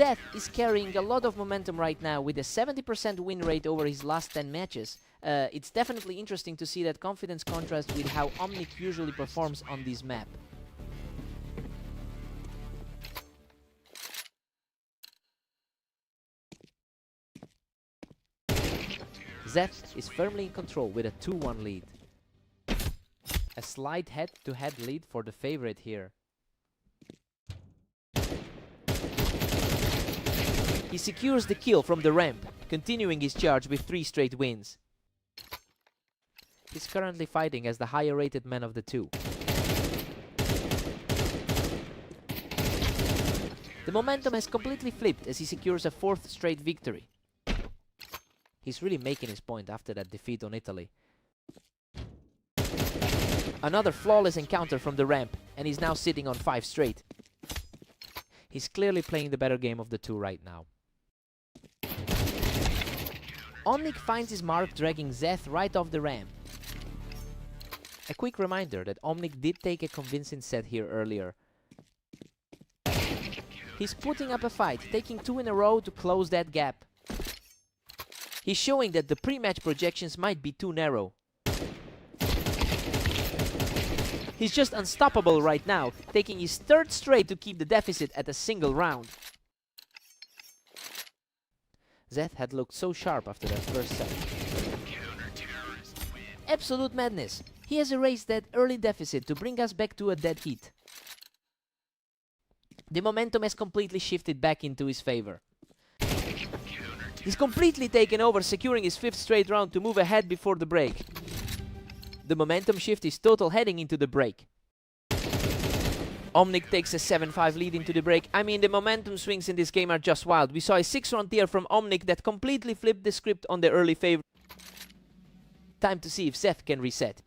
Zeth is carrying a lot of momentum right now with a 70% win rate over his last 10 matches. It's definitely interesting to see that confidence contrast with how Omnic usually performs on this map. Zeth is firmly in control with a 2-1 lead. A slight head-to-head lead for the favorite here. He secures the kill from the ramp, continuing his charge with 3 straight wins. He's currently fighting as the higher rated man of the two. The momentum has completely flipped as he secures a 4th straight victory. He's really making his point after that defeat on Italy. Another flawless encounter from the ramp, and he's now sitting on 5 straight. He's clearly playing the better game of the two right now. Omnic finds his mark, dragging Zeth right off the ramp. A quick reminder that Omnic did take a convincing set here earlier. He's putting up a fight, taking 2 in a row to close that gap. He's showing that the pre-match projections might be too narrow. He's just unstoppable right now, taking his 3rd straight to keep the deficit at a single round. Zeth had looked so sharp after that first set. Absolute madness. He has erased that early deficit to bring us back to a dead heat. The momentum has completely shifted back into his favor. He's completely taken over, securing his 5th straight round to move ahead before the break. The momentum shift is total heading into the break. Omnic takes a 7-5 lead into the break. I mean, the momentum swings in this game are just wild. We saw a 6-round tier from Omnic that completely flipped the script on the early favor. Time to see if Zeth can reset.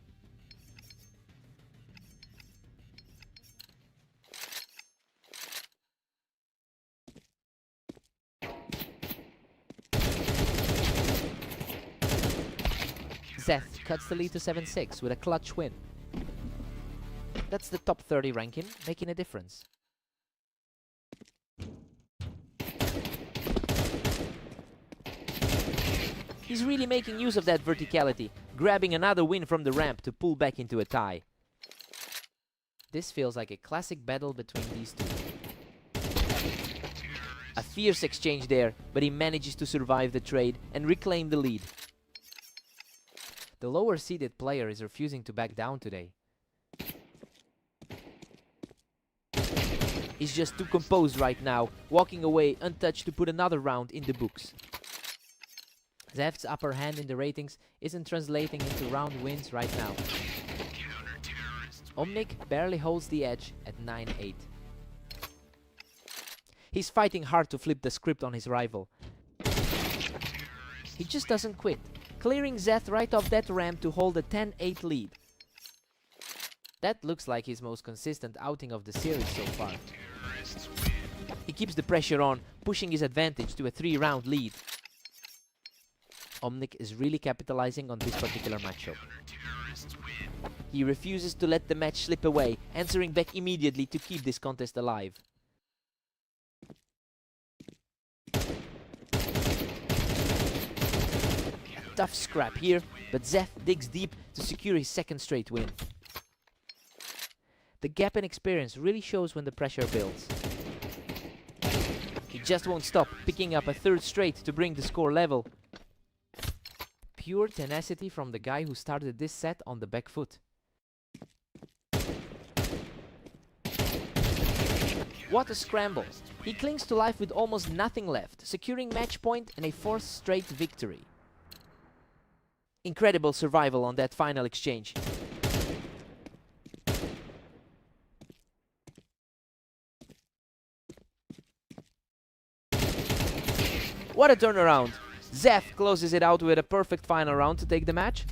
Zeth cuts the lead to 7-6 with a clutch win. That's the top 30 ranking, making a difference. He's really making use of that verticality, grabbing another win from the ramp to pull back into a tie. This feels like a classic battle between these two. A fierce exchange there, but he manages to survive the trade and reclaim the lead. The lower seeded player is refusing to back down today. He's just too composed right now, walking away untouched to put another round in the books. Zeth's upper hand in the ratings isn't translating into round wins right now. Omnic barely holds the edge at 9-8. He's fighting hard to flip the script on his rival. He just doesn't quit, clearing Zeth right off that ramp to hold a 10-8 lead. That looks like his most consistent outing of the series so far. He keeps the pressure on, pushing his advantage to a 3-round lead. Omnic is really capitalizing on this particular matchup. He refuses to let the match slip away, answering back immediately to keep this contest alive. A tough scrap here, but Zeth digs deep to secure his 2nd straight win. The gap in experience really shows when the pressure builds. He just won't stop, picking up a 3rd straight to bring the score level. Pure tenacity from the guy who started this set on the back foot. What a scramble! He clings to life with almost nothing left, securing match point and a 4th straight victory. Incredible survival on that final exchange. What a turnaround! Zeth closes it out with a perfect final round to take the match.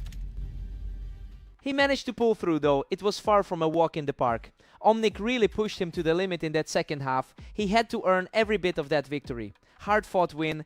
He managed to pull through though, it was far from a walk in the park. Omnic really pushed him to the limit in that second half. He had to earn every bit of that victory. Hard fought win.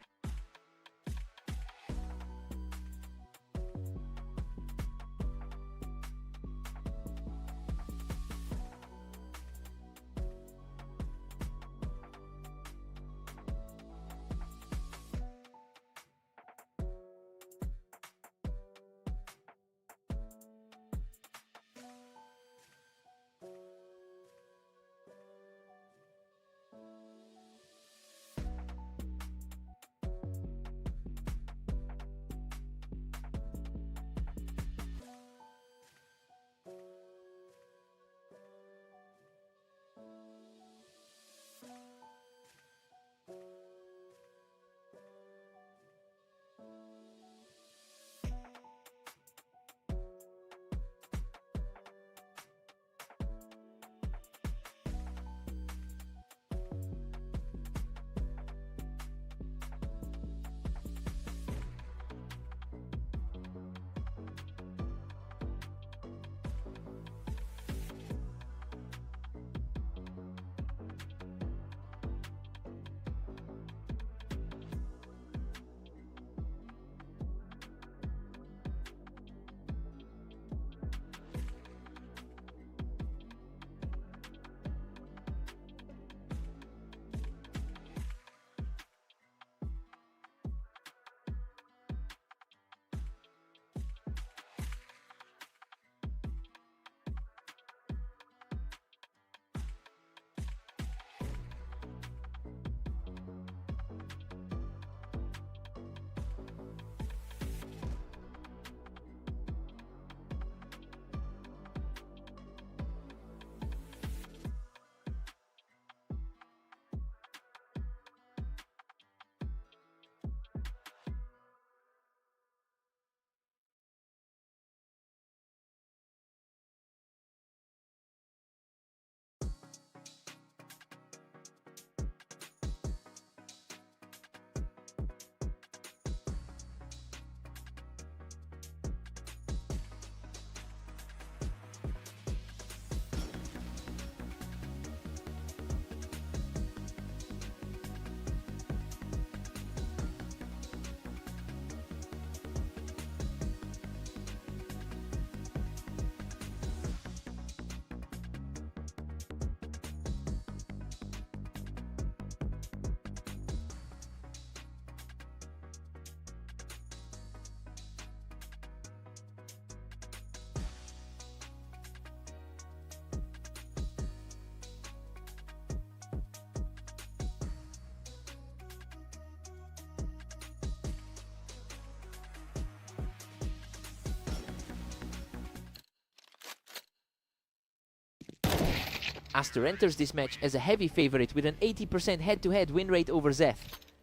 Aster enters this match as a heavy favorite with an 80% head-to-head win rate over Zeth.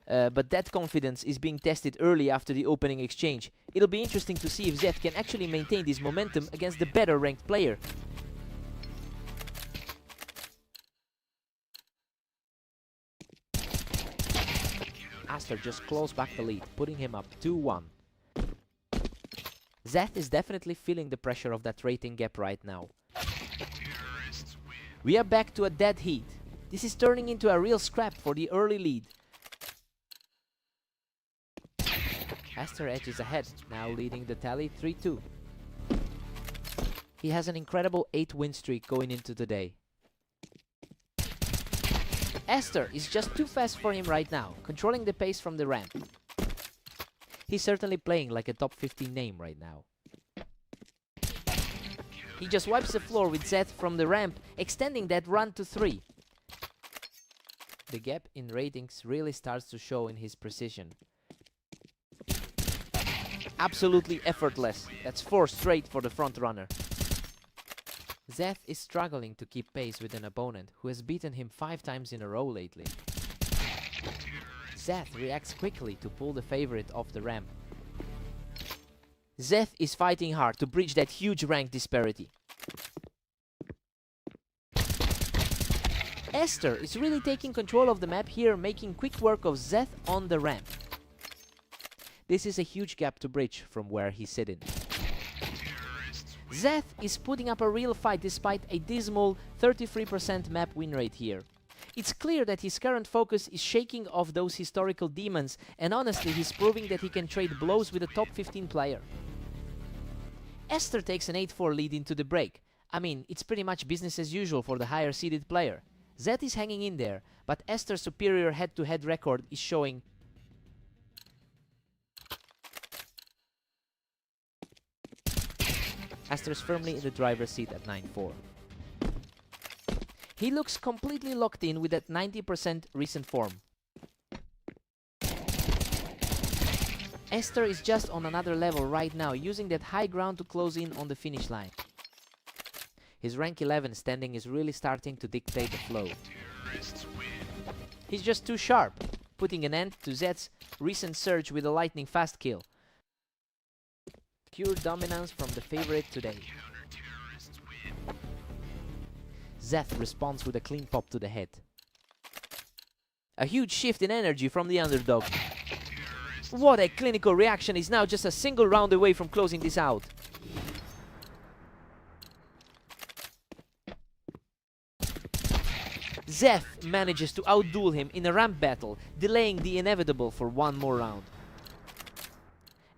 But that confidence is being tested early after the opening exchange. It'll be interesting to see if Zeth can actually maintain this momentum against the better ranked player. Aster just closed back the lead, putting him up 2-1. Zeth is definitely feeling the pressure of that rating gap right now. We are back to a dead heat. This is turning into a real scrap for the early lead. Aster edges ahead, now leading the tally 3-2. He has an incredible 8-win streak going into the day. Aster is just too fast for him right now, controlling the pace from the ramp. He's certainly playing like a top 15 name right now. He just wipes the floor with Zeth from the ramp, extending that run to 3. The gap in ratings really starts to show in his precision. Absolutely effortless. That's 4 straight for the front runner. Zeth is struggling to keep pace with an opponent who has beaten him 5 times in a row lately. Zeth reacts quickly to pull the favorite off the ramp. Zeth is fighting hard to bridge that huge rank disparity. Aster is really taking control of the map here, making quick work of Zeth on the ramp. This is a huge gap to bridge from where he's sitting. Zeth is putting up a real fight despite a dismal 33% map win rate here. It's clear that his current focus is shaking off those historical demons, and honestly he's proving that he can trade blows with a top 15 player. Aster takes an 8-4 lead into the break. I mean, it's pretty much business as usual for the higher seeded player. Zeth is hanging in there, but Aster's superior head-to-head record is showing. Aster's firmly in the driver's seat at 9-4. He looks completely locked in with that 90% recent form. Aster is just on another level right now, using that high ground to close in on the finish line. His rank 11 standing is really starting to dictate the flow. He's just too sharp, putting an end to Zeth's recent surge with a lightning fast kill. Pure dominance from the favorite today. Zeth responds with a clean pop to the head. A huge shift in energy from the underdog. What a clinical reaction! He's now just a single round away from closing this out. Zeth manages to outduel him in a ramp battle, delaying the inevitable for one more round.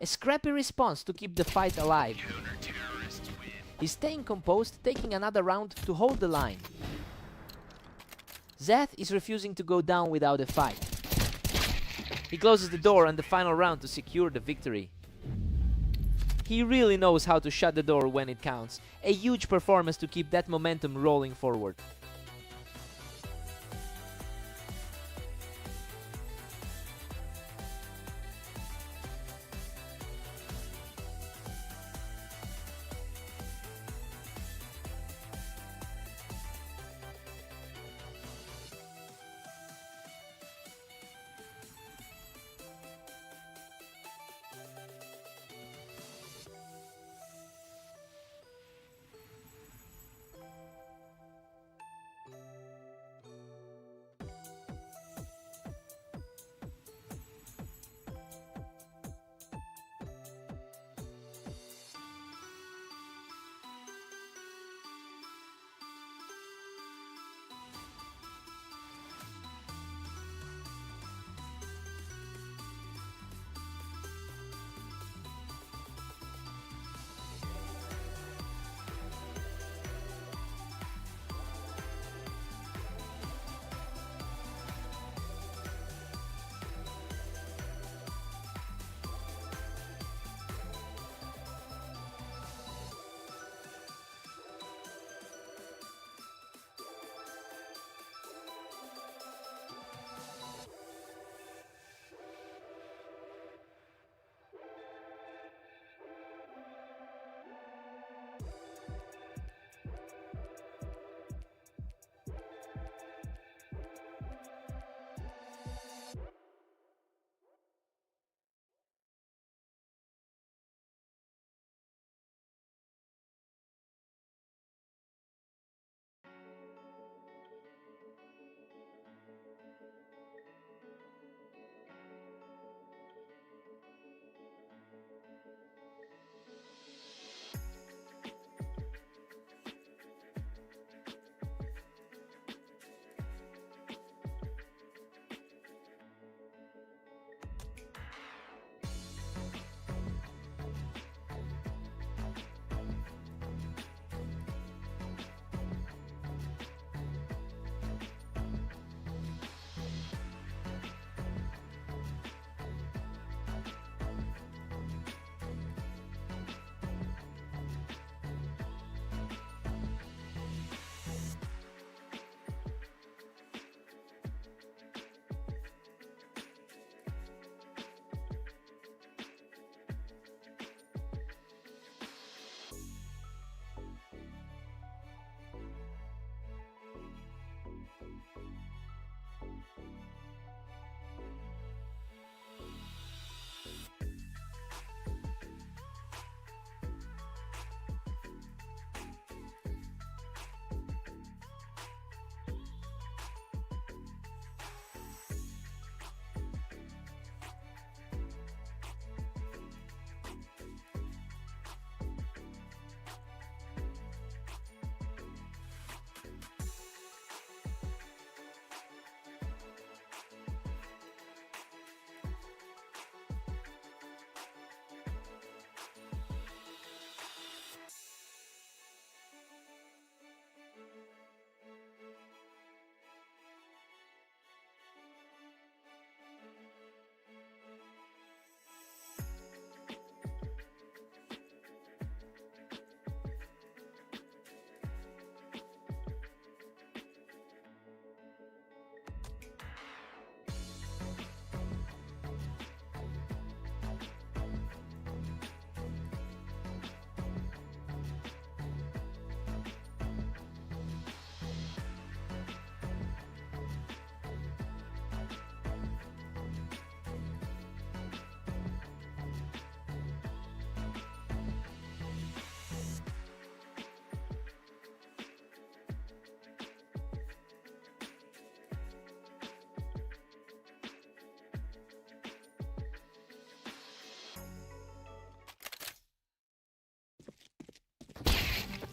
A scrappy response to keep the fight alive. He's staying composed, taking another round to hold the line. Zeth is refusing to go down without a fight. He closes the door on the final round to secure the victory. He really knows how to shut the door when it counts. A huge performance to keep that momentum rolling forward.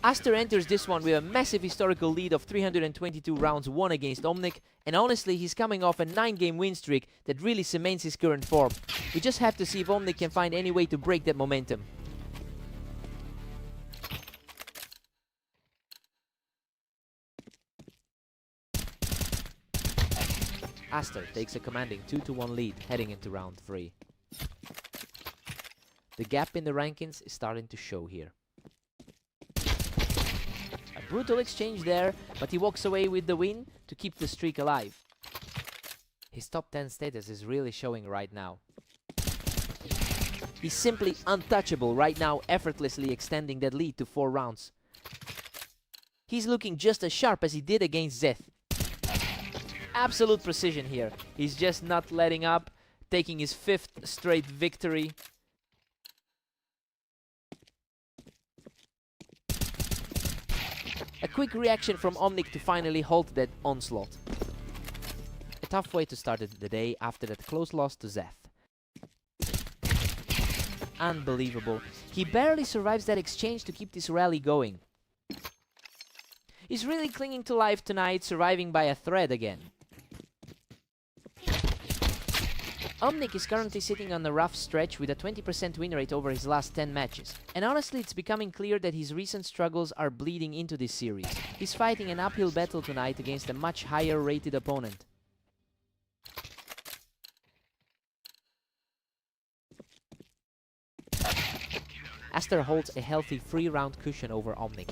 Aster enters this one with a massive historical lead of 322 rounds won against Omnic, and honestly he's coming off a 9-game win streak that really cements his current form. We just have to see if Omnic can find any way to break that momentum. Aster takes a commanding 2-1 lead heading into round 3. The gap in the rankings is starting to show here. A brutal exchange there, but he walks away with the win to keep the streak alive. His top 10 status is really showing right now. He's simply untouchable right now, effortlessly extending that lead to 4 rounds. He's looking just as sharp as he did against Zeth. Absolute precision here. He's just not letting up, taking his 5th straight victory. A quick reaction from Omnic to finally halt that onslaught. A tough way to start the day after that close loss to Zeth. Unbelievable. He barely survives that exchange to keep this rally going. He's really clinging to life tonight, surviving by a thread again. Omnic is currently sitting on a rough stretch with a 20% win rate over his last 10 matches. And honestly, it's becoming clear that his recent struggles are bleeding into this series. He's fighting an uphill battle tonight against a much higher rated opponent. Aster holds a healthy 3-round cushion over Omnic.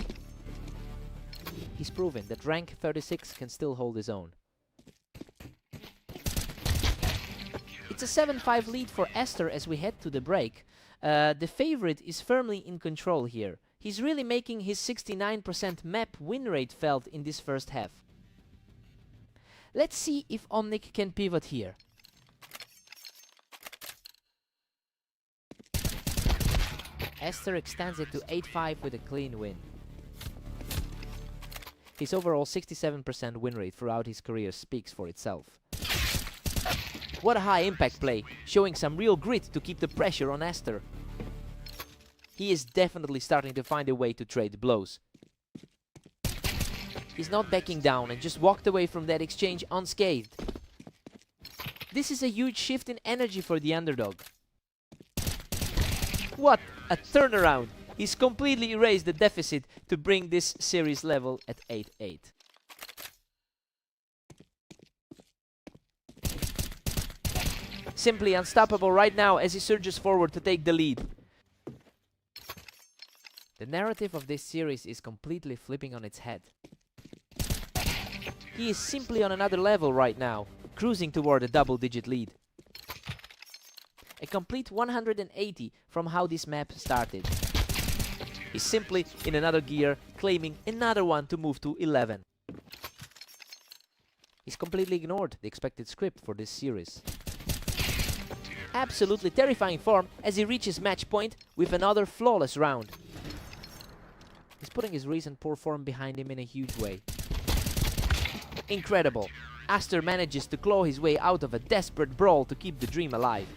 He's proven that rank 36 can still hold his own. It's a 7-5 lead for Aster as we head to the break. The favorite is firmly in control here. He's really making his 69% map win rate felt in this first half. Let's see if Omnic can pivot here. Aster extends it to 8-5 with a clean win. His overall 67% win rate throughout his career speaks for itself. What a high impact play, showing some real grit to keep the pressure on Aster. He is definitely starting to find a way to trade blows. He's not backing down and just walked away from that exchange unscathed. This is a huge shift in energy for the underdog. What a turnaround! He's completely erased the deficit to bring this series level at 8-8. Simply unstoppable right now as he surges forward to take the lead. The narrative of this series is completely flipping on its head. He is simply on another level right now, cruising toward a double-digit lead. A complete 180 from how this map started. He's simply in another gear, claiming another one to move to 11. He's completely ignored the expected script for this series. Absolutely terrifying form as he reaches match point with another flawless round. He's putting his recent poor form behind him in a huge way. Incredible. Aster manages to claw his way out of a desperate brawl to keep the dream alive.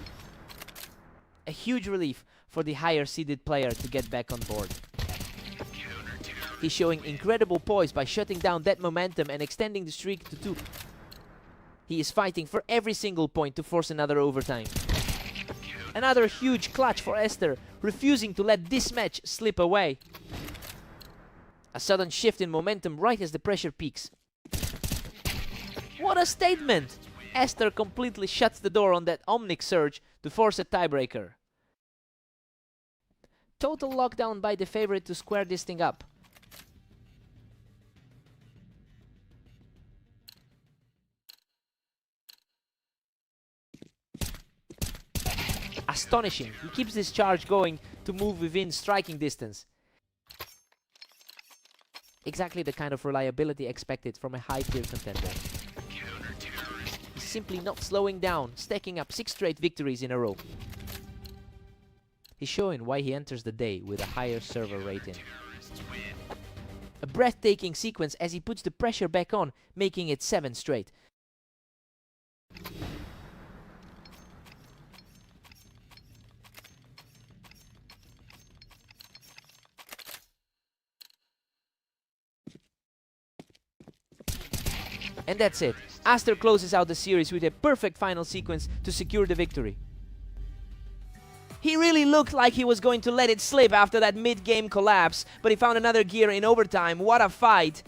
A huge relief for the higher seeded player to get back on board. He's showing incredible poise by shutting down that momentum and extending the streak to 2. He is fighting for every single point to force another overtime. Another huge clutch for Aster, refusing to let this match slip away. A sudden shift in momentum right as the pressure peaks. What a statement! Aster completely shuts the door on that Omnic surge to force a tiebreaker. Total lockdown by the favorite to square this thing up. Astonishing, he keeps this charge going to move within striking distance. Exactly the kind of reliability expected from a high-tier contender. He's simply not slowing down, stacking up 6 straight victories in a row. He's showing why he enters the day with a higher server rating. A breathtaking sequence as he puts the pressure back on, making it 7 straight. And that's it. Aster closes out the series with a perfect final sequence to secure the victory. He really looked like he was going to let it slip after that mid-game collapse, but he found another gear in overtime. What a fight!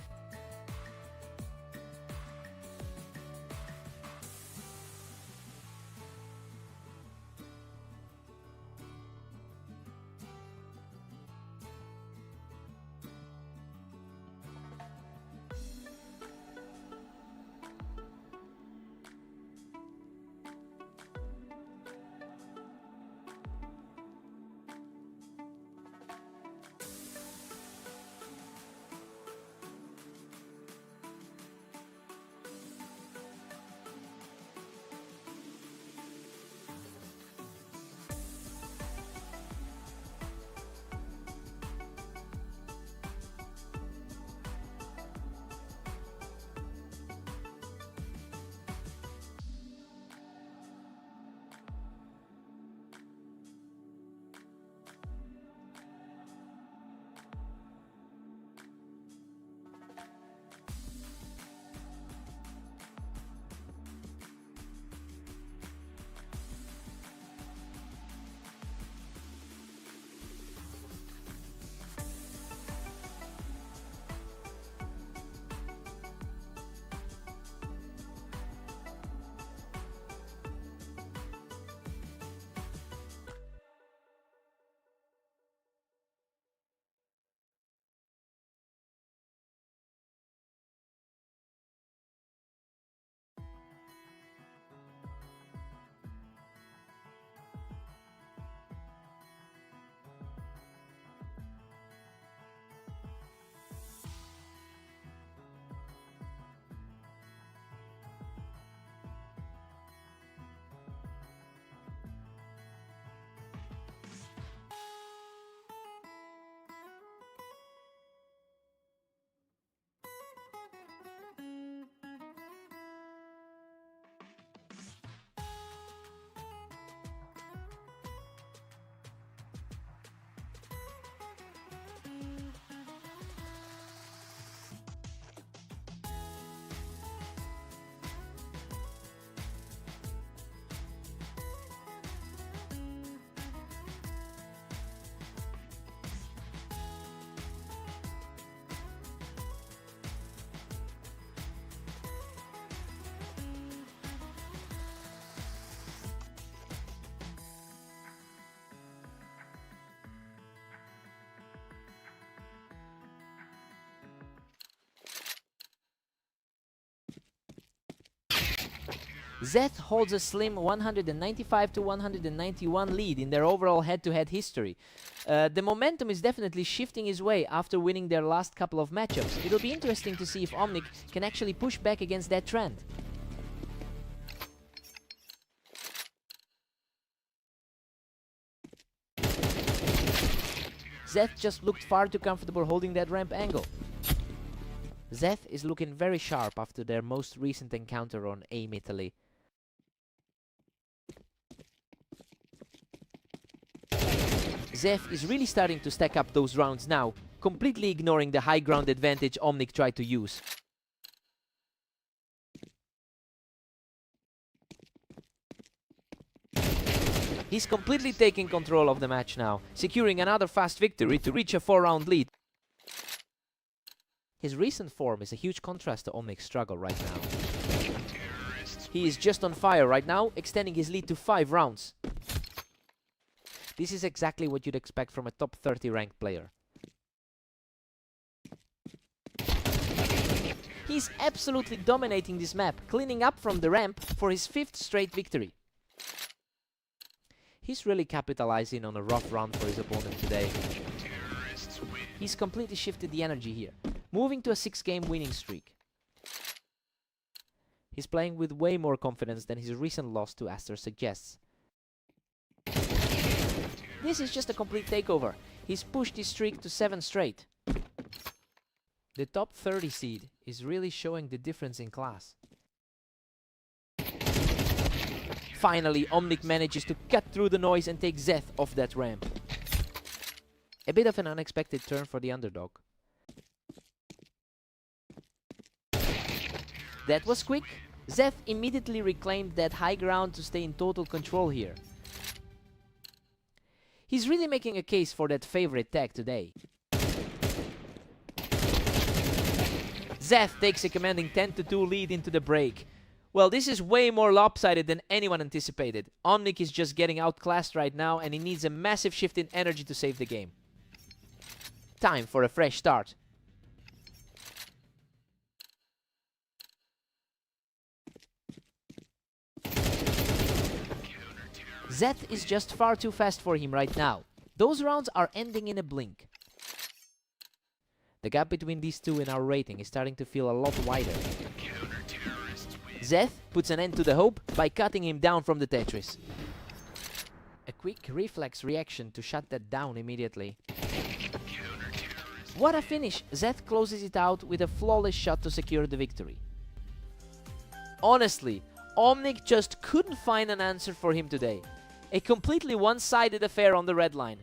Zeth holds a slim 195 to 191 lead in their overall head-to-head history. The momentum is definitely shifting his way after winning their last couple of matchups. It'll be interesting to see if Omnic can actually push back against that trend. Zeth just looked far too comfortable holding that ramp angle. Zeth is looking very sharp after their most recent encounter on AIM Italy. Zeth is really starting to stack up those rounds now, completely ignoring the high ground advantage Omnic tried to use. He's completely taking control of the match now, securing another fast victory to reach a 4-round lead. His recent form is a huge contrast to Omnic's struggle right now. He is just on fire right now, extending his lead to 5 rounds. This is exactly what you'd expect from a top 30 ranked player. He's absolutely dominating this map, cleaning up from the ramp for his 5th straight victory. He's really capitalizing on a rough run for his opponent today. He's completely shifted the energy here, moving to a 6-game winning streak. He's playing with way more confidence than his recent loss to Aster suggests. This is just a complete takeover. He's pushed his streak to 7 straight. The top 30 seed is really showing the difference in class. Finally, Omnic manages to cut through the noise and take Zeth off that ramp. A bit of an unexpected turn for the underdog. That was quick. Zeth immediately reclaimed that high ground to stay in total control here. He's really making a case for that favorite tag today. Zeth takes a commanding 10-2 lead into the break. Well, this is way more lopsided than anyone anticipated. Omnic is just getting outclassed right now, and he needs a massive shift in energy to save the game. Time for a fresh start. Zeth is just far too fast for him right now. Those rounds are ending in a blink. The gap between these two in our rating is starting to feel a lot wider. Zeth puts an end to the hope by cutting him down from the Tetris. A quick reflex reaction to shut that down immediately. What a finish! Zeth closes it out with a flawless shot to secure the victory. Honestly, Omnic just couldn't find an answer for him today. A completely one-sided affair on the red line.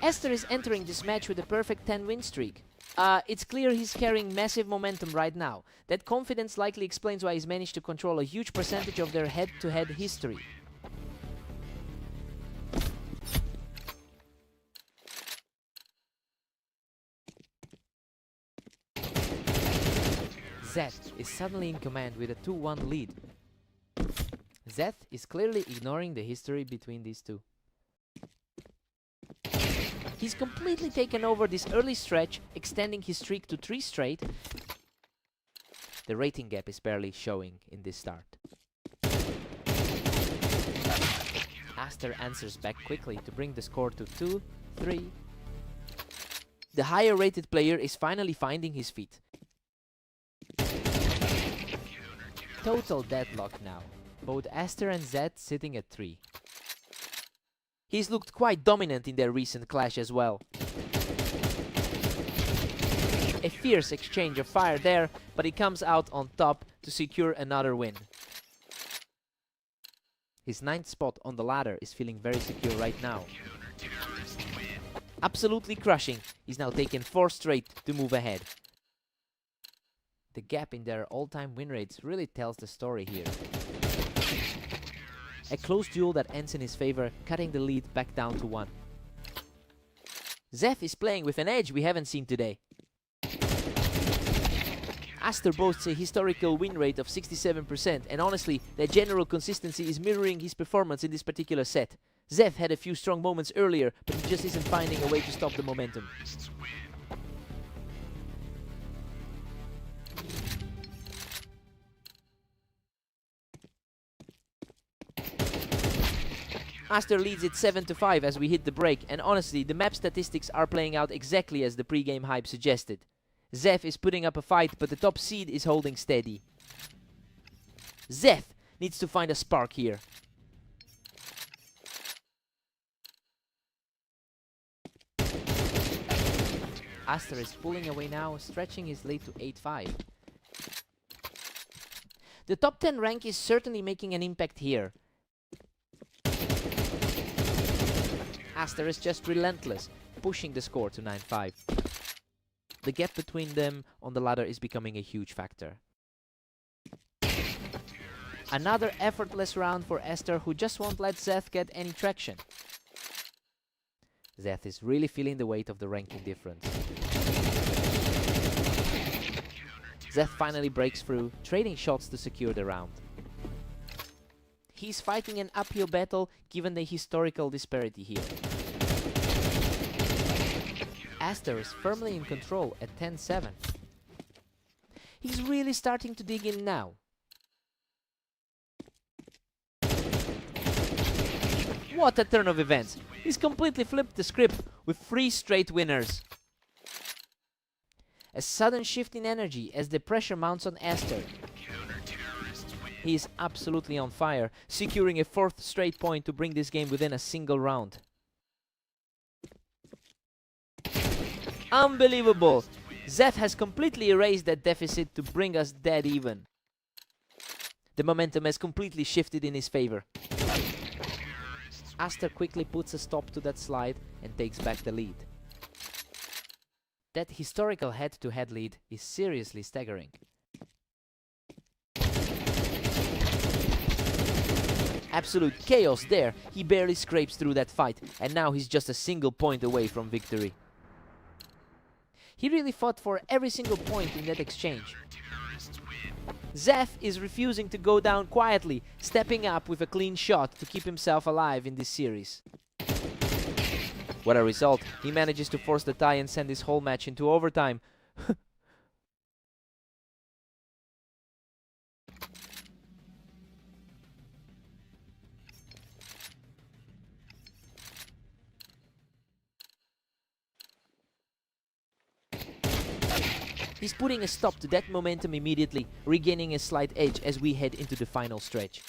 Aster is entering this match with a perfect 10-win streak. It's clear he's carrying massive momentum right now. That confidence likely explains why he's managed to control a huge percentage of their head-to-head history. Zeth is suddenly in command with a 2-1 lead. Zeth is clearly ignoring the history between these two. He's completely taken over this early stretch, extending his streak to 3 straight. The rating gap is barely showing in this start. Aster answers back quickly to bring the score to 2-3. The higher rated player is finally finding his feet. Total deadlock now. Both Aster and Zeth sitting at 3. He's looked quite dominant in their recent clash as well. A fierce exchange of fire there, but he comes out on top to secure another win. His 9th spot on the ladder is feeling very secure right now. Absolutely crushing, he's now taken 4 straight to move ahead. The gap in their all-time win rates really tells the story here. A close duel that ends in his favor, cutting the lead back down to 1. Zeth is playing with an edge we haven't seen today. Aster boasts a historical win rate of 67%, and honestly, their general consistency is mirroring his performance in this particular set. Zeth had a few strong moments earlier, but he just isn't finding a way to stop the momentum. Aster leads it 7-5 as we hit the break, and honestly, the map statistics are playing out exactly as the pre-game hype suggested. Zeth is putting up a fight, but the top seed is holding steady. Zeth needs to find a spark here. Aster is pulling away now, stretching his lead to 8-5. The top 10 rank is certainly making an impact here. Aster is just relentless, pushing the score to 9-5. The gap between them on the ladder is becoming a huge factor. Another effortless round for Aster, who just won't let Zeth get any traction. Zeth is really feeling the weight of the ranking difference. Zeth finally breaks through, trading shots to secure the round. He's fighting an uphill battle given the historical disparity here. Aster is firmly in control at 10-7. He's really starting to dig in now. What a turn of events! He's completely flipped the script with 3 straight winners. A sudden shift in energy as the pressure mounts on Aster. He is absolutely on fire, securing a 4th straight point to bring this game within a single round. Unbelievable! Zeth has completely erased that deficit to bring us dead even. The momentum has completely shifted in his favor. Aster quickly puts a stop to that slide and takes back the lead. That historical head-to-head lead is seriously staggering. Absolute chaos there. He barely scrapes through that fight, and now he's just a single point away from victory. He really fought for every single point in that exchange. Zeth is refusing to go down quietly, stepping up with a clean shot to keep himself alive in this series. What a result! He manages to force the tie and send this whole match into overtime. He's putting a stop to that momentum immediately, regaining a slight edge as we head into the final stretch.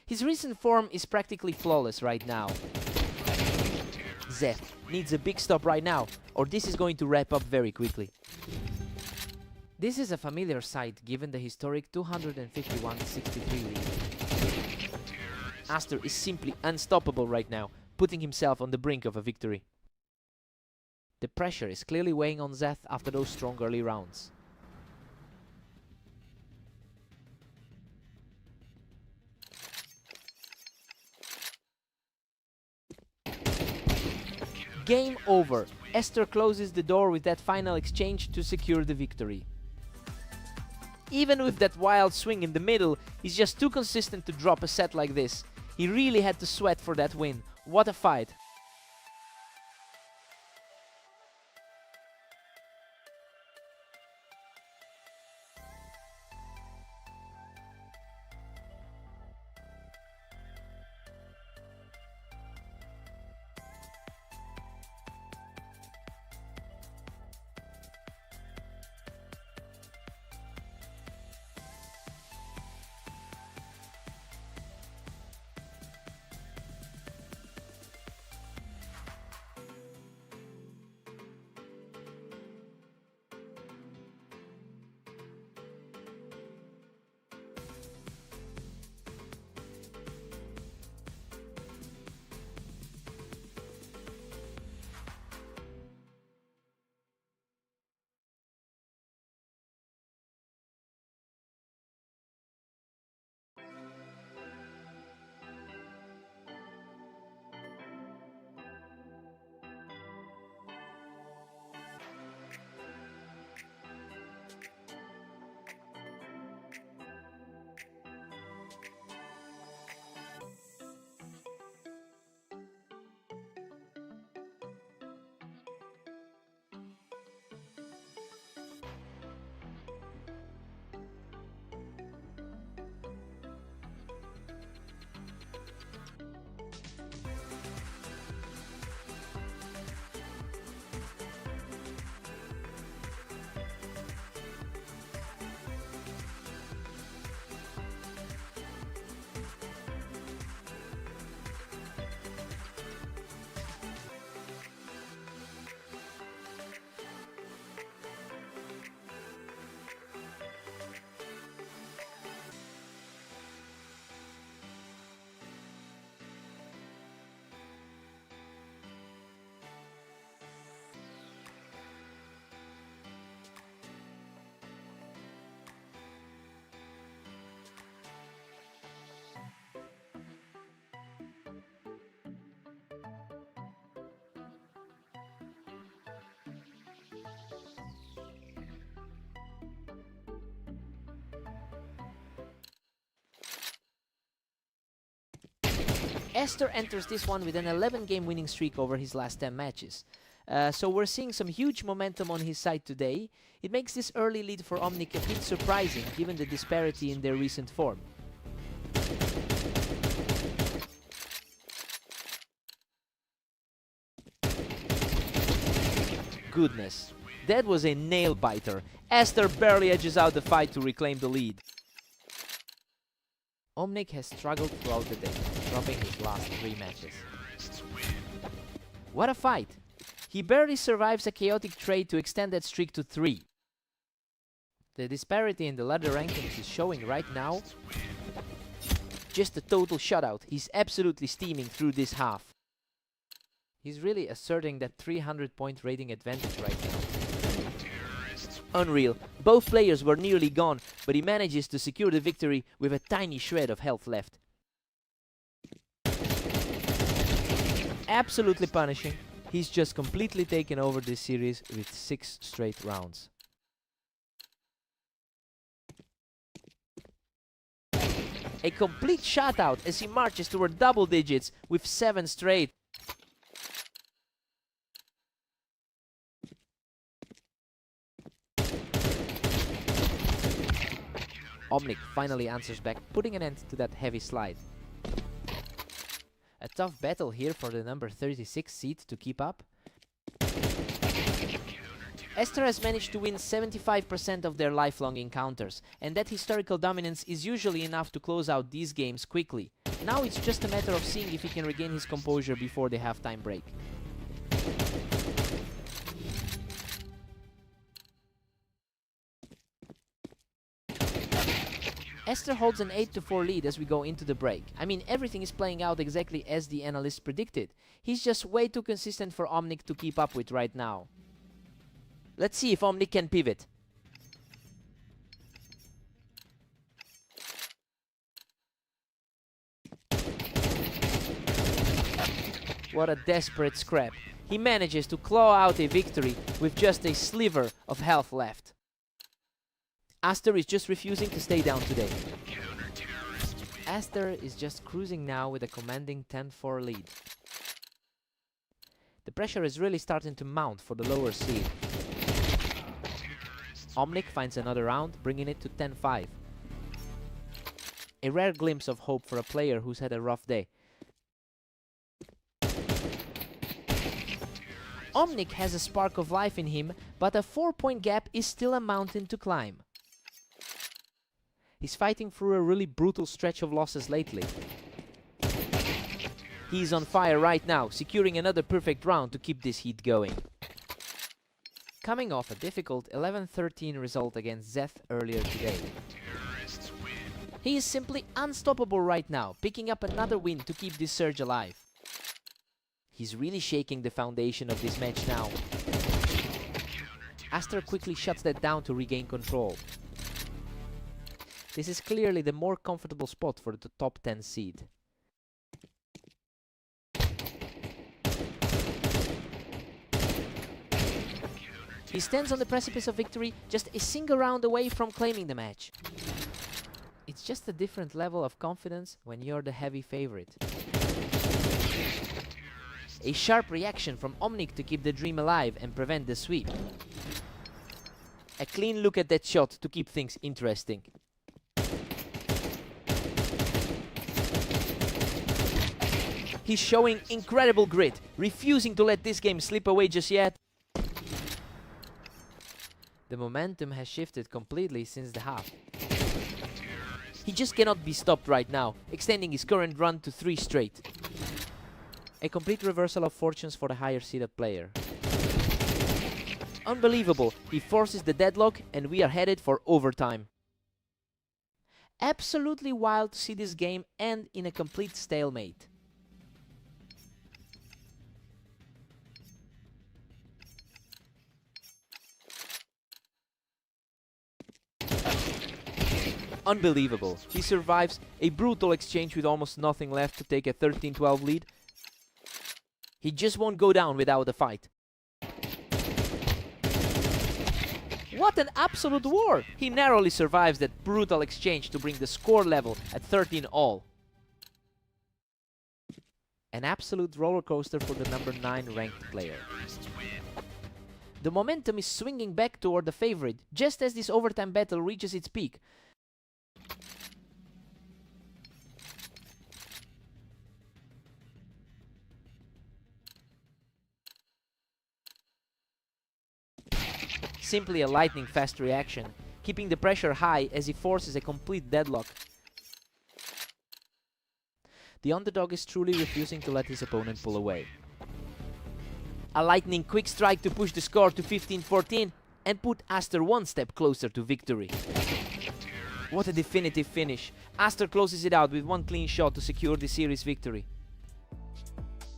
His recent form is practically flawless right now. Zeth needs a big stop right now, or this is going to wrap up very quickly. This is a familiar sight given the historic 251-63 lead. Aster is simply unstoppable right now, putting himself on the brink of a victory. The pressure is clearly weighing on Zeth after those strong early rounds. Game over. Esther closes the door with that final exchange to secure the victory. Even with that wild swing in the middle, he's just too consistent to drop a set like this. He really had to sweat for that win. What a fight. Esther enters this one with an 11-game winning streak over his last 10 matches. So we're seeing some huge momentum on his side today. It makes this early lead for Omnic a bit surprising given the disparity in their recent form. Goodness, that was a nail-biter. Esther barely edges out the fight to reclaim the lead. Omnic has struggled throughout the day, dropping his last 3 matches. What a fight! He barely survives a chaotic trade to extend that streak to 3. The disparity in the ladder rankings is showing right now. Just a total shutout. He's absolutely steaming through this half. He's really asserting that 300-point rating advantage right now. Unreal. Both players were nearly gone, but he manages to secure the victory with a tiny shred of health left. Absolutely punishing. He's just completely taken over this series with 6 straight rounds. A complete shutout as he marches toward double digits with 7 straight. Omnic finally answers back, putting an end to that heavy slide. A tough battle here for the number 36 seed to keep up. Esther has managed to win 75% of their lifelong encounters, and that historical dominance is usually enough to close out these games quickly. Now it's just a matter of seeing if he can regain his composure before the halftime break. Aster holds an 8-4 lead as we go into the break. I mean, everything is playing out exactly as the analysts predicted. He's just way too consistent for Omnic to keep up with right now. Let's see if Omnic can pivot. What a desperate scrap. He manages to claw out a victory with just a sliver of health left. Aster is just refusing to stay down today. Aster is just cruising now with a commanding 10-4 lead. The pressure is really starting to mount for the lower seed. Omnic finds another round, bringing it to 10-5. A rare glimpse of hope for a player who's had a rough day. Omnic has a spark of life in him, but a 4-point gap is still a mountain to climb. He's fighting through a really brutal stretch of losses lately. He's on fire right now, securing another perfect round to keep this heat going. Coming off a difficult 11-13 result against Zeth earlier today. He is simply unstoppable right now, picking up another win to keep this surge alive. He's really shaking the foundation of this match now. Aster quickly shuts that down to regain control. This is clearly the more comfortable spot for the top 10 seed. He stands on the precipice of victory, just a single round away from claiming the match. It's just a different level of confidence when you're the heavy favorite. A sharp reaction from Omnic to keep the dream alive and prevent the sweep. A clean look at that shot to keep things interesting. He's showing incredible grit, refusing to let this game slip away just yet. The momentum has shifted completely since the half. He just cannot be stopped right now, extending his current run to 3 straight. A complete reversal of fortunes for the higher seeded player. Unbelievable, he forces the deadlock and we are headed for overtime. Absolutely wild to see this game end in a complete stalemate. Unbelievable, he survives a brutal exchange with almost nothing left to take a 13-12 lead. He just won't go down without a fight. What an absolute war! He narrowly survives that brutal exchange to bring the score level at 13 all. An absolute roller coaster for the number 9 ranked player. The momentum is swinging back toward the favorite just as this overtime battle reaches its peak. Simply a lightning fast reaction, keeping the pressure high as he forces a complete deadlock. The underdog is truly refusing to let his opponent pull away. A lightning quick strike to push the score to 15-14 and put Aster one step closer to victory. What a definitive finish. Aster closes it out with one clean shot to secure the series victory.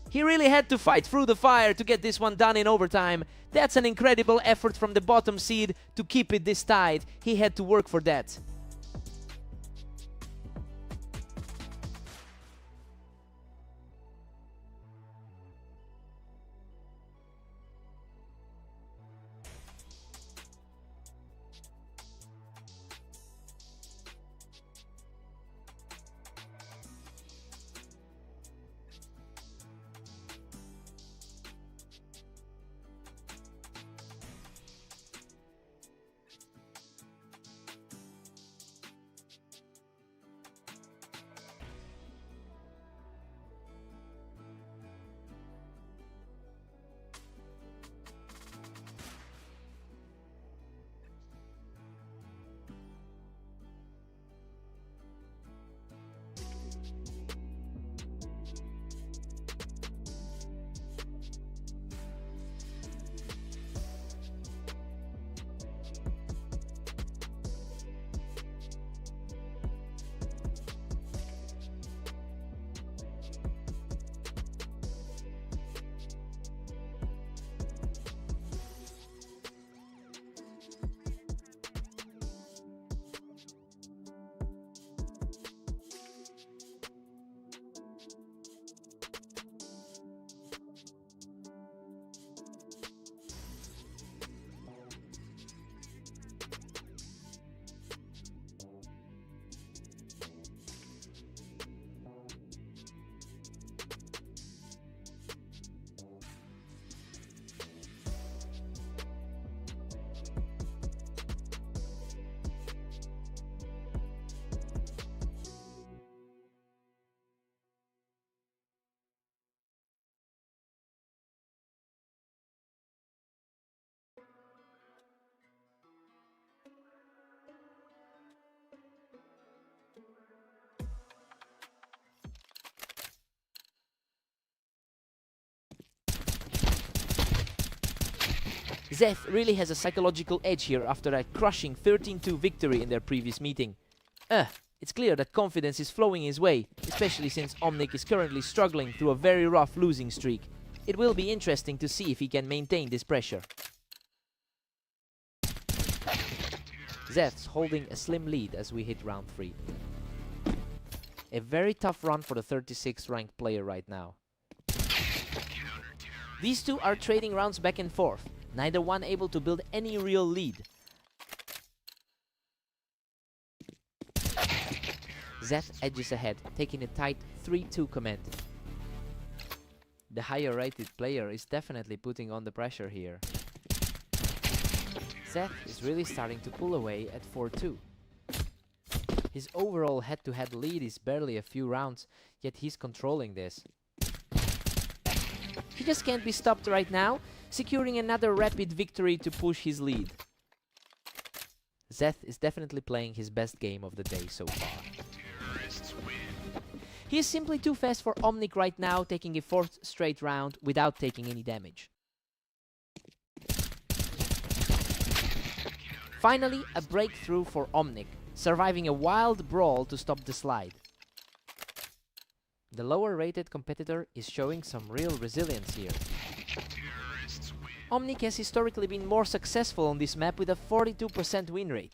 He really had to fight through the fire to get this one done in overtime. That's an incredible effort from the bottom seed to keep it this tight. He had to work for that. Zeth really has a psychological edge here after a crushing 13-2 victory in their previous meeting. It's clear that confidence is flowing his way, especially since Omnic is currently struggling through a very rough losing streak. It will be interesting to see if he can maintain this pressure. Zeth's holding a slim lead as we hit round 3. A very tough run for the 36th ranked player right now. These two are trading rounds back and forth, neither one able to build any real lead. Zeth edges ahead, taking a tight 3-2 command. The higher rated player is definitely putting on the pressure here. Zeth is really starting to pull away at 4-2. His overall head-to-head lead is barely a few rounds, yet he's controlling this. He just can't be stopped right now, securing another rapid victory to push his lead. Zeth is definitely playing his best game of the day so far. He is simply too fast for Omnic right now, taking a 4th straight round without taking any damage. Finally, a breakthrough for Omnic, surviving a wild brawl to stop the slide. The lower rated competitor is showing some real resilience here. Omnic has historically been more successful on this map with a 42% win rate.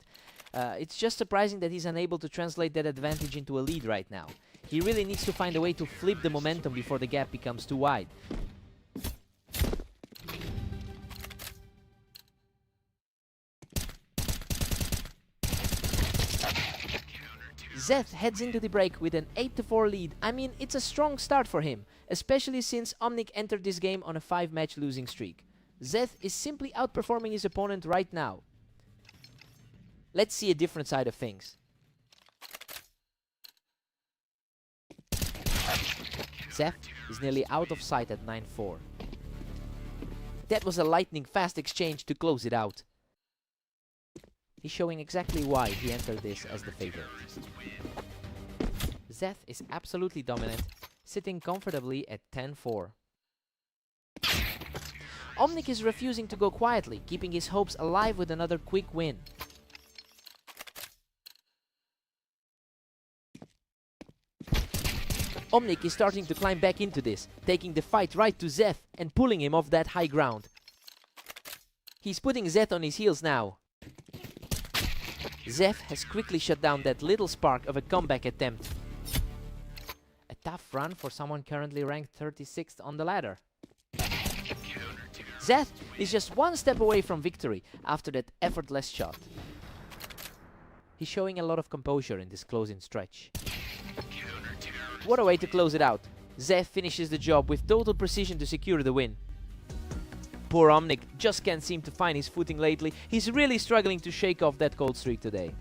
It's just surprising that he's unable to translate that advantage into a lead right now. He really needs to find a way to flip the momentum before the gap becomes too wide. Zeth heads into the break with an 8-4 lead. I mean, it's a strong start for him, especially since Omnic entered this game on a 5-match losing streak. Zeth is simply outperforming his opponent right now. Let's see a different side of things. Zeth is nearly out of sight at 9-4. That was a lightning fast exchange to close it out. He's showing exactly why he entered this as the favorite. Zeth is absolutely dominant, sitting comfortably at 10-4. Omnic is refusing to go quietly, keeping his hopes alive with another quick win. Omnic is starting to climb back into this, taking the fight right to Zeth and pulling him off that high ground. He's putting Zeth on his heels now. Zeth has quickly shut down that little spark of a comeback attempt. A tough run for someone currently ranked 36th on the ladder. Zeth is just one step away from victory after that effortless shot. He's showing a lot of composure in this closing stretch. What a way to close it out. Zeth finishes the job with total precision to secure the win. Poor Omnic just can't seem to find his footing lately. He's really struggling to shake off that cold streak today.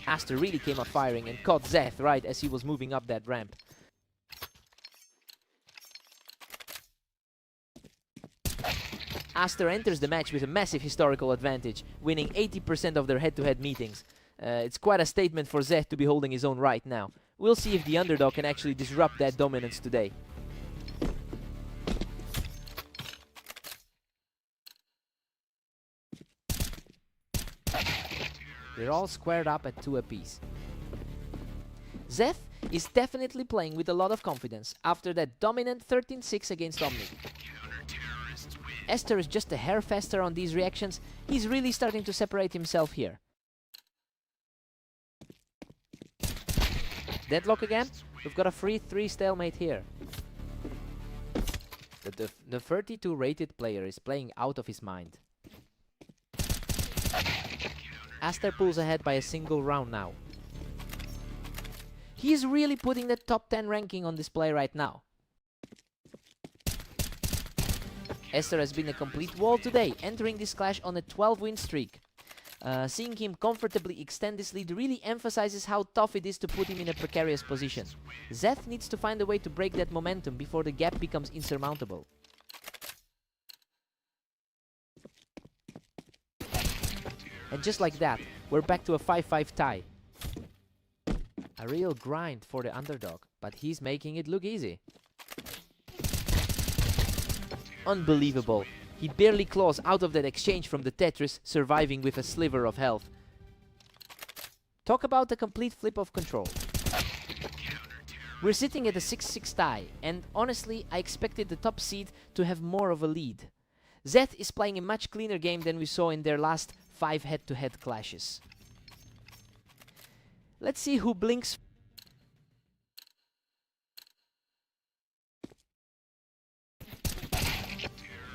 Aster really came up firing and caught Zeth right as he was moving up that ramp. Aster enters the match with a massive historical advantage, winning 80% of their head-to-head meetings. It's quite a statement for Zeth to be holding his own right now. We'll see if the underdog can actually disrupt that dominance today. They're all squared up at 2 apiece. Zeth is definitely playing with a lot of confidence after that dominant 13-6 against Omni. Esther is just a hair faster on these reactions. He's really starting to separate himself here. Deadlock again? We've got a free 3 stalemate here. The 32 rated player is playing out of his mind. Aster pulls ahead by a single round now. He is really putting the top 10 ranking on display right now. Esther has been a complete wall today, entering this clash on a 12-win streak. Seeing him comfortably extend this lead really emphasizes how tough it is to put him in a precarious position. Zeth needs to find a way to break that momentum before the gap becomes insurmountable. And just like that, we're back to a 5-5 tie. A real grind for the underdog, but he's making it look easy. Unbelievable. He barely claws out of that exchange from the Tetris, surviving with a sliver of health. Talk about a complete flip of control. We're sitting at a 6-6 tie, and honestly, I expected the top seed to have more of a lead. Zeth is playing a much cleaner game than we saw in their last 5 head-to-head clashes. Let's see who blinks.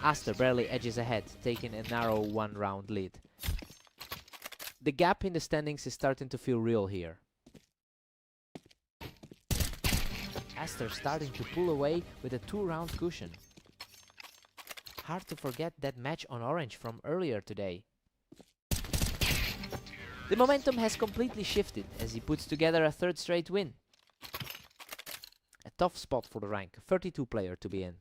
Aster barely edges ahead, taking a narrow 1-round lead. The gap in the standings is starting to feel real here. Aster starting to pull away with a 2-round cushion. Hard to forget that match on orange from earlier today. The momentum has completely shifted as he puts together a 3rd straight win. A tough spot for the rank, 32 player to be in.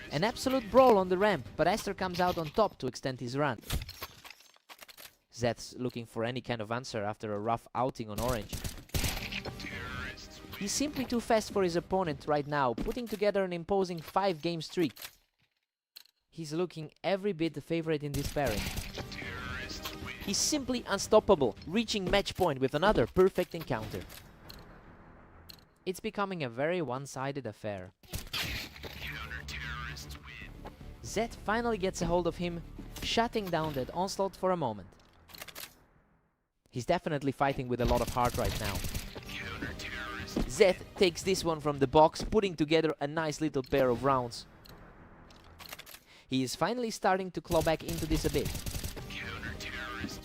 An absolute brawl on the ramp, but Aster comes out on top to extend his run. Zeth's looking for any kind of answer after a rough outing on orange. He's simply too fast for his opponent right now, putting together an imposing 5-game streak. He's looking every bit the favorite in this pairing. He's simply unstoppable, reaching match point with another perfect encounter. It's becoming a very one-sided affair. Zeth finally gets a hold of him, shutting down that onslaught for a moment. He's definitely fighting with a lot of heart right now. Zeth takes this one from the box, putting together a nice little pair of rounds. He is finally starting to claw back into this a bit.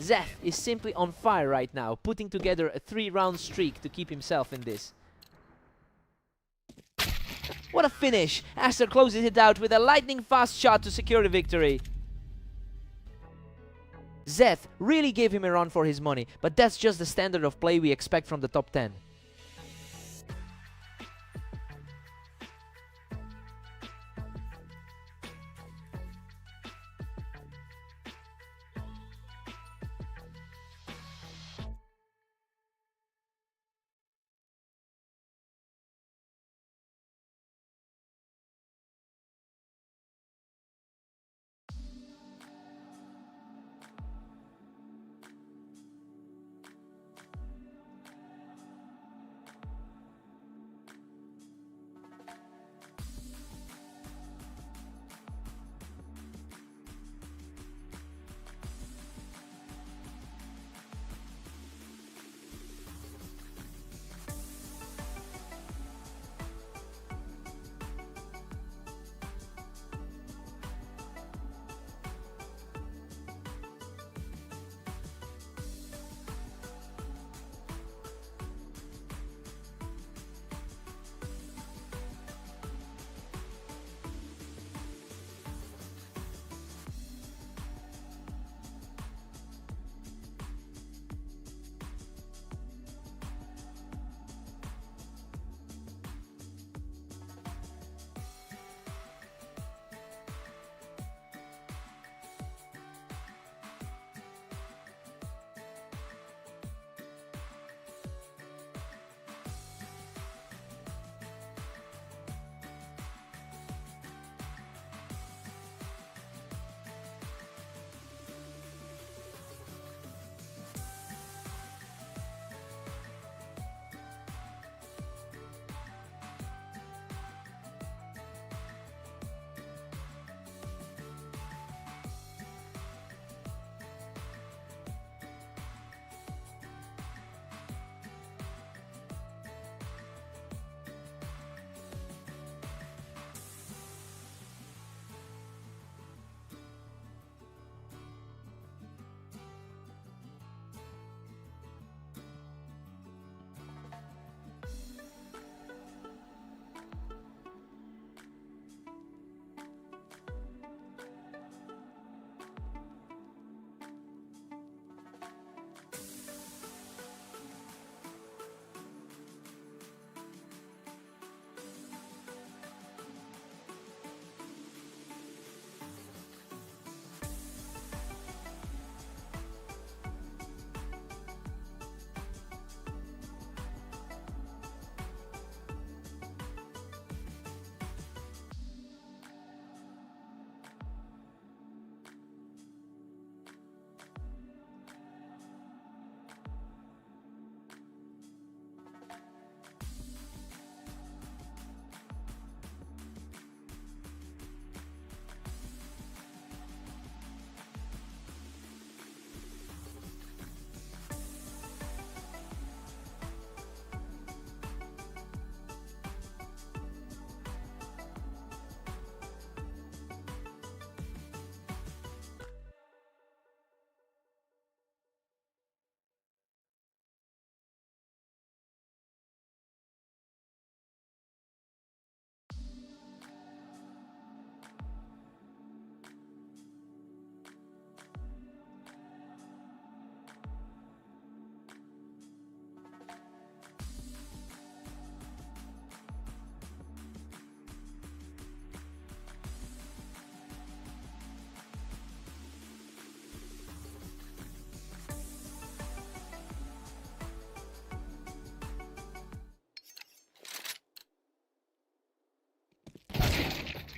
Zeth is simply on fire right now, putting together a 3-round streak to keep himself in this. What a finish! Aster closes it out with a lightning-fast shot to secure the victory. Zeth really gave him a run for his money, but that's just the standard of play we expect from the top 10.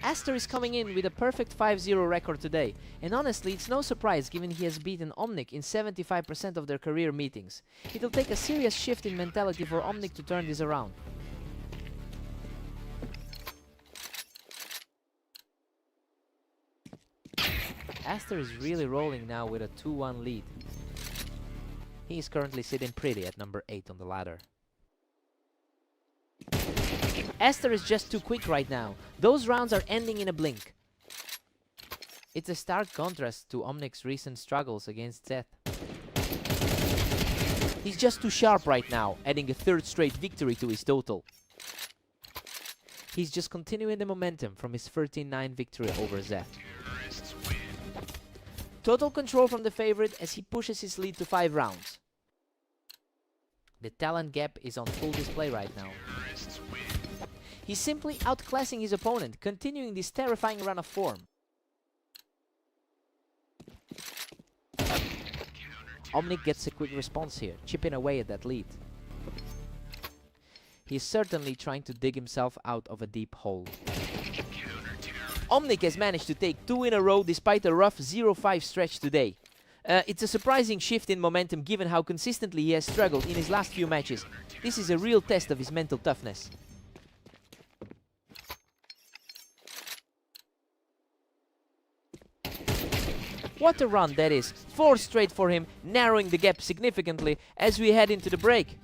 Aster is coming in with a perfect 5-0 record today, and honestly it's no surprise given he has beaten Omnic in 75% of their career meetings. It'll take a serious shift in mentality for Omnic to turn this around. Aster is really rolling now with a 2-1 lead. He is currently sitting pretty at number 8 on the ladder. Aster is just too quick right now. Those rounds are ending in a blink. It's a stark contrast to Omnic's recent struggles against Zeth. He's just too sharp right now, adding a 3rd straight victory to his total. He's just continuing the momentum from his 13-9 victory over Zeth. Total control from the favorite as he pushes his lead to 5 rounds. The talent gap is on full display right now. He's simply outclassing his opponent, continuing this terrifying run of form. Omnic gets a quick response here, chipping away at that lead. He's certainly trying to dig himself out of a deep hole. Omnic has managed to take 2 in a row despite a rough 0-5 stretch today. It's a surprising shift in momentum given how consistently he has struggled in his last few matches. This is a real test of his mental toughness. What a run that is. 4 straight for him, narrowing the gap significantly as we head into the break.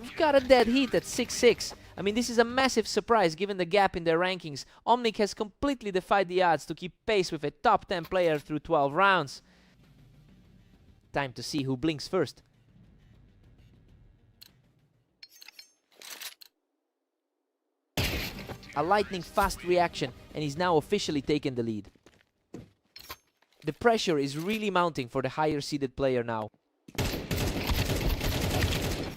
We've got a dead heat at 6-6. I mean, this is a massive surprise given the gap in their rankings. Omnic has completely defied the odds to keep pace with a top 10 player through 12 rounds. Time to see who blinks first. A lightning fast reaction, and he's now officially taken the lead. The pressure is really mounting for the higher seeded player now.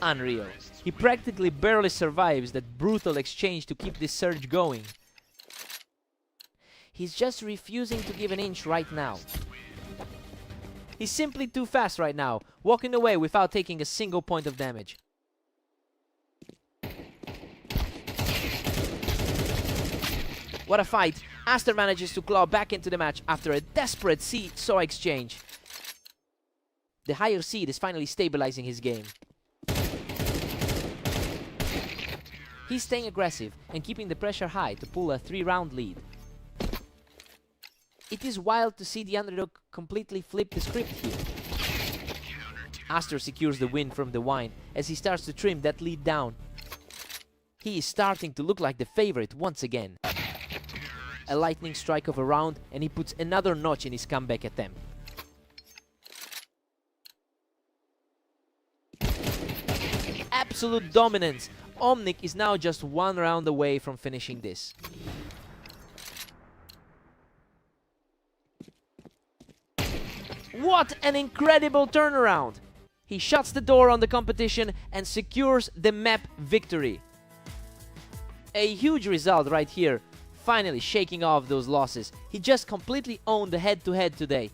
Unreal. He practically barely survives that brutal exchange to keep this surge going. He's just refusing to give an inch right now. He's simply too fast right now, walking away without taking a single point of damage. What a fight. Aster manages to claw back into the match after a desperate saw exchange. The higher seed is finally stabilizing his game. He's staying aggressive and keeping the pressure high to pull a 3-round lead. It is wild to see the underdog completely flip the script here. Aster secures the win from the wine as he starts to trim that lead down. He is starting to look like the favorite once again. A lightning strike of a round, and he puts another notch in his comeback attempt. Absolute dominance. Omnic is now just 1 round away from finishing this. What an incredible turnaround! He shuts the door on the competition and secures the map victory. A huge result right here. Finally shaking off those losses. He just completely owned the head-to-head today.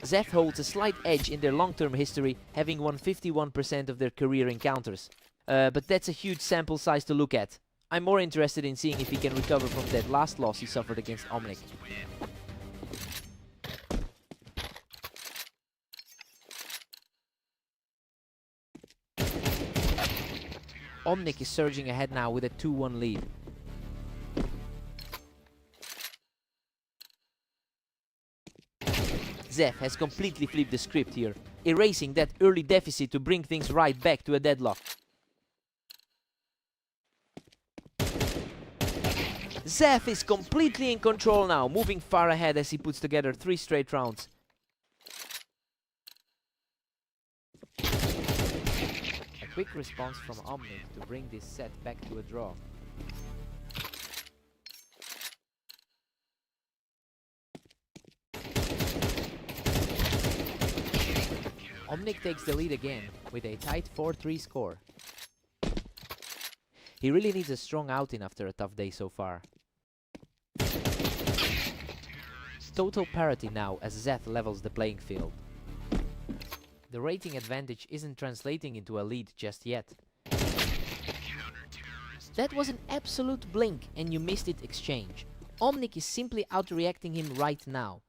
Zeth holds a slight edge in their long-term history, having won 51% of their career encounters. But that's a huge sample size to look at. I'm more interested in seeing if he can recover from that last loss he suffered against Omnic. Omnic is surging ahead now with a 2-1 lead. Zeth has completely flipped the script here, erasing that early deficit to bring things right back to a deadlock. Zeth is completely in control now, moving far ahead as he puts together 3 straight rounds. A quick response from Omnic to bring this set back to a draw. Omnic takes the lead again with a tight 4-3 score. He really needs a strong outing after a tough day so far. Total parity now as Zeth levels the playing field. The rating advantage isn't translating into a lead just yet. That was an absolute blink and you missed it exchange. Omnic is simply outreacting him right now.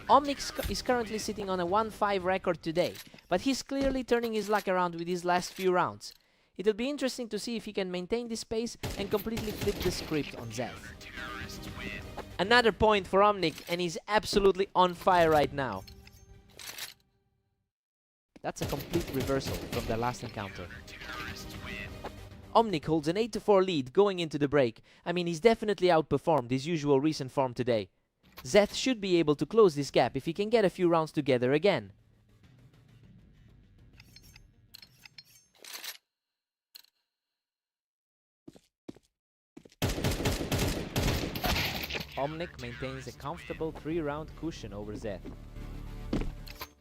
Omnic is currently sitting on a 1-5 record today, but he's clearly turning his luck around with his last few rounds. It'll be interesting to see if he can maintain this pace and completely flip the script on Zeth. Another point for Omnic, and he's absolutely on fire right now. That's a complete reversal from their last encounter. Omnic holds an 8-4 lead going into the break. I mean, he's definitely outperformed his usual recent form today. Zeth should be able to close this gap if he can get a few rounds together again. Omnic maintains a comfortable 3-round cushion over Zeth.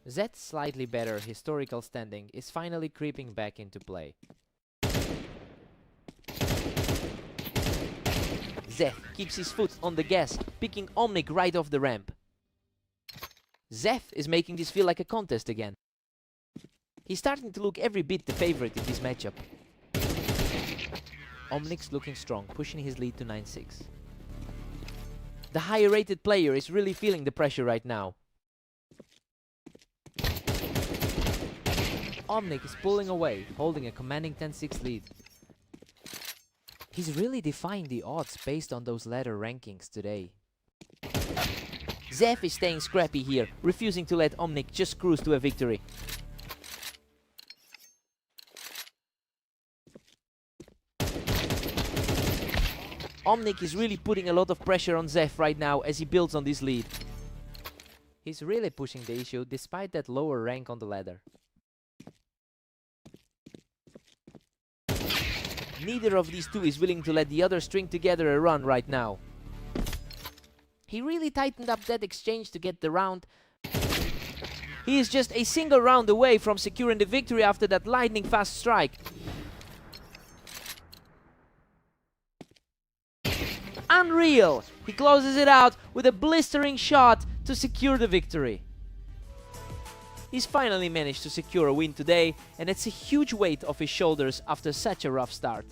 Zeth's slightly better historical standing is finally creeping back into play. Zeth keeps his foot on the gas, picking Omnic right off the ramp. Zeth is making this feel like a contest again. He's starting to look every bit the favorite in this matchup. Omnic's looking strong, pushing his lead to 9-6. The higher rated player is really feeling the pressure right now. Omnic is pulling away, holding a commanding 10-6 lead. He's really defying the odds based on those ladder rankings today. Zeth is staying scrappy here, refusing to let Omnic just cruise to a victory. Omnic is really putting a lot of pressure on Zeth right now as he builds on this lead. He's really pushing the issue despite that lower rank on the ladder. Neither of these two is willing to let the other string together a run right now. He really tightened up that exchange to get the round. He is just a single round away from securing the victory after that lightning fast strike. Unreal! He closes it out with a blistering shot to secure the victory. He's finally managed to secure a win today, and it's a huge weight off his shoulders after such a rough start.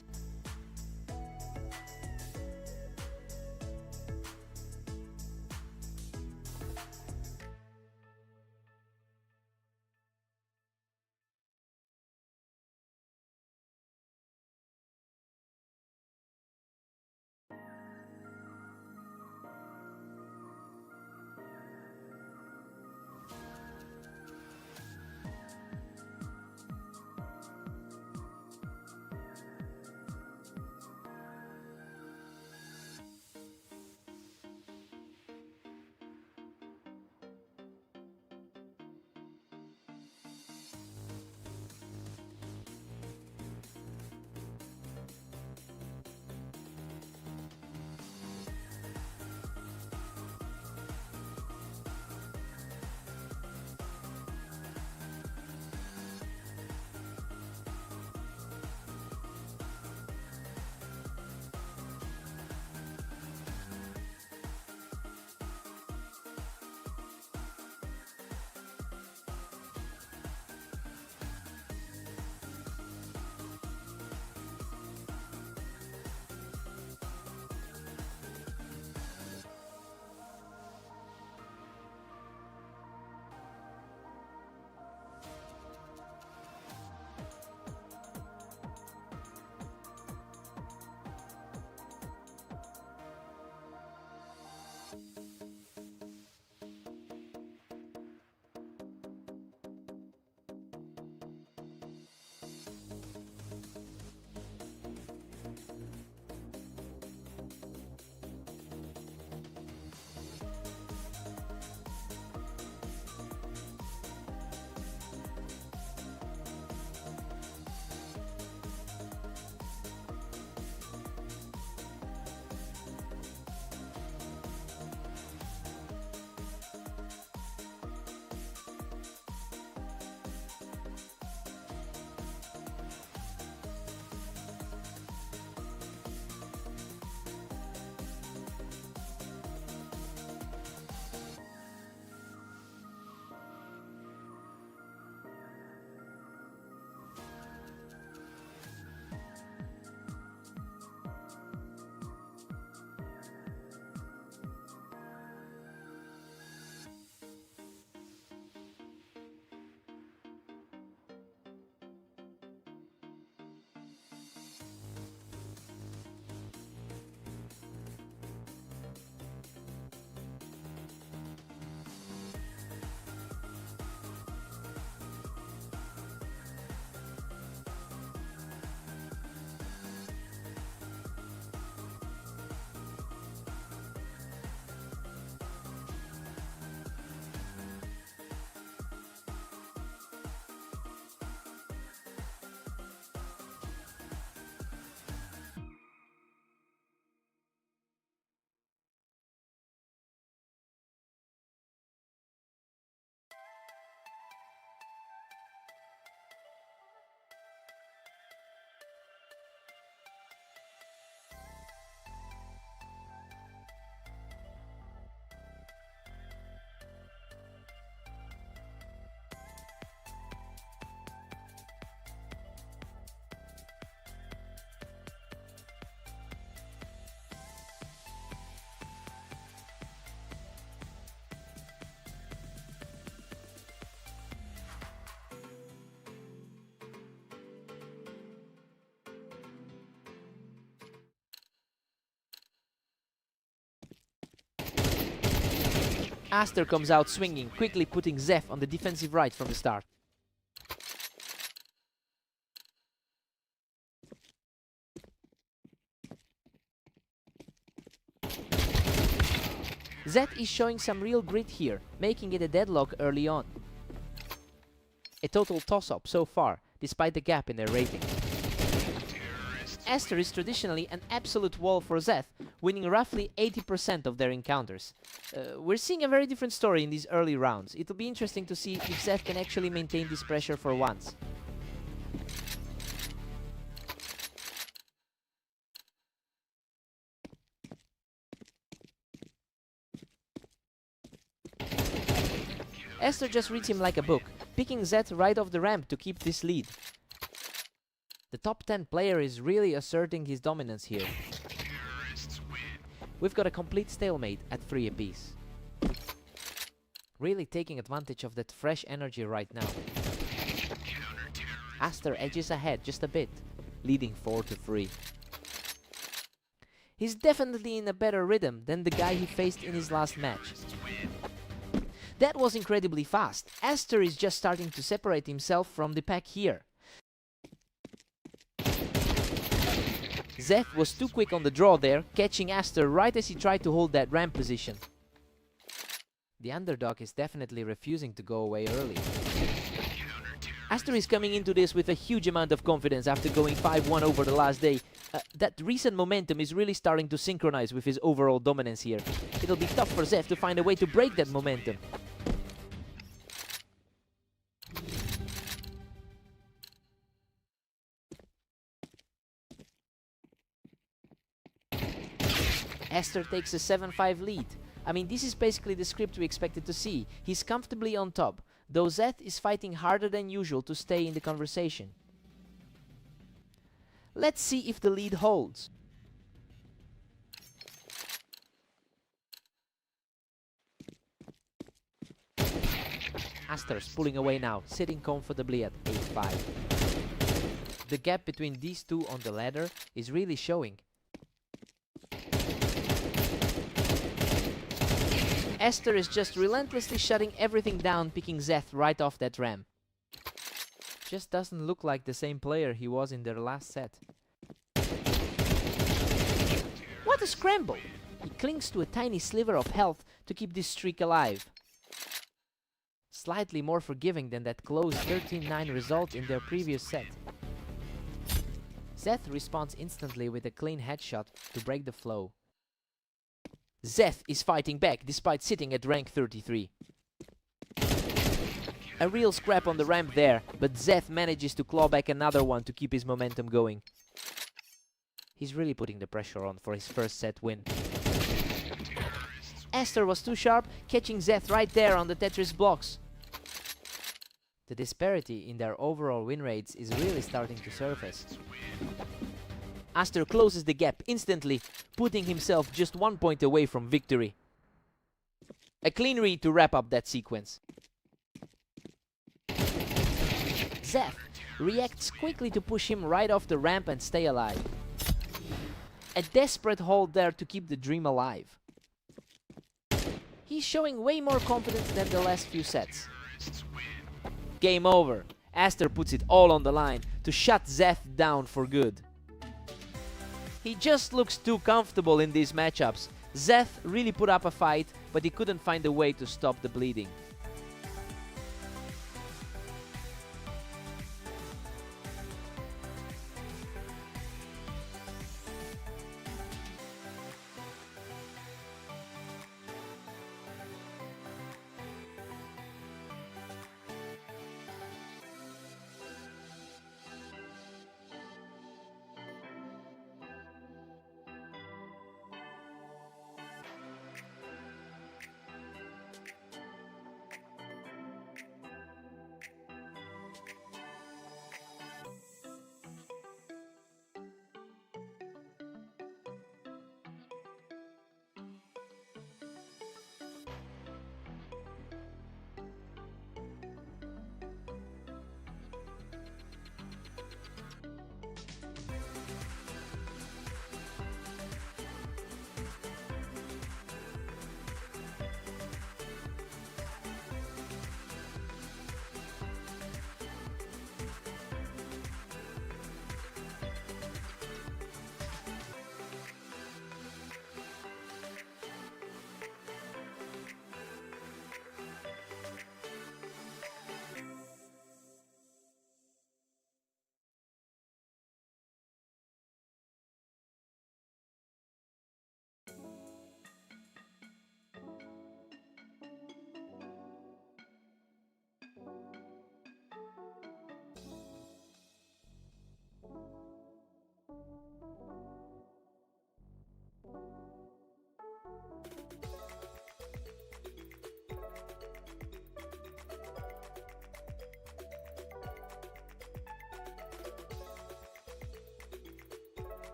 Aster comes out swinging, quickly putting Zef on the defensive right from the start. Zeth is showing some real grit here, making it a deadlock early on. A total toss-up so far, despite the gap in their rating. Aster is traditionally an absolute wall for Zeth, winning roughly 80% of their encounters. We're seeing a very different story in these early rounds. It'll be interesting to see if Zeth can actually maintain this pressure for once. Aster just reads him like a book, picking Zeth right off the ramp to keep this lead. The top 10 player is really asserting his dominance here. We've got a complete stalemate at 3 apiece. Really taking advantage of that fresh energy right now. Aster edges ahead just a bit, leading 4-3. He's definitely in a better rhythm than the guy he faced in his last match. That was incredibly fast. Aster is just starting to separate himself from the pack here. Zeth was too quick on the draw there, catching Aster right as he tried to hold that ramp position. The underdog is definitely refusing to go away early. Aster is coming into this with a huge amount of confidence after going 5-1 over the last day. That recent momentum is really starting to synchronize with his overall dominance here. It'll be tough for Zeth to find a way to break that momentum. Aster takes a 7-5 lead. I mean, this is basically the script we expected to see. He's comfortably on top, though Zeth is fighting harder than usual to stay in the conversation. Let's see if the lead holds. Aster's pulling away now, sitting comfortably at 8-5. The gap between these two on the ladder is really showing. Aster is just relentlessly shutting everything down, picking Zeth right off that ramp. Just doesn't look like the same player he was in their last set. What a scramble! He clings to a tiny sliver of health to keep this streak alive. Slightly more forgiving than that close 13-9 result in their previous set. Zeth responds instantly with a clean headshot to break the flow. Zeth is fighting back despite sitting at rank 33. A real scrap on the ramp there, but Zeth manages to claw back another one to keep his momentum going. He's really putting the pressure on for his first set win. Aster was too sharp, catching Zeth right there on the Tetris blocks. The disparity in their overall win rates is really starting to surface. Aster closes the gap instantly, putting himself just 1 point away from victory. A clean read to wrap up that sequence. Zeth reacts quickly to push him right off the ramp and stay alive. A desperate hold there to keep the dream alive. He's showing way more confidence than the last few sets. Game over. Aster puts it all on the line to shut Zeth down for good. He just looks too comfortable in these matchups. Zeth really put up a fight, but he couldn't find a way to stop the bleeding.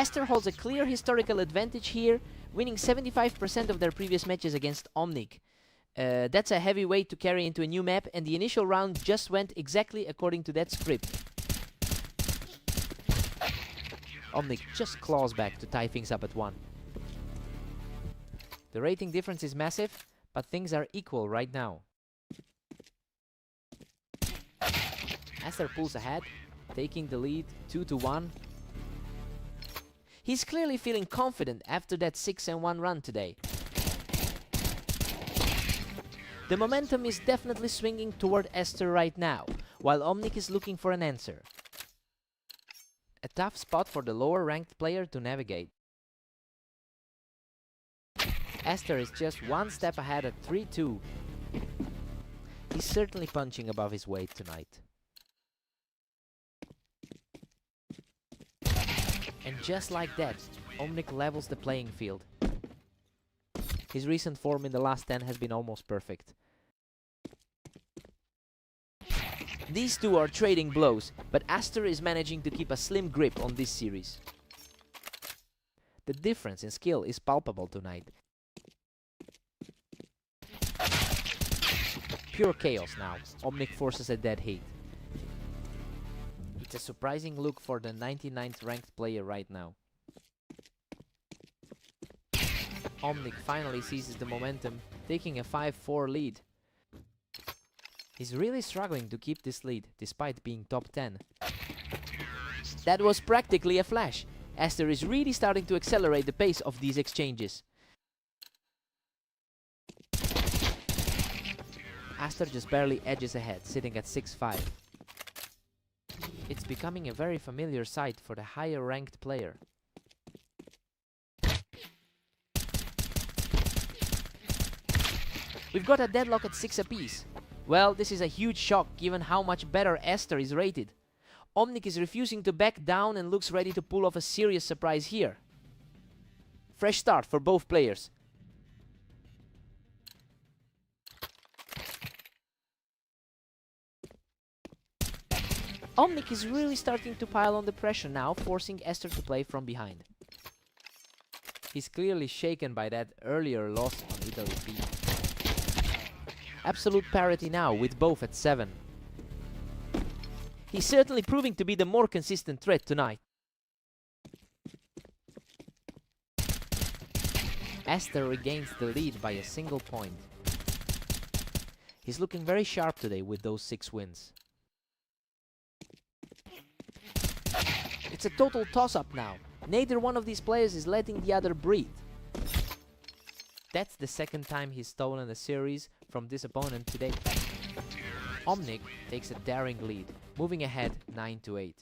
Aster holds a clear historical advantage here, winning 75% of their previous matches against Omnic. That's a heavy weight to carry into a new map, and the initial round just went exactly according to that script. Omnic just claws back to tie things up at 1. The rating difference is massive, but things are equal right now. Aster pulls ahead, taking the lead 2-1. He's clearly feeling confident after that 6-1 run today. The momentum is definitely swinging toward Aster right now, while Omnic is looking for an answer. A tough spot for the lower ranked player to navigate. Aster is just one step ahead at 3-2. He's certainly punching above his weight tonight. And just like that, Omnic levels the playing field. His recent form in the last 10 has been almost perfect. These two are trading blows, but Aster is managing to keep a slim grip on this series. The difference in skill is palpable tonight. Pure chaos now. Omnic forces a dead heat. It's a surprising look for the 99th ranked player right now. Omnic finally seizes the momentum, taking a 5-4 lead. He's really struggling to keep this lead, despite being top 10. That was practically a flash. Aster is really starting to accelerate the pace of these exchanges. Aster just barely edges ahead, sitting at 6-5. It's becoming a very familiar sight for the higher ranked player. We've got a deadlock at 6 apiece. Well, this is a huge shock given how much better Aster is rated. Omnic is refusing to back down and looks ready to pull off a serious surprise here. Fresh start for both players. Omnic is really starting to pile on the pressure now, forcing Aster to play from behind. He's clearly shaken by that earlier loss on Italy B. Absolute parity now, with both at 7. He's certainly proving to be the more consistent threat tonight. Aster regains the lead by a single point. He's looking very sharp today with those 6 wins. It's a total toss-up now. Neither one of these players is letting the other breathe. That's the second time he's stolen a series from this opponent today. Omnic takes a daring lead, moving ahead 9-8.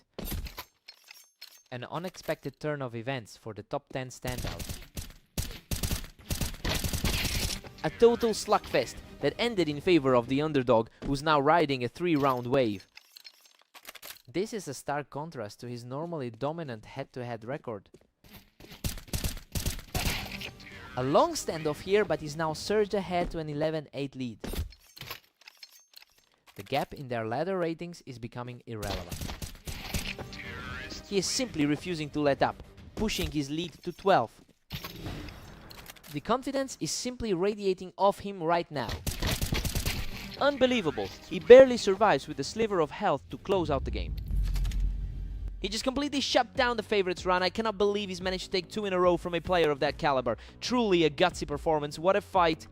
An unexpected turn of events for the top 10 standout. A total slugfest that ended in favor of the underdog, who's now riding a 3-round wave. This is a stark contrast to his normally dominant head-to-head record. A long standoff here, but he's now surged ahead to an 11-8 lead. The gap in their ladder ratings is becoming irrelevant. He is simply refusing to let up, pushing his lead to 12. The confidence is simply radiating off him right now. Unbelievable, he barely survives with a sliver of health to close out the game. He just completely shut down the favorites run. I cannot believe he's managed to take 2 in a row from a player of that caliber. Truly a gutsy performance, what a fight.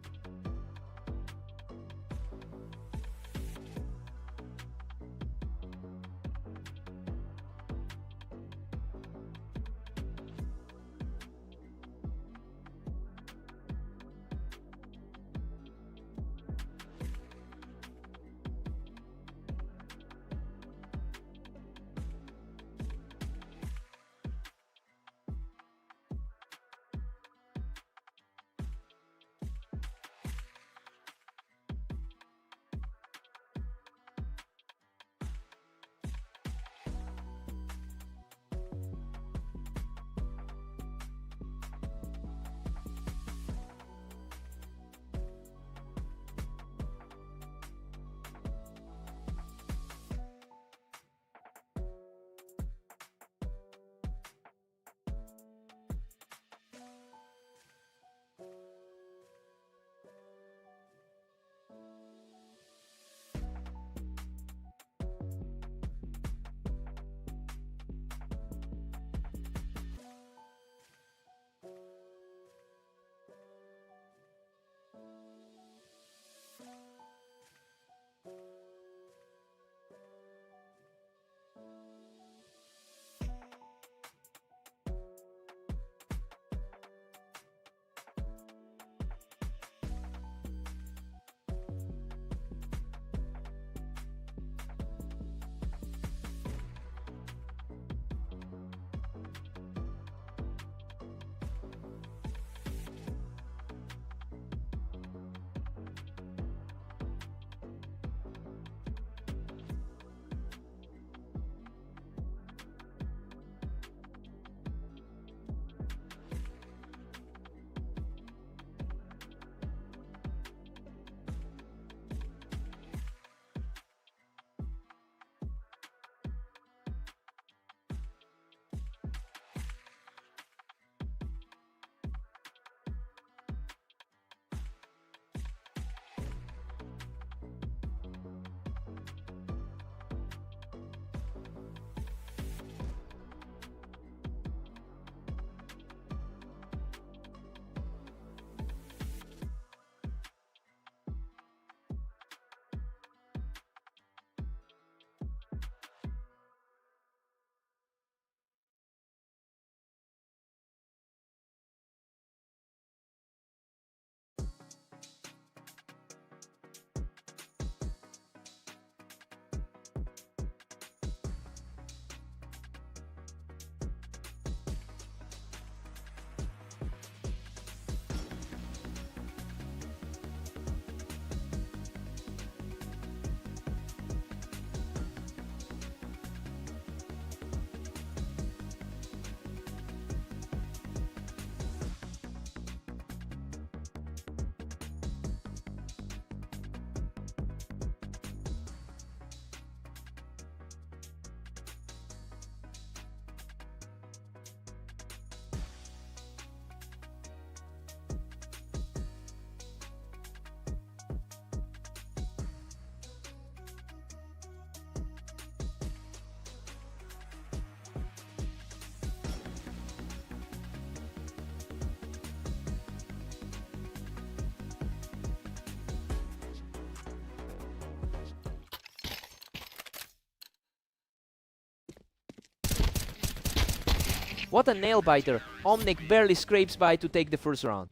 What a nail-biter. Omnic barely scrapes by to take the first round.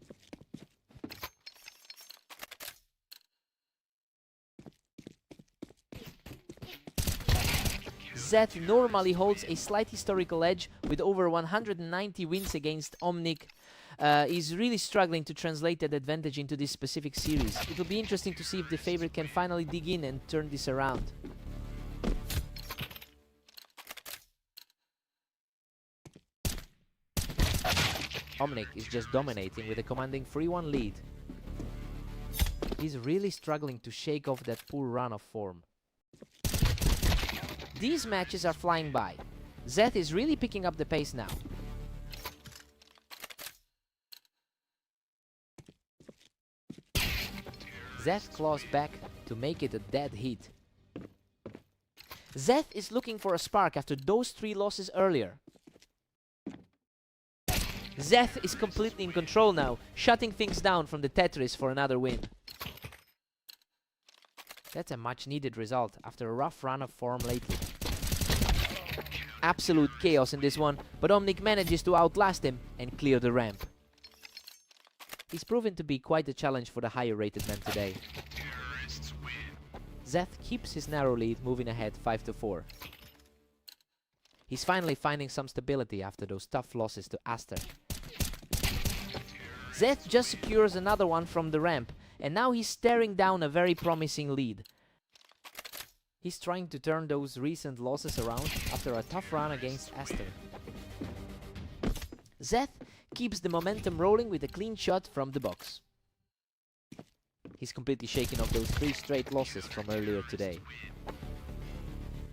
Zeth normally holds a slight historical edge with over 190 wins against Omnic. He's really struggling to translate that advantage into this specific series. It will be interesting to see if the favorite can finally dig in and turn this around. Omnic is just dominating with a commanding 3-1 lead. He's really struggling to shake off that poor run of form. These matches are flying by. Zeth is really picking up the pace now. Zeth claws back to make it a dead heat. Zeth is looking for a spark after those 3 losses earlier. Zeth is completely in control now, shutting things down from the Tetris for another win. That's a much needed result after a rough run of form lately. Absolute chaos in this one, but Omnic manages to outlast him and clear the ramp. He's proven to be quite a challenge for the higher rated man today. Zeth keeps his narrow lead, moving ahead 5-4. He's finally finding some stability after those tough losses to Aster. Zeth just secures another one from the ramp, and now he's staring down a very promising lead. He's trying to turn those recent losses around after a tough run against Aster. Zeth keeps the momentum rolling with a clean shot from the box. He's completely shaking off those 3 straight losses from earlier today.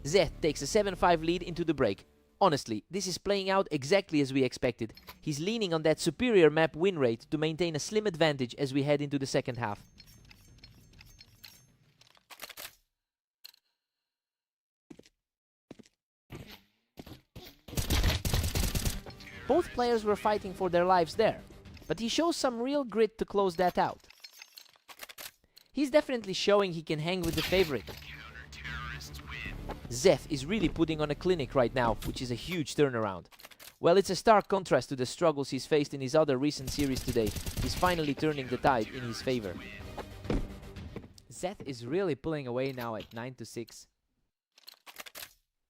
Zeth takes a 7-5 lead into the break. Honestly, this is playing out exactly as we expected. He's leaning on that superior map win rate to maintain a slim advantage as we head into the second half. Both players were fighting for their lives there, but he shows some real grit to close that out. He's definitely showing he can hang with the favorite. Zeth is really putting on a clinic right now, which is a huge turnaround. Well, it's a stark contrast to the struggles he's faced in his other recent series today. He's finally turning the tide in his favor. Zeth is really pulling away now at 9-6.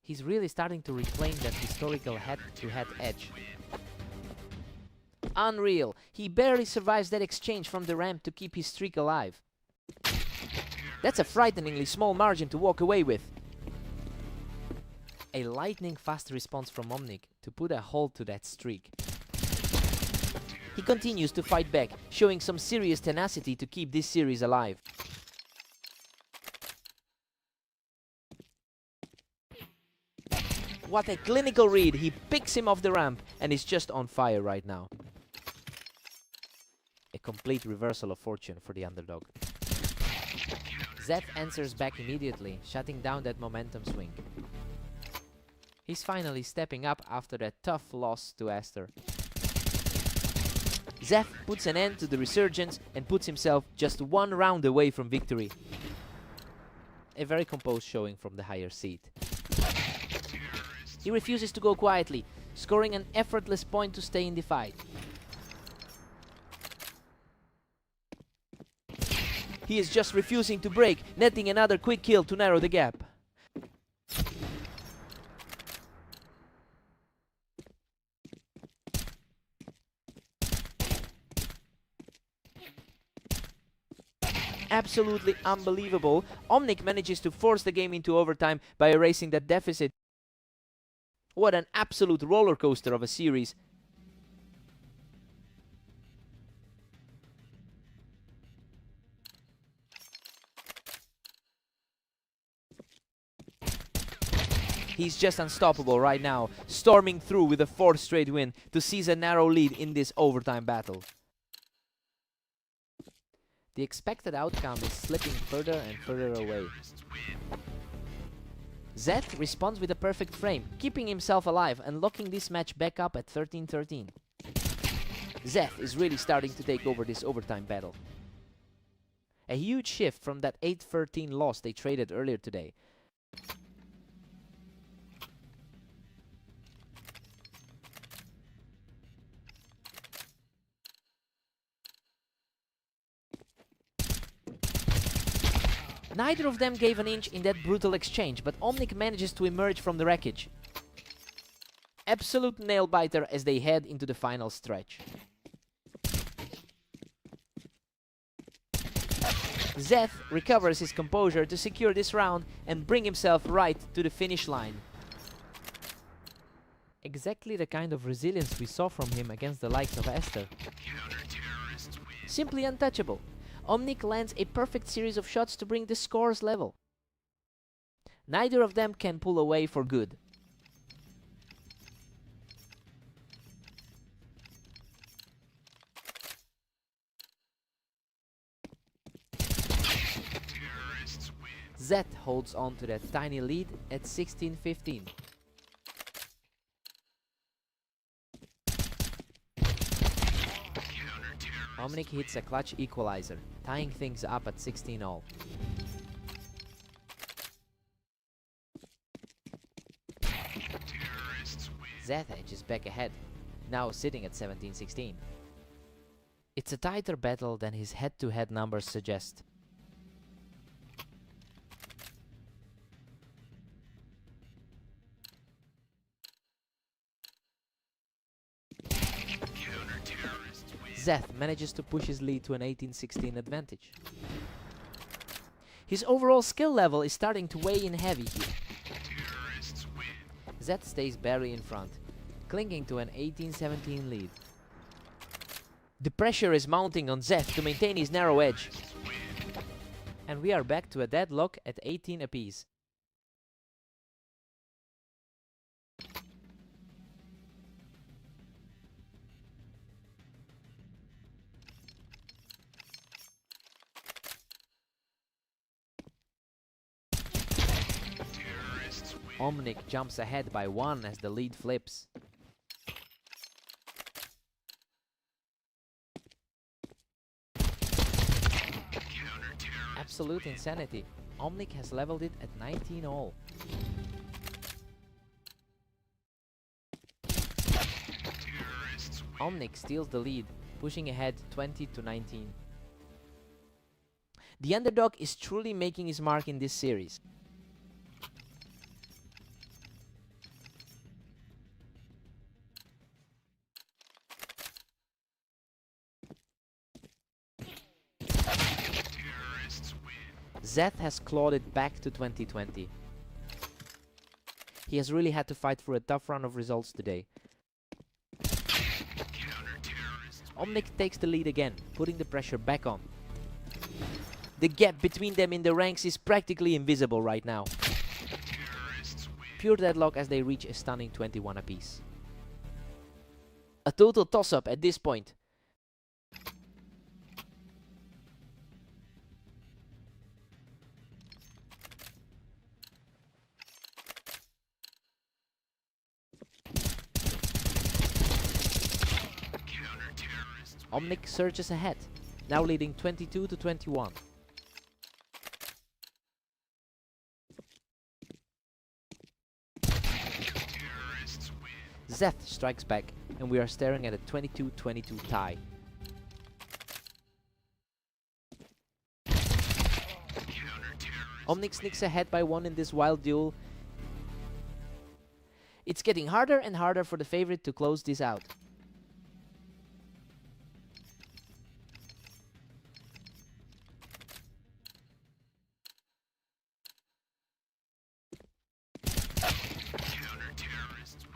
He's really starting to reclaim that historical head-to-head edge. Unreal! He barely survives that exchange from the ramp to keep his streak alive. That's a frighteningly small margin to walk away with. A lightning-fast response from Omnic to put a halt to that streak. He continues to fight back, showing some serious tenacity to keep this series alive. What a clinical read! He picks him off the ramp and is just on fire right now. A complete reversal of fortune for the underdog. Zeth answers back immediately, shutting down that momentum swing. He's finally stepping up after that tough loss to Aster. Zeth puts an end to the resurgence and puts himself just 1 round away from victory. A very composed showing from the higher seed. He refuses to go quietly, scoring an effortless point to stay in the fight. He is just refusing to break, netting another quick kill to narrow the gap. Absolutely unbelievable. Omnic manages to force the game into overtime by erasing that deficit. What an absolute roller coaster of a series. He's just unstoppable right now, storming through with a 4th straight win to seize a narrow lead in this overtime battle. The expected outcome is slipping further and further away. Zeth responds with a perfect frame, keeping himself alive and locking this match back up at 13-13. Zeth is really starting to take over this overtime battle. A huge shift from that 8-13 loss they traded earlier today. Neither of them gave an inch in that brutal exchange, but Omnic manages to emerge from the wreckage. Absolute nail-biter as they head into the final stretch. Zeth recovers his composure to secure this round and bring himself right to the finish line. Exactly the kind of resilience we saw from him against the likes of Esther. Simply untouchable. Omnic lands a perfect series of shots to bring the scores level. Neither of them can pull away for good. Zeth holds on to that tiny lead at 16-15. Omnic hits a clutch equalizer, tying things up at 16-all. Zeth edges back ahead, now sitting at 17-16. It's a tighter battle than his head-to-head numbers suggest. Zeth manages to push his lead to an 18-16 advantage. His overall skill level is starting to weigh in heavy here. Zeth stays barely in front, clinging to an 18-17 lead. The pressure is mounting on Zeth to maintain his narrow edge. And we are back to a deadlock at 18 apiece. Omnic jumps ahead by 1 as the lead flips. Absolute insanity. Omnic has leveled it at 19-all. Omnic steals the lead, pushing ahead 20-19. The underdog is truly making his mark in this series. Zeth has clawed it back to 2020. He has really had to fight for a tough run of results today. Omnic takes the lead again, putting the pressure back on. The gap between them in the ranks is practically invisible right now. Pure deadlock as they reach a stunning 21 apiece. A total toss-up at this point. Omnic surges ahead, now leading 22-21. Zeth strikes back, and we are staring at a 22-22 tie. Omnic sneaks ahead by 1 in this wild duel. It's getting harder and harder for the favorite to close this out.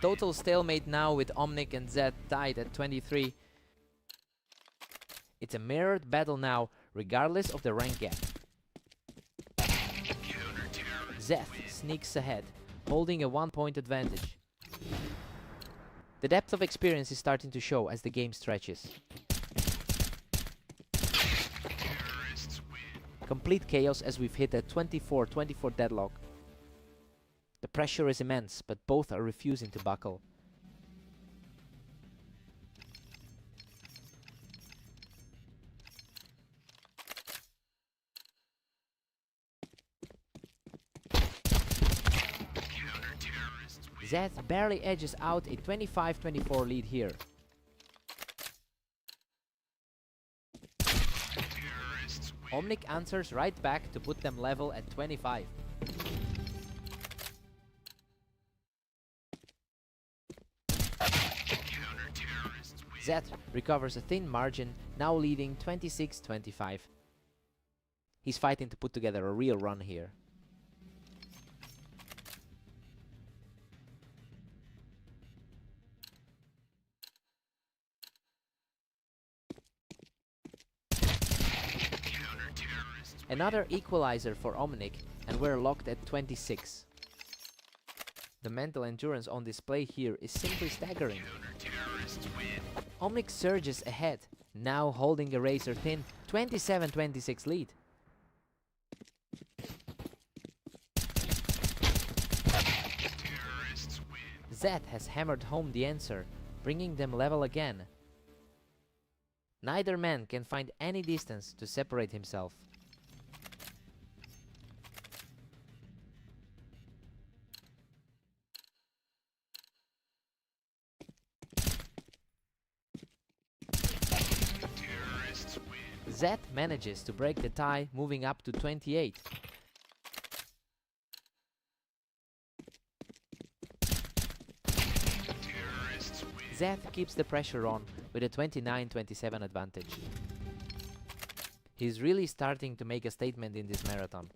Total stalemate now with Omnic and Zeth tied at 23. It's a mirrored battle now, regardless of the rank gap. Zeth sneaks ahead, holding a 1-point advantage. The depth of experience is starting to show as the game stretches. Complete chaos as we've hit a 24-24 deadlock. The pressure is immense, but both are refusing to buckle. Zeth barely edges out a 25-24 lead here. Omnic answers right back to put them level at 25. Zeth recovers a thin margin, now leading 26-25. He's fighting to put together a real run here. Another equalizer for Omnic, and we're locked at 26. The mental endurance on display here is simply staggering. Omnic surges ahead, now holding a razor-thin 27-26 lead. Zeth has hammered home the answer, bringing them level again. Neither man can find any distance to separate himself. Zeth manages to break the tie, moving up to 28. Zeth keeps the pressure on with a 29-27 advantage. He's really starting to make a statement in this marathon.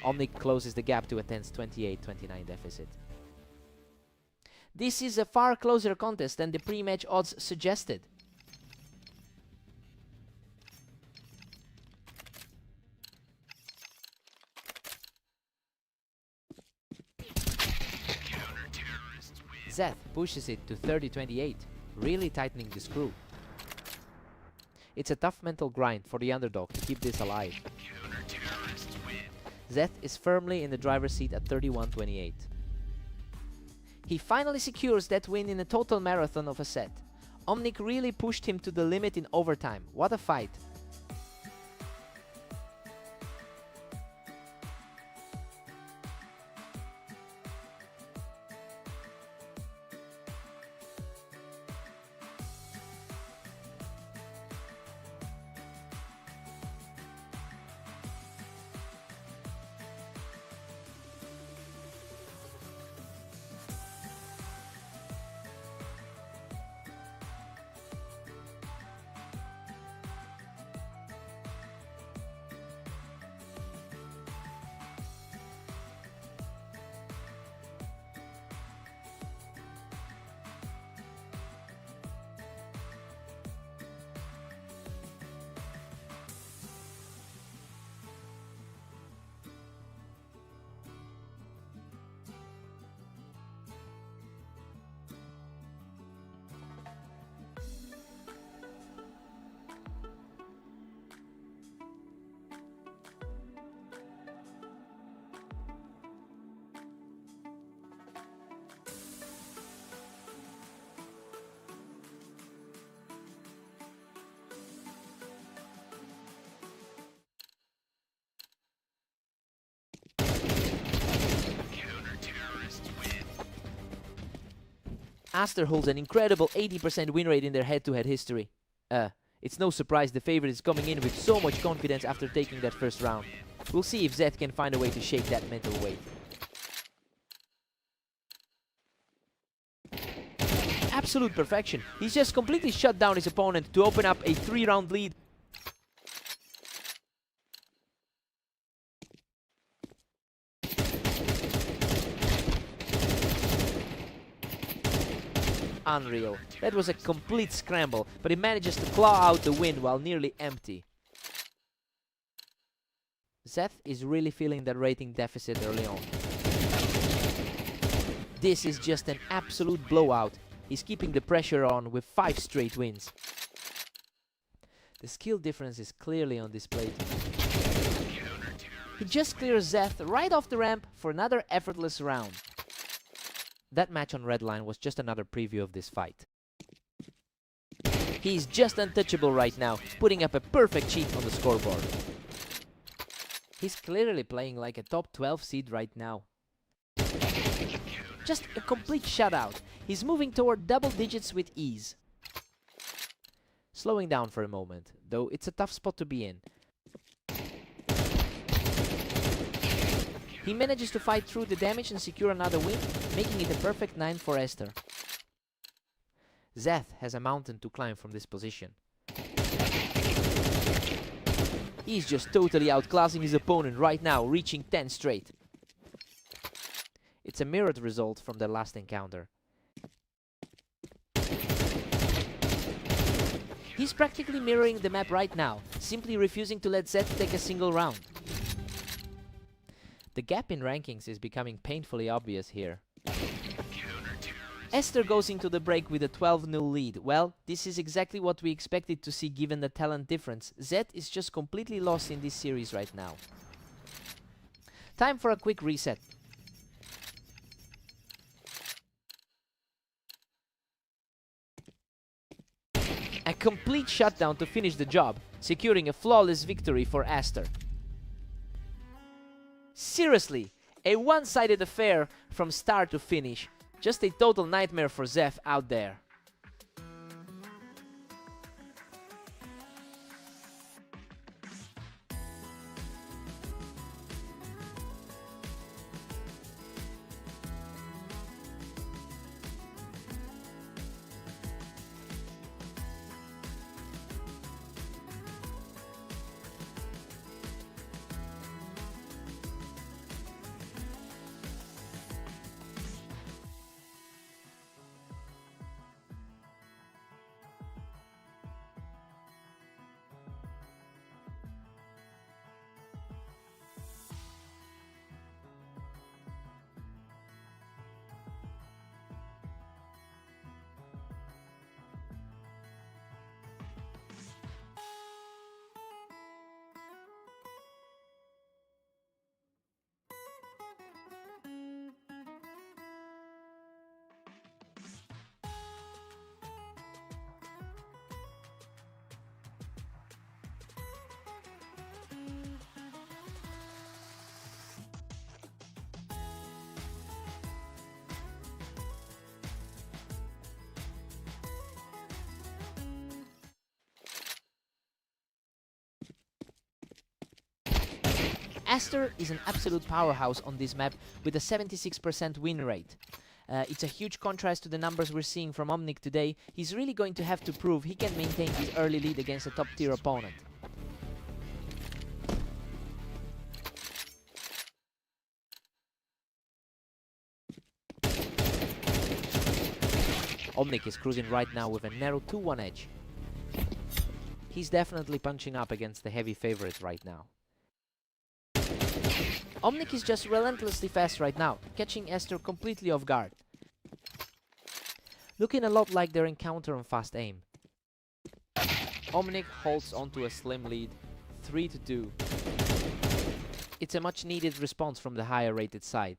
Omnic closes the gap to a tense 28-29 deficit. This is a far closer contest than the pre-match odds suggested. Zeth pushes it to 30-28, really tightening the screw. It's a tough mental grind for the underdog to keep this alive. Zeth is firmly in the driver's seat at 31-28. He finally secures that win in a total marathon of a set. Omnic really pushed him to the limit in overtime. What a fight! Aster holds an incredible 80% win rate in their head-to-head history. It's no surprise the favorite is coming in with so much confidence after taking that first round. We'll see if Zeth can find a way to shake that mental weight. Absolute perfection. He's just completely shut down his opponent to open up a 3-round lead. Unreal. That was a complete scramble, but he manages to claw out the win while nearly empty. Zeth is really feeling that rating deficit early on. This is just an absolute blowout. He's keeping the pressure on with 5 straight wins. The skill difference is clearly on display. He just clears Zeth right off the ramp for another effortless round. That match on Redline was just another preview of this fight. He's just untouchable right now, putting up a perfect cheat on the scoreboard. He's clearly playing like a top 12 seed right now. Just a complete shutout. He's moving toward double digits with ease. slowing down for a moment, though it's a tough spot to be in. He manages to fight through the damage and secure another win, making it a perfect 9 for Esther. Zeth has a mountain to climb from this position. He's just totally outclassing his opponent right now, reaching 10 straight. It's a mirrored result from their last encounter. He's practically mirroring the map right now, simply refusing to let Zeth take a single round. The gap in rankings is becoming painfully obvious here. Esther goes into the break with a 12-0 lead. Well, this is exactly what we expected to see given the talent difference. Zeth is just completely lost in this series right now. Time for a quick reset. A complete shutdown to finish the job, securing a flawless victory for Esther. Seriously, a one-sided affair from start to finish. Just a total nightmare for Zeth out there. Esther is an absolute powerhouse on this map with a 76% win rate. It's a huge contrast to the numbers we're seeing from Omnic today. He's really going to have to prove he can maintain his early lead against a top tier opponent. Omnic is cruising right now with a narrow 2-1 edge. He's definitely punching up against the heavy favorite right now. Omnic is just relentlessly fast right now, catching Esther completely off guard. Looking a lot like their encounter on Fast Aim. Omnic holds onto a slim lead, 3-2. It's a much needed response from the higher rated side.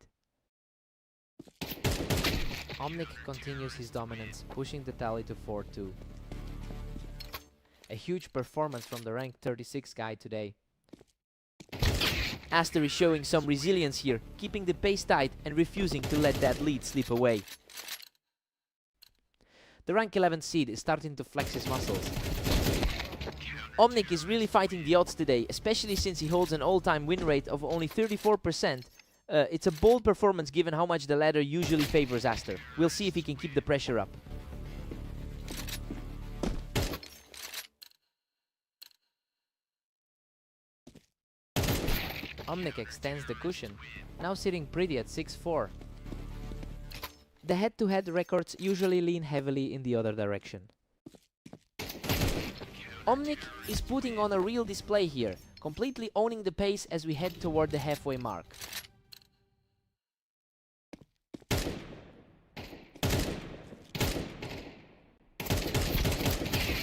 Omnic continues his dominance, pushing the tally to 4-2. A huge performance from the rank 36 guy today. Esther is showing some resilience here, keeping the pace tight and refusing to let that lead slip away. The rank 11 seed is starting to flex his muscles. Omnic is really fighting the odds today, especially since he holds an all-time win rate of only 34%. It's a bold performance given how much the ladder usually favors Esther. We'll see if he can keep the pressure up. Omnic extends the cushion, now sitting pretty at 6-4. The head-to-head records usually lean heavily in the other direction. Omnic is putting on a real display here, completely owning the pace as we head toward the halfway mark.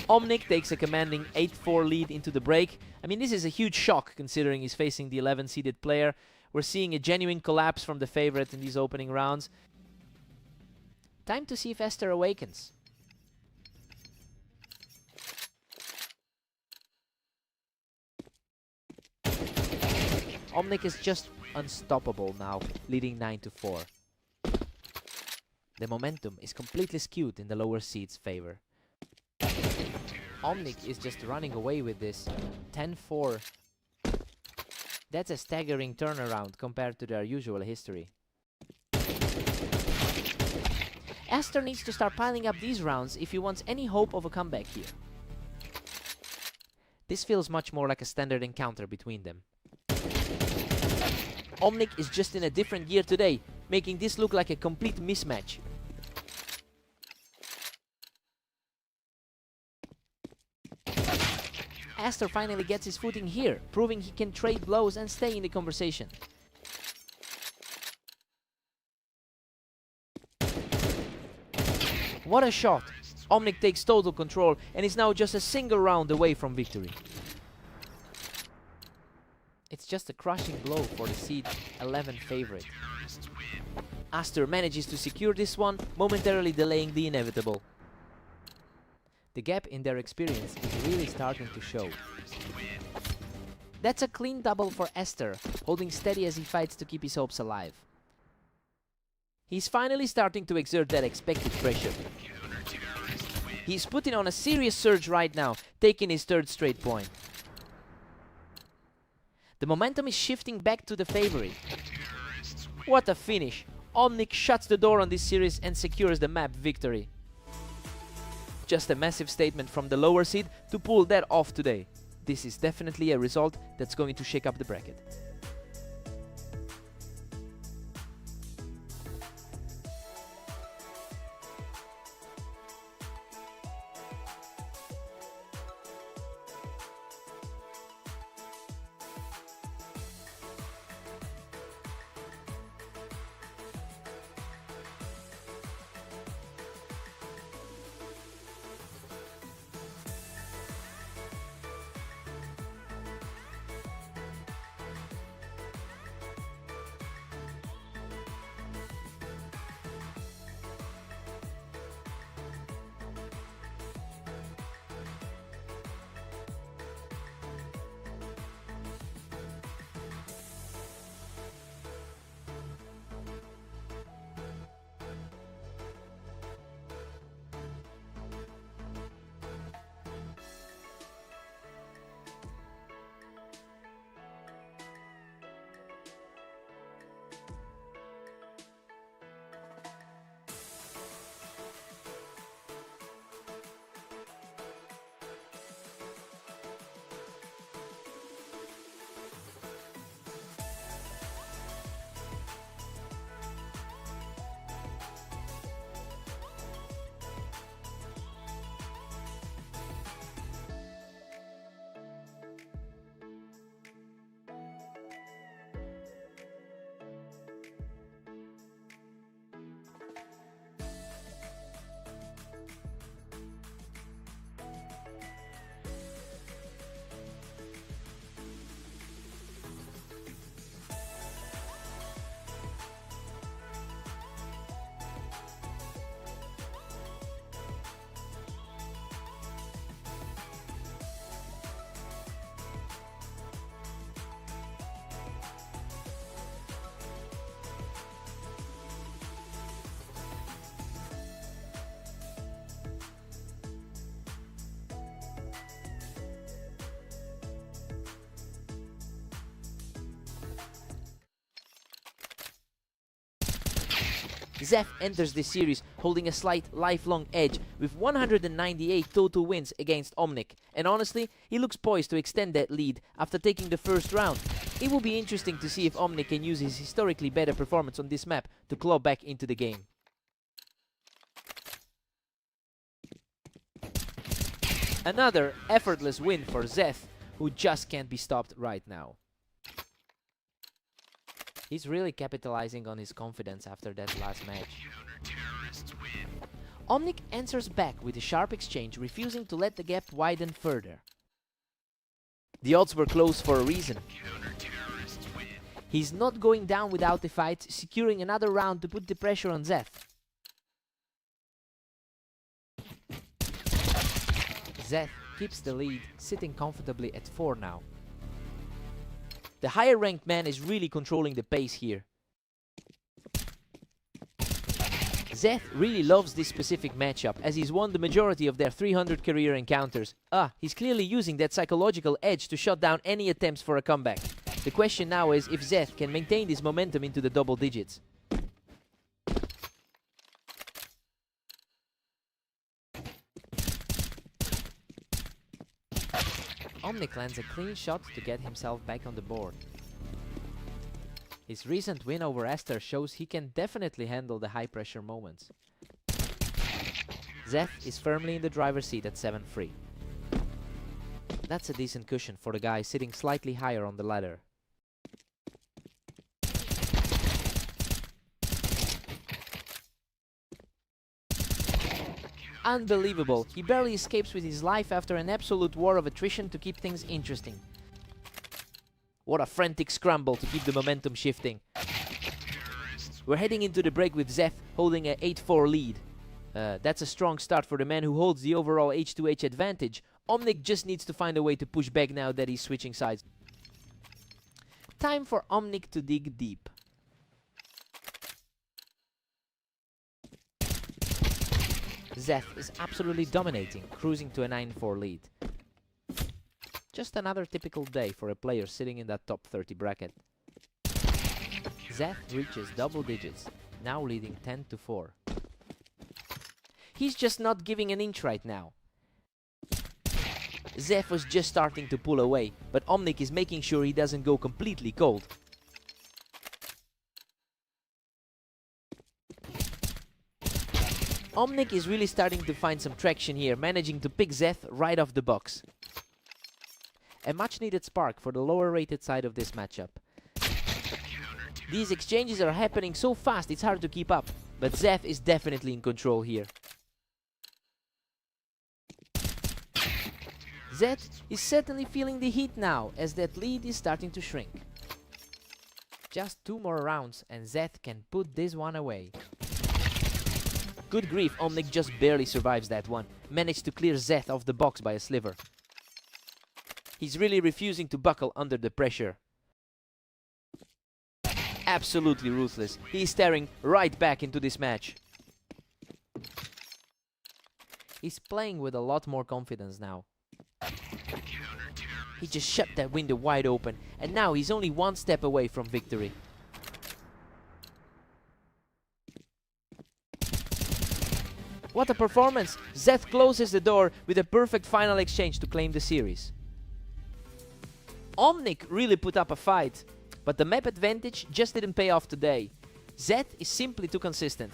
Omnic takes a commanding 8-4 lead into the break. I mean, this is a huge shock considering he's facing the 11-seeded player. We're seeing a genuine collapse from the favorite in these opening rounds. Time to see if Esther awakens. Omnic is just unstoppable now, leading 9-4. The momentum is completely skewed in the lower seed's favor. Omnic is just running away with this. 10-4. That's a staggering turnaround compared to their usual history. Aster needs to start piling up these rounds if he wants any hope of a comeback here. This feels much more like a standard encounter between them. Omnic is just in a different gear today, making this look like a complete mismatch. Aster finally gets his footing here, proving he can trade blows and stay in the conversation. What a shot! Omnic takes total control and is now just a single round away from victory. It's just a crushing blow for the seed 11 favorite. Aster manages to secure this one, momentarily delaying the inevitable. The gap in their experience is really starting to show. That's a clean double for Aster, holding steady as he fights to keep his hopes alive. He's finally starting to exert that expected pressure. He's putting on a serious surge right now, taking his third straight point. The momentum is shifting back to the favorite. What a finish! Omnic shuts the door on this series and secures the map victory. Just a massive statement from the lower seed to pull that off today. This is definitely a result that's going to shake up the bracket. Zeph enters this series holding a slight lifelong edge with 198 total wins against Omnic, and honestly, he looks poised to extend that lead after taking the first round. It will be interesting to see if Omnic can use his historically better performance on this map to claw back into the game. Another effortless win for Zeph, who just can't be stopped right now. He's really capitalizing on his confidence after that last match. Omnic answers back with a sharp exchange, refusing to let the gap widen further. The odds were close for a reason. He's not going down without the fight, securing another round to put the pressure on Zeph. Zeph keeps the lead, sitting comfortably at 4 now. The higher ranked man is really controlling the pace here. Zeth really loves this specific matchup, as he's won the majority of their 300 career encounters. He's clearly using that psychological edge to shut down any attempts for a comeback. The question now is if Zeth can maintain this momentum into the double digits. Omnic lands a clean shot to get himself back on the board. His recent win over Aster shows he can definitely handle the high pressure moments. Zeth is firmly in the driver's seat at 7-3. That's a decent cushion for the guy sitting slightly higher on the ladder. Unbelievable, he barely escapes with his life after an absolute war of attrition to keep things interesting. What a frantic scramble to keep the momentum shifting. We're heading into the break with Zeth holding a 8-4 lead. That's a strong start for the man who holds the overall H2H advantage. Omnic just needs to find a way to push back now that he's switching sides. Time for Omnic to dig deep. Zeth is absolutely dominating, cruising to a 9-4 lead. Just another typical day for a player sitting in that top 30 bracket. Zeth reaches double digits, now leading 10-4. He's just not giving an inch right now. Zeth was just starting to pull away, but Omnic is making sure he doesn't go completely cold. Omnic is really starting to find some traction here, managing to pick Zeth right off the box. A much needed spark for the lower rated side of this matchup. These exchanges are happening so fast it's hard to keep up, but Zeth is definitely in control here. Zeth is certainly feeling the heat now, as that lead is starting to shrink. Just 2 more rounds and Zeth can put this one away. Good grief, Omnic just barely survives that one. Managed to clear Zeth off the box by a sliver. He's really refusing to buckle under the pressure. Absolutely ruthless. He's staring right back into this match. He's playing with a lot more confidence now. He just shut that window wide open, and now he's only 1 step away from victory. What a performance! Zeth closes the door with a perfect final exchange to claim the series. Omnic really put up a fight, but the map advantage just didn't pay off today. Zeth is simply too consistent.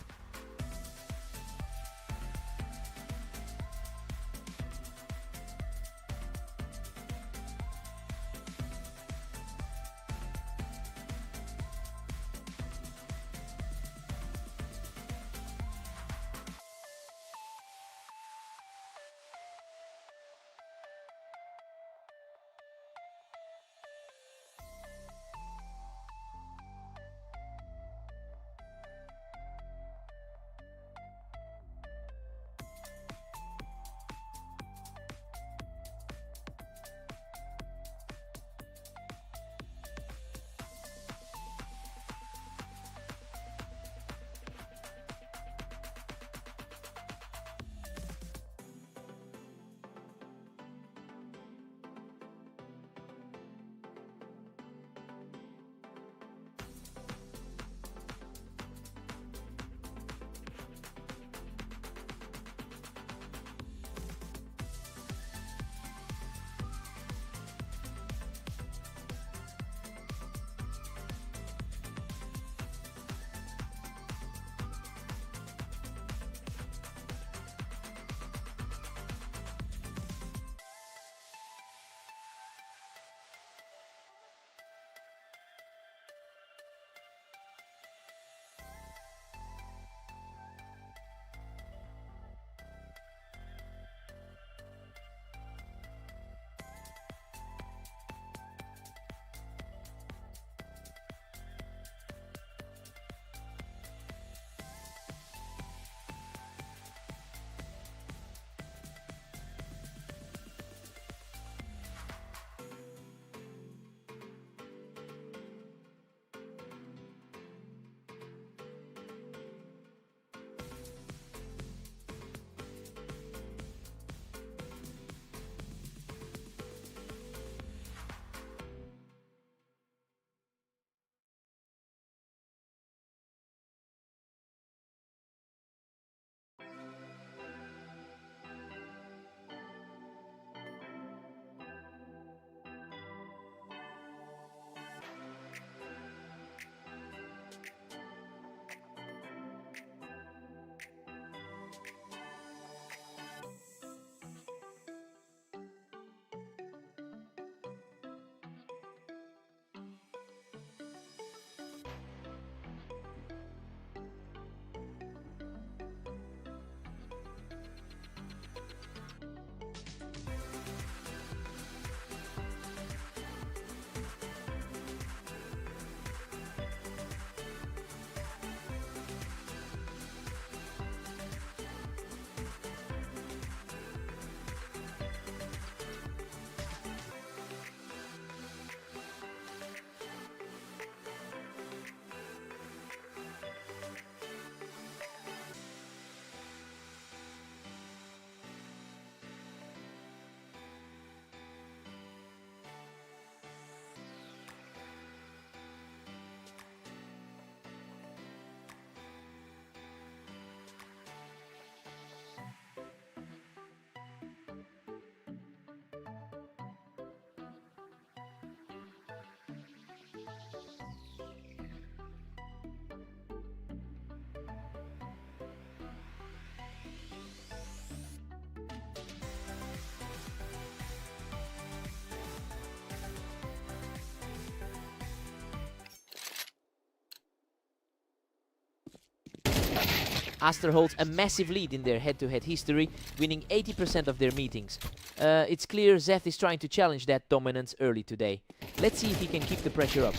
Aster holds a massive lead in their head-to-head history, winning 80% of their meetings. It's clear Zeth is trying to challenge that dominance early today. Let's see if he can keep the pressure up.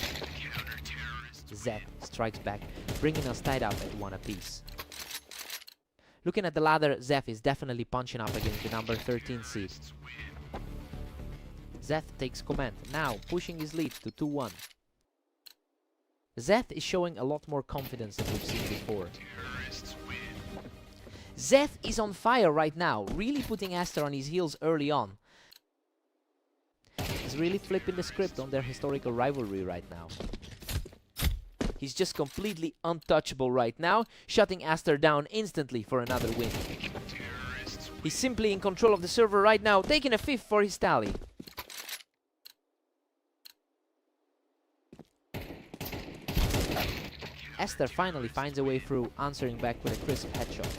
Zeth strikes back, bringing us tied up at 1 apiece. Looking at the ladder, Zeth is definitely punching up against the number 13 seed. Zeth takes command, now pushing his lead to 2-1. Zeth is showing a lot more confidence than we've seen before. Zeth is on fire right now, really putting Aster on his heels early on. He's really flipping the script on their historical rivalry right now. He's just completely untouchable right now, shutting Aster down instantly for another win. He's simply in control of the server right now, taking a 5th for his tally. Aster finally finds a way through, answering back with a crisp headshot.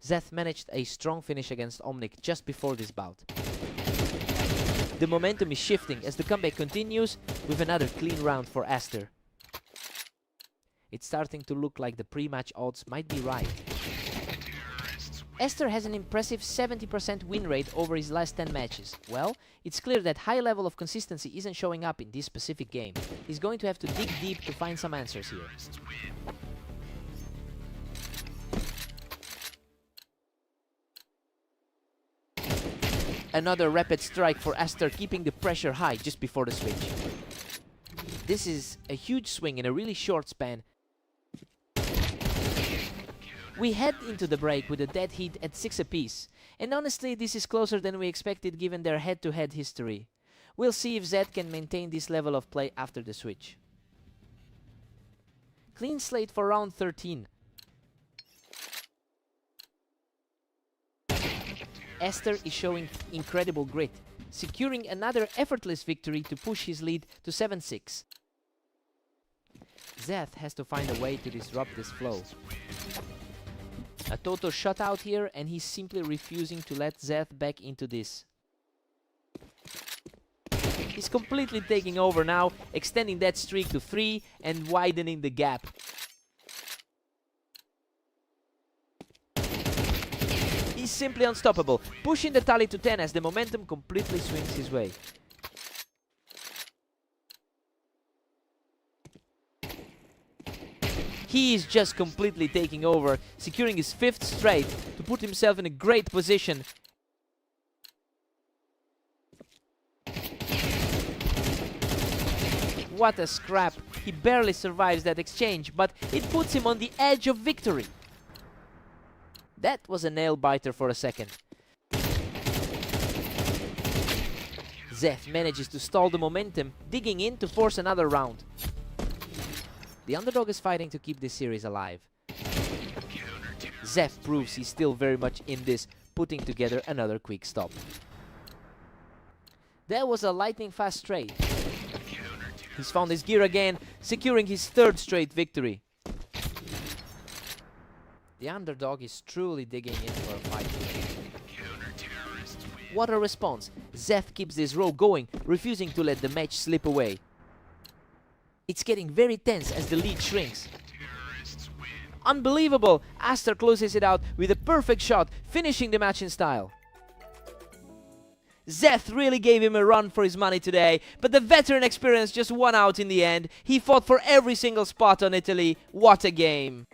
Zeth managed a strong finish against Omnic just before this bout. The momentum is shifting as the comeback continues with another clean round for Aster. It's starting to look like the pre-match odds might be right. Aster has an impressive 70% win rate over his last 10 matches. Well, it's clear that high level of consistency isn't showing up in this specific game. He's going to have to dig deep to find some answers here. Another rapid strike for Aster, keeping the pressure high just before the switch. This is a huge swing in a really short span. We head into the break with a dead heat at 6 apiece, and honestly this is closer than we expected given their head-to-head history. We'll see if Zed can maintain this level of play after the switch. Clean slate for round 13. Aster is showing incredible grit, securing another effortless victory to push his lead to 7-6. Zeth has to find a way to disrupt this flow. A total shutout here, and he's simply refusing to let Zeth back into this. He's completely taking over now, extending that streak to 3 and widening the gap. He's simply unstoppable, pushing the tally to 10 as the momentum completely swings his way. He is just completely taking over, securing his 5th straight to put himself in a great position. What a scrap. He barely survives that exchange, but it puts him on the edge of victory. That was a nail-biter for a second. Zeth manages to stall the momentum, digging in to force another round. The underdog is fighting to keep this series alive. Zeth proves he's still very much in this, putting together another quick stop. That was a lightning-fast straight. He's found his gear again, securing his 3rd straight victory. The underdog is truly digging in for a fight. What a response! Zeth keeps this row going, refusing to let the match slip away. It's getting very tense as the lead shrinks. Unbelievable! Aster closes it out with a perfect shot, finishing the match in style. Zeth really gave him a run for his money today, but the veteran experience just won out in the end. He fought for every single spot on Italy. What a game!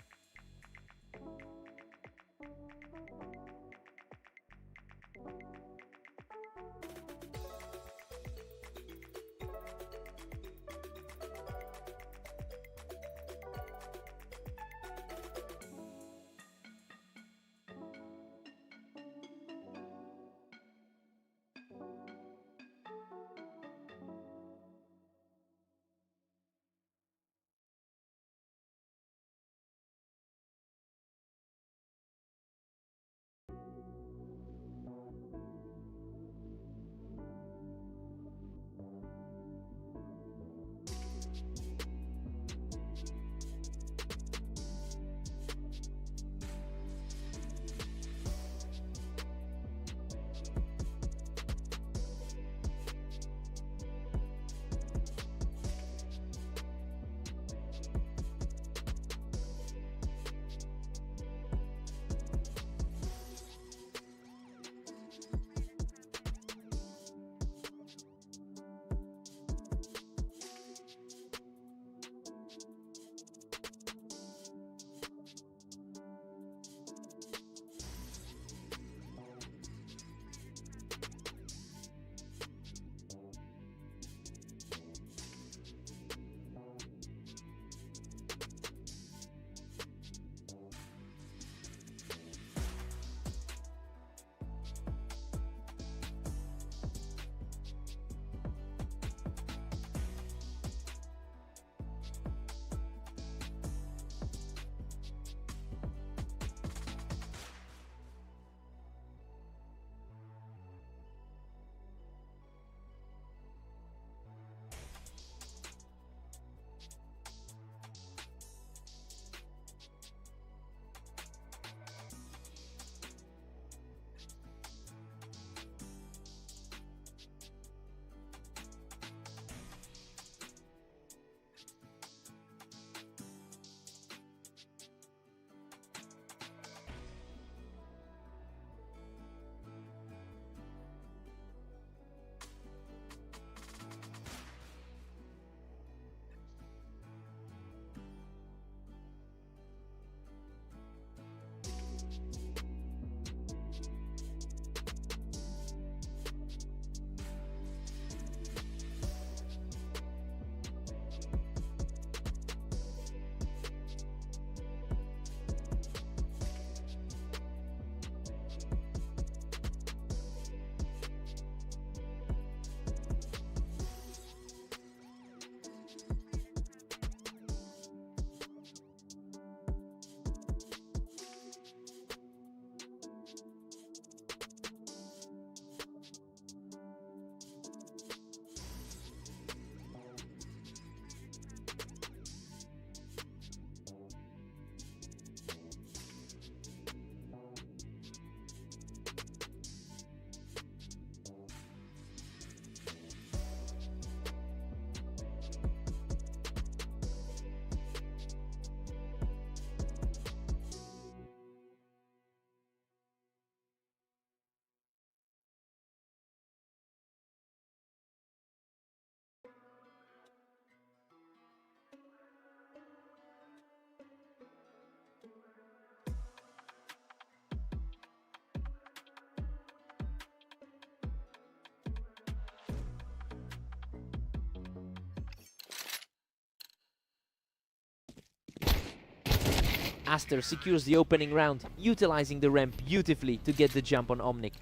Aster secures the opening round, utilizing the ramp beautifully to get the jump on Omnic.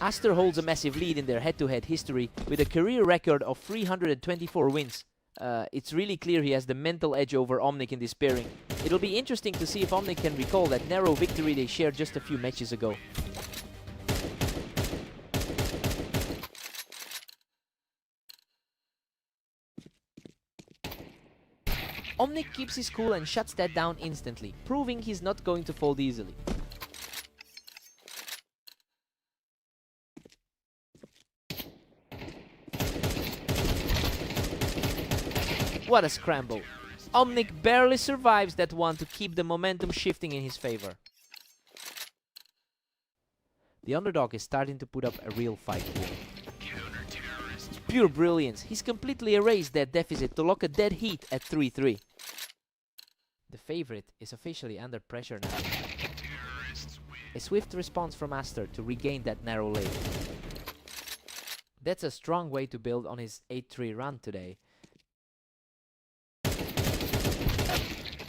Aster holds a massive lead in their head-to-head history with a career record of 324 wins. It's really clear he has the mental edge over Omnic in this pairing. It'll be interesting to see if Omnic can recall that narrow victory they shared just a few matches ago. Omnic keeps his cool and shuts that down instantly, proving he's not going to fold easily. What a scramble. Omnic barely survives that one to keep the momentum shifting in his favor. The underdog is starting to put up a real fight here. Pure brilliance. He's completely erased that deficit to lock a dead heat at 3-3. The favorite is officially under pressure now. A swift response from Aster to regain that narrow lead. That's a strong way to build on his 8-3 run today.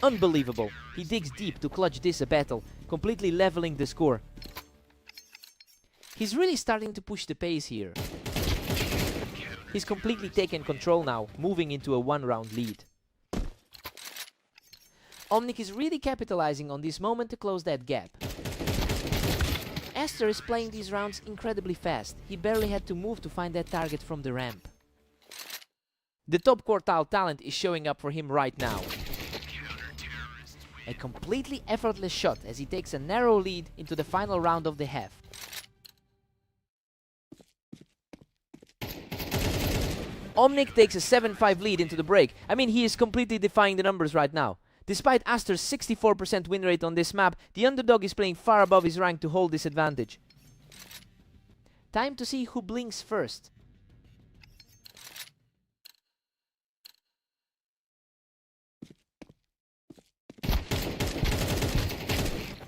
Unbelievable. He digs deep to clutch this a battle, completely leveling the score. He's really starting to push the pace here. He's completely taken control now, moving into a one-round lead. Omnic is really capitalizing on this moment to close that gap. Aster is playing these rounds incredibly fast. He barely had to move to find that target from the ramp. The top quartile talent is showing up for him right now. A completely effortless shot as he takes a narrow lead into the final round of the half. Omnic takes a 7-5 lead into the break. I mean, he is completely defying the numbers right now. Despite Aster's 64% win rate on this map, the underdog is playing far above his rank to hold this advantage. Time to see who blinks first.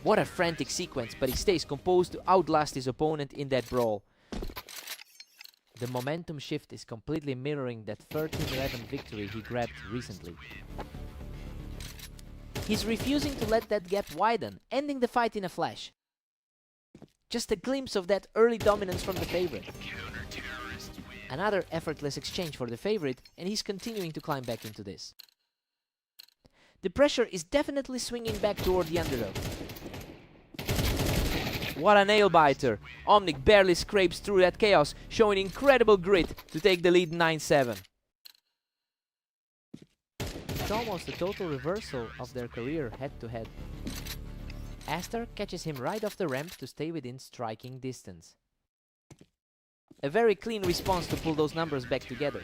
What a frantic sequence, but he stays composed to outlast his opponent in that brawl. The momentum shift is completely mirroring that 13-11 victory he grabbed recently. He's refusing to let that gap widen, ending the fight in a flash. Just a glimpse of that early dominance from the favorite. Another effortless exchange for the favorite, and he's continuing to climb back into this. The pressure is definitely swinging back toward the underdog. What a nail-biter. Omnic barely scrapes through that chaos, showing incredible grit to take the lead 9-7. It's almost a total reversal of their career head-to-head. Aster catches him right off the ramp to stay within striking distance. A very clean response to pull those numbers back together.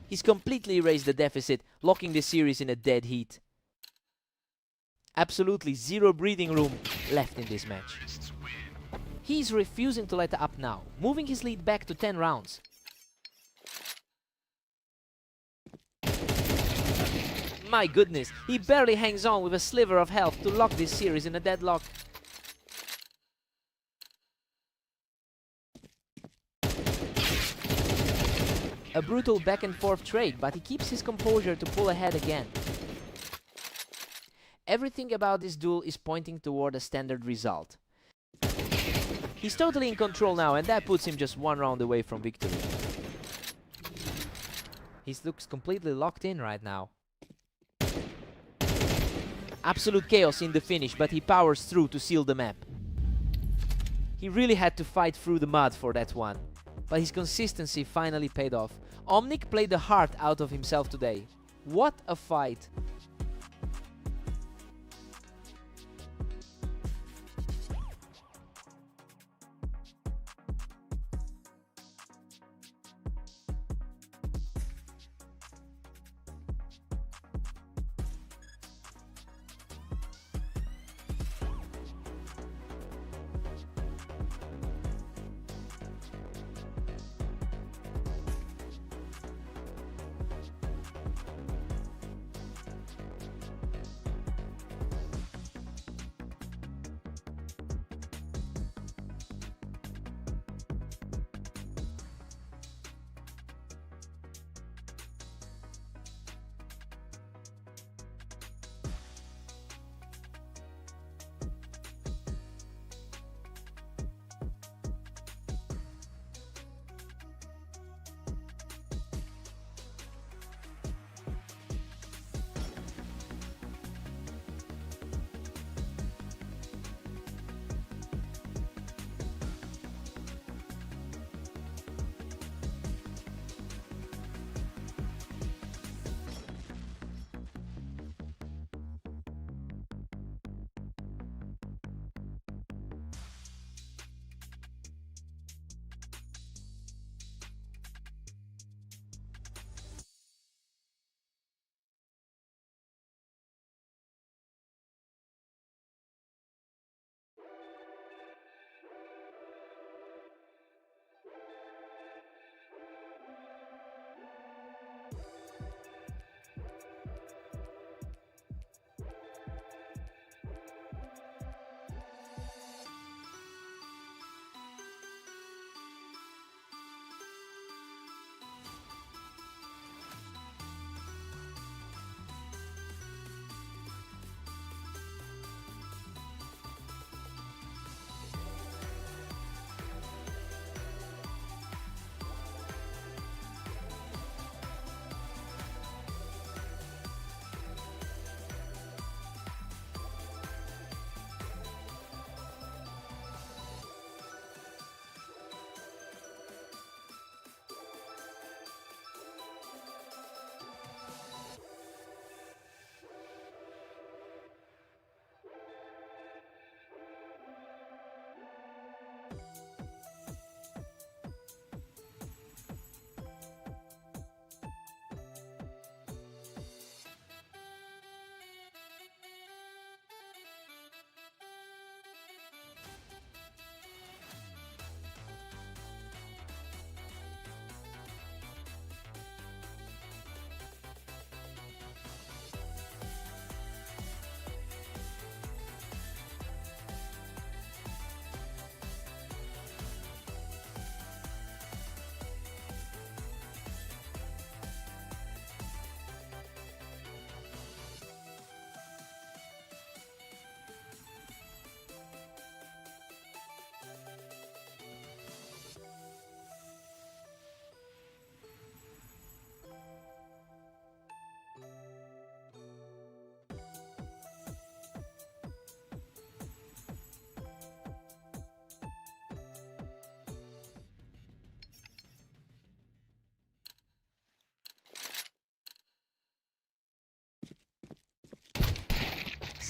He's completely erased the deficit, locking the series in a dead heat. Absolutely zero breathing room left in this match. He's refusing to let up now, moving his lead back to 10 rounds. My goodness, he barely hangs on with a sliver of health to lock this series in a deadlock. A brutal back and forth trade, but he keeps his composure to pull ahead again. Everything about this duel is pointing toward a standard result. He's totally in control now, and that puts him just one round away from victory. He looks completely locked in right now. Absolute chaos in the finish, but he powers through to seal the map. He really had to fight through the mud for that one, but his consistency finally paid off. Omnic played the heart out of himself today. What a fight!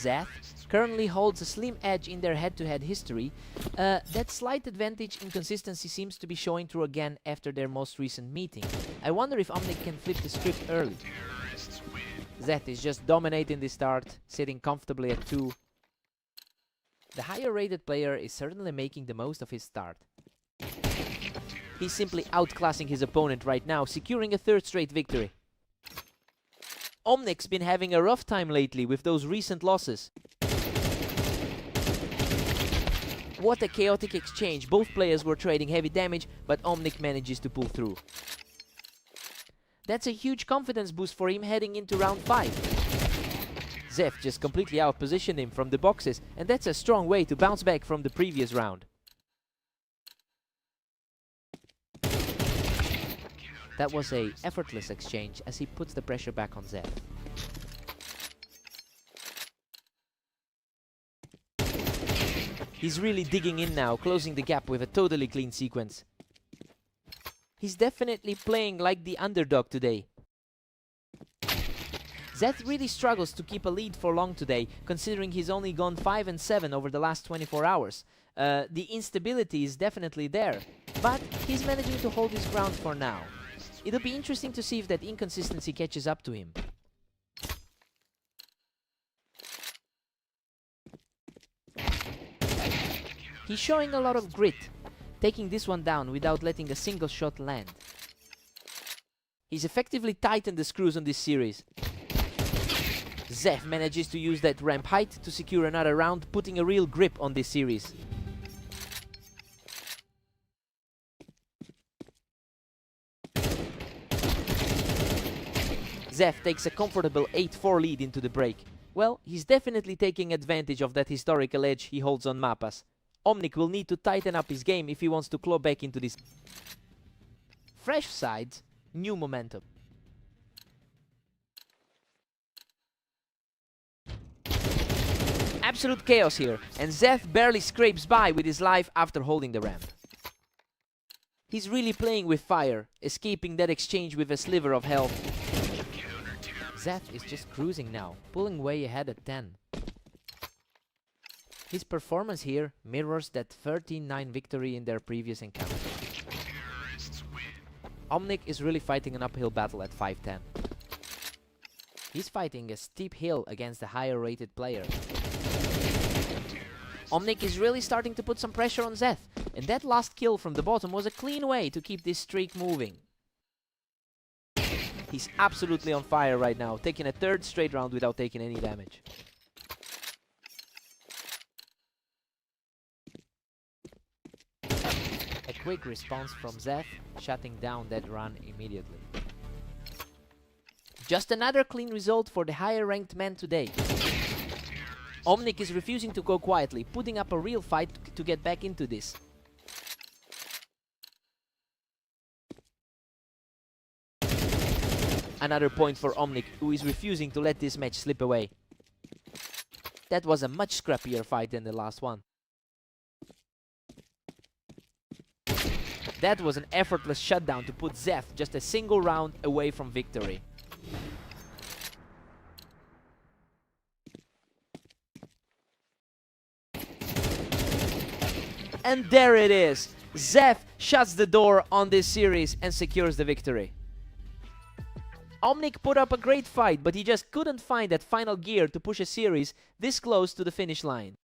Zeth currently holds a slim edge in their head-to-head history. That slight advantage in consistency seems to be showing through again after their most recent meeting. I wonder if Omnic can flip the script early. Zeth is just dominating the start, sitting comfortably at 2. The higher rated player is certainly making the most of his start. He's simply outclassing his opponent right now, securing a 3rd straight victory. Omnic's been having a rough time lately with those recent losses. What a chaotic exchange. Both players were trading heavy damage, but Omnic manages to pull through. That's a huge confidence boost for him heading into round 5. Zeth just completely outpositioned him from the boxes, and that's a strong way to bounce back from the previous round. That was a effortless exchange as he puts the pressure back on Zeth. He's really digging in now, closing the gap with a totally clean sequence. He's definitely playing like the underdog today. Zeth really struggles to keep a lead for long today, considering he's only gone 5 and 7 over the last 24 hours. The instability is definitely there, but he's managing to hold his ground for now. It'll be interesting to see if that inconsistency catches up to him. He's showing a lot of grit, taking this one down without letting a single shot land. He's effectively tightened the screws on this series. Zeth manages to use that ramp height to secure another round, putting a real grip on this series. Zeth takes a comfortable 8-4 lead into the break. Well, he's definitely taking advantage of that historical edge he holds on Mappas. Omnic will need to tighten up his game if he wants to claw back into this. Fresh sides, new momentum. Absolute chaos here, and Zeth barely scrapes by with his life after holding the ramp. He's really playing with fire, escaping that exchange with a sliver of health. Zeth is just cruising now, pulling way ahead at 10. His performance here mirrors that 13-9 victory in their previous encounter. Omnic is really fighting an uphill battle at 5-10. He's fighting a steep hill against a higher rated player. Omnic is really starting to put some pressure on Zeth, and that last kill from the bottom was a clean way to keep this streak moving. He's absolutely on fire right now, taking a 3rd straight round without taking any damage. A quick response from Zeth, shutting down that run immediately. Just another clean result for the higher ranked man today. Omnic is refusing to go quietly, putting up a real fight to get back into this. Another point for Omnic, who is refusing to let this match slip away. That was a much scrappier fight than the last one. That was an effortless shutdown to put Zeth just a single round away from victory. And there it is! Zeth shuts the door on this series and secures the victory. Omnic put up a great fight, but he just couldn't find that final gear to push a series this close to the finish line.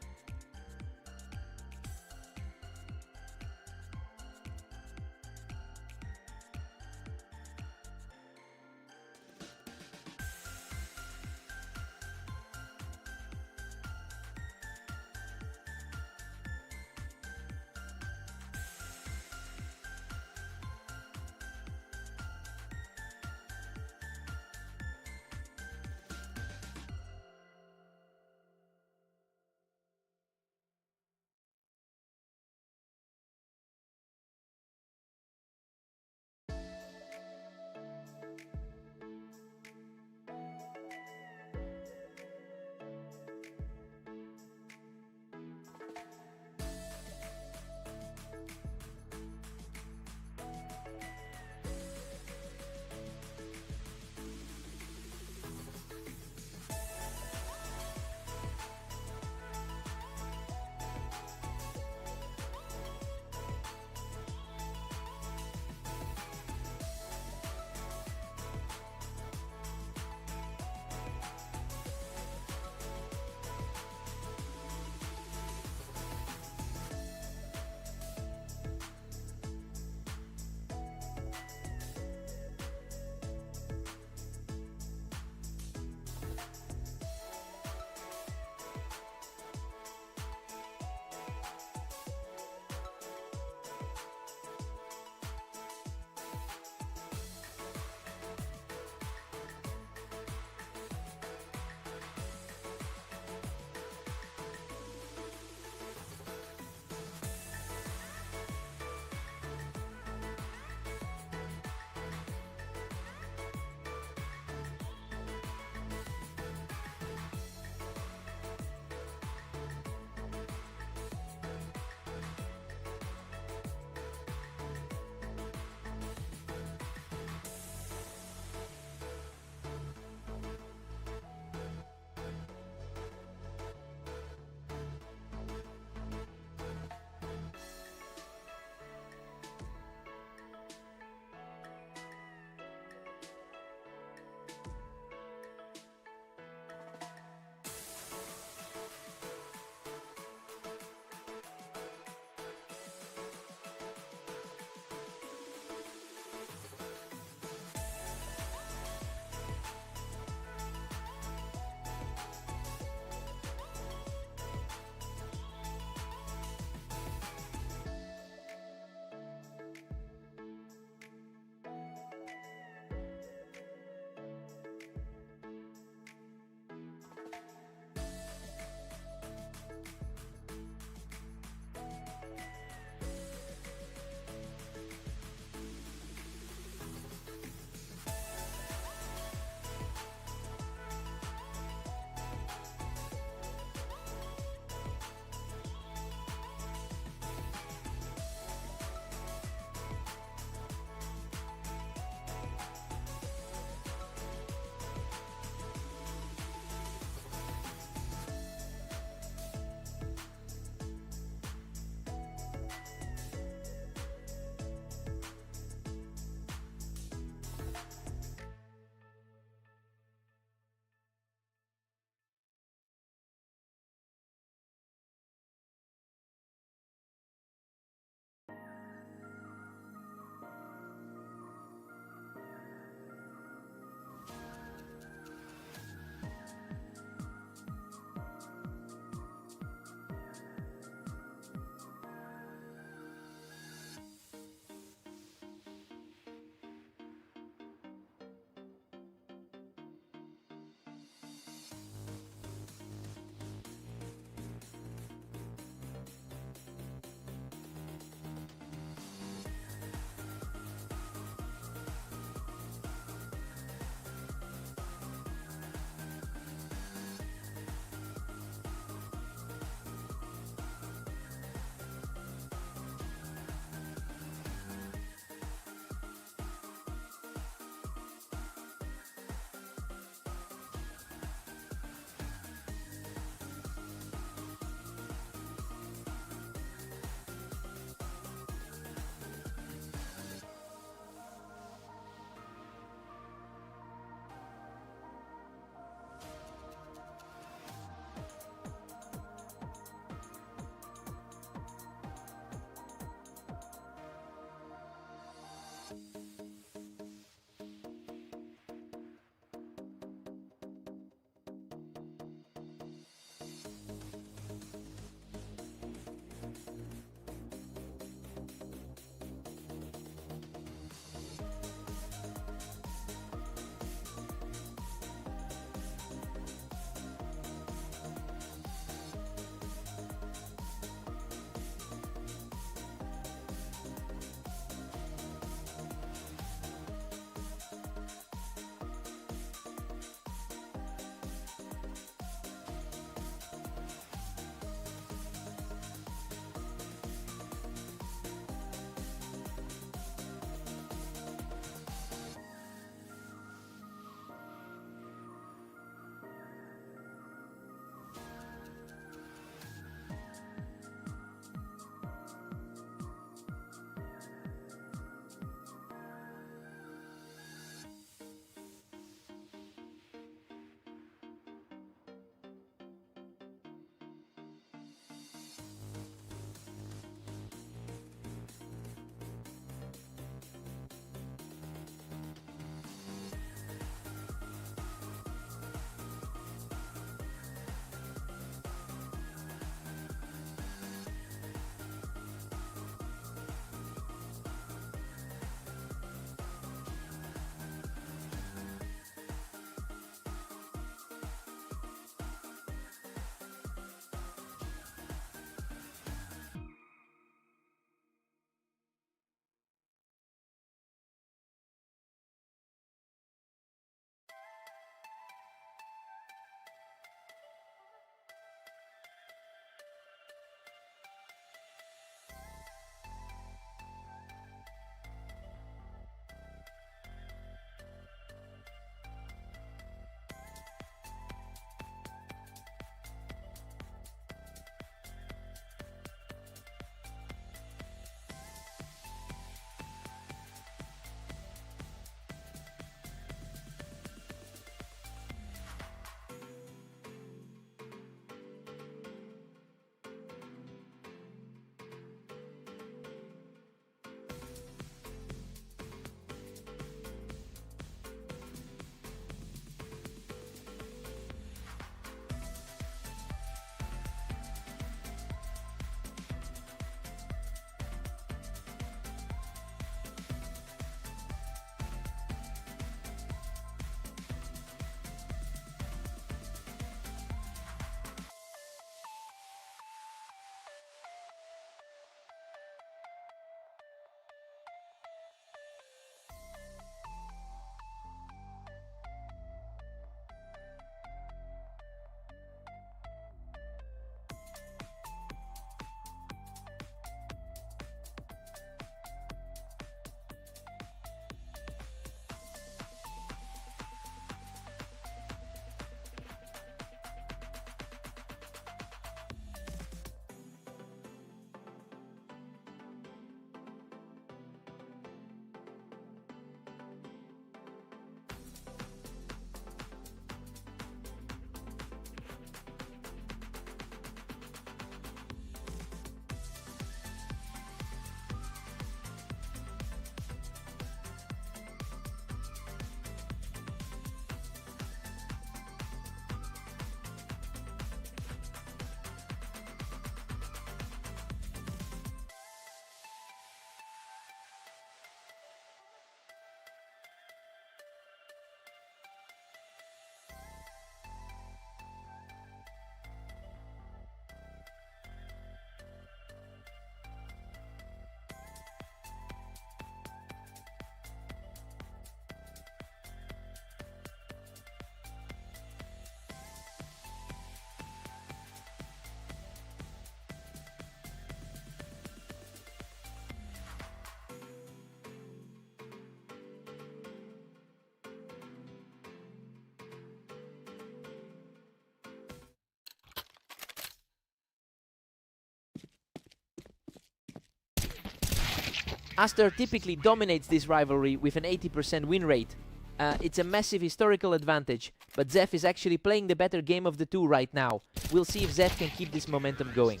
Aster typically dominates this rivalry with an 80% win rate. It's a massive historical advantage, but Zef is actually playing the better game of the two right now. We'll see if Zef can keep this momentum going.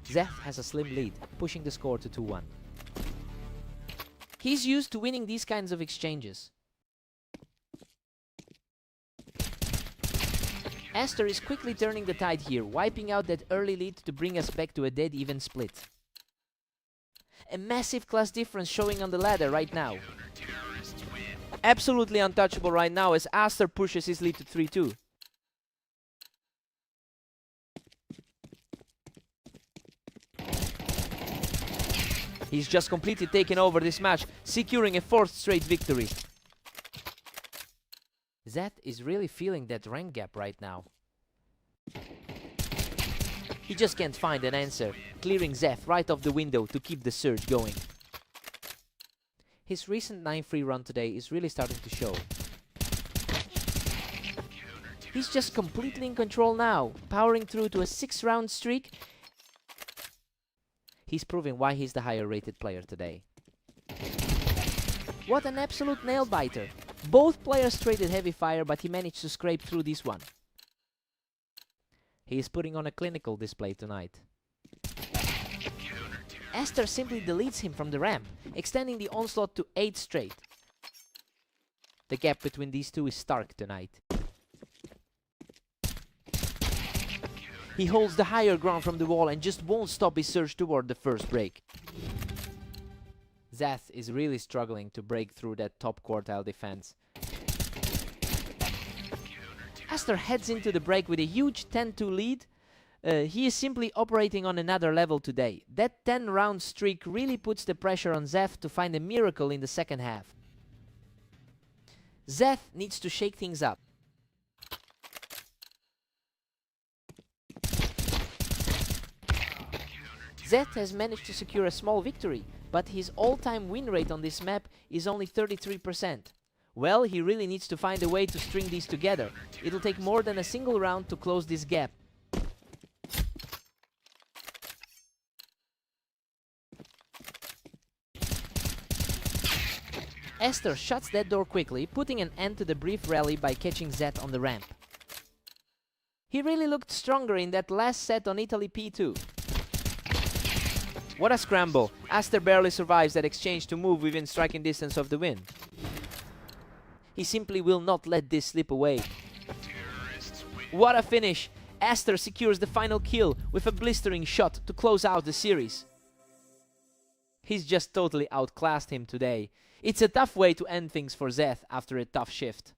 Zef has a slim lead, pushing the score to 2-1. He's used to winning these kinds of exchanges. Aster is quickly turning the tide here, wiping out that early lead to bring us back to a dead even split. A massive class difference showing on the ladder right now. Absolutely untouchable right now as Aster pushes his lead to 3-2. He's just completely taken over this match, securing a 4th straight victory. Zeth is really feeling that rank gap right now. He just can't find an answer, clearing Zeth right off the window to keep the surge going. His recent 9-free run today is really starting to show. He's just completely in control now, powering through to a 6-round streak. He's proving why he's the higher rated player today. What an absolute nail-biter! Both players traded heavy fire, but he managed to scrape through this one. He is putting on a clinical display tonight. Aster simply deletes him from the ramp, extending the onslaught to 8 straight. The gap between these two is stark tonight. He holds the higher ground from the wall and just won't stop his surge toward the first break. Zeth is really struggling to break through that top quartile defense. Aster heads into the break with a huge 10-2 lead. He is simply operating on another level today. That 10-round streak really puts the pressure on Zeth to find a miracle in the second half. Zeth needs to shake things up. Zeth has managed to secure a small victory, but his all-time win rate on this map is only 33%. Well, he really needs to find a way to string these together. It'll take more than a single round to close this gap. Aster shuts that door quickly, putting an end to the brief rally by catching Zeth on the ramp. He really looked stronger in that last set on Italy P2. What a scramble! Aster barely survives that exchange to move within striking distance of the win. He simply will not let this slip away. What a finish! Aster secures the final kill with a blistering shot to close out the series. He's just totally outclassed him today. It's a tough way to end things for Zeth after a tough shift.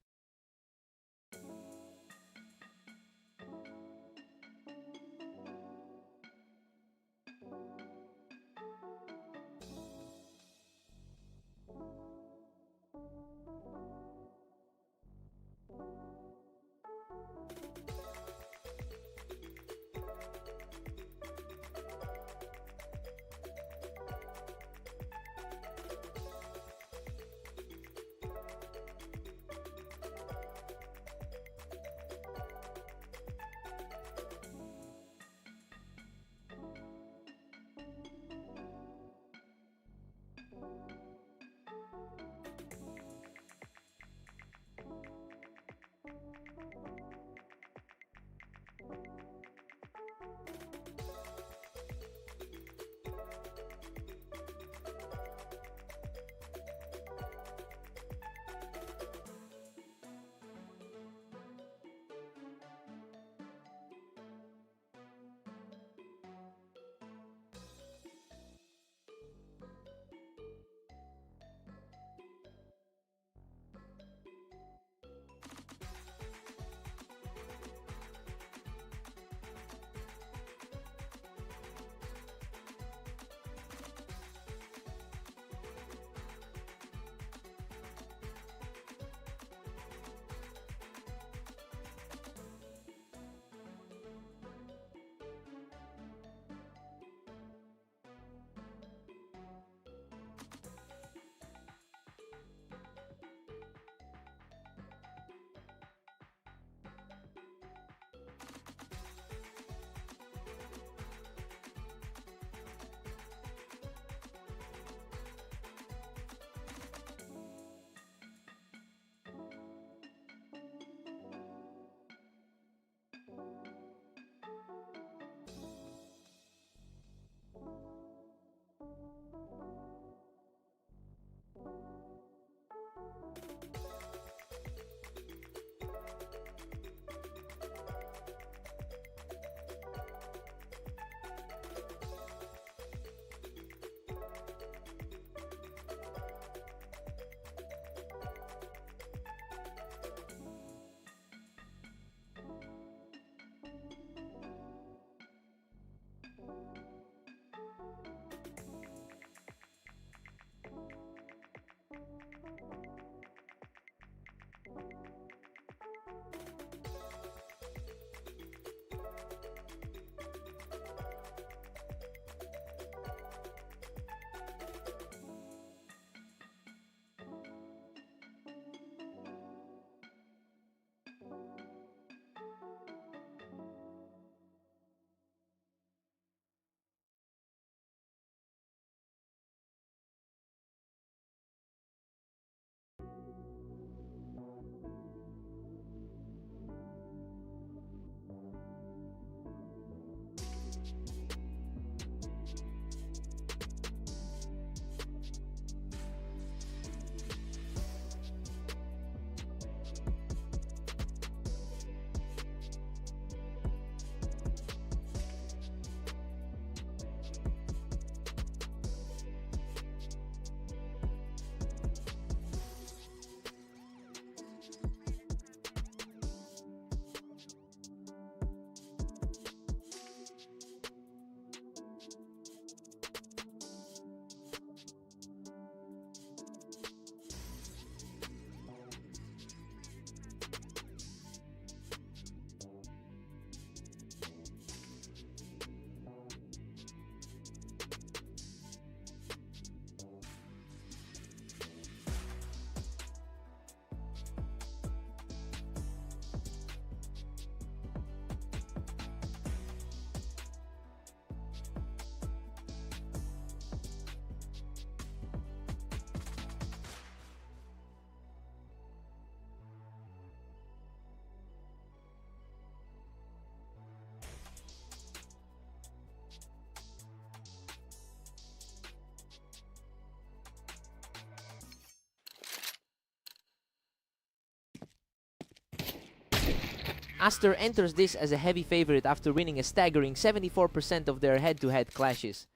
Aster enters this as a heavy favorite after winning a staggering 74% of their head-to-head clashes.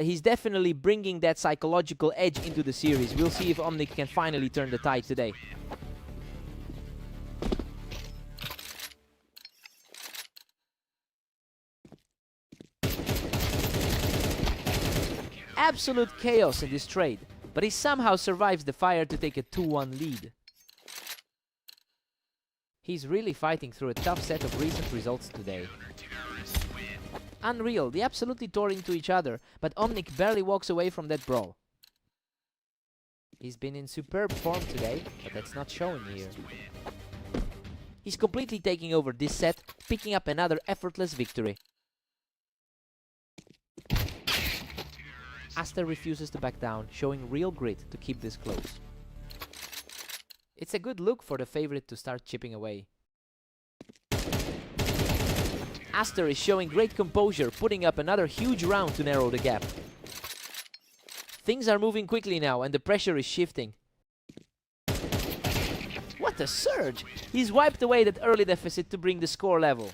He's definitely bringing that psychological edge into the series. We'll see if Omnic can finally turn the tide today. Absolute chaos in this trade, but he somehow survives the fire to take a 2-1 lead. He's really fighting through a tough set of recent results today. Unreal, they absolutely tore into each other, but Omnic barely walks away from that brawl. He's been in superb form today, but that's not showing here. He's completely taking over this set, picking up another effortless victory. Aster refuses to back down, showing real grit to keep this close. It's a good look for the favorite to start chipping away. Aster is showing great composure, putting up another huge round to narrow the gap. Things are moving quickly now and the pressure is shifting. What a surge! He's wiped away that early deficit to bring the score level.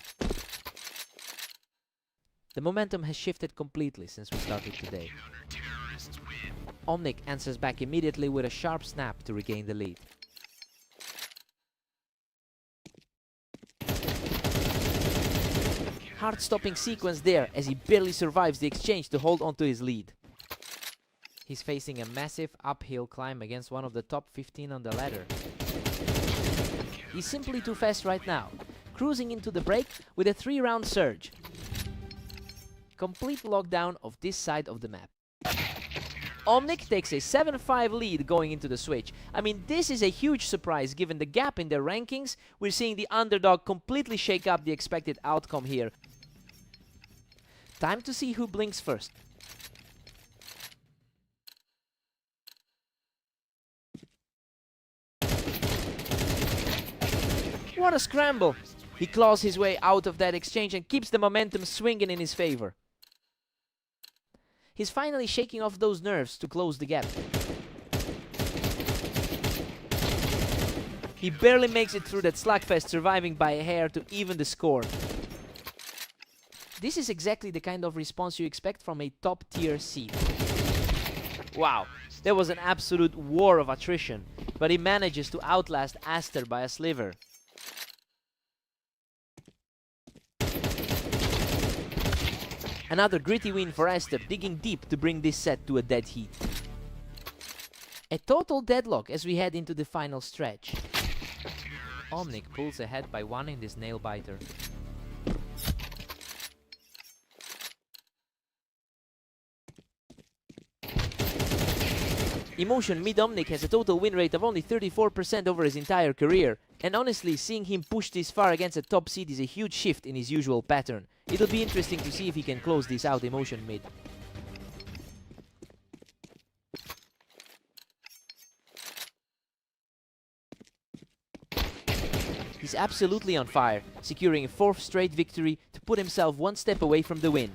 The momentum has shifted completely since we started today. Omnic answers back immediately with a sharp snap to regain the lead. Heart-stopping sequence there as he barely survives the exchange to hold onto his lead. He's facing a massive uphill climb against one of the top 15 on the ladder. He's simply too fast right now, cruising into the break with a 3-round surge. Complete lockdown of this side of the map. Omnic takes a 7-5 lead going into the switch. I mean, this is a huge surprise given the gap in their rankings. We're seeing the underdog completely shake up the expected outcome here. Time to see who blinks first. What a scramble! He claws his way out of that exchange and keeps the momentum swinging in his favor. He's finally shaking off those nerves to close the gap. He barely makes it through that slugfest, surviving by a hair to even the score. This is exactly the kind of response you expect from a top-tier seed. Wow, there was an absolute war of attrition, but he manages to outlast Aster by a sliver. Another gritty win for Aster, digging deep to bring this set to a dead heat. A total deadlock as we head into the final stretch. Omnic pulls ahead by 1 in this nail-biter. Emotion mid-Omnic has a total win rate of only 34% over his entire career, and honestly, seeing him push this far against a top seed is a huge shift in his usual pattern. It'll be interesting to see if he can close this out, Emotion mid. He's absolutely on fire, securing a 4th straight victory to put himself 1 step away from the win.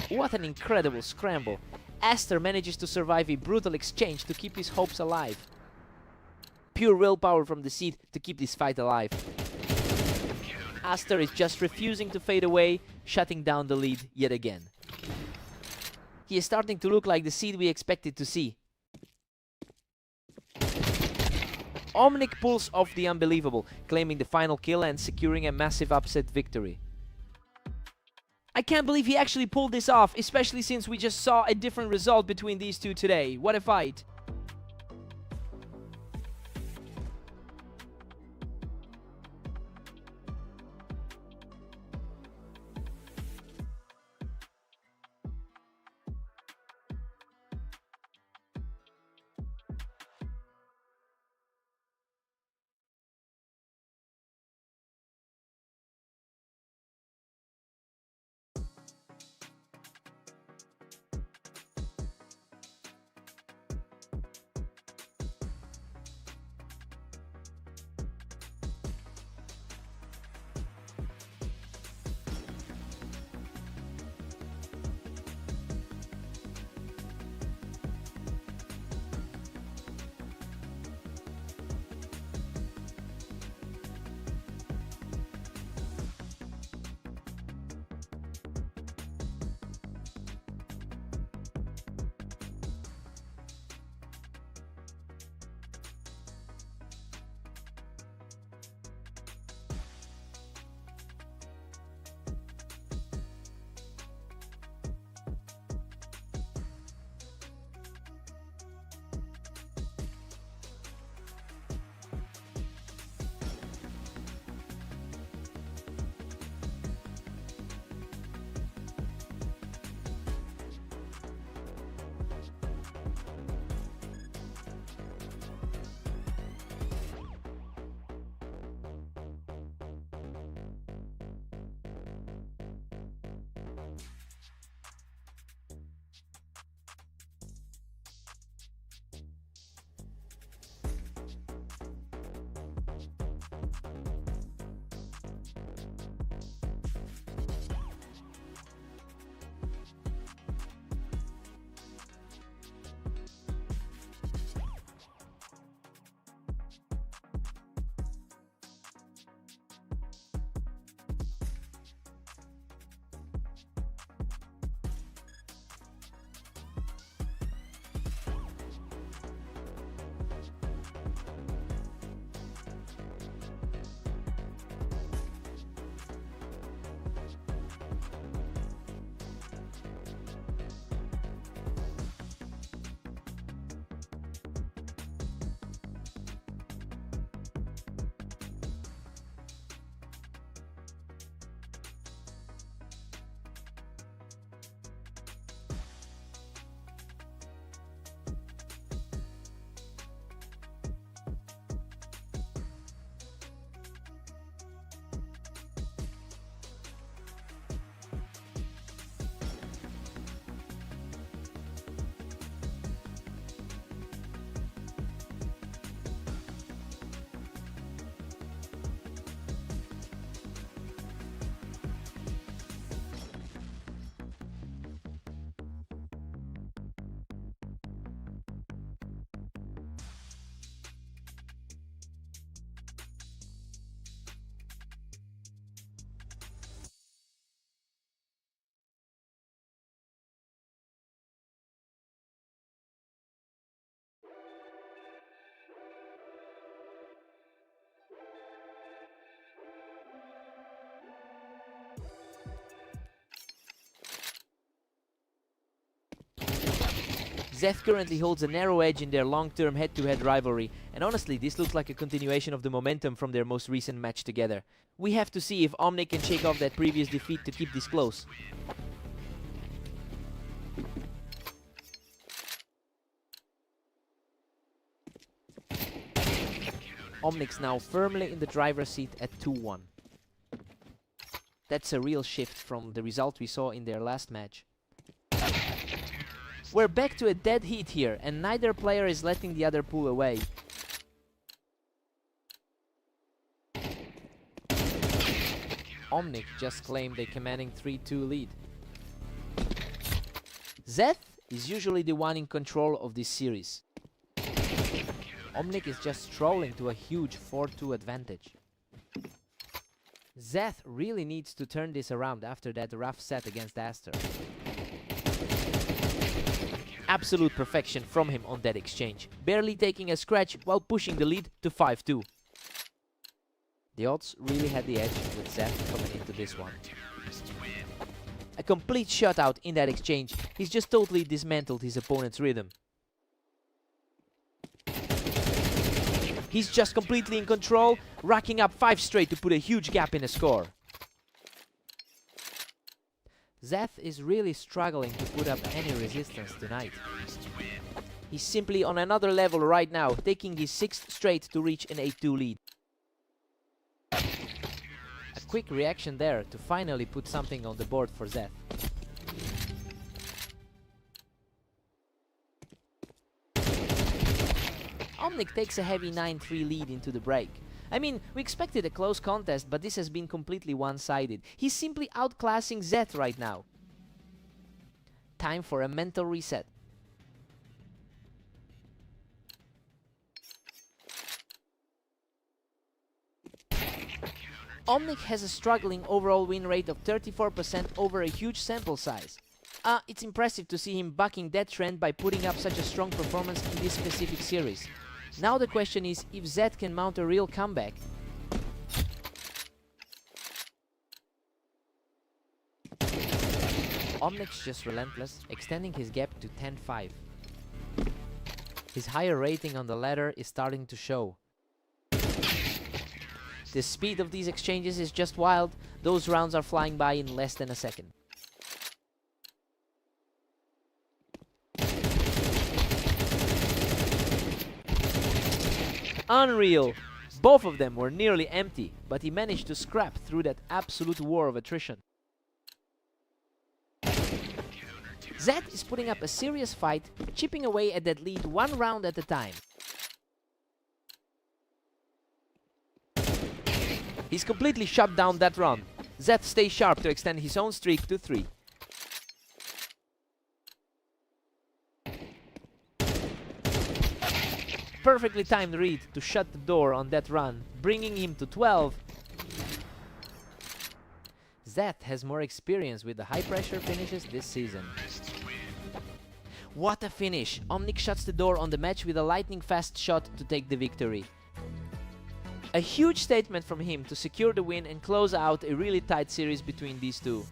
What an incredible scramble! Aster manages to survive a brutal exchange to keep his hopes alive. Pure willpower from the seed to keep this fight alive. Aster is just refusing to fade away, shutting down the lead yet again. He is starting to look like the seed we expected to see. Omnic pulls off the unbelievable, claiming the final kill and securing a massive upset victory. I can't believe he actually pulled this off, especially since we just saw a different result between these two today. What a fight! Zeth currently holds a narrow edge in their long-term head-to-head rivalry, and honestly, this looks like a continuation of the momentum from their most recent match together. We have to see if Omnic can shake off that previous defeat to keep this close. Omnic's now firmly in the driver's seat at 2-1. That's a real shift from the result we saw in their last match. We're back to a dead heat here, and neither player is letting the other pull away. Omnic just claimed a commanding 3-2 lead. Zeth is usually the one in control of this series. Omnic is just strolling to a huge 4-2 advantage. Zeth really needs to turn this around after that rough set against Aster. Absolute perfection from him on that exchange, barely taking a scratch while pushing the lead to 5-2. The odds really had the edge with Zeth coming into this one. A complete shutout in that exchange. He's just totally dismantled his opponent's rhythm. He's just completely in control, racking up 5 straight to put a huge gap in the score. Zeth is really struggling to put up any resistance tonight. He's simply on another level right now, taking his 6th straight to reach an 8-2 lead. A quick reaction there to finally put something on the board for Zeth. Omnic takes a heavy 9-3 lead into the break. I mean, we expected a close contest, but this has been completely one-sided. He's simply outclassing Zeth right now. Time for a mental reset. Omnic has a struggling overall win rate of 34% over a huge sample size. It's impressive to see him bucking that trend by putting up such a strong performance in this specific series. Now the question is if Zeth can mount a real comeback. Omnic's just relentless, extending his gap to 10-5. His higher rating on the ladder is starting to show. The speed of these exchanges is just wild. Those rounds are flying by in less than a second. Unreal! Both of them were nearly empty, but he managed to scrap through that absolute war of attrition. Zeth is putting up a serious fight, chipping away at that lead 1 round at a time. He's completely shut down that run. Zeth stays sharp to extend his own streak to 3. Perfectly timed read to shut the door on that run, bringing him to 12. Zeth has more experience with the high-pressure finishes this season. What a finish! Omnic shuts the door on the match with a lightning-fast shot to take the victory. A huge statement from him to secure the win and close out a really tight series between these two.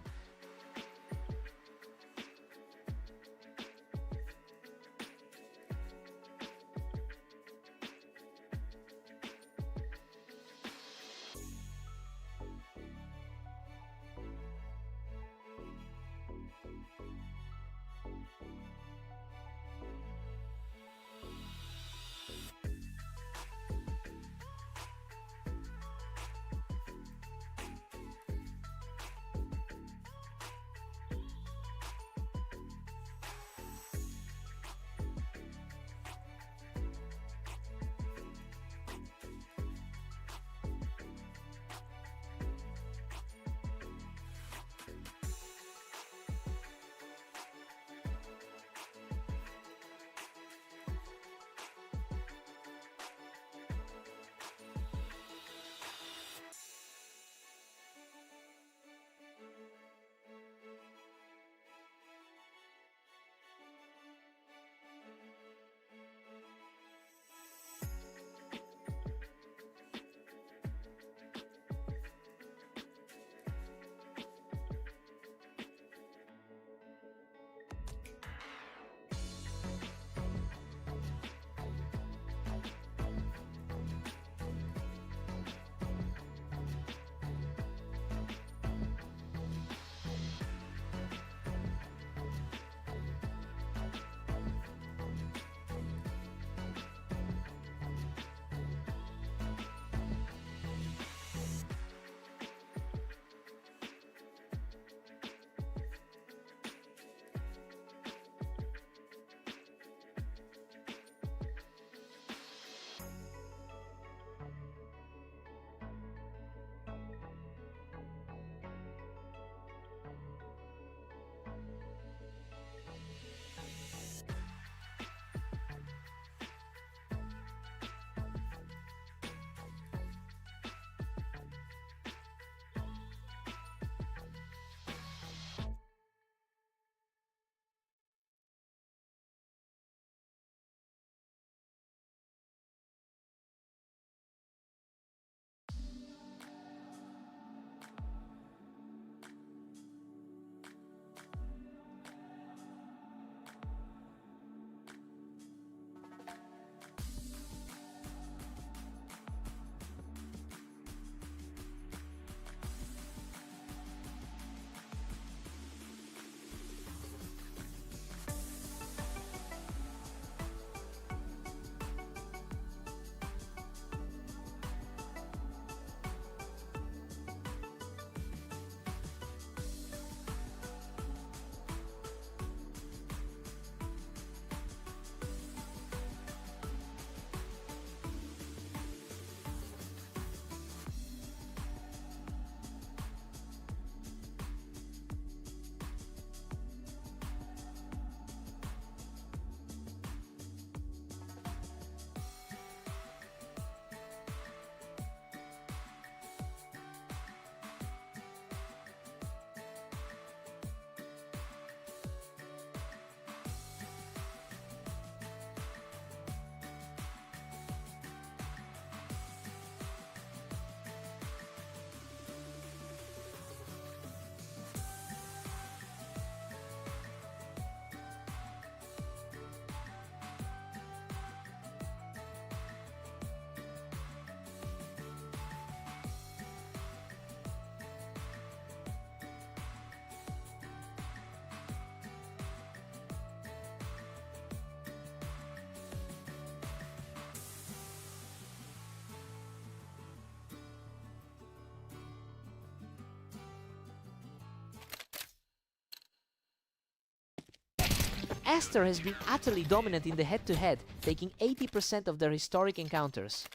Aster has been utterly dominant in the head-to-head, taking 80% of their historic encounters.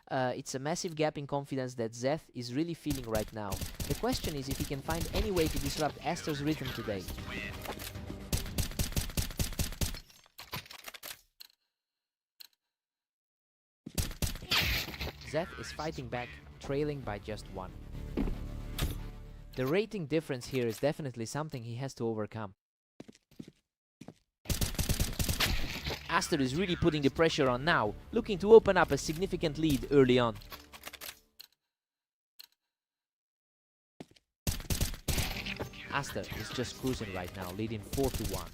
It's a massive gap in confidence that Zeth is really feeling right now. The question is if he can find any way to disrupt Aster's rhythm today. Zeth is fighting back, trailing by just 1. The rating difference here is definitely something he has to overcome. Aster is really putting the pressure on now, looking to open up a significant lead early on. Aster is just cruising right now, leading 4-1.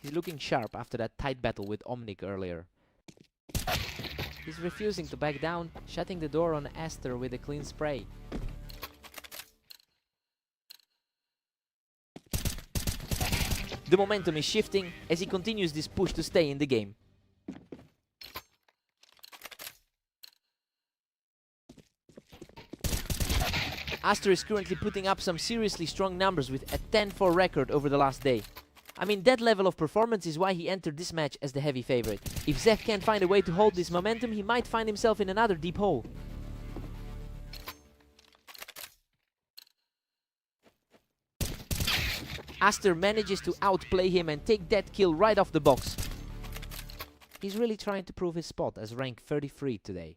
He's looking sharp after that tight battle with Omnic earlier. He's refusing to back down, shutting the door on Aster with a clean spray. The momentum is shifting as he continues this push to stay in the game. Aster is currently putting up some seriously strong numbers with a 10-4 record over the last day. I mean, that level of performance is why he entered this match as the heavy favorite. If Zeth can't find a way to hold this momentum, he might find himself in another deep hole. Aster manages to outplay him and take that kill right off the box. He's really trying to prove his spot as rank 33 today.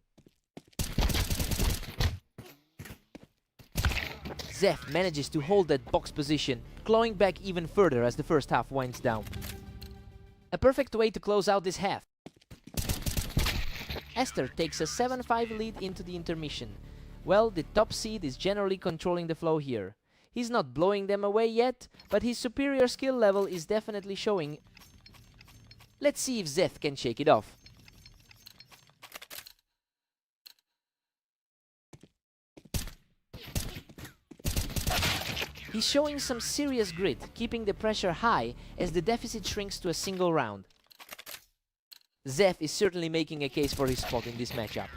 Zeth manages to hold that box position, clawing back even further as the first half winds down. A perfect way to close out this half. Aster takes a 7-5 lead into the intermission. Well, the top seed is generally controlling the flow here. He's not blowing them away yet, but his superior skill level is definitely showing. Let's see if Zeth can shake it off. He's showing some serious grit, keeping the pressure high as the deficit shrinks to a single round. Zeth is certainly making a case for his spot in this matchup.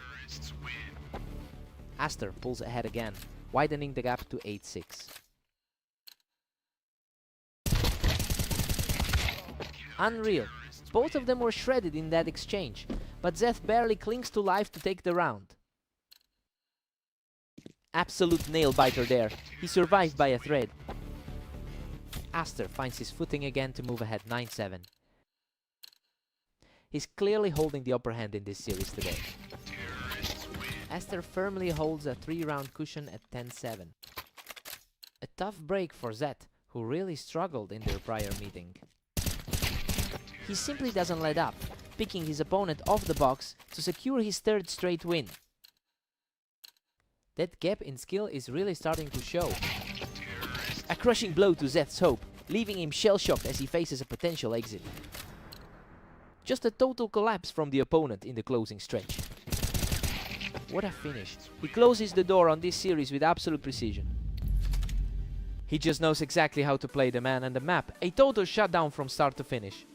Aster pulls ahead again, widening the gap to 8-6. Unreal. Both of them were shredded in that exchange, but Zeth barely clings to life to take the round. Absolute nail-biter there. He survived by a thread. Aster finds his footing again to move ahead 9-7. He's clearly holding the upper hand in this series today. Aster firmly holds a 3-round cushion at 10-7. A tough break for Zeth, who really struggled in their prior meeting. He simply doesn't let up, picking his opponent off the box to secure his 3rd straight win. That gap in skill is really starting to show. A crushing blow to Zeth's hope, leaving him shell-shocked as he faces a potential exit. Just a total collapse from the opponent in the closing stretch. What a finish. He closes the door on this series with absolute precision. He just knows exactly how to play the man and the map. A total shutdown from start to finish.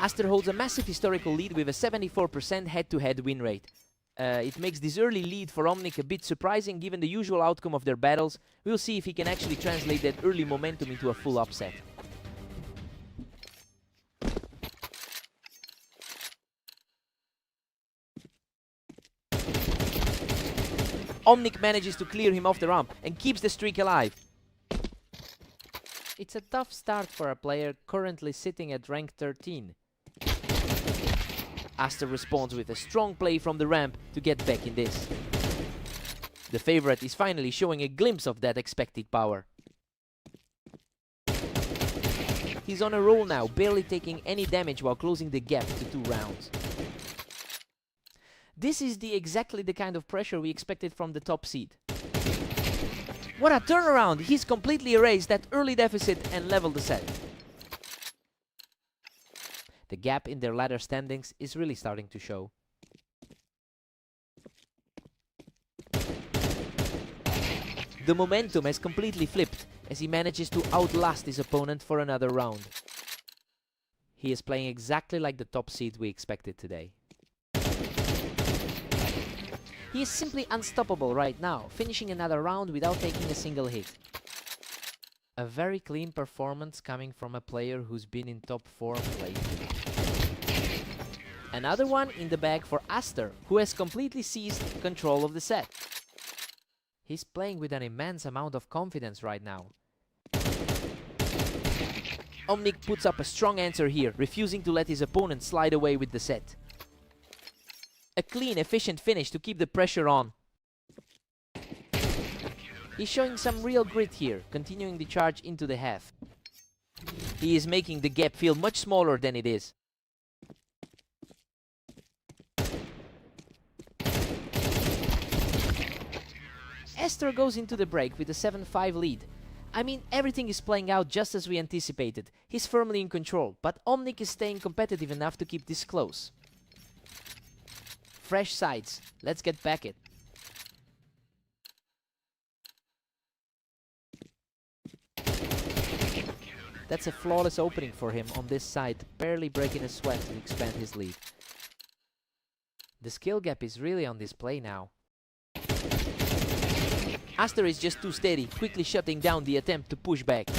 Aster holds a massive historical lead with a 74% head-to-head win rate. It makes this early lead for Omnic a bit surprising given the usual outcome of their battles. We'll see if he can actually translate that early momentum into a full upset. Omnic manages to clear him off the ramp and keeps the streak alive. It's a tough start for a player currently sitting at rank 13. Aster responds with a strong play from the ramp to get back in this. The favorite is finally showing a glimpse of that expected power. He's on a roll now, barely taking any damage while closing the gap to 2 rounds. This is exactly the kind of pressure we expected from the top seed. What a turnaround! He's completely erased that early deficit and leveled the set. The gap in their ladder standings is really starting to show. The momentum has completely flipped as he manages to outlast his opponent for another round. He is playing exactly like the top seed we expected today. He is simply unstoppable right now, finishing another round without taking a single hit. A very clean performance coming from a player who's been in top form lately. Another one in the bag for Aster, who has completely seized control of the set. He's playing with an immense amount of confidence right now. Omnic puts up a strong answer here, refusing to let his opponent slide away with the set. A clean, efficient finish to keep the pressure on. He's showing some real grit here, continuing the charge into the half. He is making the gap feel much smaller than it is. Aster goes into the break with a 7-5 lead. I mean, everything is playing out just as we anticipated. He's firmly in control, but Omnic is staying competitive enough to keep this close. Fresh sides. Let's get back it. That's a flawless opening for him on this side, barely breaking a sweat to expand his lead. The skill gap is really on display now. Aster is just too steady, quickly shutting down the attempt to push back.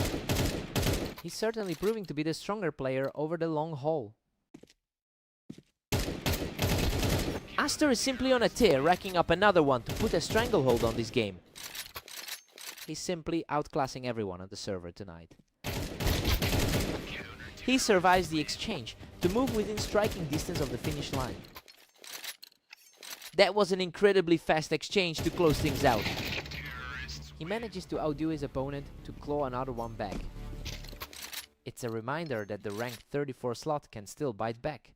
He's certainly proving to be the stronger player over the long haul. Aster is simply on a tear, racking up another one to put a stranglehold on this game. He's simply outclassing everyone on the server tonight. He survives the exchange to move within striking distance of the finish line. That was an incredibly fast exchange to close things out. He manages to outdo his opponent to claw another one back. It's a reminder that the rank 34 slot can still bite back.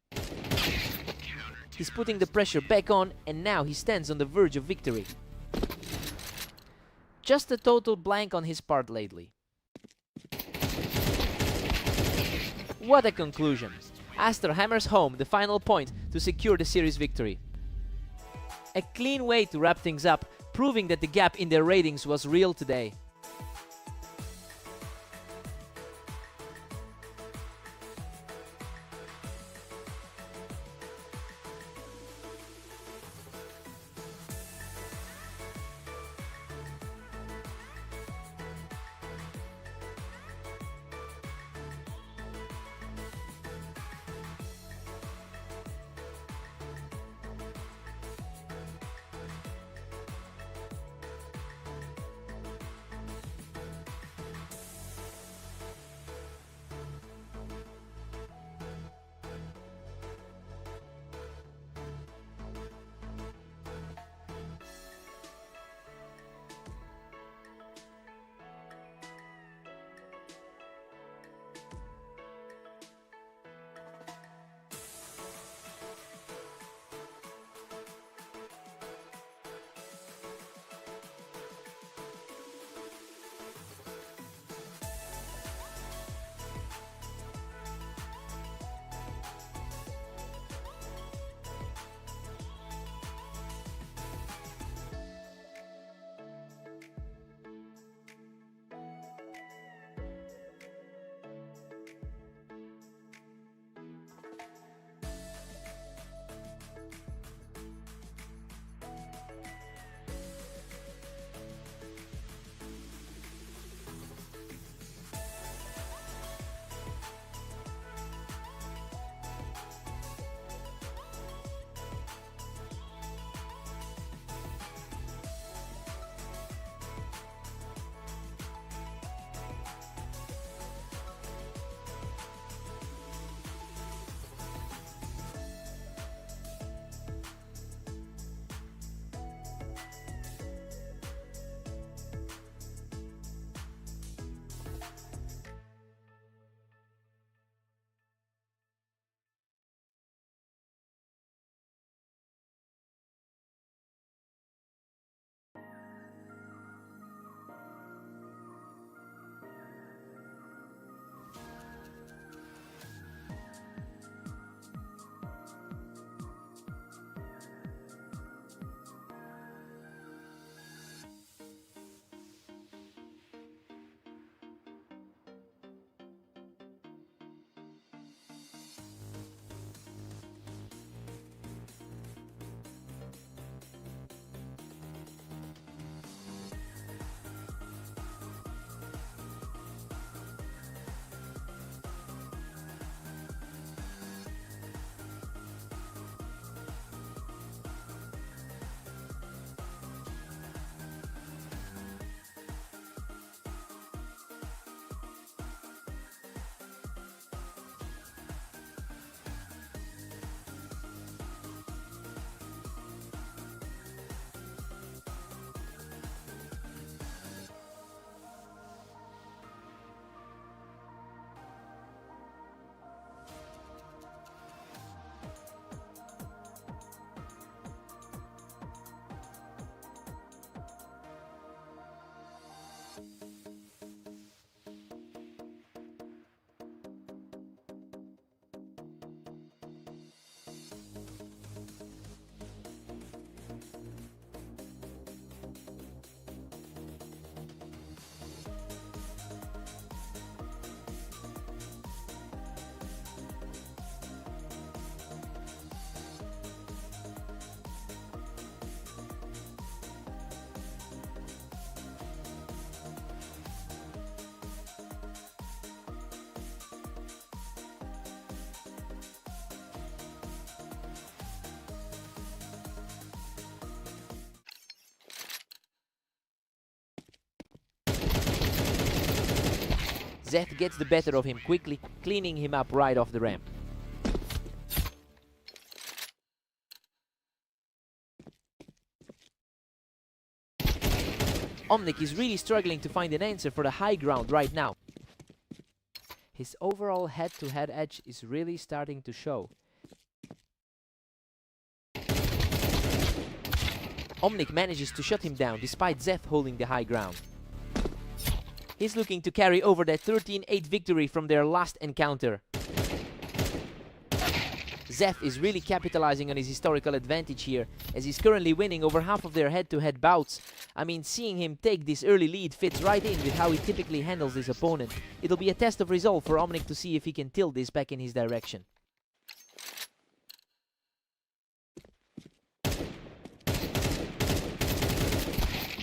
He's putting the pressure back on, and now he stands on the verge of victory. Just a total blank on his part lately. What a conclusion! Aster hammers home the final point to secure the series victory. A clean way to wrap things up, proving that the gap in their ratings was real today. Zeth gets the better of him quickly, cleaning him up right off the ramp. Omnic is really struggling to find an answer for the high ground right now. His overall head-to-head edge is really starting to show. Omnic manages to shut him down despite Zeth holding the high ground. He's looking to carry over that 13-8 victory from their last encounter. Zeth is really capitalizing on his historical advantage here, as he's currently winning over half of their head-to-head bouts. I mean, seeing him take this early lead fits right in with how he typically handles his opponent. It'll be a test of resolve for Omnic to see if he can tilt this back in his direction.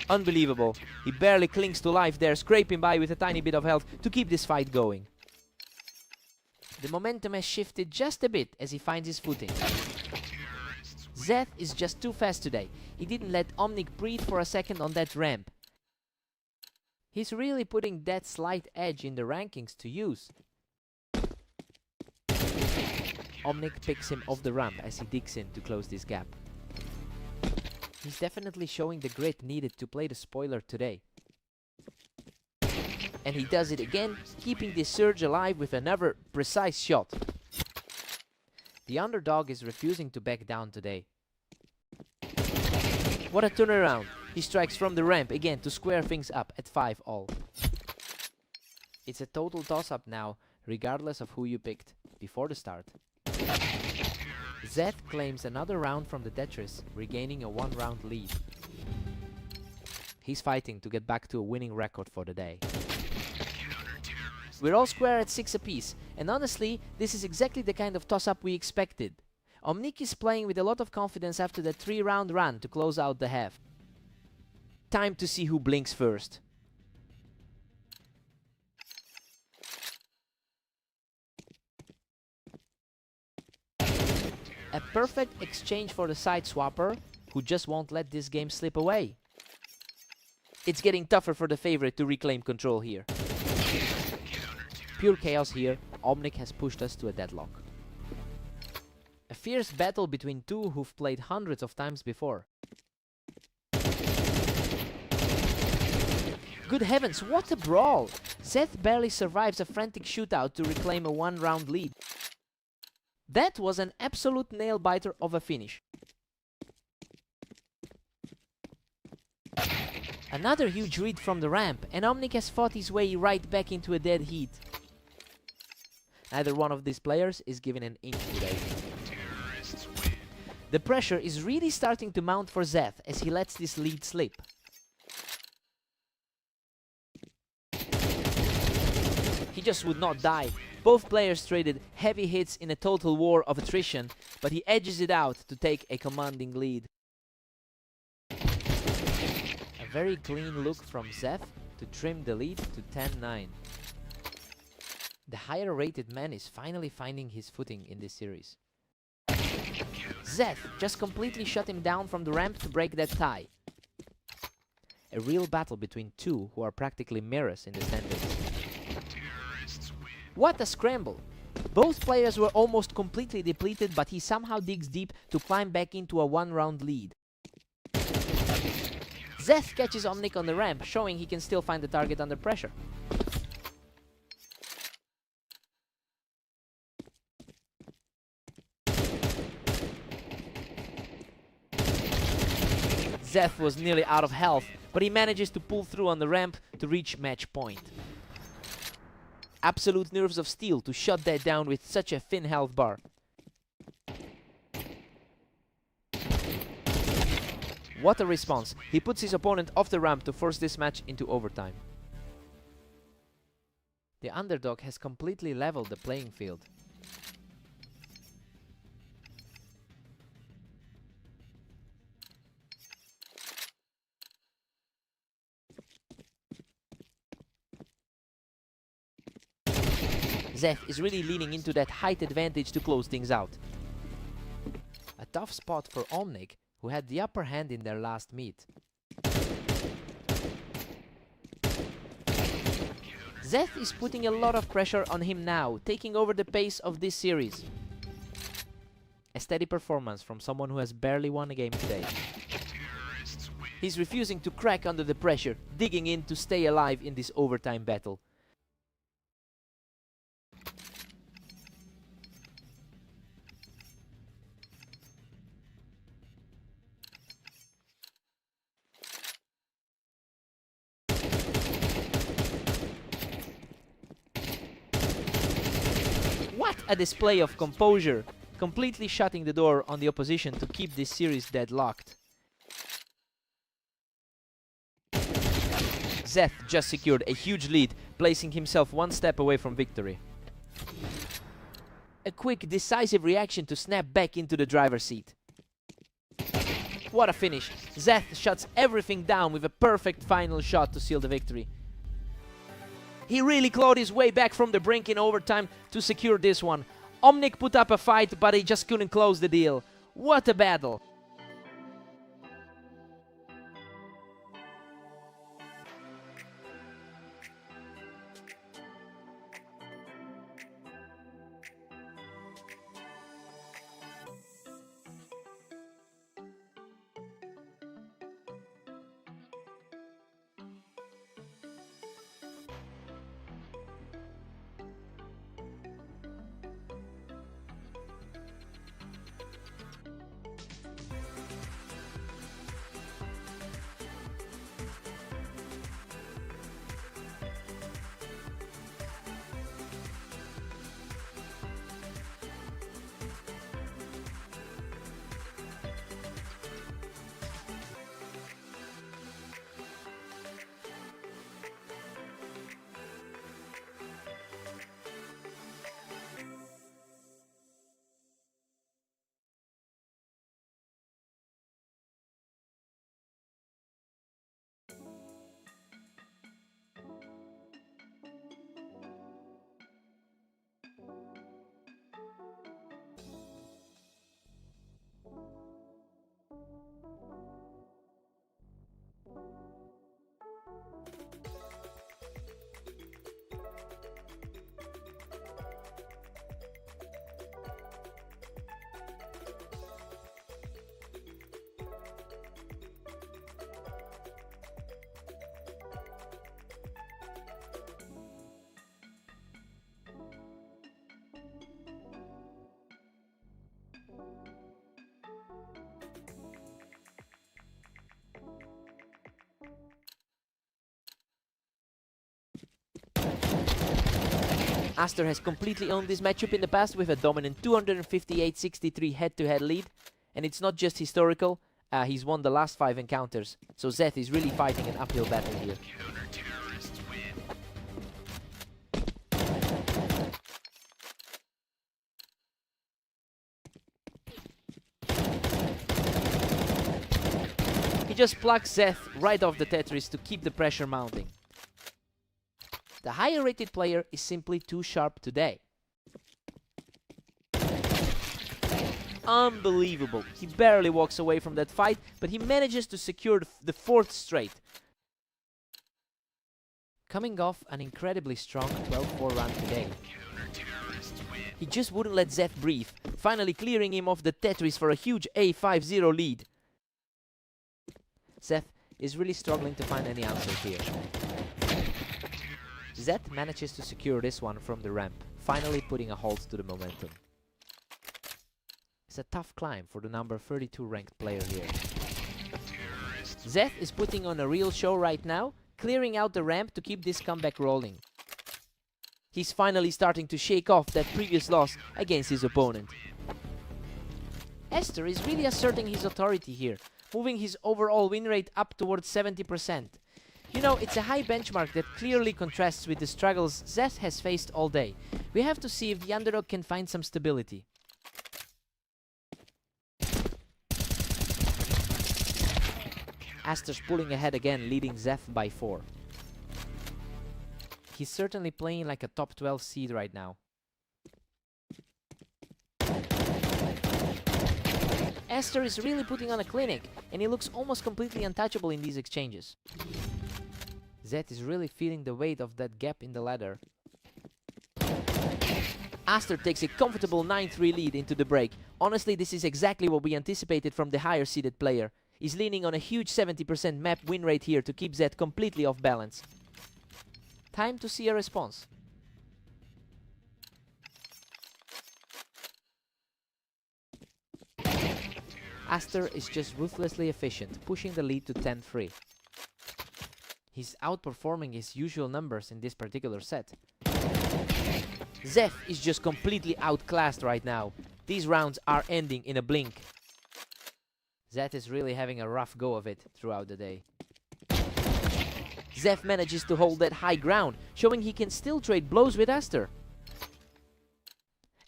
Unbelievable. He barely clings to life there, scraping by with a tiny bit of health to keep this fight going. The momentum has shifted just a bit as he finds his footing. Zeth is just too fast today. He didn't let Omnic breathe for a second on that ramp. He's really putting that slight edge in the rankings to use. Omnic picks him off the ramp as he digs in to close this gap. He's definitely showing the grit needed to play the spoiler today. And he does it again, keeping this surge alive with another precise shot. The underdog is refusing to back down today. What a turnaround! He strikes from the ramp again to square things up at 5-all. It's a total toss-up now, regardless of who you picked before the start. Zeth claims another round from the Tetris, regaining a 1-round lead. He's fighting to get back to a winning record for the day. We're all square at 6 apiece, and honestly, this is exactly the kind of toss-up we expected. Omnic is playing with a lot of confidence after that 3-round run to close out the half. Time to see who blinks first. A perfect exchange for the side swapper, who just won't let this game slip away. It's getting tougher for the favorite to reclaim control here. Pure chaos here, Omnic has pushed us to a deadlock. A fierce battle between two who've played hundreds of times before. Good heavens, what a brawl! Zeth barely survives a frantic shootout to reclaim a 1-round lead. That was an absolute nail-biter of a finish. Another huge read from the ramp, and Omnic has fought his way right back into a dead heat. Neither one of these players is given an inch today. The pressure is really starting to mount for Zeth as he lets this lead slip. He just would not die. Both players traded heavy hits in a total war of attrition, but he edges it out to take a commanding lead. A very clean look from Zeth to trim the lead to 10-9. The higher rated man is finally finding his footing in this series. Zeth just completely shut him down from the ramp to break that tie. A real battle between two who are practically mirrors in the standings. What a scramble! Both players were almost completely depleted, but he somehow digs deep to climb back into a 1-round lead. Zeth catches Omnic on the ramp, showing he can still find the target under pressure. Zeth was nearly out of health, but he manages to pull through on the ramp to reach match point. Absolute nerves of steel to shut that down with such a thin health bar. What a response. He puts his opponent off the ramp to force this match into overtime. The underdog has completely leveled the playing field. Zeth is really leaning into that height advantage to close things out. A tough spot for Omnic, who had the upper hand in their last meet. Zeth is putting a lot of pressure on him now, taking over the pace of this series. A steady performance from someone who has barely won a game today. He's refusing to crack under the pressure, digging in to stay alive in this overtime battle. What a display of composure, completely shutting the door on the opposition to keep this series deadlocked. Zeth just secured a huge lead, placing himself one step away from victory. A quick, decisive reaction to snap back into the driver's seat. What a finish! Zeth shuts everything down with a perfect final shot to seal the victory. He really clawed his way back from the brink in overtime to secure this one. Omnic put up a fight, but he just couldn't close the deal. What a battle! Aster has completely owned this matchup in the past with a dominant 258-63 head-to-head lead. And it's not just historical, he's won the last 5 encounters. So Zeth is really fighting an uphill battle here. He just plucks Zeth right off the Tetris to keep the pressure mounting. The higher rated player is simply too sharp today. Unbelievable. He barely walks away from that fight, but he manages to secure the 4th straight. Coming off an incredibly strong 12-4 run today. He just wouldn't let Zeth breathe, finally clearing him off the Tetris for a huge A5-0 lead. Zeth is really struggling to find any answers here. Zeth manages to secure this one from the ramp, finally putting a halt to the momentum. It's a tough climb for the number 32 ranked player here. Zeth is putting on a real show right now, clearing out the ramp to keep this comeback rolling. He's finally starting to shake off that previous loss against his opponent. Aster is really asserting his authority here, moving his overall win rate up towards 70%. You know, it's a high benchmark that clearly contrasts with the struggles Zeth has faced all day. We have to see if the underdog can find some stability. Aster's pulling ahead again, leading Zeth by 4. He's certainly playing like a top 12 seed right now. Aster is really putting on a clinic, and he looks almost completely untouchable in these exchanges. Zeth is really feeling the weight of that gap in the ladder. Aster takes a comfortable 9-3 lead into the break. Honestly, this is exactly what we anticipated from the higher seeded player. He's leaning on a huge 70% map win rate here to keep Zeth completely off balance. Time to see a response. Aster is just ruthlessly efficient, pushing the lead to 10-3. He's outperforming his usual numbers in this particular set. Zeth is just completely outclassed right now. These rounds are ending in a blink. Zeth is really having a rough go of it throughout the day. Zeth manages to hold that high ground, showing he can still trade blows with Aster.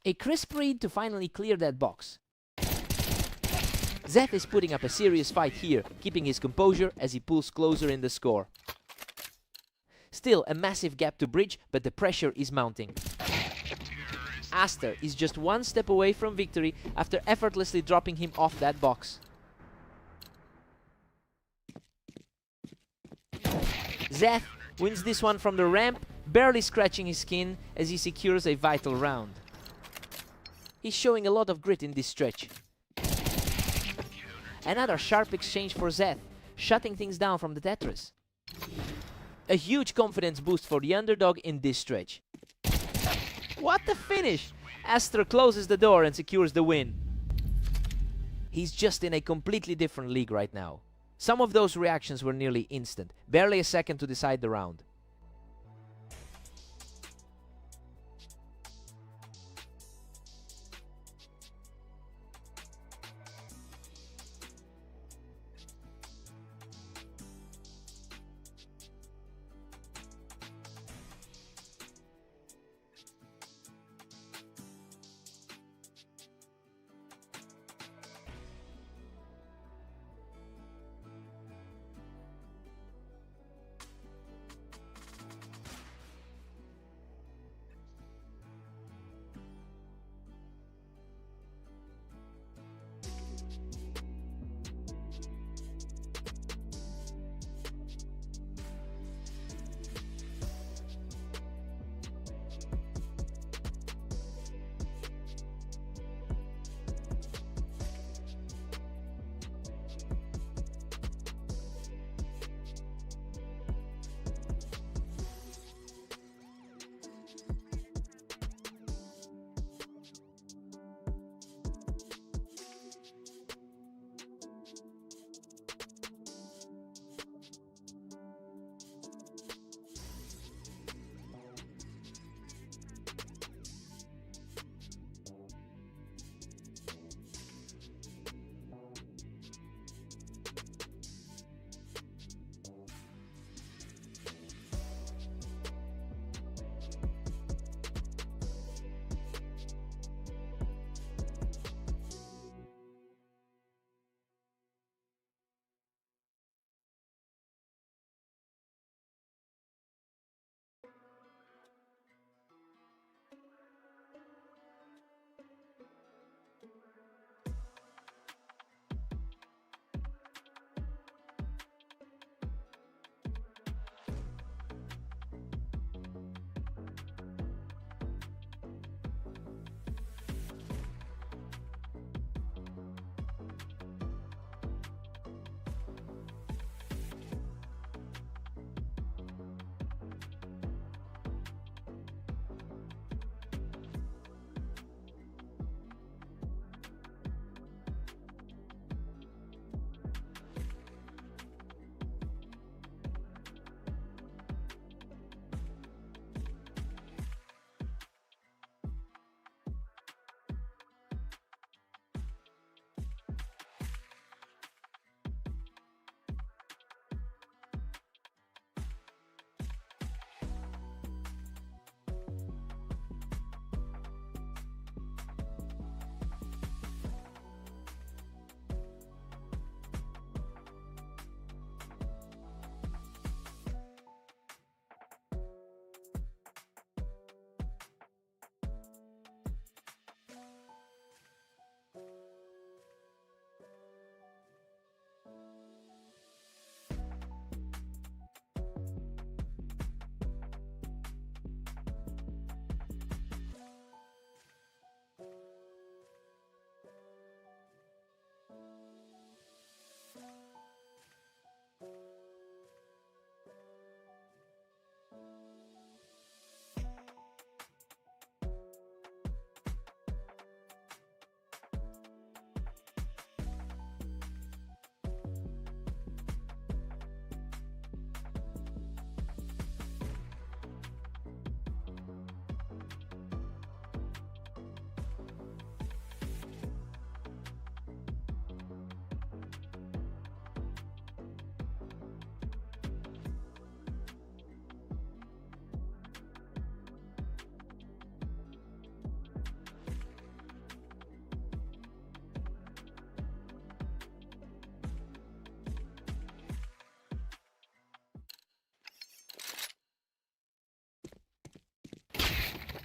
A crisp read to finally clear that box. Zeth is putting up a serious fight here, keeping his composure as he pulls closer in the score. Still a massive gap to bridge, but the pressure is mounting. Aster is just one step away from victory after effortlessly dropping him off that box. Zeth wins this one from the ramp, barely scratching his skin as he secures a vital round. He's showing a lot of grit in this stretch. Another sharp exchange for Zeth, shutting things down from the Tetris. A huge confidence boost for the underdog in this stretch. What a finish! Aster closes the door and secures the win. He's just in a completely different league right now. Some of those reactions were nearly instant, barely a second to decide the round.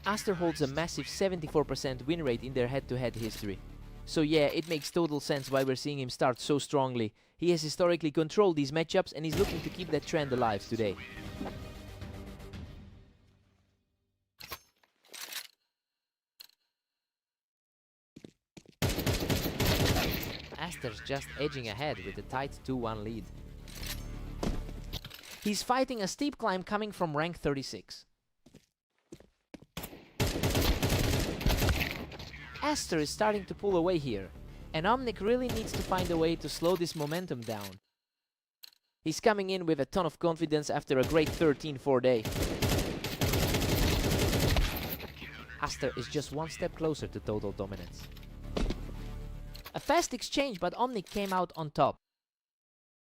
Aster holds a massive 74% win rate in their head-to-head history. So yeah, it makes total sense why we're seeing him start so strongly. He has historically controlled these matchups and he's looking to keep that trend alive today. Aster's just edging ahead with a tight 2-1 lead. He's fighting a steep climb coming from rank 36. Aster is starting to pull away here, and Omnic really needs to find a way to slow this momentum down. He's coming in with a ton of confidence after a great 13-4 day. Aster is just one step closer to total dominance. A fast exchange, but Omnic came out on top.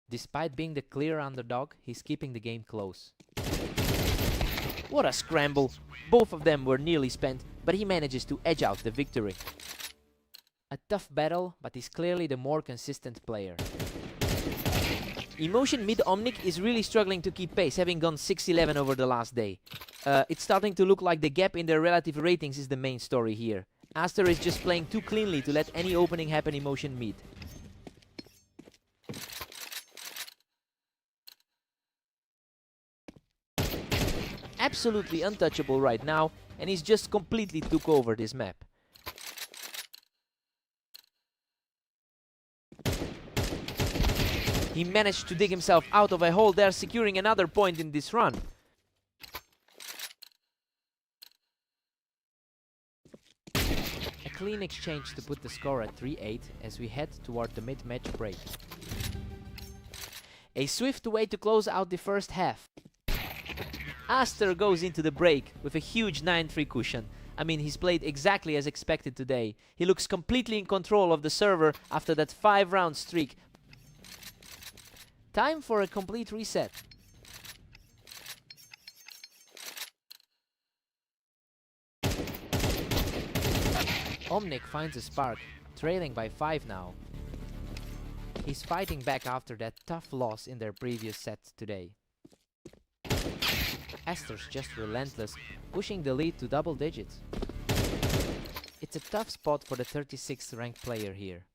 Despite being the clear underdog, he's keeping the game close. What a scramble! Both of them were nearly spent, but he manages to edge out the victory. A tough battle, but he's clearly the more consistent player. Emotion mid Omnic is really struggling to keep pace, having gone 6-11 over the last day. It's starting to look like the gap in their relative ratings is the main story here. Aster is just playing too cleanly to let any opening happen Emotion mid. Absolutely untouchable right now, and he's just completely took over this map. He managed to dig himself out of a hole there, securing another point in this run. A clean exchange to put the score at 3-8 as we head toward the mid-match break. A swift way to close out the first half. Aster goes into the break with a huge 9-3 cushion. I mean, he's played exactly as expected today. He looks completely in control of the server after that 5-round streak. Time for a complete reset. Omnic finds a spark, trailing by 5 now. He's fighting back after that tough loss in their previous set today. Aster's just relentless, pushing the lead to double digits. It's a tough spot for the 36th ranked player here.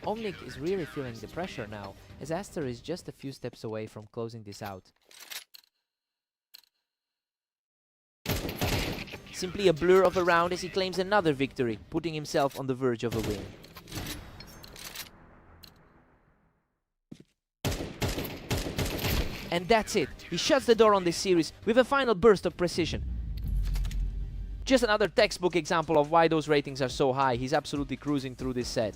Omnic is really feeling the pressure now, as Aster is just a few steps away from closing this out. Simply a blur of a round as he claims another victory, putting himself on the verge of a win. And that's it. He shuts the door on this series with a final burst of precision. Just another textbook example of why those ratings are so high. He's absolutely cruising through this set.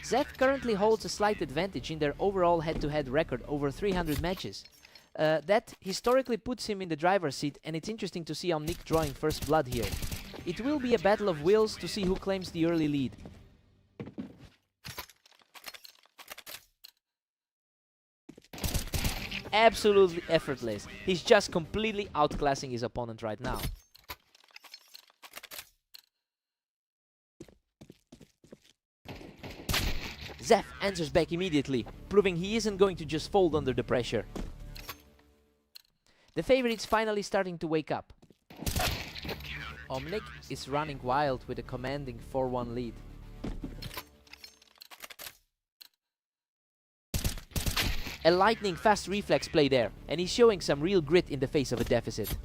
Zeth currently holds a slight advantage in their overall head-to-head record over 300 matches. That historically puts him in the driver's seat, and it's interesting to see Omnic drawing first blood here. It will be a battle of wills to see who claims the early lead. Absolutely effortless. He's just completely outclassing his opponent right now. Zeth answers back immediately, proving he isn't going to just fold under the pressure. The favorite's finally starting to wake up. Omnic is running wild with a commanding 4-1 lead. A lightning fast reflex play there, and he's showing some real grit in the face of a deficit.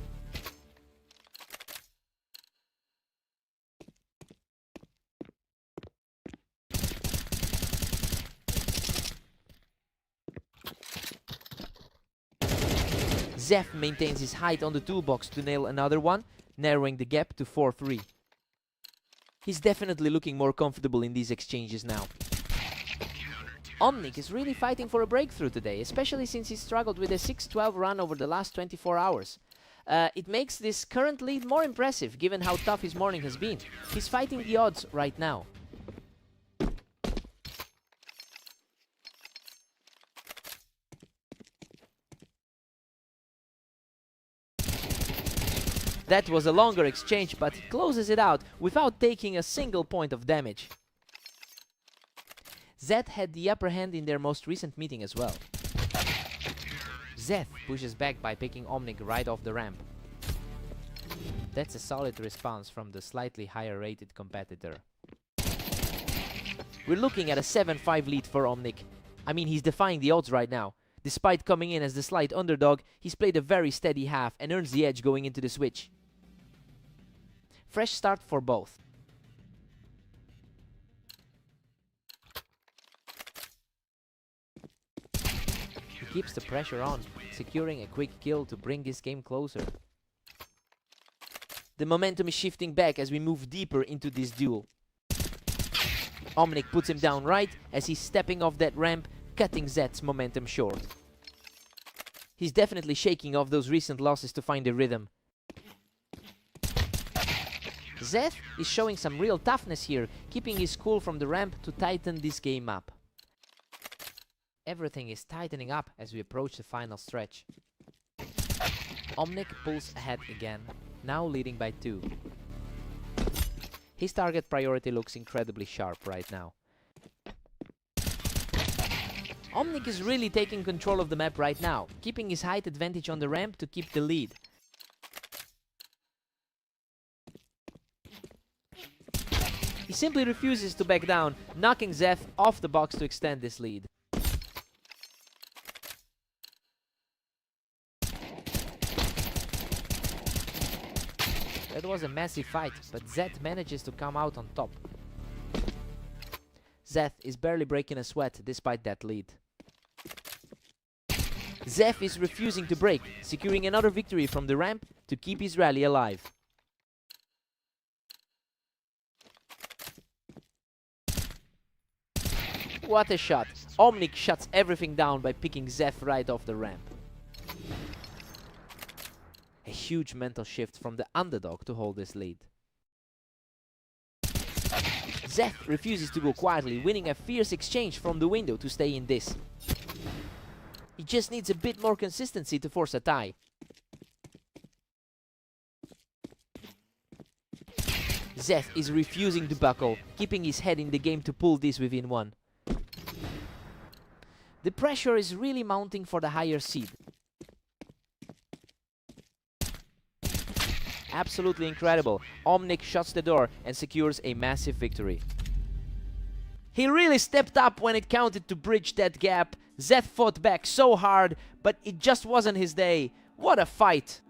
Zeth maintains his height on the toolbox to nail another one, narrowing the gap to 4-3. He's definitely looking more comfortable in these exchanges now. Omnic is really fighting for a breakthrough today, especially since he struggled with a 6-12 run over the last 24 hours. It makes this current lead more impressive, given how tough his morning has been. He's fighting the odds right now. That was a longer exchange, but he closes it out without taking a single point of damage. Zeth had the upper hand in their most recent meeting as well. Zeth pushes back by picking Omnic right off the ramp. That's a solid response from the slightly higher rated competitor. We're looking at a 7-5 lead for Omnic. I mean, he's defying the odds right now. Despite coming in as the slight underdog, he's played a very steady half and earns the edge going into the switch. Fresh start for both. He keeps the pressure on, securing a quick kill to bring this game closer. The momentum is shifting back as we move deeper into this duel. Omnic puts him down right as he's stepping off that ramp, cutting Zeth's momentum short. He's definitely shaking off those recent losses to find a rhythm. Zeth is showing some real toughness here, keeping his cool from the ramp to tighten this game up. Everything is tightening up as we approach the final stretch. Omnic pulls ahead again, now leading by 2. His target priority looks incredibly sharp right now. Omnic is really taking control of the map right now, keeping his height advantage on the ramp to keep the lead. He simply refuses to back down, knocking Zeth off the box to extend this lead. That was a massive fight, but Zeth manages to come out on top. Zeth is barely breaking a sweat despite that lead. Zeth is refusing to break, securing another victory from the ramp to keep his rally alive. What a shot! Omnic shuts everything down by picking Zeth right off the ramp. A huge mental shift from the underdog to hold this lead. Zeth refuses to go quietly, winning a fierce exchange from the window to stay in this. He just needs a bit more consistency to force a tie. Zeth is refusing to buckle, keeping his head in the game to pull this within 1. The pressure is really mounting for the higher seed. Absolutely incredible. Omnic shuts the door and secures a massive victory. He really stepped up when it counted to bridge that gap. Zeth fought back so hard, but it just wasn't his day. What a fight!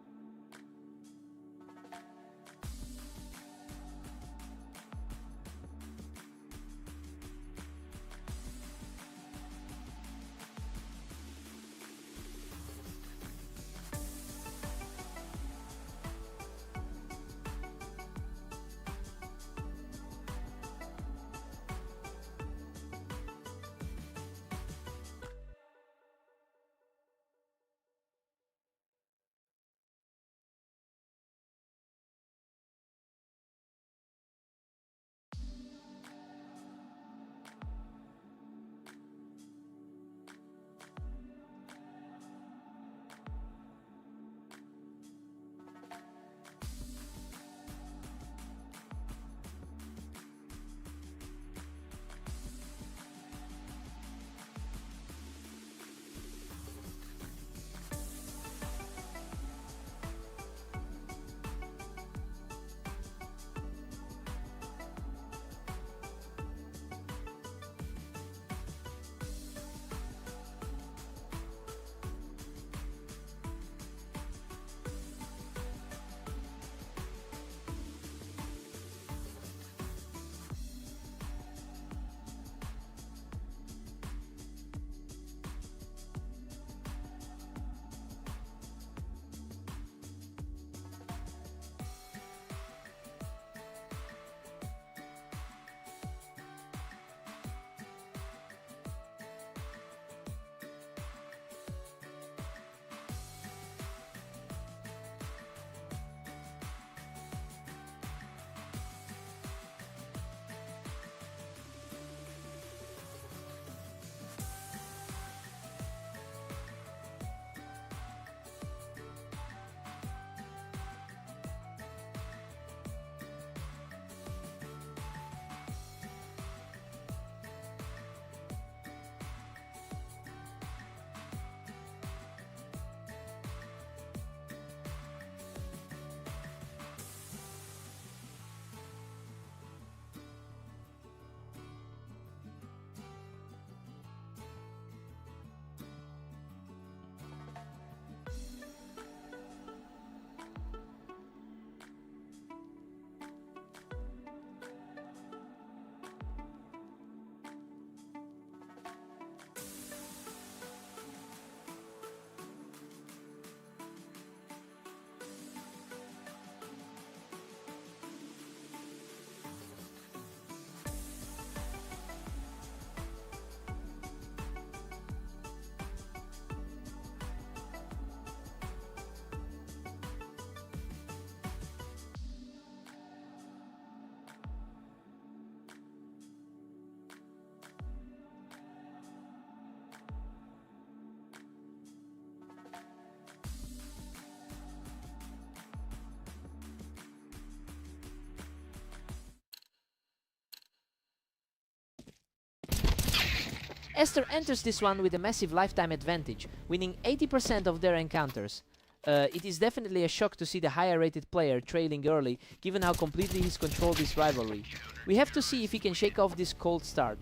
Esther enters this one with a massive lifetime advantage, winning 80% of their encounters. It is definitely a shock to see the higher rated player trailing early, given how completely he's controlled this rivalry. We have to see if he can shake off this cold start.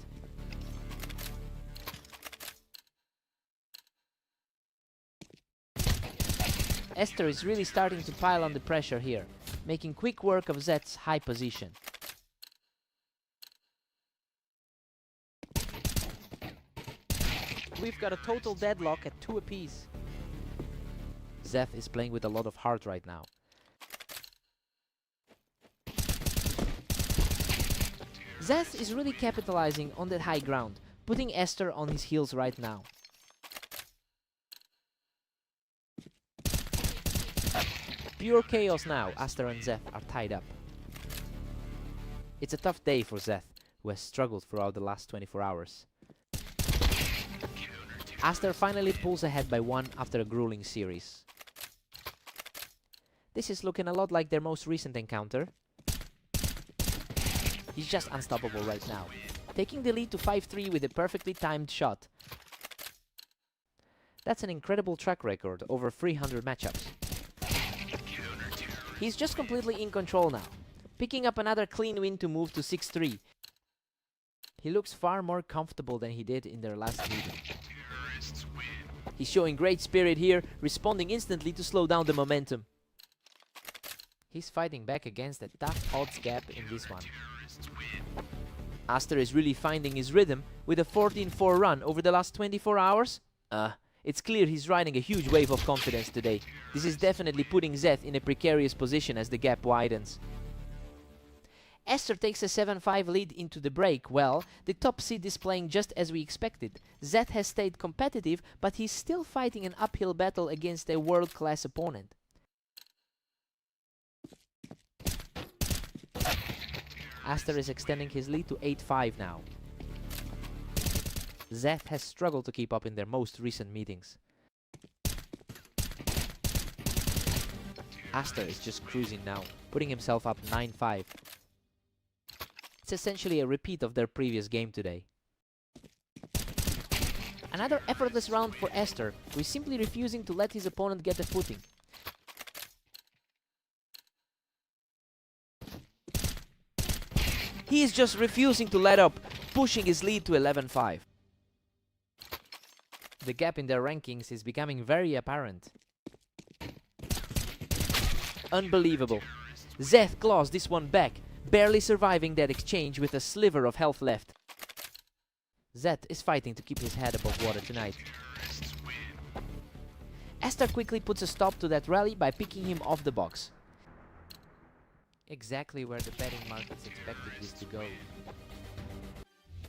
Esther is really starting to pile on the pressure here, making quick work of Zeth's high position. We've got a total deadlock at 2 apiece. Zeth is playing with a lot of heart right now. Zeth is really capitalizing on that high ground, putting Esther on his heels right now. Pure chaos now. Aster and Zeth are tied up. It's a tough day for Zeth, who has struggled throughout the last 24 hours. Aster finally pulls ahead by 1 after a grueling series. This is looking a lot like their most recent encounter. He's just unstoppable right now, taking the lead to 5-3 with a perfectly timed shot. That's an incredible track record, over 300 matchups. He's just completely in control now, picking up another clean win to move to 6-3. He looks far more comfortable than he did in their last meeting. He's showing great spirit here, responding instantly to slow down the momentum. He's fighting back against a tough odds gap in this one. Aster is really finding his rhythm with a 14-4 run over the last 24 hours. It's clear he's riding a huge wave of confidence today. This is definitely putting Zeth in a precarious position as the gap widens. Esther takes a 7-5 lead into the break. Well, the top seed is playing just as we expected. Zeth has stayed competitive, but he's still fighting an uphill battle against a world-class opponent. Aster is extending his lead to 8-5 now. Zeth has struggled to keep up in their most recent meetings. Aster is just cruising now, putting himself up 9-5. It's essentially a repeat of their previous game today. Another effortless round for Esther, who is simply refusing to let his opponent get a footing. He is just refusing to let up, pushing his lead to 11-5. The gap in their rankings is becoming very apparent. Unbelievable. Zeth claws this one back, barely surviving that exchange with a sliver of health left. Zeth is fighting to keep his head above water tonight. Esther quickly puts a stop to that rally by picking him off the box. Exactly where the betting markets expected this to go.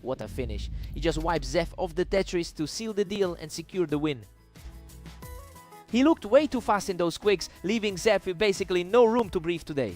What a finish. He just wipes Zeth off the Tetris to seal the deal and secure the win. He looked way too fast in those quicks, leaving Zeth with basically no room to breathe today.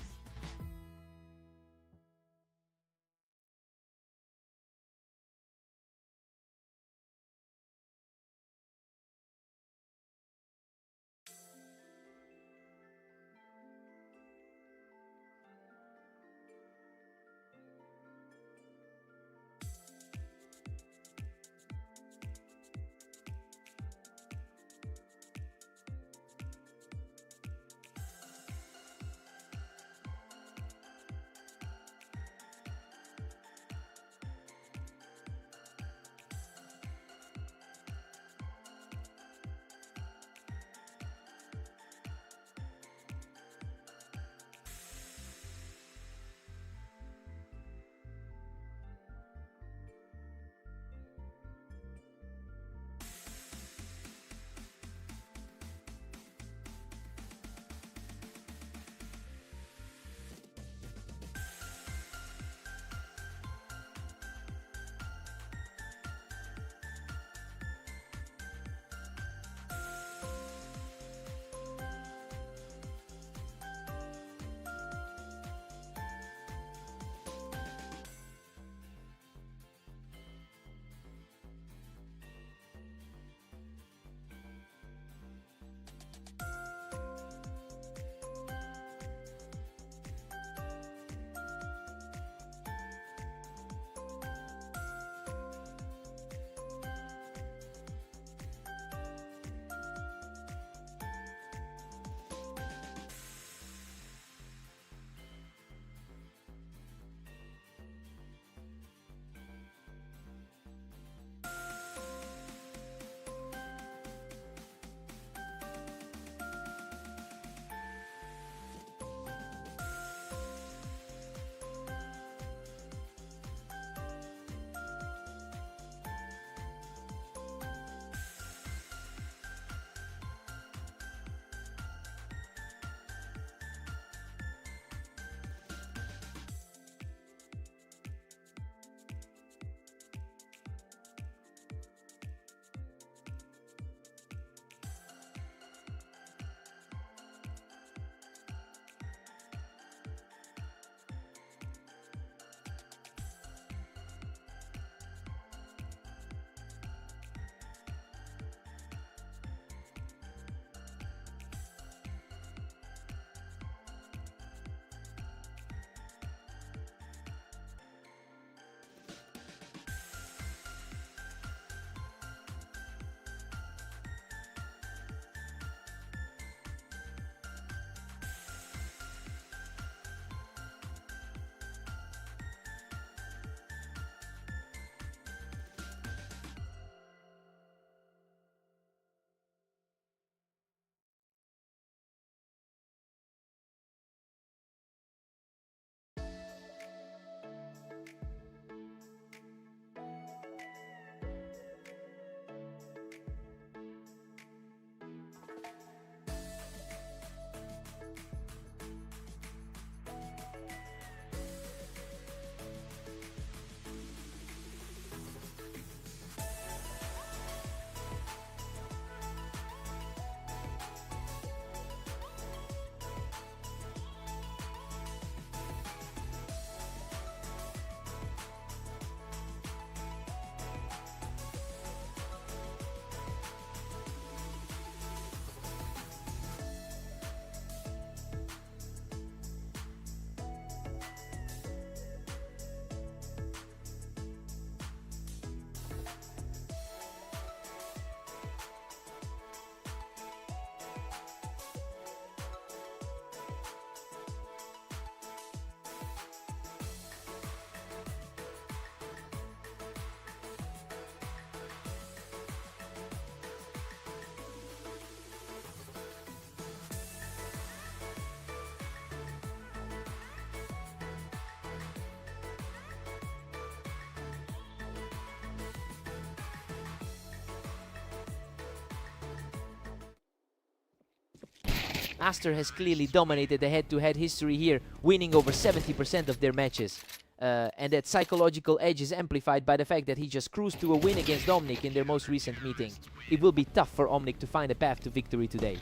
Aster has clearly dominated the head-to-head history here, winning over 70% of their matches. And that psychological edge is amplified by the fact that he just cruised to a win against Omnic in their most recent meeting. It will be tough for Omnic to find a path to victory today.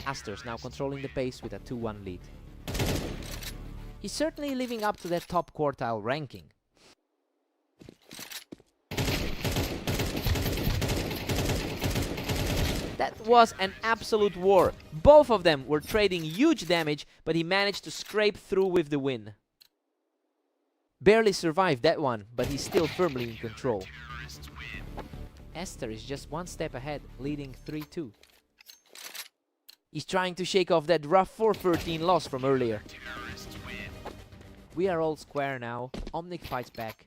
Aster's now controlling the pace with a 2-1 lead. He's certainly living up to that top quartile ranking. That was an absolute war. Both of them were trading huge damage, but he managed to scrape through with the win. Barely survived that one, but he's still firmly in control. Aster is just one step ahead, leading 3-2. He's trying to shake off that rough 4-13 loss from earlier. We are all square now. Omnic fights back.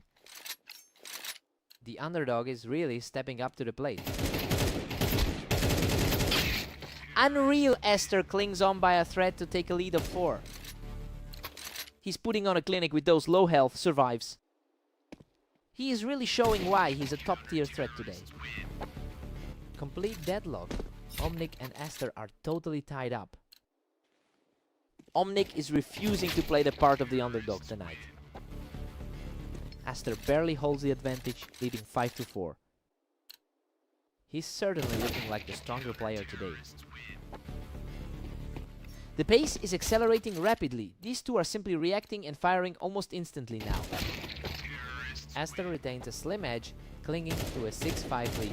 The underdog is really stepping up to the plate. Unreal Aster clings on by a thread to take a lead of 4. He's putting on a clinic with those low health, survives. He is really showing why he's a top tier threat today. Complete deadlock. Omnic and Aster are totally tied up. Omnic is refusing to play the part of the underdog tonight. Aster barely holds the advantage, leading 5-4. He's certainly looking like the stronger player today. The pace is accelerating rapidly. These two are simply reacting and firing almost instantly now. Aster retains a slim edge, clinging to a 6-5 lead.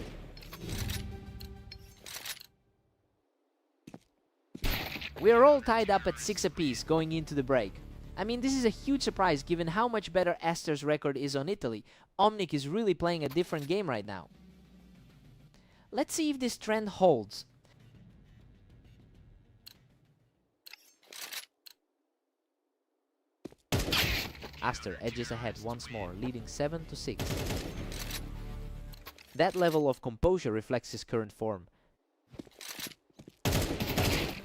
We are all tied up at 6 apiece going into the break. I mean, this is a huge surprise given how much better Aster's record is on Italy. Omnic is really playing a different game right now. Let's see if this trend holds. Aster edges ahead once more, leading 7-6. That level of composure reflects his current form.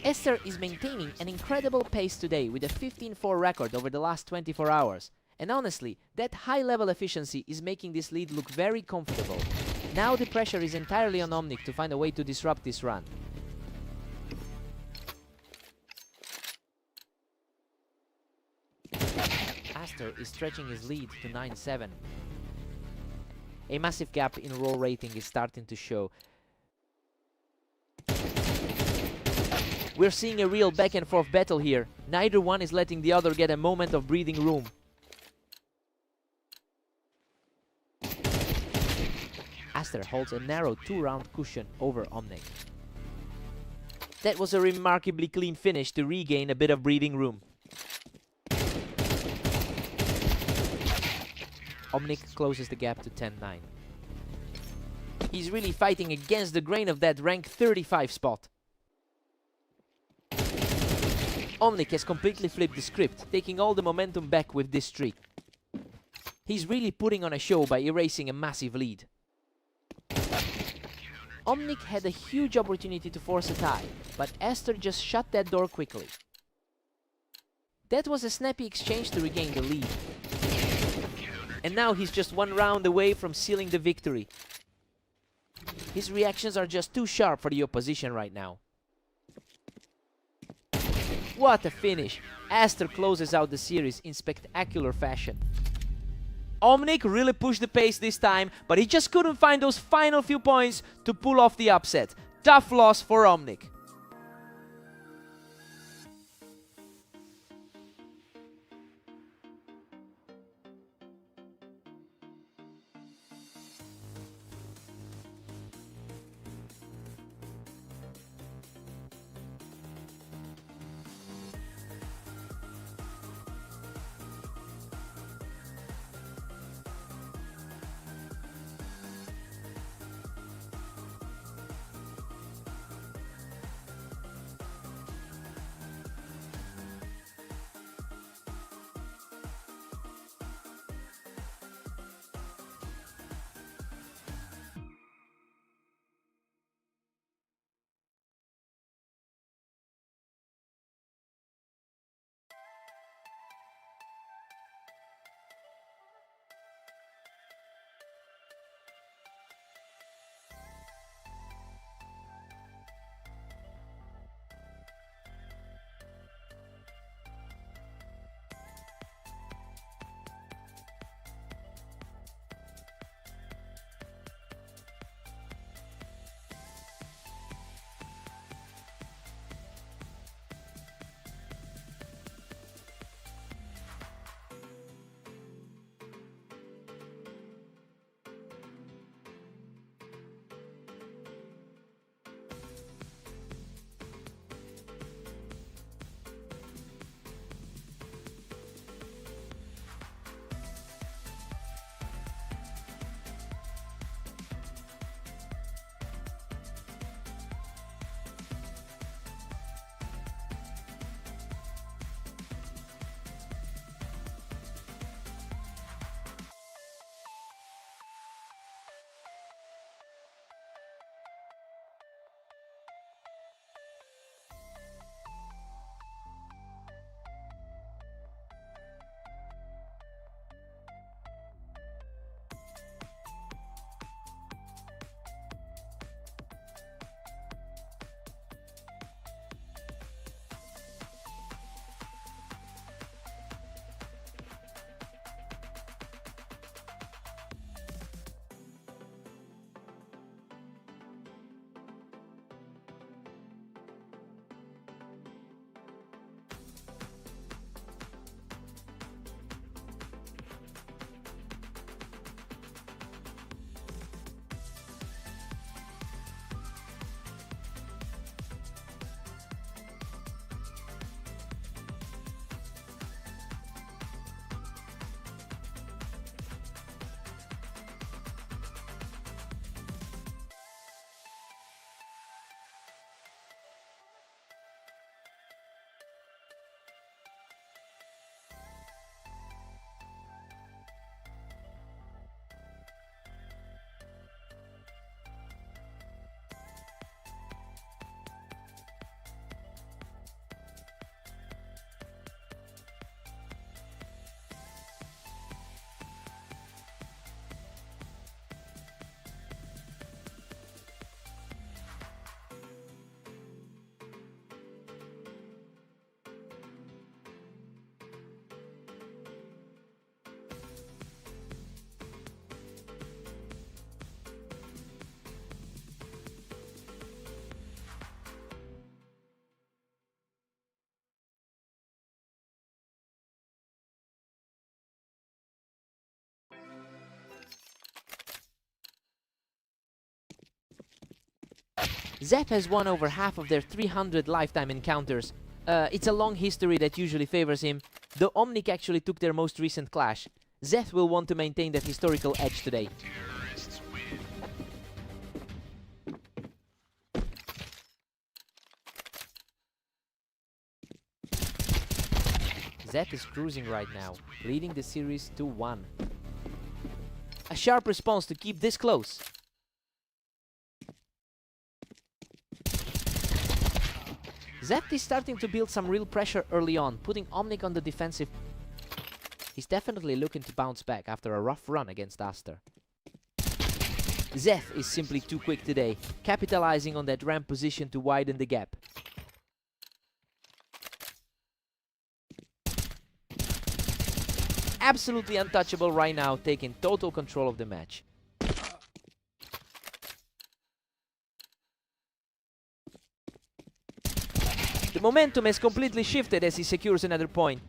Aster is maintaining an incredible pace today with a 15-4 record over the last 24 hours. And honestly, that high level efficiency is making this lead look very comfortable. Now the pressure is entirely on Omnic to find a way to disrupt this run. Aster is stretching his lead to 9-7. A massive gap in raw rating is starting to show. We're seeing a real back and forth battle here. Neither one is letting the other get a moment of breathing room. Aster holds a narrow 2-round cushion over Omnic. That was a remarkably clean finish to regain a bit of breathing room. Omnic closes the gap to 10-9. He's really fighting against the grain of that rank 35 spot. Omnic has completely flipped the script, taking all the momentum back with this streak. He's really putting on a show by erasing a massive lead. Omnic had a huge opportunity to force a tie, but Aster just shut that door quickly. That was a snappy exchange to regain the lead. And now he's just one round away from sealing the victory. His reactions are just too sharp for the opposition right now. What a finish! Aster closes out the series in spectacular fashion. Omnic really pushed the pace this time, but he just couldn't find those final few points to pull off the upset. Tough loss for Omnic. Zeth has won over half of their 300 lifetime encounters. It's a long history that usually favors him, though Omnic actually took their most recent clash. Zeth will want to maintain that historical edge today. Zeth is cruising right now, leading the series 2-1. A sharp response to keep this close. Zeth is starting to build some real pressure early on, putting Omnic on the defensive. He's definitely looking to bounce back after a rough run against Aster. Zeth is simply too quick today, capitalizing on that ramp position to widen the gap. Absolutely untouchable right now, taking total control of the match. The momentum has completely shifted as he secures another point.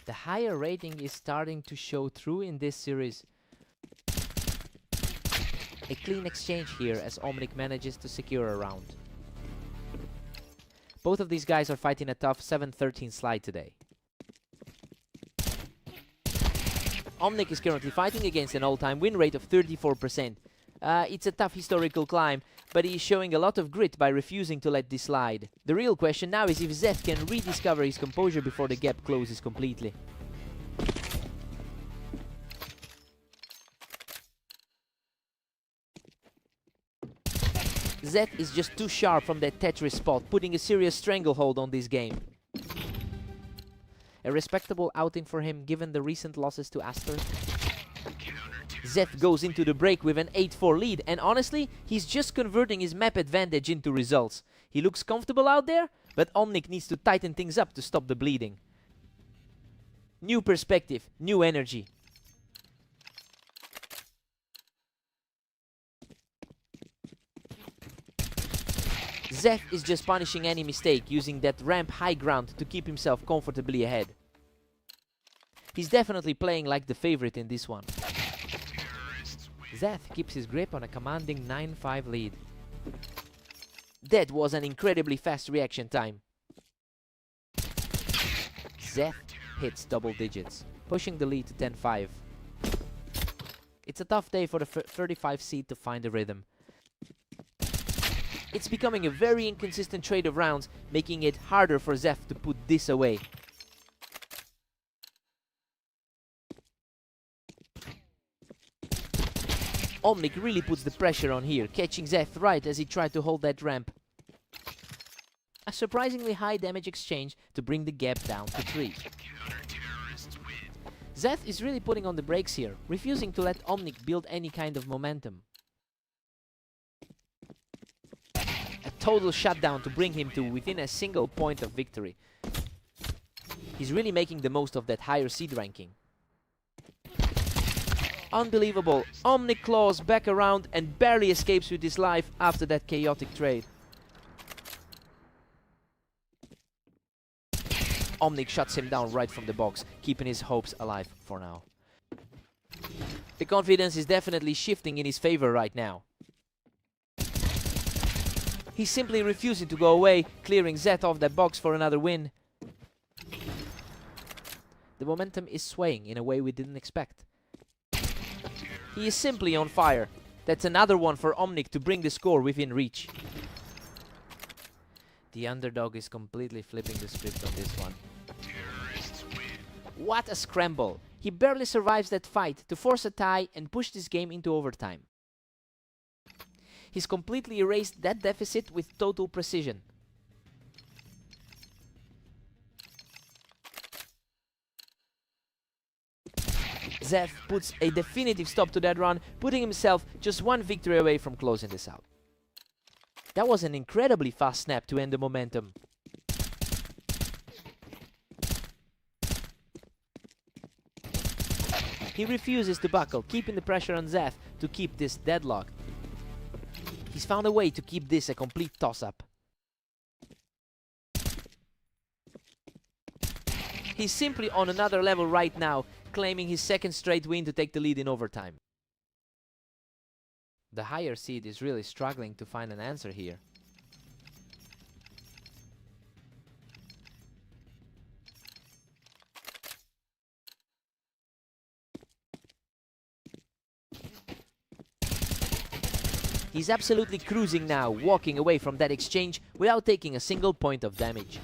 The higher rating is starting to show through in this series. A clean exchange here as Omnic manages to secure a round. Both of these guys are fighting a tough 7-13 slide today. Omnic is currently fighting against an all-time win rate of 34%. It's a tough historical climb, but he is showing a lot of grit by refusing to let this slide. The real question now is if Zeth can rediscover his composure before the gap closes completely. Zeth is just too sharp from that Tetris spot, putting a serious stranglehold on this game. A respectable outing for him given the recent losses to Aster. Zeth goes into the break with an 8-4 lead, and honestly, he's just converting his map advantage into results. He looks comfortable out there, but Omnic needs to tighten things up to stop the bleeding. New perspective, new energy. Zeth is just punishing any mistake, using that ramp high ground to keep himself comfortably ahead. He's definitely playing like the favorite in this one. Zeth keeps his grip on a commanding 9-5 lead. That was an incredibly fast reaction time. Zeth hits double digits, pushing the lead to 10-5. It's a tough day for the 35 seed to find a rhythm. It's becoming a very inconsistent trade of rounds, making it harder for Zeth to put this away. Omnic really puts the pressure on here, catching Zeth right as he tried to hold that ramp. A surprisingly high damage exchange to bring the gap down to 3. Zeth is really putting on the brakes here, refusing to let Omnic build any kind of momentum. A total shutdown to bring him to within a single point of victory. He's really making the most of that higher seed ranking. Unbelievable. Omnic claws back around and barely escapes with his life after that chaotic trade. Omnic shuts him down right from the box, keeping his hopes alive for now. The confidence is definitely shifting in his favor right now. He's simply refusing to go away, clearing Zeth off that box for another win. The momentum is swaying in a way we didn't expect. He is simply on fire. That's another one for Omnic to bring the score within reach. The underdog is completely flipping the script on this one. What a scramble! He barely survives that fight to force a tie and push this game into overtime. He's completely erased that deficit with total precision. Zeth puts a definitive stop to that run, putting himself just one victory away from closing this out. That was an incredibly fast snap to end the momentum. He refuses to buckle, keeping the pressure on Zeth to keep this deadlocked. He's found a way to keep this a complete toss-up. He's simply on another level right now, claiming his second straight win to take the lead in overtime. The higher seed is really struggling to find an answer here. He's absolutely cruising now, walking away from that exchange without taking a single point of damage.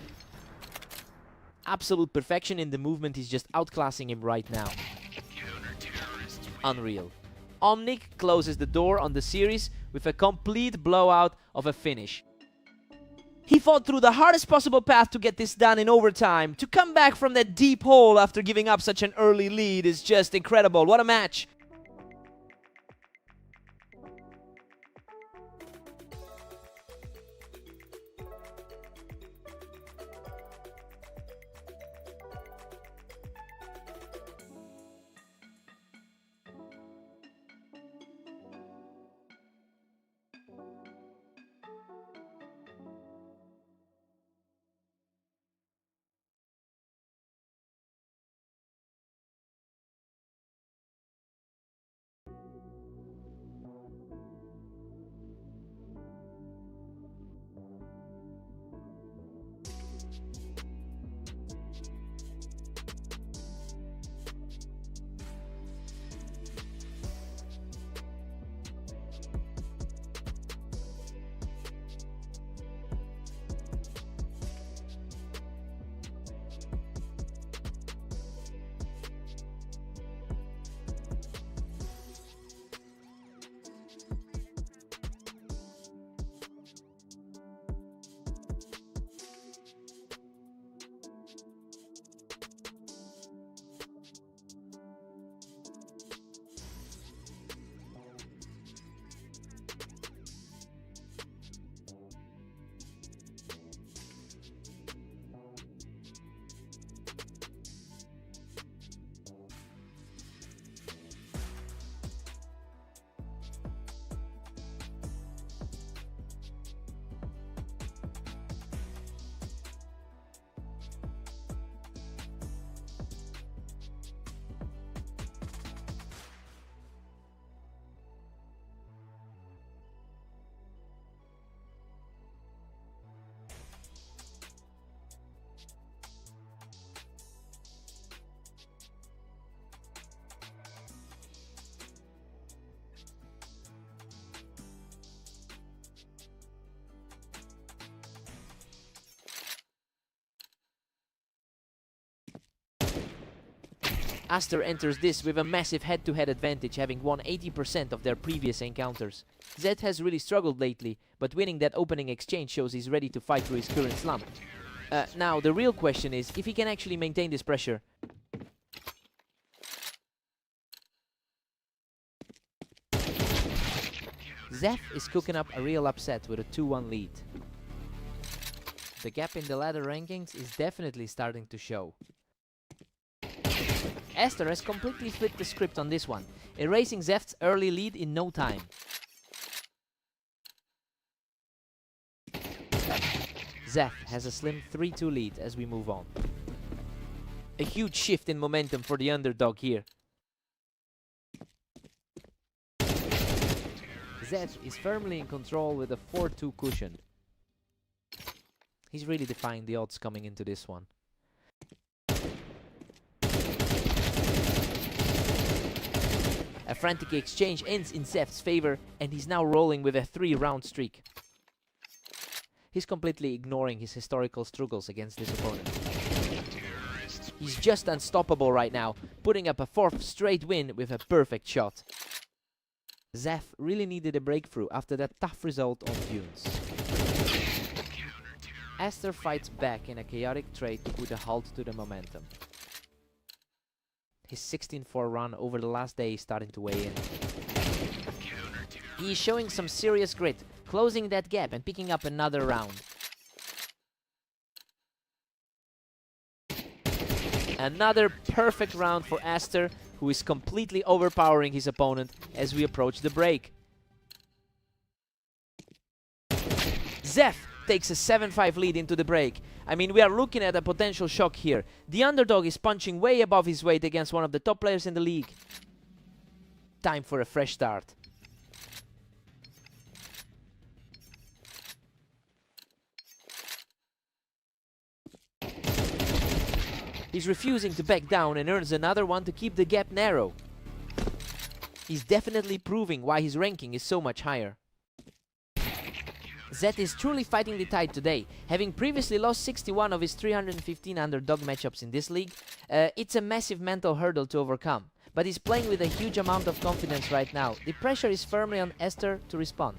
Absolute perfection in the movement, he's just outclassing him right now. Unreal. Omnic closes the door on the series with a complete blowout of a finish. He fought through the hardest possible path to get this done in overtime. To come back from that deep hole after giving up such an early lead is just incredible. What a match! Aster enters this with a massive head-to-head advantage, having won 80% of their previous encounters. Zed has really struggled lately, but winning that opening exchange shows he's ready to fight through his current slump. Now, the real question is if he can actually maintain this pressure. Zeth is cooking up a real upset with a 2-1 lead. The gap in the ladder rankings is definitely starting to show. Aster has completely flipped the script on this one, erasing Zeft's early lead in no time. Zeth has a slim 3-2 lead as we move on. A huge shift in momentum for the underdog here. Zeth is firmly in control with a 4-2 cushion. He's really defying the odds coming into this one. A frantic exchange ends in Zeft's favor, and he's now rolling with a 3-round streak. He's completely ignoring his historical struggles against this opponent. He's just unstoppable right now, putting up a 4th straight win with a perfect shot. Zeth really needed a breakthrough after that tough result on Dunes. Aster fights back in a chaotic trade to put a halt to the momentum. His 16-4 run over the last day is starting to weigh in. He is showing some serious grit, closing that gap and picking up another round. Another perfect round for Aster, who is completely overpowering his opponent as we approach the break. Zeth takes a 7-5 lead into the break. I mean, we are looking at a potential shock here. The underdog is punching way above his weight against one of the top players in the league. Time for a fresh start. He's refusing to back down and earns another one to keep the gap narrow. He's definitely proving why his ranking is so much higher. Zeth is truly fighting the tide today. Having previously lost 61 of his 315 underdog matchups in this league, it's a massive mental hurdle to overcome. But he's playing with a huge amount of confidence right now. The pressure is firmly on Esther to respond.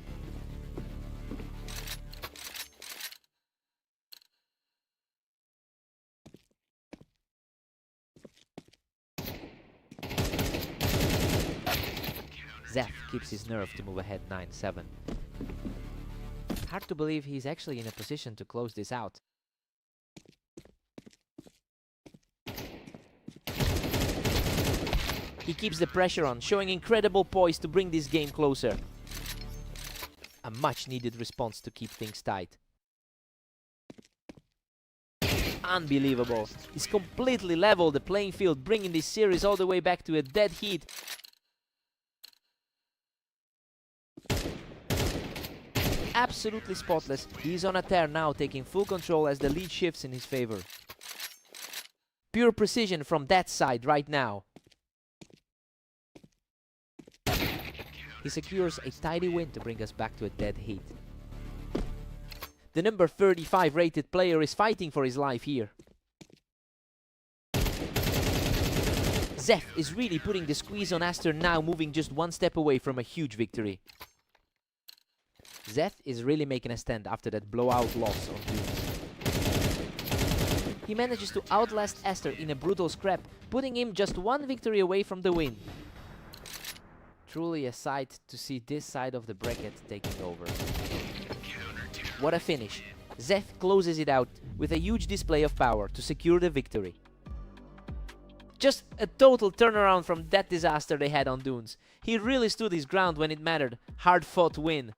Zeth keeps his nerve to move ahead 9-7. Hard to believe he's actually in a position to close this out. He keeps the pressure on, showing incredible poise to bring this game closer. A much needed response to keep things tight. Unbelievable. He's completely leveled the playing field, bringing this series all the way back to a dead heat. Absolutely spotless. He's on a tear now, taking full control as the lead shifts in his favor. Pure precision from that side right now. He secures a tidy win to bring us back to a dead heat. The number 35 rated player is fighting for his life here. Zeth is really putting the squeeze on Aster now, moving just one step away from a huge victory. Zeth is really making a stand after that blowout loss on Dunes. He manages to outlast Aster in a brutal scrap, putting him just one victory away from the win. Truly a sight to see this side of the bracket taking over. What a finish. Zeth closes it out with a huge display of power to secure the victory. Just a total turnaround from that disaster they had on Dunes. He really stood his ground when it mattered. Hard fought win.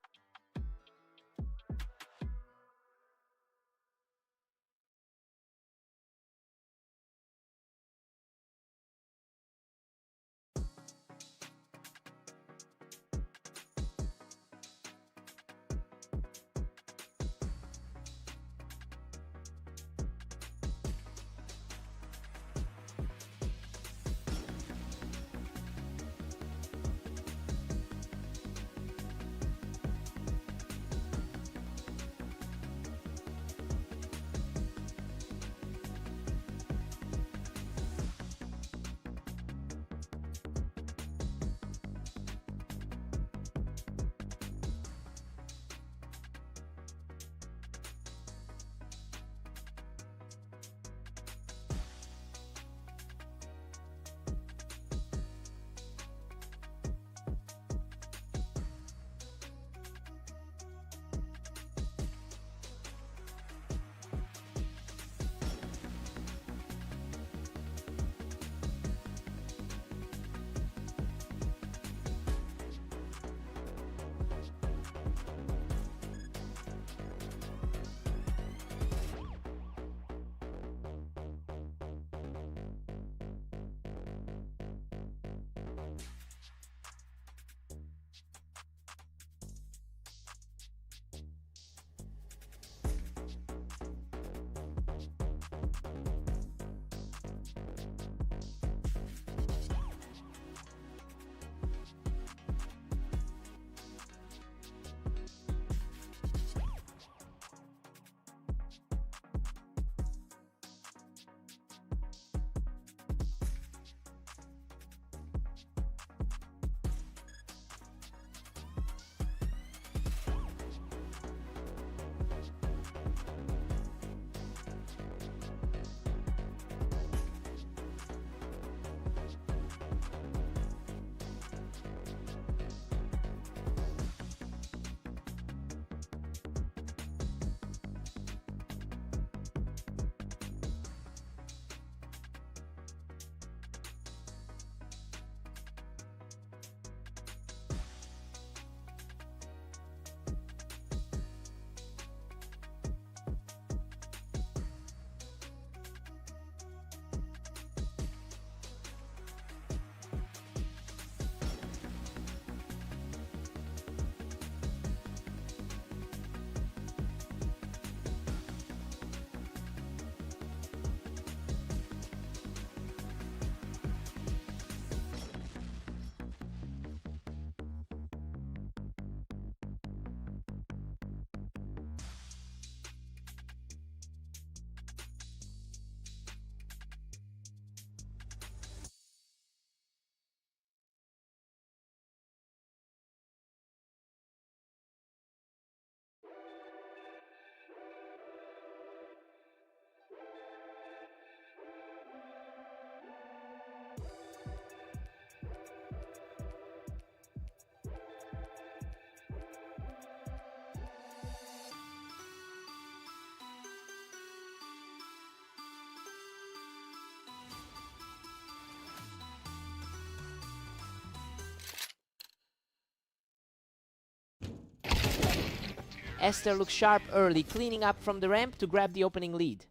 Esther looks sharp early, cleaning up from the ramp to grab the opening lead.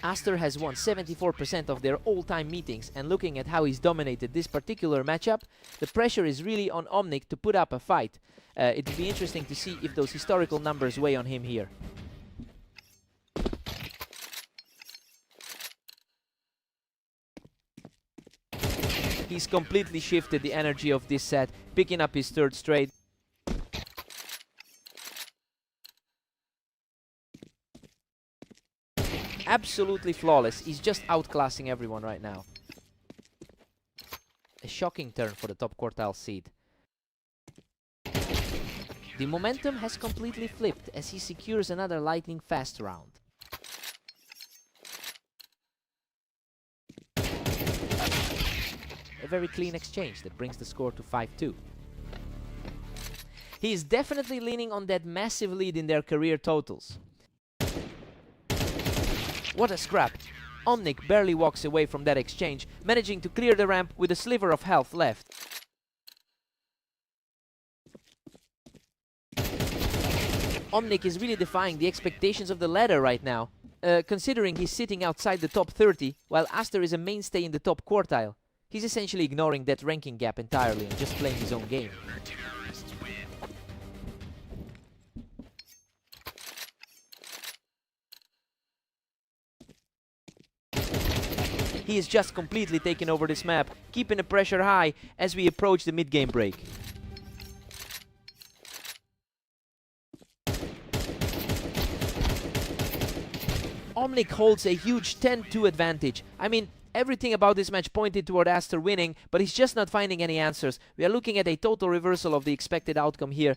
Aster has won 74% of their all-time meetings, and looking at how he's dominated this particular matchup, the pressure is really on Omnic to put up a fight. It will be interesting to see if those historical numbers weigh on him here. He's completely shifted the energy of this set, picking up his third straight. Absolutely flawless. He's just outclassing everyone right now. A shocking turn for the top quartile seed. The momentum has completely flipped as he secures another lightning fast round. A very clean exchange that brings the score to 5-2. He is definitely leaning on that massive lead in their career totals. What a scrap! Omnic barely walks away from that exchange, managing to clear the ramp with a sliver of health left. Omnic is really defying the expectations of the ladder right now, considering he's sitting outside the top 30, while Aster is a mainstay in the top quartile. He's essentially ignoring that ranking gap entirely and just playing his own game. He is just completely taking over this map, keeping the pressure high as we approach the mid-game break. Omnic holds a huge 10-2 advantage. I mean, everything about this match pointed toward Aster winning, but he's just not finding any answers. We are looking at a total reversal of the expected outcome here.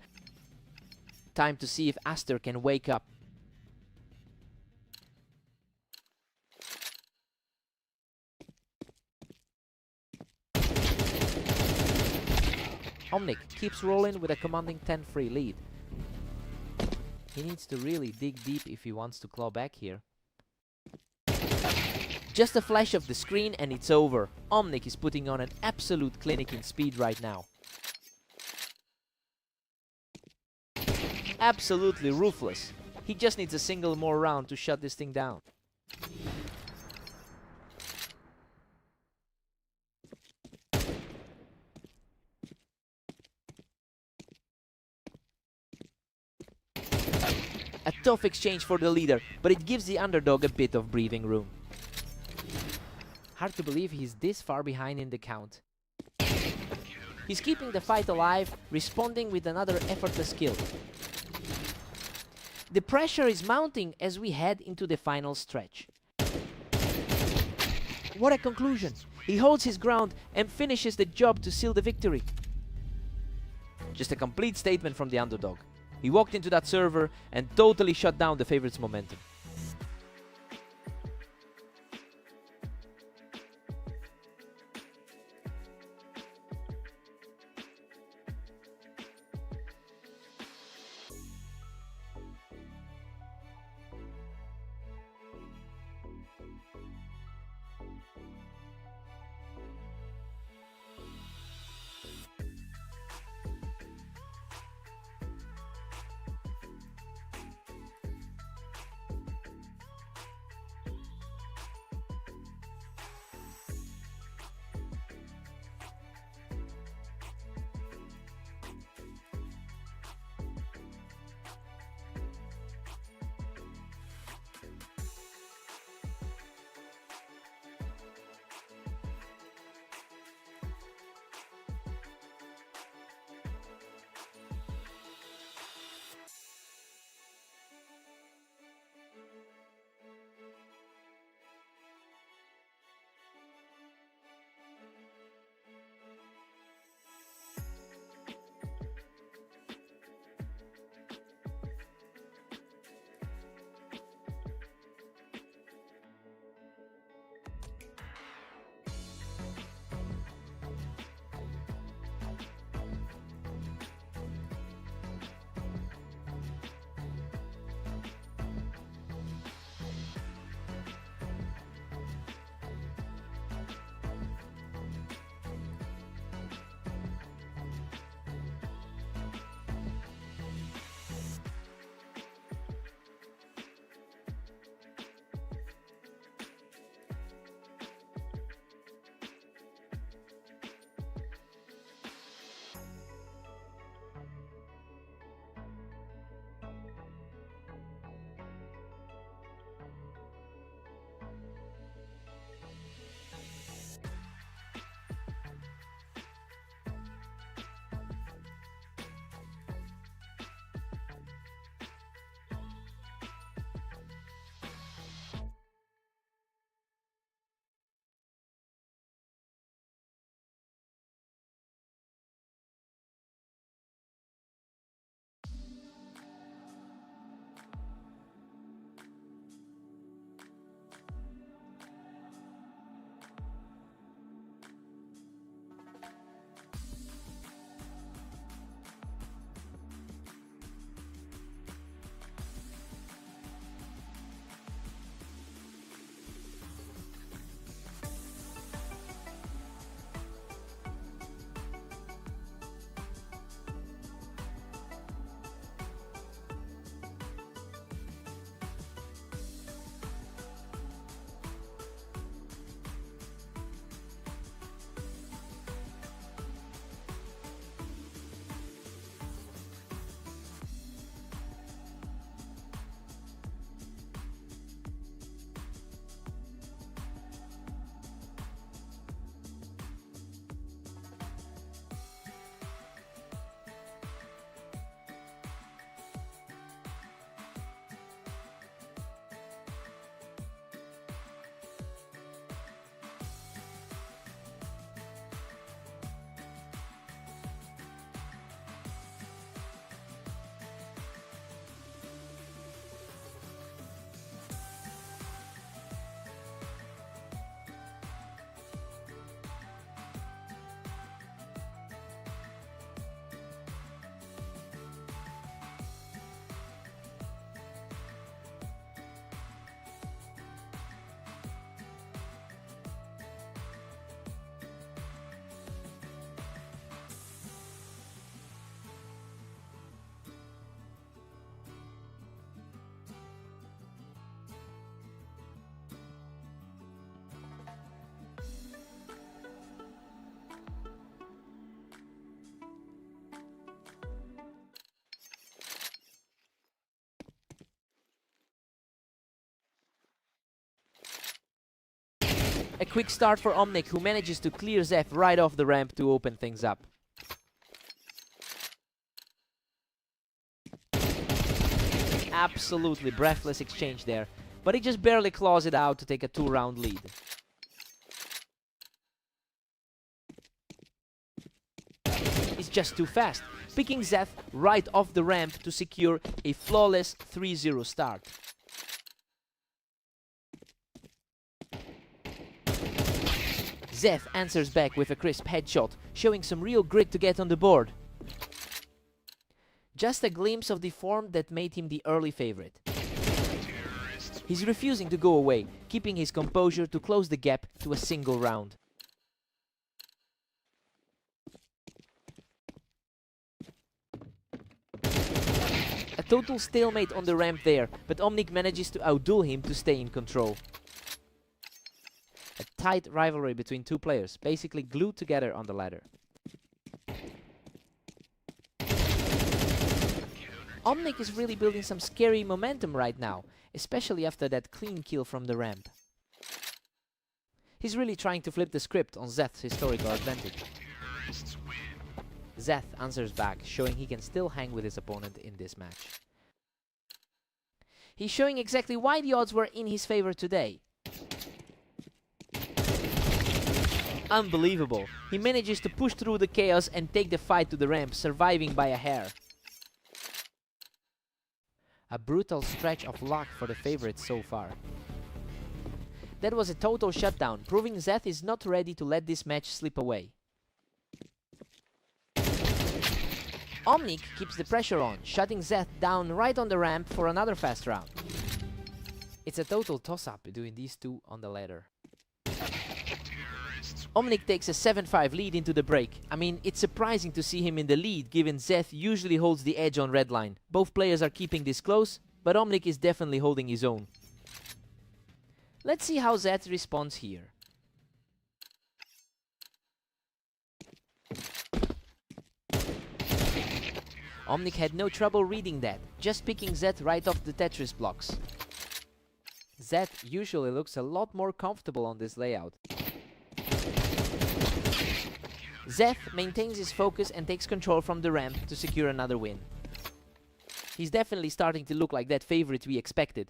Time to see if Aster can wake up. Omnic keeps rolling with a commanding 10-3 lead. He needs to really dig deep if he wants to claw back here. Just a flash of the screen and it's over. Omnic is putting on an absolute clinic in speed right now. Absolutely ruthless. He just needs a single more round to shut this thing down. A tough exchange for the leader, but it gives the underdog a bit of breathing room. Hard to believe he's this far behind in the count. He's keeping the fight alive, responding with another effortless kill. The pressure is mounting as we head into the final stretch. What a conclusion! He holds his ground and finishes the job to seal the victory. Just a complete statement from the underdog. He walked into that server and totally shut down the favorites' momentum. A quick start for Omnic, who manages to clear Zeth right off the ramp to open things up. Absolutely breathless exchange there, but he just barely claws it out to take a 2-round lead. He's just too fast, picking Zeth right off the ramp to secure a flawless 3-0 start. Zeth answers back with a crisp headshot, showing some real grit to get on the board. Just a glimpse of the form that made him the early favorite. He's refusing to go away, keeping his composure to close the gap to a single round. A total stalemate on the ramp there, but Omnic manages to outduel him to stay in control. A tight rivalry between two players, basically glued together on the ladder. Omnic is really building some scary momentum right now, especially after that clean kill from the ramp. He's really trying to flip the script on Zeth's historical advantage. Zeth answers back, showing he can still hang with his opponent in this match. He's showing exactly why the odds were in his favor today. Unbelievable. He manages to push through the chaos and take the fight to the ramp, surviving by a hair. A brutal stretch of luck for the favorites so far. That was a total shutdown, proving Zeth is not ready to let this match slip away. Omnic keeps the pressure on, shutting Zeth down right on the ramp for another fast round. It's a total toss-up between these two on the ladder. Omnic takes a 7-5 lead into the break. I mean, it's surprising to see him in the lead, given Zeth usually holds the edge on redline. Both players are keeping this close, but Omnic is definitely holding his own. Let's see how Zeth responds here. Omnic had no trouble reading that, just picking Zeth right off the Tetris blocks. Zeth usually looks a lot more comfortable on this layout. Zeth maintains his focus and takes control from the ramp to secure another win. He's definitely starting to look like that favorite we expected.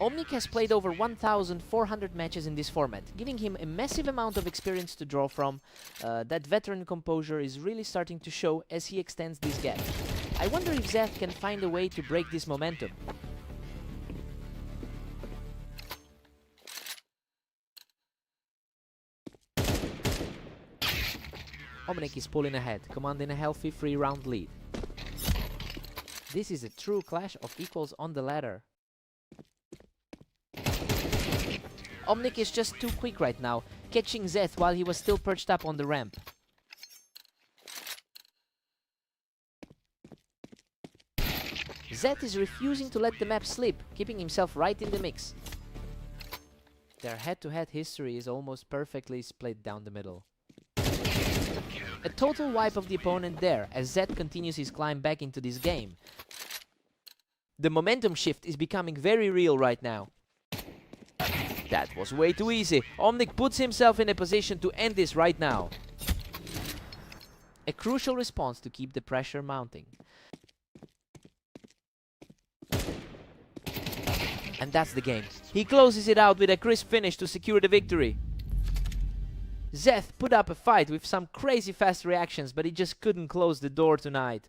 Omnic has played over 1,400 matches in this format, giving him a massive amount of experience to draw from. That veteran composure is really starting to show as he extends this gap. I wonder if Zeth can find a way to break this momentum. Omnic is pulling ahead, commanding a healthy 3-round lead. This is a true clash of equals on the ladder. Omnic is just too quick right now, catching Zeth while he was still perched up on the ramp. Zeth is refusing to let the map slip, keeping himself right in the mix. Their head-to-head history is almost perfectly split down the middle. A total wipe of the opponent there, as Zeth continues his climb back into this game. The momentum shift is becoming very real right now. That was way too easy. Omnic puts himself in a position to end this right now. A crucial response to keep the pressure mounting. And that's the game. He closes it out with a crisp finish to secure the victory. Zeth put up a fight with some crazy fast reactions, but he just couldn't close the door tonight.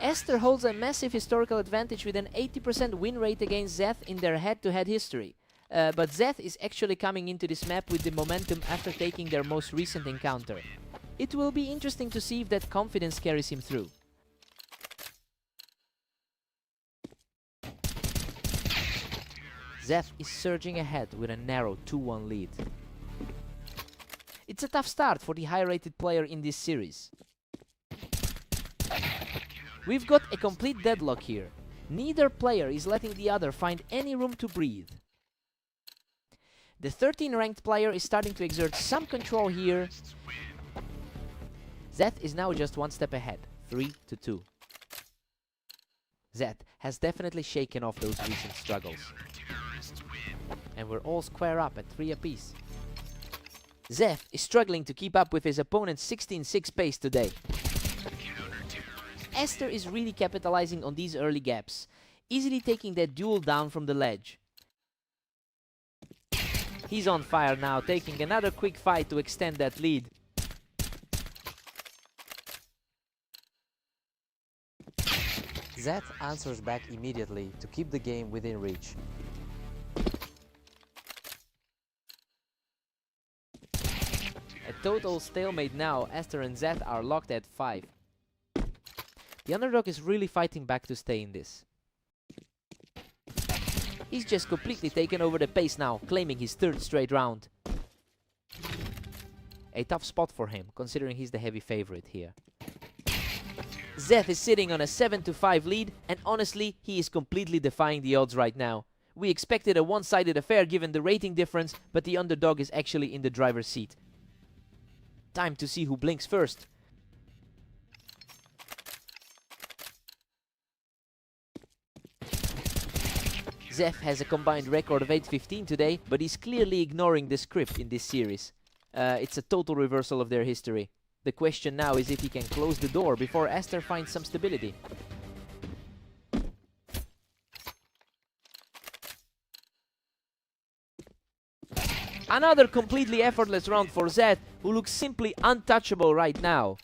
Esther holds a massive historical advantage with an 80% win rate against Zeth in their head-to-head history. But Zeth is actually coming into this map with the momentum after taking their most recent encounter. It will be interesting to see if that confidence carries him through. Zeth is surging ahead with a narrow 2-1 lead. It's a tough start for the high-rated player in this series. We've got a complete deadlock here. Neither player is letting the other find any room to breathe. The 13 ranked player is starting to exert some control here. Zeth is now just one step ahead, 3-2. Zeth has definitely shaken off those recent struggles. And we're all square up at 3 apiece. Zeth is struggling to keep up with his opponent's 16-6 pace today. Esther is really capitalizing on these early gaps, easily taking that duel down from the ledge. He's on fire now, taking another quick fight to extend that lead. Zeth answers back immediately to keep the game within reach. A total stalemate now. Esther and Zeth are locked at 5. The underdog is really fighting back to stay in this. He's just completely taken over the pace now, claiming his 3rd straight round. A tough spot for him, considering he's the heavy favorite here. Zeth is sitting on a 7-5 lead, and honestly, he is completely defying the odds right now. We expected a one-sided affair given the rating difference, but the underdog is actually in the driver's seat. Time to see who blinks first. Zeth has a combined record of 8-15 today, but he's clearly ignoring the script in this series. It's a total reversal of their history. The question now is if he can close the door before Esther finds some stability. Another completely effortless round for Zeth, who looks simply untouchable right now.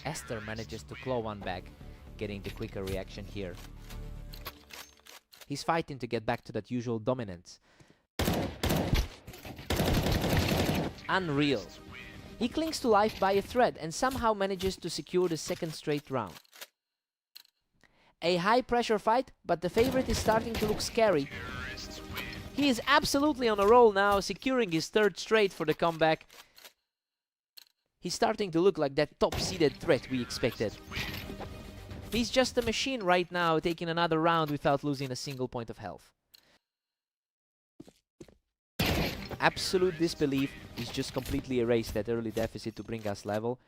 Esther manages to claw one back, getting the quicker reaction here. He's fighting to get back to that usual dominance. Unreal. He clings to life by a thread and somehow manages to secure the 2nd straight round. A high-pressure fight, but the favorite is starting to look scary. He is absolutely on a roll now, securing his 3rd straight for the comeback. He's starting to look like that top-seeded threat we expected. He's just a machine right now, taking another round without losing a single point of health. Absolute disbelief. He's just completely erased that early deficit to bring us level.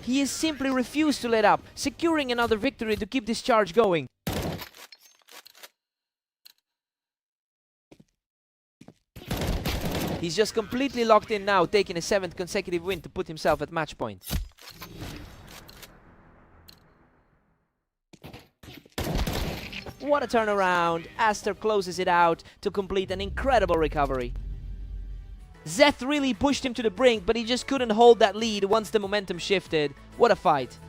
He has simply refused to let up, securing another victory to keep this charge going. He's just completely locked in now, taking a 7th consecutive win to put himself at match point. What a turnaround! Aster closes it out to complete an incredible recovery. Zeth really pushed him to the brink, but he just couldn't hold that lead once the momentum shifted. What a fight!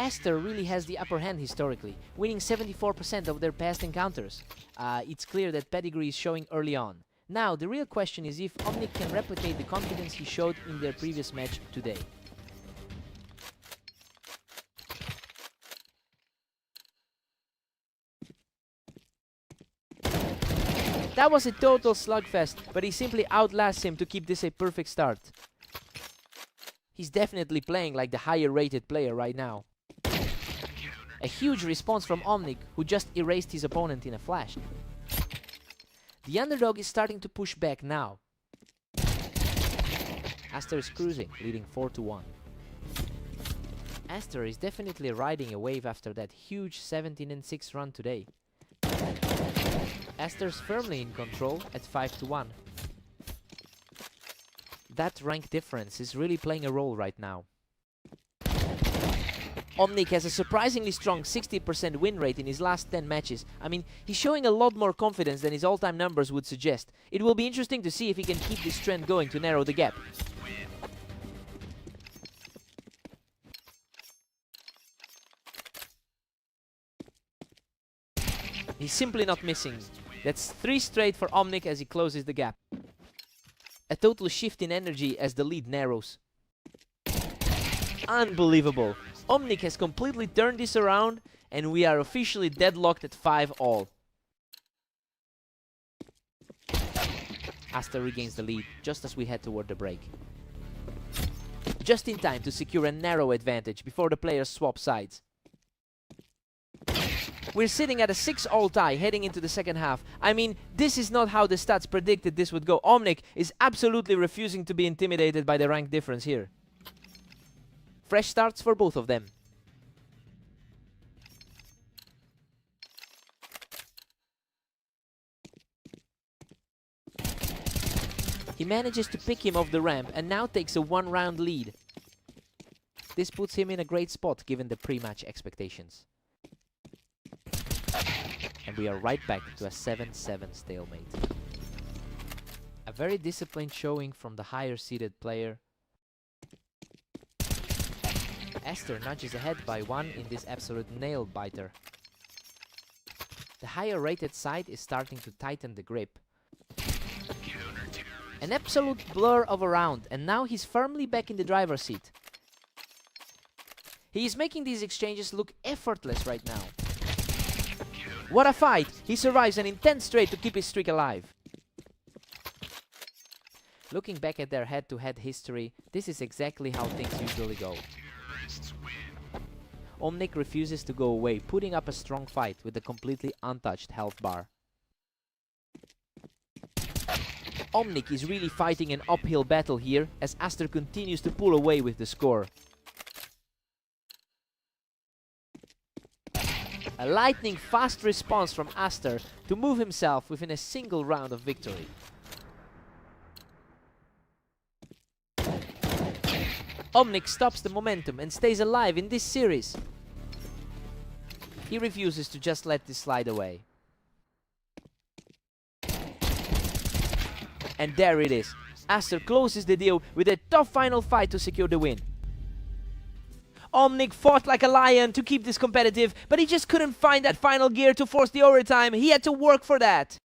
Aster really has the upper hand historically, winning 74% of their past encounters. It's clear that pedigree is showing early on. Now, the real question is if Omnic can replicate the confidence he showed in their previous match today. That was a total slugfest, but he simply outlasts him to keep this a perfect start. He's definitely playing like the higher rated player right now. A huge response from Omnic, who just erased his opponent in a flash. The underdog is starting to push back now. Aster is cruising, leading 4-1. Aster is definitely riding a wave after that huge 17-6 run today. Aster's firmly in control at 5-1. That rank difference is really playing a role right now. Omnic has a surprisingly strong 60% win rate in his last 10 matches. I mean, he's showing a lot more confidence than his all-time numbers would suggest. It will be interesting to see if he can keep this trend going to narrow the gap. He's simply not missing. That's 3 straight for Omnic as he closes the gap. A total shift in energy as the lead narrows. Unbelievable. Omnic has completely turned this around and we are officially deadlocked at 5-all. Aster regains the lead just as we head toward the break. Just in time to secure a narrow advantage before the players swap sides. We're sitting at a 6-all tie heading into the second half. I mean, this is not how the stats predicted this would go. Omnic is absolutely refusing to be intimidated by the rank difference here. Fresh starts for both of them. He manages to pick him off the ramp and now takes a 1-round lead. This puts him in a great spot given the pre-match expectations. And we are right back to a 7-7 stalemate. A very disciplined showing from the higher seeded player. Aster nudges ahead by 1 in this absolute nail-biter. The higher rated side is starting to tighten the grip. An absolute blur of a round, and now he's firmly back in the driver's seat. He is making these exchanges look effortless right now. What a fight! He survives an intense straight to keep his streak alive. Looking back at their head-to-head history, this is exactly how things usually go. Omnic refuses to go away, putting up a strong fight with a completely untouched health bar. Omnic is really fighting an uphill battle here as Aster continues to pull away with the score. A lightning-fast response from Aster to move himself within a single round of victory. Omnic stops the momentum and stays alive in this series. He refuses to just let this slide away. And there it is. Aster closes the deal with a tough final fight to secure the win. Omnic fought like a lion to keep this competitive, but he just couldn't find that final gear to force the overtime. He had to work for that.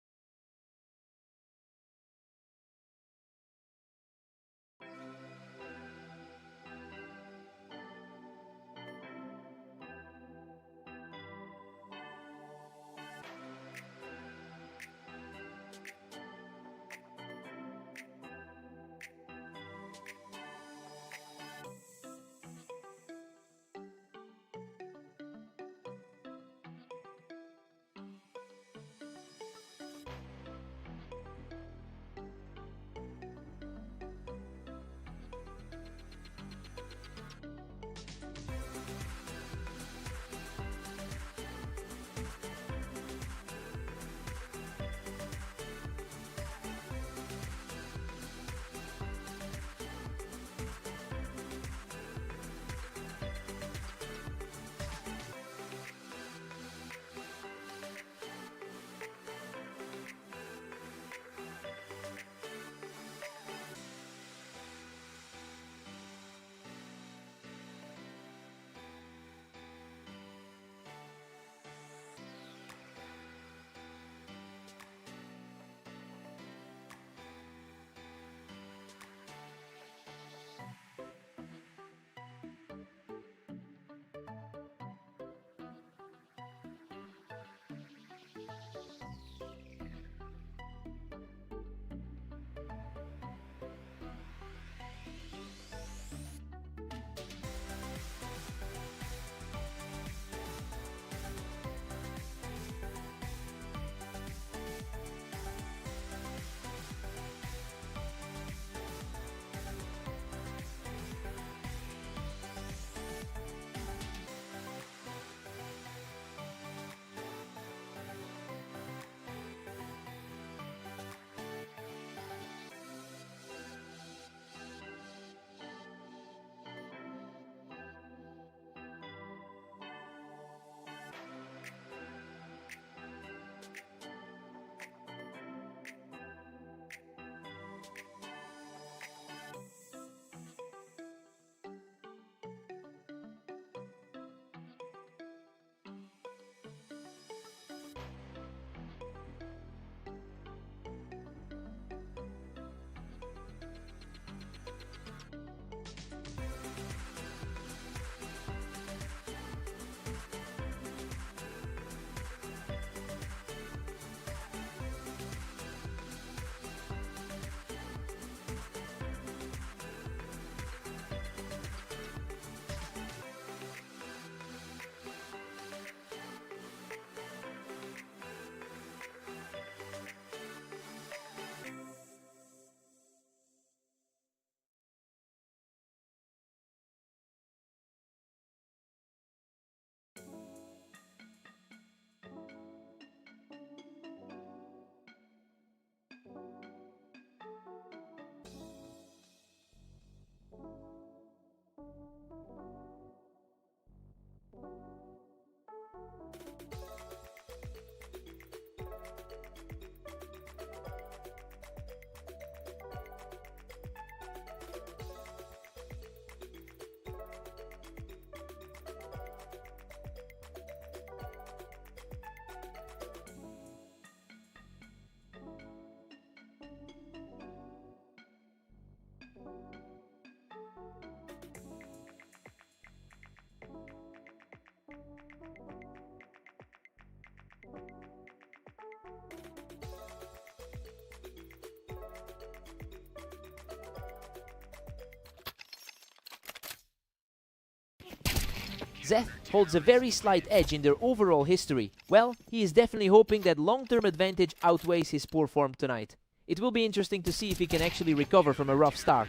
Zeth holds a very slight edge in their overall history. Well, he is definitely hoping that long-term advantage outweighs his poor form tonight. It will be interesting to see if he can actually recover from a rough start.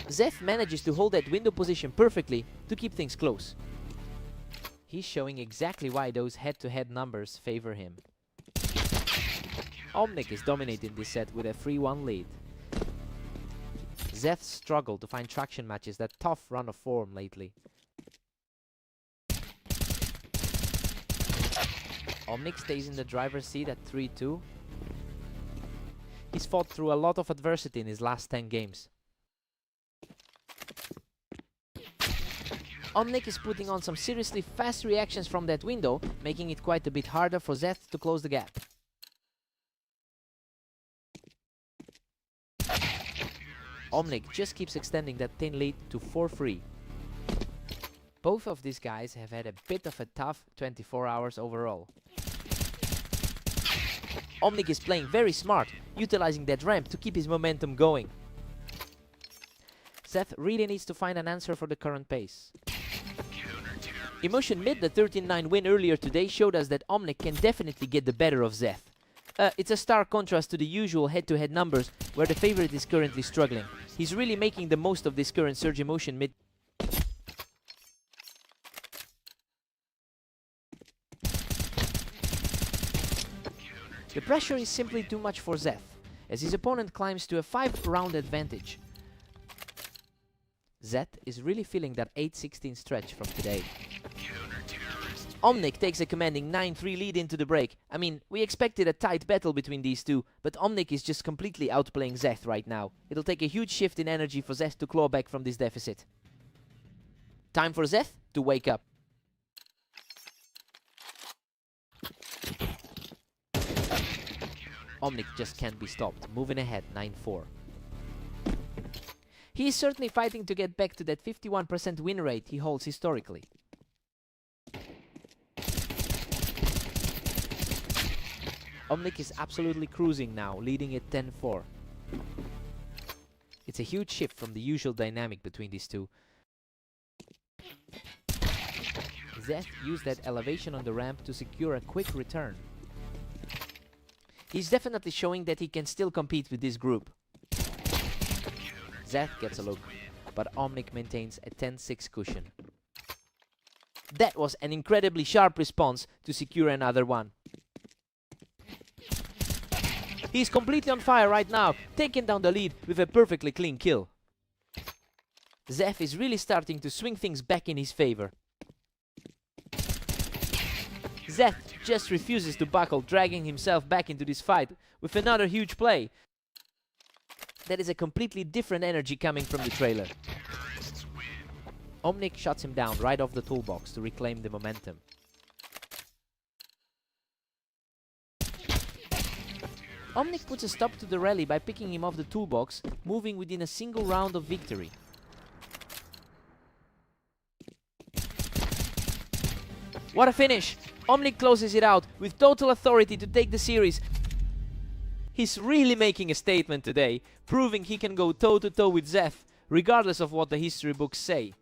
Zeth manages to hold that window position perfectly to keep things close. He's showing exactly why those head-to-head numbers favor him. Omnic is dominating this set with a 3-1 lead. Zeth struggled to find traction matches that tough run of form lately. Omnic stays in the driver's seat at 3-2. He's fought through a lot of adversity in his last 10 games. Omnic is putting on some seriously fast reactions from that window, making it quite a bit harder for Zeth to close the gap. Omnic just keeps extending that thin lead to 4-3. Both of these guys have had a bit of a tough 24 hours overall. Omnic is playing very smart, utilizing that ramp to keep his momentum going. Zeth really needs to find an answer for the current pace. Emotion Mid, the 13-9 win earlier today, showed us that Omnic can definitely get the better of Zeth. It's a stark contrast to the usual head-to-head numbers, where the favorite is currently struggling. He's really making the most of this current Surge Emotion Mid. The pressure is simply too much for Zeth, as his opponent climbs to a 5-round advantage. Zeth is really feeling that 8-16 stretch from today. Omnic takes a commanding 9-3 lead into the break. I mean, we expected a tight battle between these two, but Omnic is just completely outplaying Zeth right now. It'll take a huge shift in energy for Zeth to claw back from this deficit. Time for Zeth to wake up. Omnic just can't be stopped, moving ahead 9-4. He is certainly fighting to get back to that 51% win rate he holds historically. Omnic is absolutely cruising now, leading at 10-4. It's a huge shift from the usual dynamic between these two. Zeth used that elevation on the ramp to secure a quick return. He's definitely showing that he can still compete with this group. Zeth gets a look, but Omnic maintains a 10-6 cushion. That was an incredibly sharp response to secure another one. He's completely on fire right now, taking down the lead with a perfectly clean kill. Zeth is really starting to swing things back in his favor. Zeth just refuses to buckle, dragging himself back into this fight with another huge play. That is a completely different energy coming from the trailer. Omnic shuts him down right off the toolbox to reclaim the momentum. Omnic puts a stop to the rally by picking him off the toolbox, moving within a single round of victory. What a finish! Omnic closes it out with total authority to take the series. He's really making a statement today, proving he can go toe-to-toe with Zeth, regardless of what the history books say.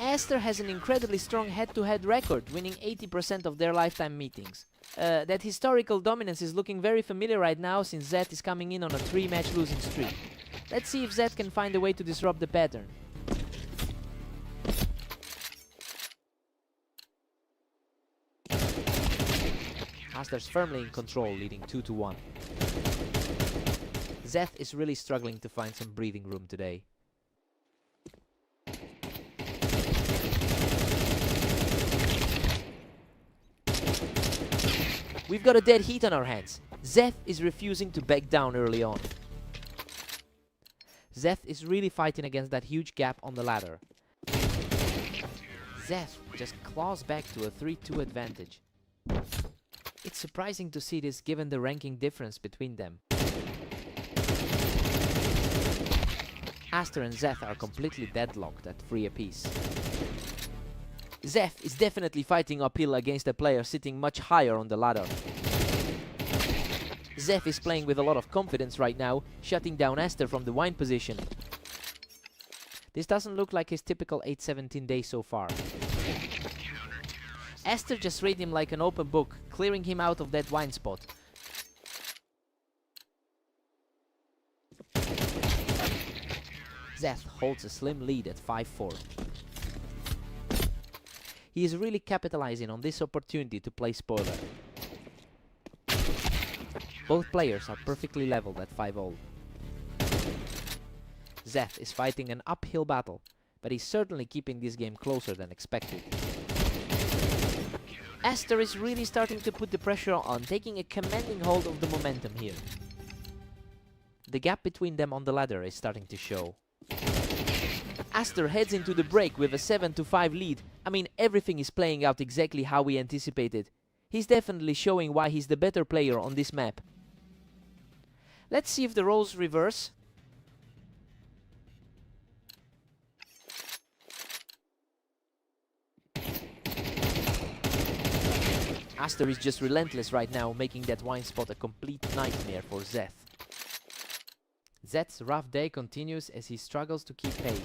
Aster has an incredibly strong head-to-head record, winning 80% of their lifetime meetings. That historical dominance is looking very familiar right now since Zed is coming in on a 3-match losing streak. Let's see if Zed can find a way to disrupt the pattern. Aster's firmly in control, leading 2-1. Zed is really struggling to find some breathing room today. We've got a dead heat on our hands. Zeth is refusing to back down early on. Zeth is really fighting against that huge gap on the ladder. Zeth just claws back to a 3-2 advantage. It's surprising to see this given the ranking difference between them. Aster and Zeth are completely deadlocked at 3 apiece. Zeth is definitely fighting uphill against a player sitting much higher on the ladder. Zeth is playing with a lot of confidence right now, shutting down Aster from the wine position. This doesn't look like his typical 8-17 day so far. Aster just read him like an open book, clearing him out of that wine spot. Zeth holds a slim lead at 5-4. He is really capitalizing on this opportunity to play spoiler. Both players are perfectly leveled at 5-0. Zeth is fighting an uphill battle, but he's certainly keeping this game closer than expected. Aster is really starting to put the pressure on, taking a commanding hold of the momentum here. The gap between them on the ladder is starting to show. Aster heads into the break with a 7-5 lead. I mean, everything is playing out exactly how we anticipated. He's definitely showing why he's the better player on this map. Let's see if the roles reverse. Aster is just relentless right now, making that wine spot a complete nightmare for Zeth. Zeth's rough day continues as he struggles to keep pace.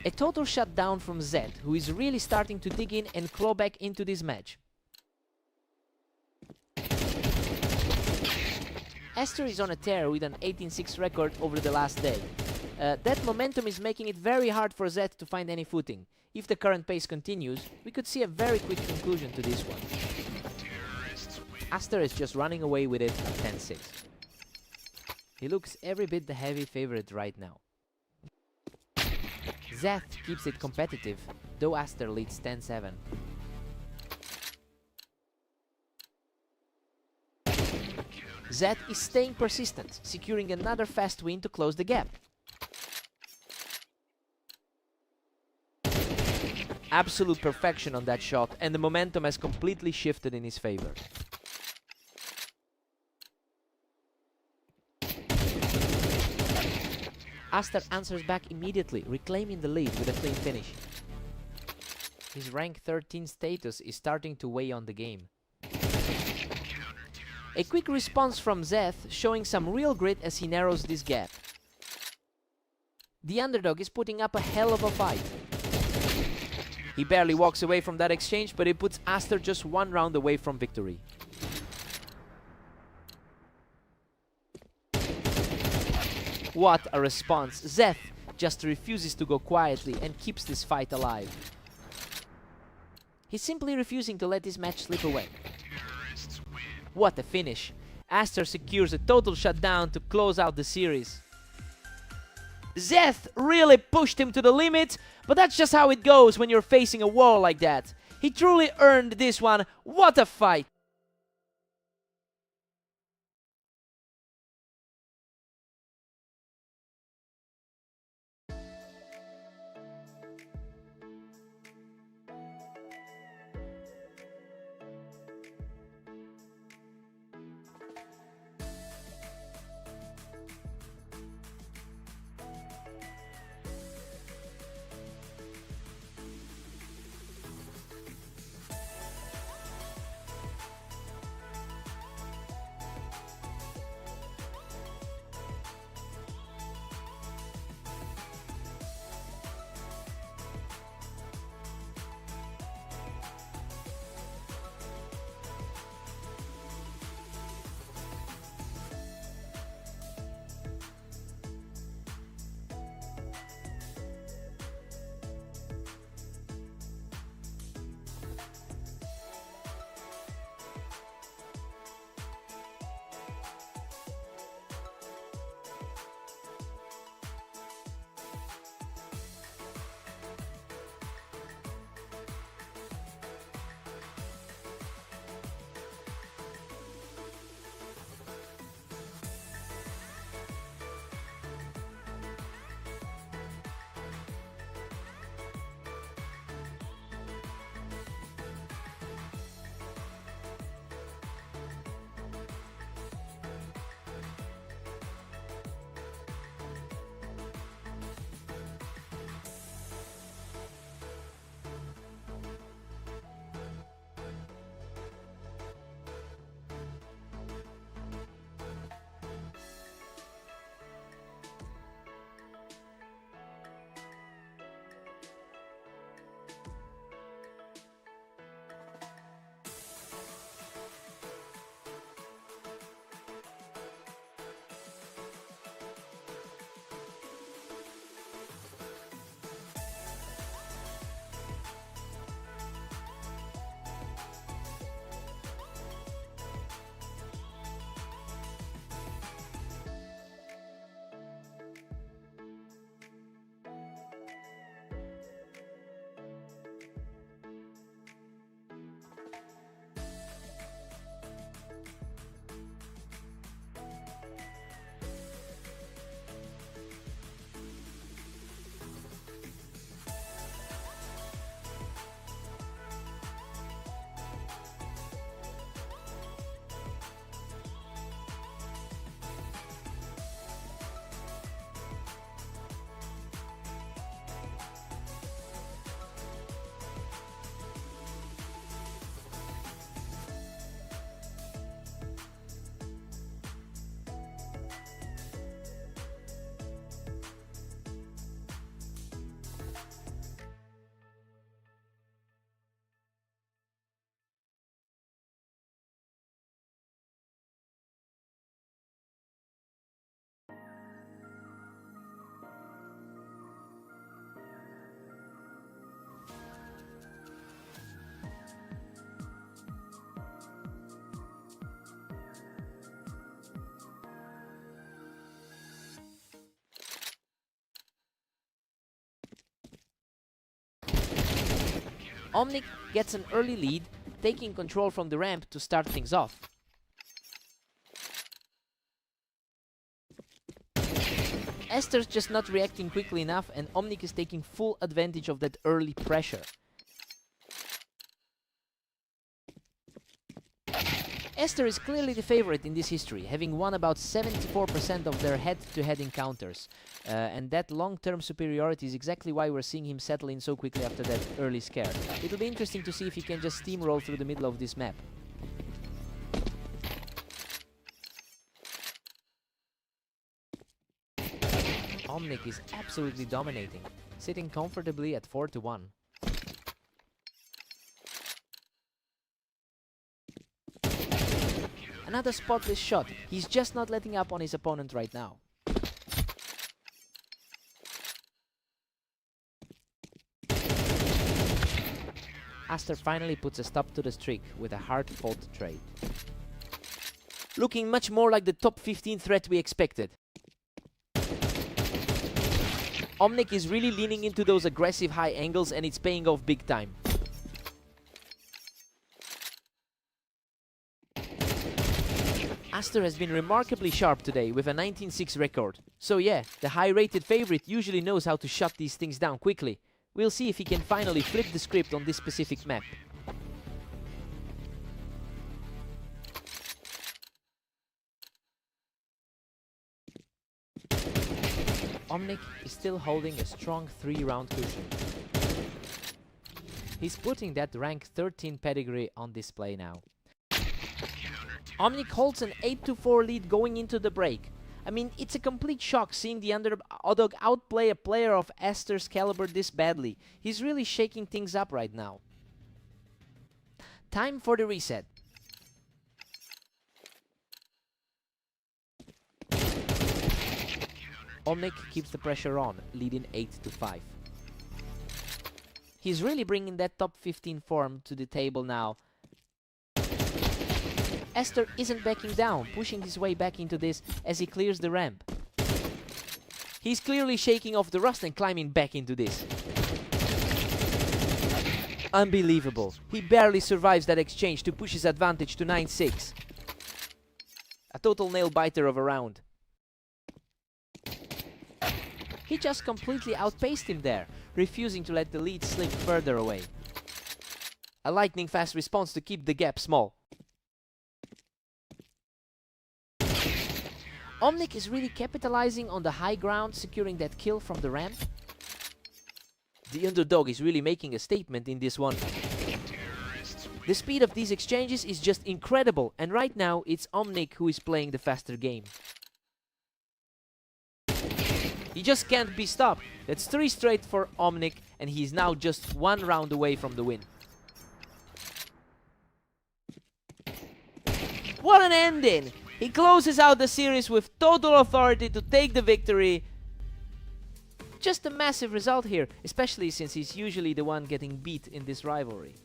A total shutdown from Zeth, who is really starting to dig in and claw back into this match. Aster is on a tear with an 18-6 record over the last day. That momentum is making it very hard for Zeth to find any footing. If the current pace continues, we could see a very quick conclusion to this one. Aster is just running away with it at 10-6. He looks every bit the heavy favorite right now. Zeth keeps it competitive, though Aster leads 10-7. Zeth is staying persistent, securing another fast win to close the gap. Absolute perfection on that shot, and the momentum has completely shifted in his favor. Aster answers back immediately, reclaiming the lead with a clean finish. His rank 13 status is starting to weigh on the game. A quick response from Zeth, showing some real grit as he narrows this gap. The underdog is putting up a hell of a fight. He barely walks away from that exchange, but it puts Aster just one round away from victory. What a response! Zeth just refuses to go quietly and keeps this fight alive. He's simply refusing to let this match slip away. What a finish! Aster secures a total shutdown to close out the series. Zeth really pushed him to the limit, but that's just how it goes when you're facing a wall like that. He truly earned this one. What a fight! Omnic gets an early lead, taking control from the ramp to start things off. Esther's just not reacting quickly enough, and Omnic is taking full advantage of that early pressure. Esther is clearly the favorite in this history, having won about 74% of their head-to-head encounters. And that long-term superiority is exactly why we're seeing him settle in so quickly after that early scare. It'll be interesting to see if he can just steamroll through the middle of this map. Omnic is absolutely dominating, sitting comfortably at 4-1. Another spotless shot. He's just not letting up on his opponent right now. Aster finally puts a stop to the streak with a hard-fought trade. Looking much more like the top 15 threat we expected. Omnic is really leaning into those aggressive high angles, and it's paying off big time. Aster has been remarkably sharp today with a 19-6 record. So yeah, the high-rated favorite usually knows how to shut these things down quickly. We'll see if he can finally flip the script on this specific map. Omnic is still holding a strong 3-round cushion. He's putting that rank 13 pedigree on display now. Omnic holds an 8-4 lead going into the break. I mean, it's a complete shock seeing the underdog outplay a player of Aster's caliber this badly. He's really shaking things up right now. Time for the reset. Omnic keeps the pressure on, leading 8-5. He's really bringing that top 15 form to the table now. Aster isn't backing down, pushing his way back into this as he clears the ramp. He's clearly shaking off the rust and climbing back into this. Unbelievable. He barely survives that exchange to push his advantage to 9-6. A total nail-biter of a round. He just completely outpaced him there, refusing to let the lead slip further away. A lightning-fast response to keep the gap small. Omnic is really capitalizing on the high ground, securing that kill from the ramp. The underdog is really making a statement in this one. The speed of these exchanges is just incredible, and right now it's Omnic who is playing the faster game. He just can't be stopped. That's 3 straight for Omnic, and he's now just 1 round away from the win. What an ending! He closes out the series with total authority to take the victory. Just a massive result here, especially since he's usually the one getting beat in this rivalry.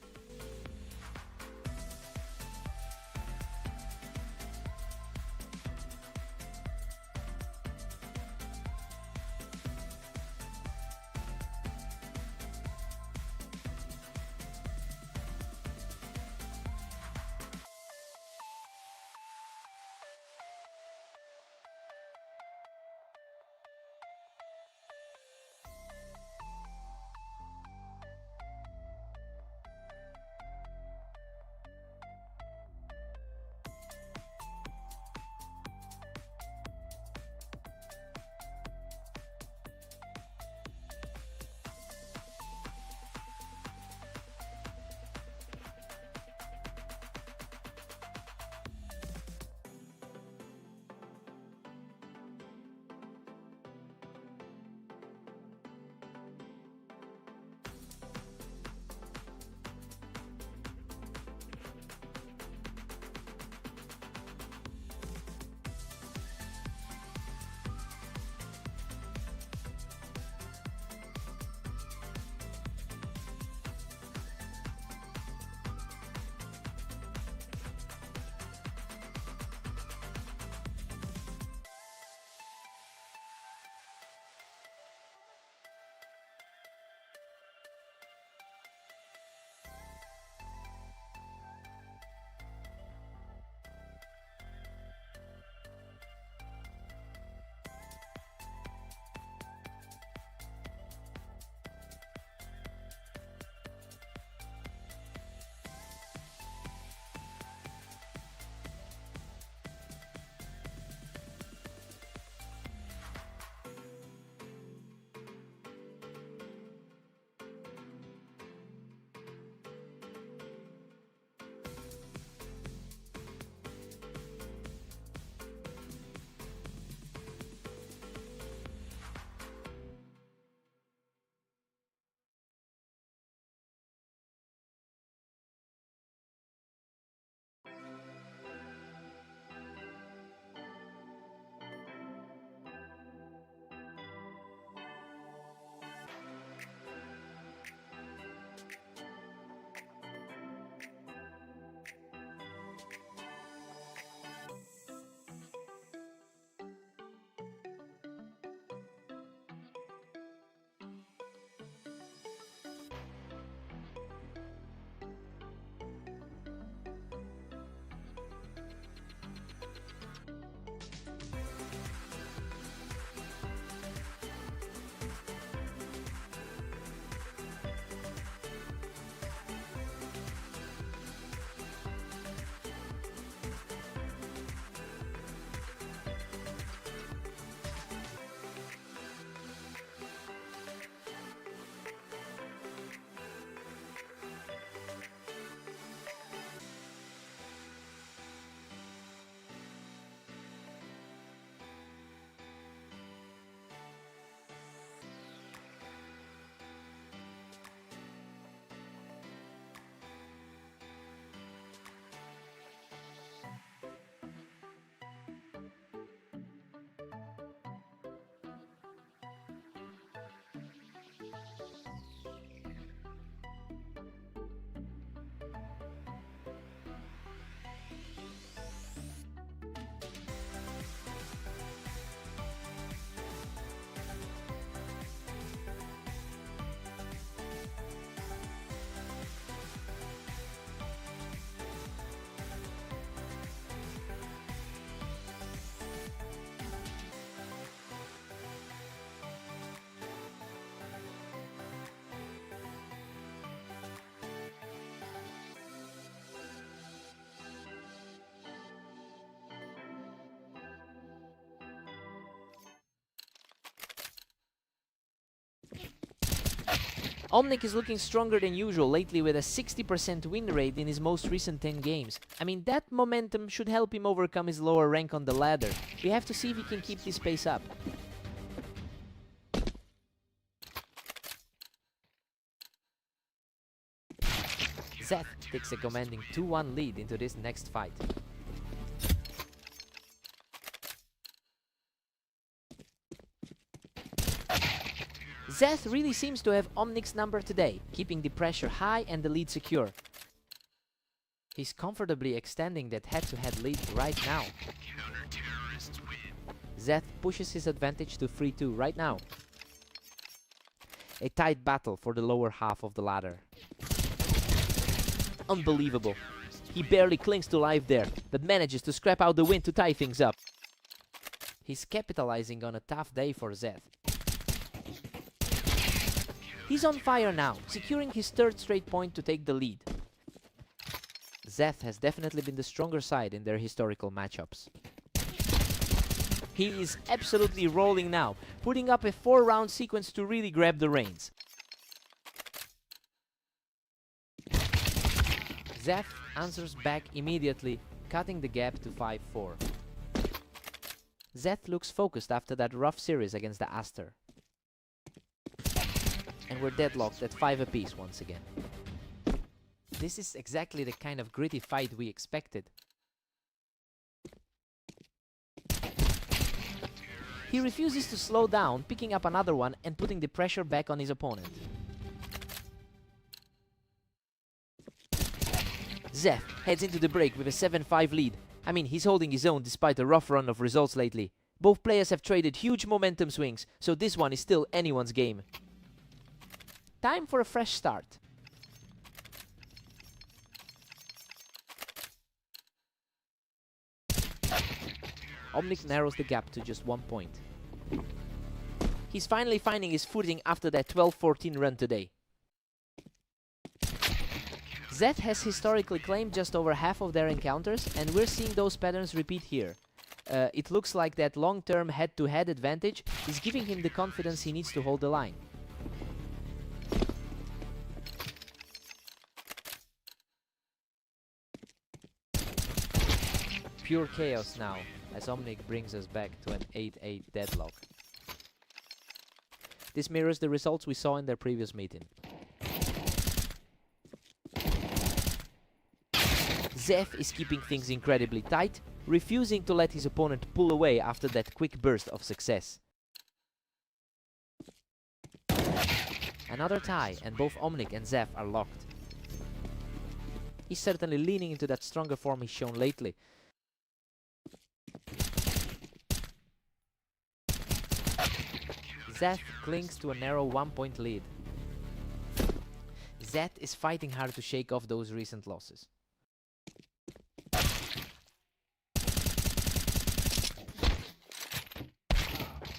Omnic is looking stronger than usual lately with a 60% win rate in his most recent 10 games. I mean, that momentum should help him overcome his lower rank on the ladder. We have to see if he can keep this pace up. Zeth takes a commanding 2-1 lead into this next fight. Zeth really seems to have Omnic's number today, keeping the pressure high and the lead secure. He's comfortably extending that head-to-head lead right now. Zeth pushes his advantage to 3-2 right now. A tight battle for the lower half of the ladder. Unbelievable. He barely clings to life there, but manages to scrap out the win to tie things up. He's capitalizing on a tough day for Zeth. He's on fire now, securing his third straight point to take the lead. Zeth has definitely been the stronger side in their historical matchups. He is absolutely rolling now, putting up a 4-round sequence to really grab the reins. Zeth answers back immediately, cutting the gap to 5-4. Zeth looks focused after that rough series against the Aster. And we're deadlocked at 5 apiece once again. This is exactly the kind of gritty fight we expected. He refuses to slow down, picking up another one and putting the pressure back on his opponent. Zeth heads into the break with a 7-5 lead. I mean, he's holding his own despite a rough run of results lately. Both players have traded huge momentum swings, so this one is still anyone's game. Time for a fresh start. Omnic narrows the gap to just 1 point. He's finally finding his footing after that 12-14 run today. Zeth has historically claimed just over half of their encounters, and we're seeing those patterns repeat here. It looks like that long-term head-to-head advantage is giving him the confidence he needs to hold the line. Pure chaos now, as Omnic brings us back to an 8-8 deadlock. This mirrors the results we saw in their previous meeting. Zeth is keeping things incredibly tight, refusing to let his opponent pull away after that quick burst of success. Another tie, and both Omnic and Zeth are locked. He's certainly leaning into that stronger form he's shown lately. Zeth clings to a narrow 1-point lead. Zeth is fighting hard to shake off those recent losses.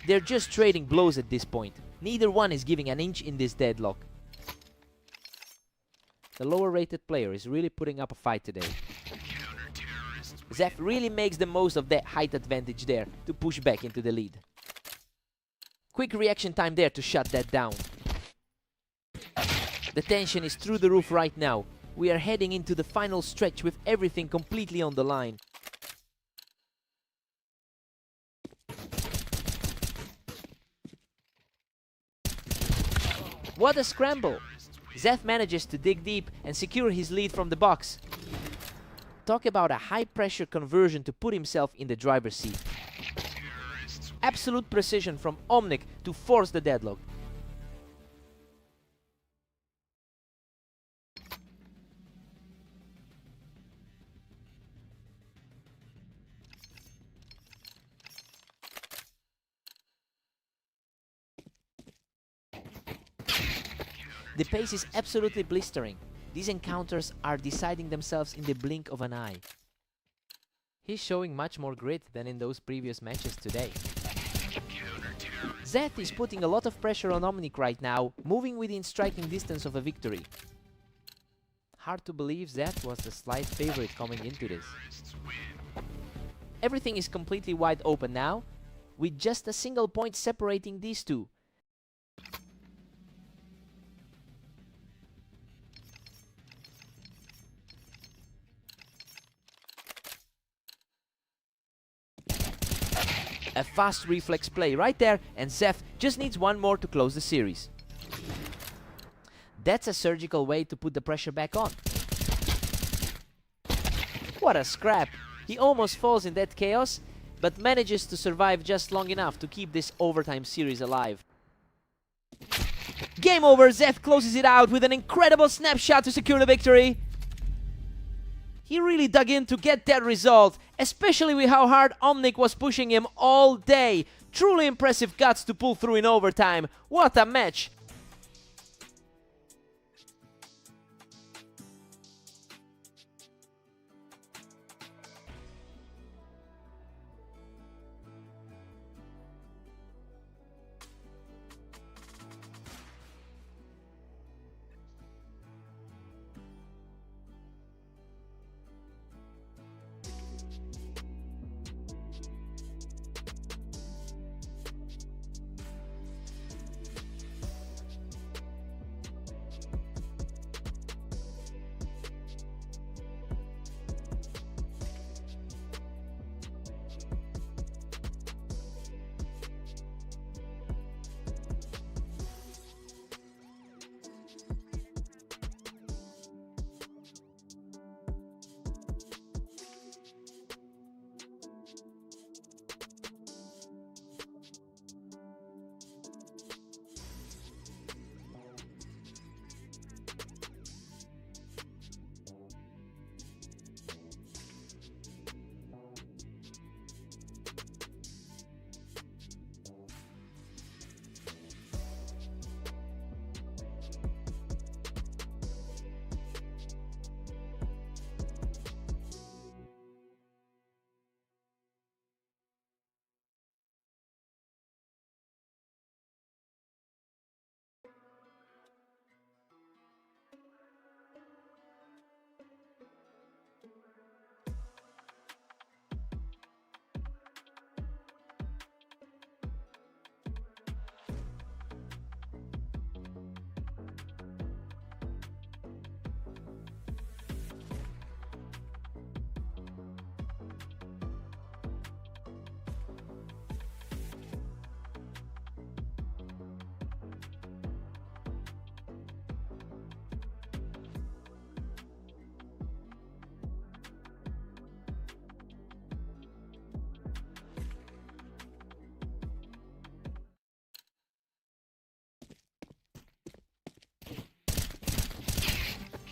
They're just trading blows at this point. Neither one is giving an inch in this deadlock. The lower rated player is really putting up a fight today. Zeth really makes the most of that height advantage there to push back into the lead. Quick reaction time there to shut that down. The tension is through the roof right now. We are heading into the final stretch with everything completely on the line. What a scramble! Zeth manages to dig deep and secure his lead from the box. Talk about a high-pressure conversion to put himself in the driver's seat. Absolute precision from Omnic to force the deadlock. The pace is absolutely blistering. These encounters are deciding themselves in the blink of an eye. He's showing much more grit than in those previous matches today. Zeth is putting a lot of pressure on Omnic right now, moving within striking distance of a victory. Hard to believe Zeth was the slight favorite coming into this. Everything is completely wide open now, with just a single point separating these two. A fast reflex play right there, and Zeth just needs one more to close the series. That's a surgical way to put the pressure back on. What a scrap! He almost falls in that chaos, but manages to survive just long enough to keep this overtime series alive. Game over! Zeth closes it out with an incredible snapshot to secure the victory. He really dug in to get that result, especially with how hard Omnic was pushing him all day. Truly impressive guts to pull through in overtime. What a match!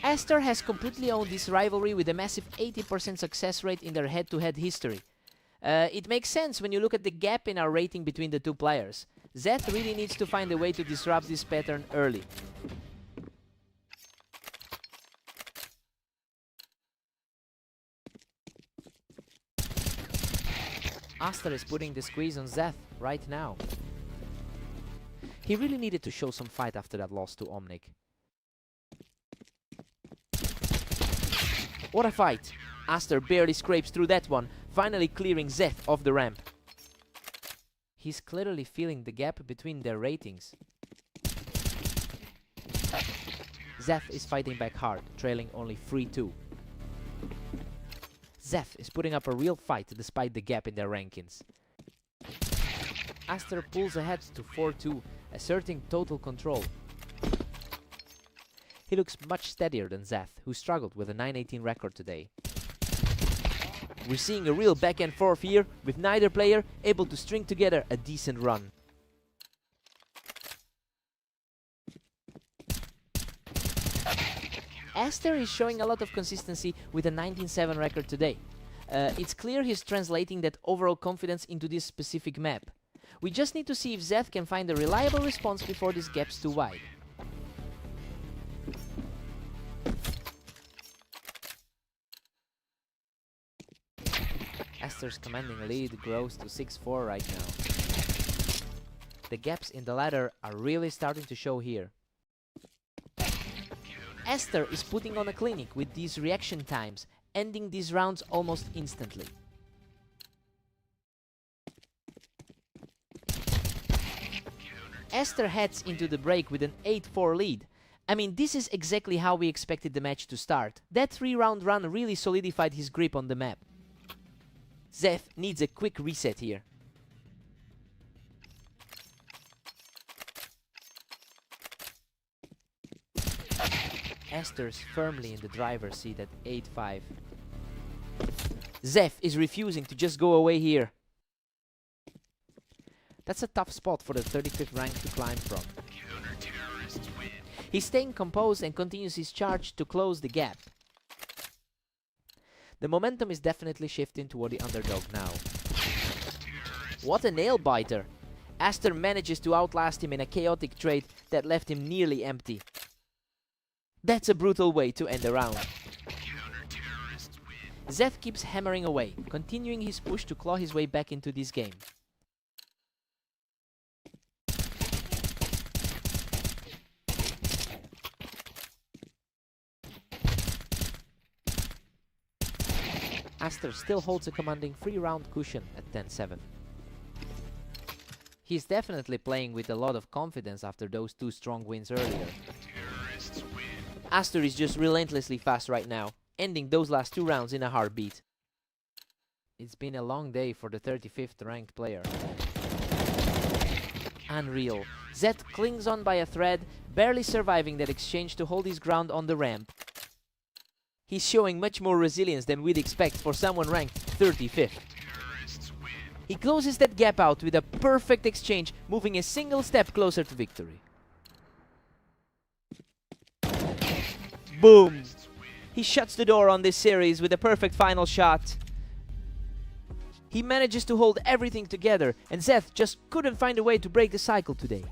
Aster has completely owned this rivalry with a massive 80% success rate in their head-to-head history. It makes sense when you look at the gap in our rating between the two players. Zeth really needs to find a way to disrupt this pattern early. Aster is putting the squeeze on Zeth right now. He really needed to show some fight after that loss to Omnic. What a fight! Aster barely scrapes through that one, finally clearing Zeth off the ramp. He's clearly feeling the gap between their ratings. Zeth is fighting back hard, trailing only 3-2. Zeth is putting up a real fight despite the gap in their rankings. Aster pulls ahead to 4-2, asserting total control. He looks much steadier than Zeth, who struggled with a 9-18 record today. We're seeing a real back and forth here, with neither player able to string together a decent run. Aster is showing a lot of consistency with a 19-7 record today. It's clear he's translating that overall confidence into this specific map. We just need to see if Zeth can find a reliable response before this gap's too wide. Aster's commanding lead grows to 6-4 right now. The gaps in the ladder are really starting to show here. Aster is putting on a clinic with these reaction times, ending these rounds almost instantly. Aster heads into the break with an 8-4 lead. I mean, this is exactly how we expected the match to start. That 3-round run really solidified his grip on the map. Zeth needs a quick reset here. Esther's firmly in the driver's seat at 8-5. Zef is refusing to just go away here. That's a tough spot for the 35th rank to climb from. He's staying composed and continues his charge to close the gap. The momentum is definitely shifting toward the underdog now. What a nail biter! Aster manages to outlast him in a chaotic trade that left him nearly empty. That's a brutal way to end a round. Zef keeps hammering away, continuing his push to claw his way back into this game. Aster still holds a commanding 3-round cushion at 10-7. He's definitely playing with a lot of confidence after those 2 strong wins earlier. Aster is just relentlessly fast right now, ending those last 2 rounds in a heartbeat. It's been a long day for the 35th ranked player. Unreal. Zed clings on by a thread, barely surviving that exchange to hold his ground on the ramp. He's showing much more resilience than we'd expect for someone ranked 35th. He closes that gap out with a perfect exchange, moving a single step closer to victory. Boom! He shuts the door on this series with a perfect final shot. He manages to hold everything together, and Zeth just couldn't find a way to break the cycle today.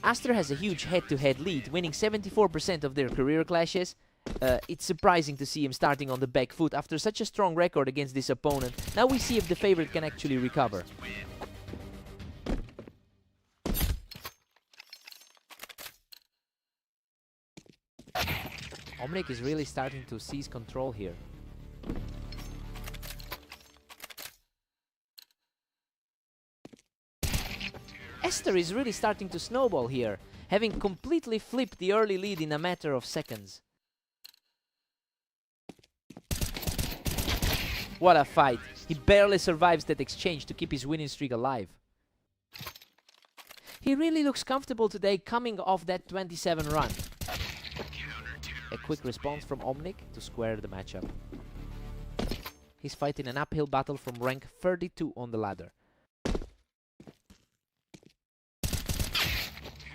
Aster has a huge head-to-head lead, winning 74% of their career clashes. It's surprising to see him starting on the back foot after such a strong record against this opponent. Now we see if the favorite can actually recover. Omnic is really starting to seize control here. Aster is really starting to snowball here, having completely flipped the early lead in a matter of seconds. What a fight! He barely survives that exchange to keep his winning streak alive. He really looks comfortable today, coming off that 27 run. A quick response from Omnic to square the matchup. He's fighting an uphill battle from rank 32 on the ladder.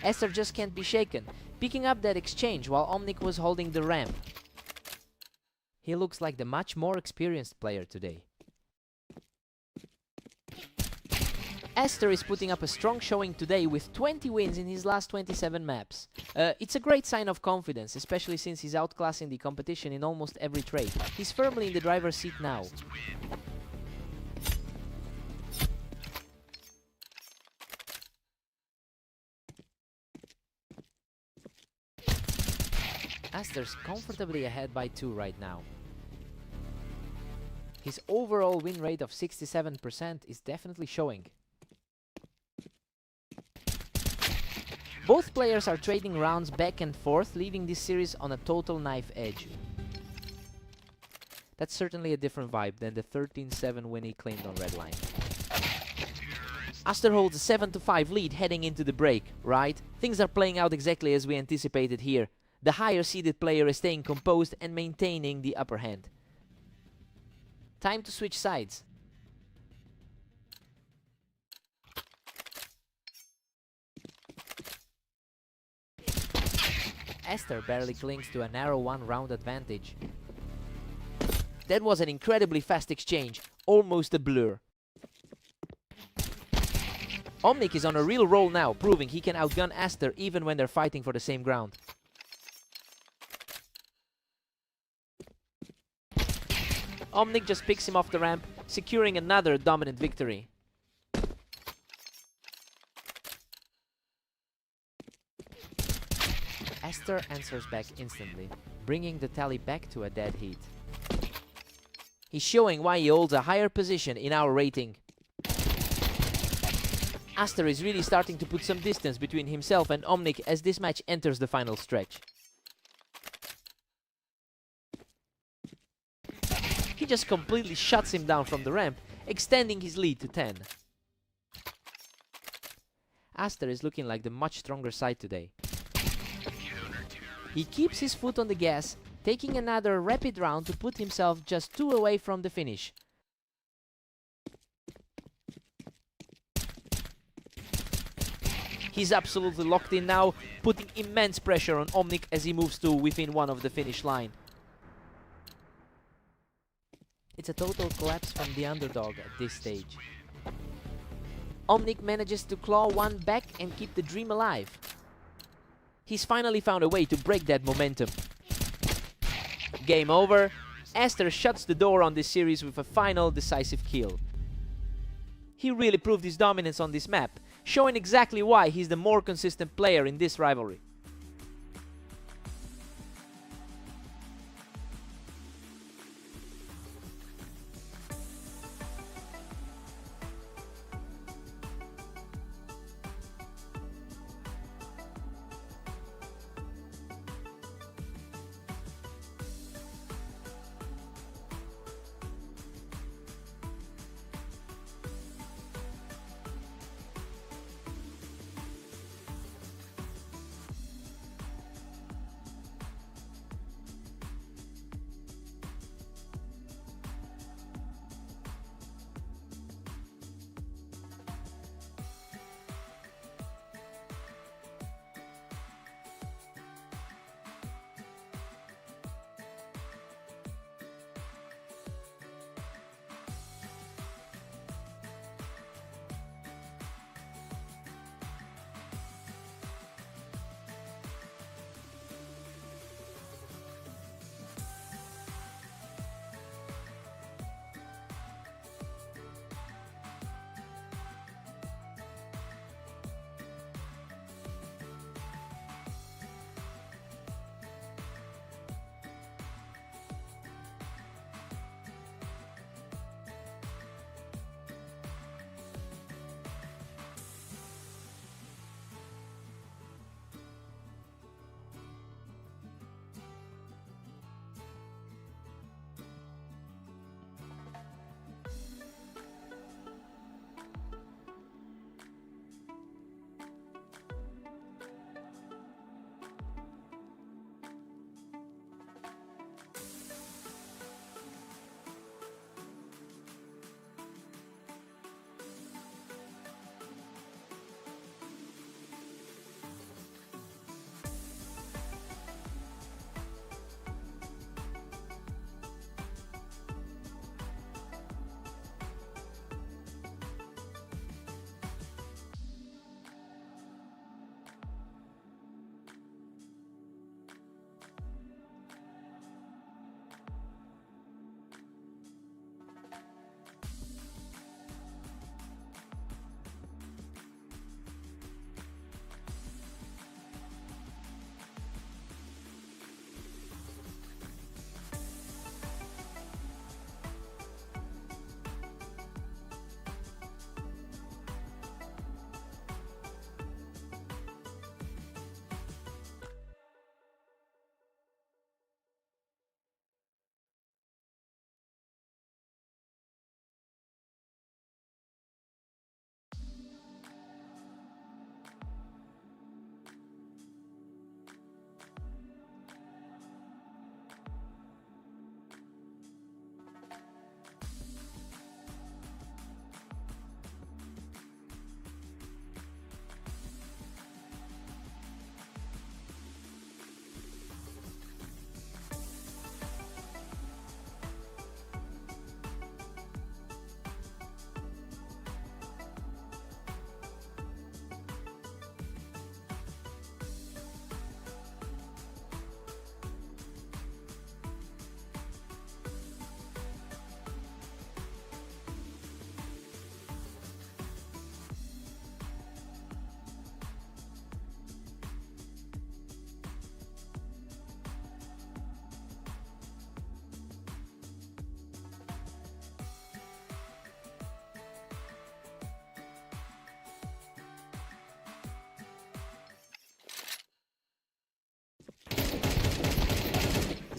Aster just can't be shaken, picking up that exchange while Omnic was holding the ramp. He looks like the much more experienced player today. Aster is putting up a strong showing today with 20 wins in his last 27 maps. It's a great sign of confidence, especially since he's outclassing the competition in almost every trait. He's firmly in the driver's seat now. Aster's comfortably ahead by 2 right now. His overall win rate of 67% is definitely showing. Both players are trading rounds back and forth, leaving this series on a total knife edge. That's certainly a different vibe than the 13-7 win he claimed on Redline. Aster holds a 7-5 lead heading into the break, right? Things are playing out exactly as we anticipated here. The higher seeded player is staying composed and maintaining the upper hand. Time to switch sides. Aster barely clings to a narrow 1-round advantage. That was an incredibly fast exchange, almost a blur. Omnic is on a real roll now, proving he can outgun Aster even when they're fighting for the same ground. Omnic just picks him off the ramp, securing another dominant victory. Aster answers back instantly, bringing the tally back to a dead heat. He's showing why he holds a higher position in our rating. Aster is really starting to put some distance between himself and Omnic as this match enters the final stretch. He just completely shuts him down from the ramp, extending his lead to 10. Aster is looking like the much stronger side today. He keeps his foot on the gas, taking another rapid round to put himself just 2 away from the finish. He's absolutely locked in now, putting immense pressure on Omnic as he moves to within 1 of the finish line. It's a total collapse from the underdog at this stage. Omnic manages to claw 1 back and keep the dream alive. He's finally found a way to break that momentum. Game over. Aster shuts the door on this series with a final decisive kill. He really proved his dominance on this map, showing exactly why he's the more consistent player in this rivalry.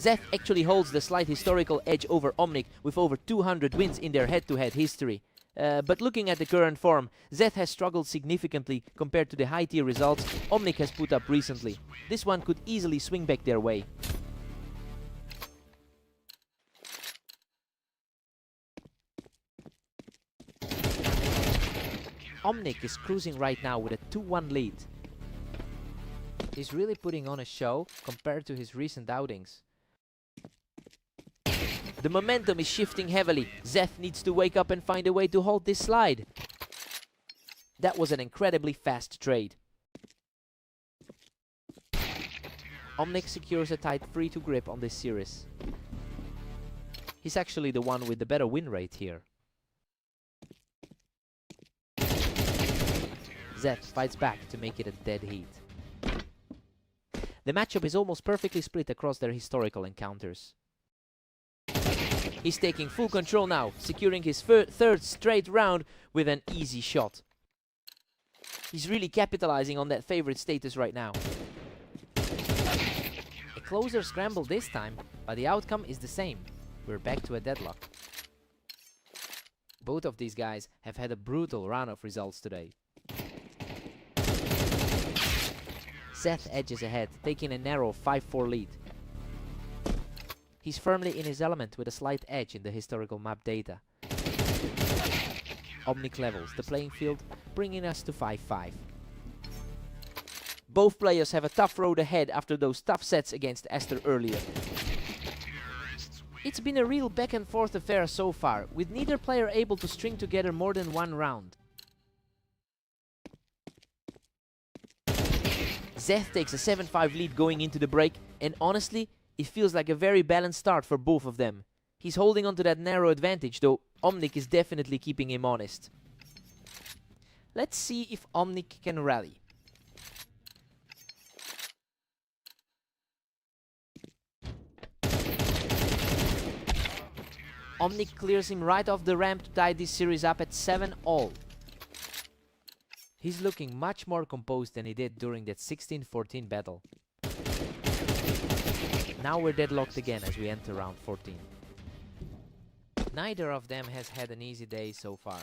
Zeth actually holds the slight historical edge over Omnic with over 200 wins in their head-to-head history. But looking at the current form, Zeth has struggled significantly compared to the high-tier results Omnic has put up recently. This one could easily swing back their way. Omnic is cruising right now with a 2-1 lead. He's really putting on a show compared to his recent outings. The momentum is shifting heavily. Zeth needs to wake up and find a way to hold this slide. That was an incredibly fast trade. Omnic secures a tight 3-2 grip on this series. He's actually the one with the better win rate here. Zeth fights back to make it a dead heat. The matchup is almost perfectly split across their historical encounters. He's taking full control now, securing his third straight round with an easy shot. He's really capitalizing on that favorite status right now. A closer scramble this time, but the outcome is the same. We're back to a deadlock. Both of these guys have had a brutal run of results today. Zeth edges ahead, taking a narrow 5-4 lead. He's firmly in his element with a slight edge in the historical map data. Omnic levels the playing field, bringing us to 5-5. Both players have a tough road ahead after those tough sets against Esther earlier. It's been a real back and forth affair so far, with neither player able to string together more than one round. Zeth takes a 7-5 lead going into the break, and honestly, it feels like a very balanced start for both of them. He's holding on to that narrow advantage, though Omnic is definitely keeping him honest. Let's see if Omnic can rally. Omnic clears him right off the ramp to tie this series up at 7-all. He's looking much more composed than he did during that 16-14 battle. Now we're deadlocked again as we enter round 14. Neither of them has had an easy day so far.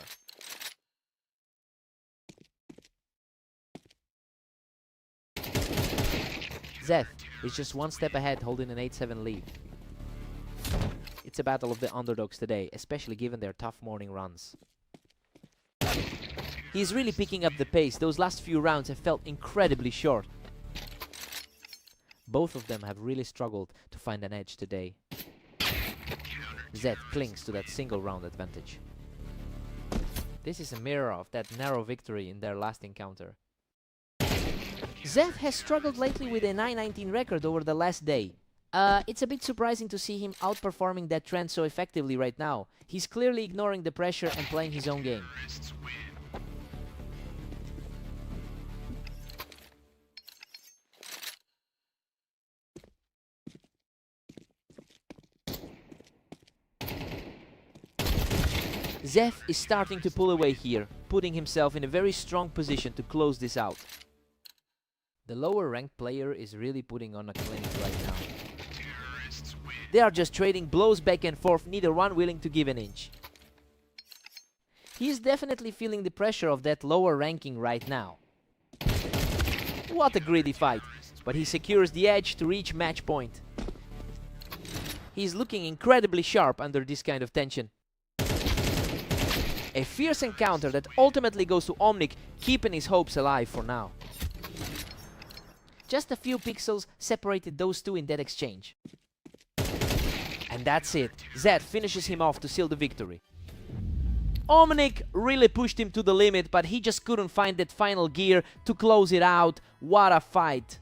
Zeth is just one step ahead, holding an 8-7 lead. It's a battle of the underdogs today, especially given their tough morning runs. He's really picking up the pace. Those last few rounds have felt incredibly short. Both of them have really struggled to find an edge today. Zeth clings to that single round advantage. This is a mirror of that narrow victory in their last encounter. Zeth has struggled lately with a 9-19 record over the last day. It's a bit surprising to see him outperforming that trend so effectively right now. He's clearly ignoring the pressure and playing his own game. Zeth is starting to pull away here, putting himself in a very strong position to close this out. The lower ranked player is really putting on a clinic right now. They are just trading blows back and forth, neither one willing to give an inch. He is definitely feeling the pressure of that lower ranking right now. What a greedy fight, but he secures the edge to reach match point. He's looking incredibly sharp under this kind of tension. A fierce encounter that ultimately goes to Omnic, keeping his hopes alive for now. Just a few pixels separated those two in that exchange. And that's it. Zeth finishes him off to seal the victory. Omnic really pushed him to the limit, but he just couldn't find that final gear to close it out. What a fight.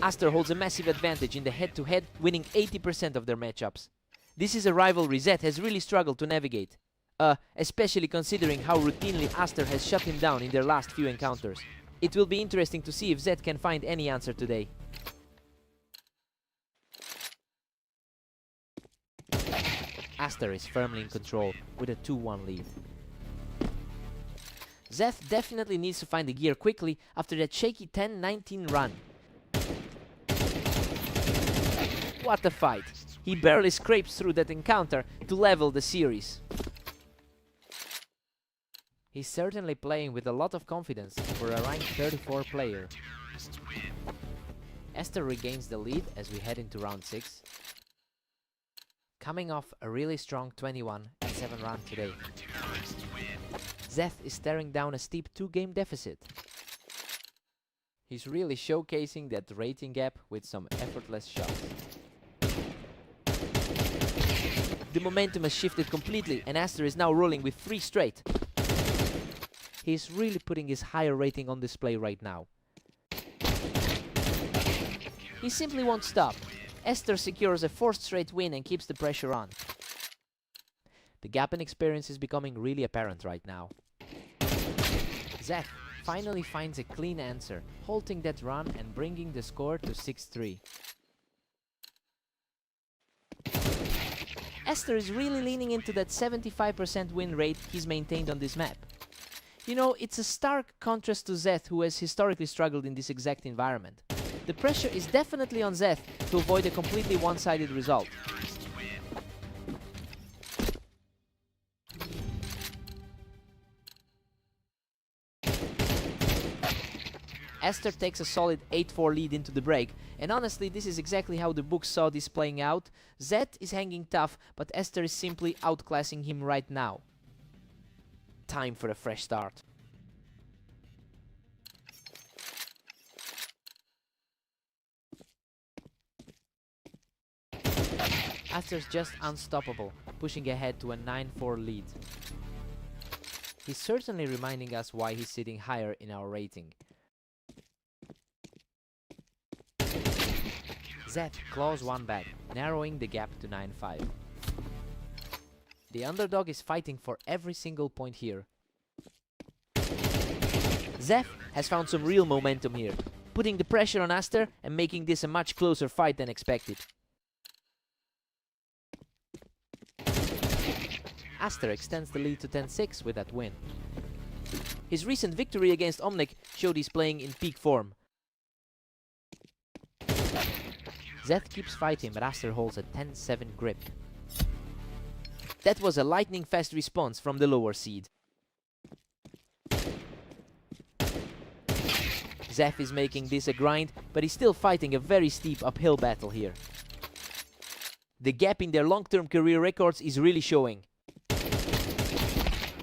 Aster holds a massive advantage in the head-to-head, winning 80% of their matchups. This is a rivalry Zeth has really struggled to navigate, especially considering how routinely Aster has shut him down in their last few encounters. It will be interesting to see if Zeth can find any answer today. Aster is firmly in control with a 2-1 lead. Zeth definitely needs to find the gear quickly after that shaky 10-19 run. What a fight! He barely scrapes through that encounter to level the series. He's certainly playing with a lot of confidence for a rank 34 player. Aster regains the lead as we head into round 6. Coming off a really strong 21-7 run today. Zeth is staring down a steep 2-game deficit. He's really showcasing that rating gap with some effortless shots. The momentum has shifted completely and Aster is now rolling with 3 straight. He's really putting his higher rating on display right now. He simply won't stop. Aster secures a 4th straight win and keeps the pressure on. The gap in experience is becoming really apparent right now. Zeth finally finds a clean answer, halting that run and bringing the score to 6-3. Aster is really leaning into that 75% win rate he's maintained on this map. You know, it's a stark contrast to Zeth, who has historically struggled in this exact environment. The pressure is definitely on Zeth to avoid a completely one-sided result. Aster takes a solid 8-4 lead into the break, and honestly this is exactly how the book saw this playing out. Zeth is hanging tough, but Aster is simply outclassing him right now. Time for a fresh start. Aster's just unstoppable, pushing ahead to a 9-4 lead. He's certainly reminding us why he's sitting higher in our rating. Zeth claws one back, narrowing the gap to 9-5. The underdog is fighting for every single point here. Zeth has found some real momentum here, putting the pressure on Aster and making this a much closer fight than expected. Aster extends the lead to 10-6 with that win. His recent victory against Omnic showed he's playing in peak form. Zeth keeps fighting, but Aster holds a 10-7 grip. That was a lightning-fast response from the lower seed. Zeth is making this a grind, but he's still fighting a very steep uphill battle here. The gap in their long-term career records is really showing.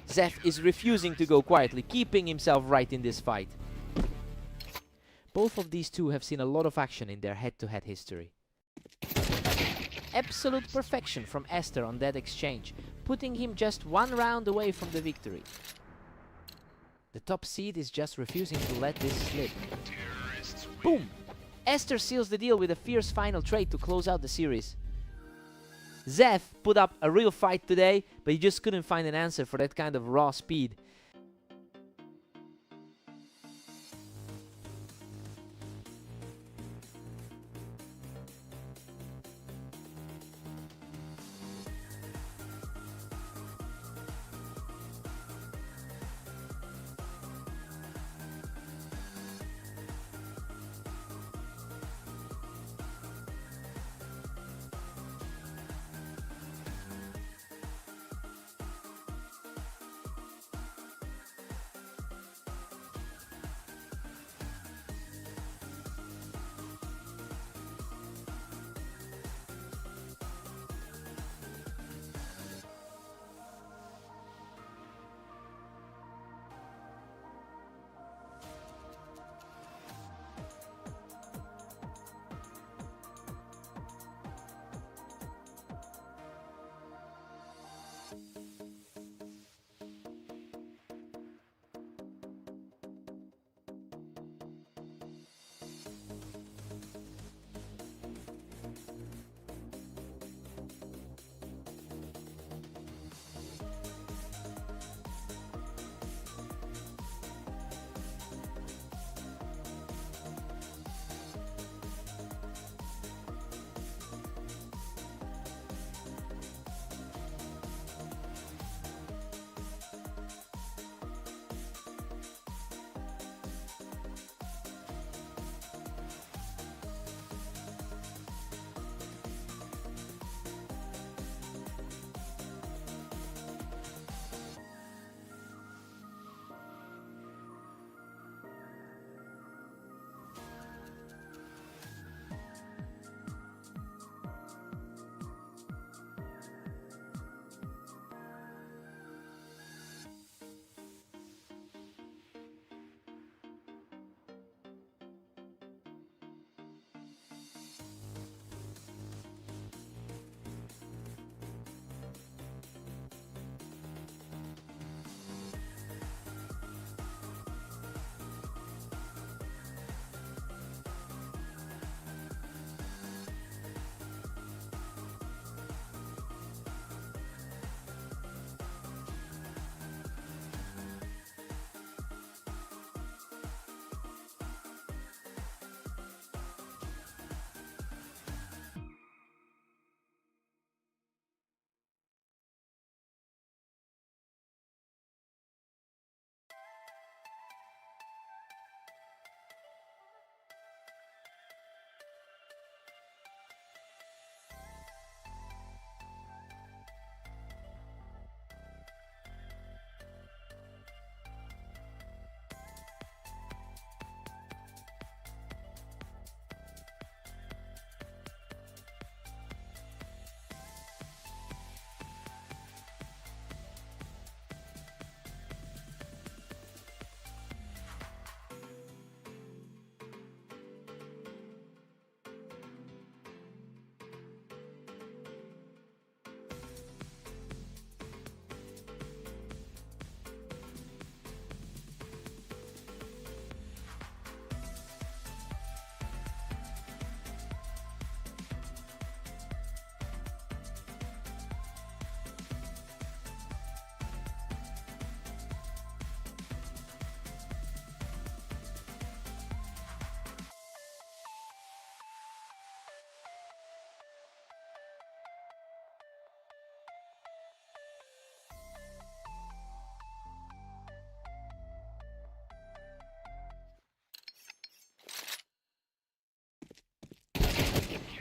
Zeth is refusing to go quietly, keeping himself right in this fight. Both of these two have seen a lot of action in their head-to-head history. Absolute perfection from Aster on that exchange, putting him just 1 round away from the victory. The top seed is just refusing to let this slip. Boom! Aster seals the deal with a fierce final trade to close out the series. Zeth put up a real fight today, but he just couldn't find an answer for that kind of raw speed.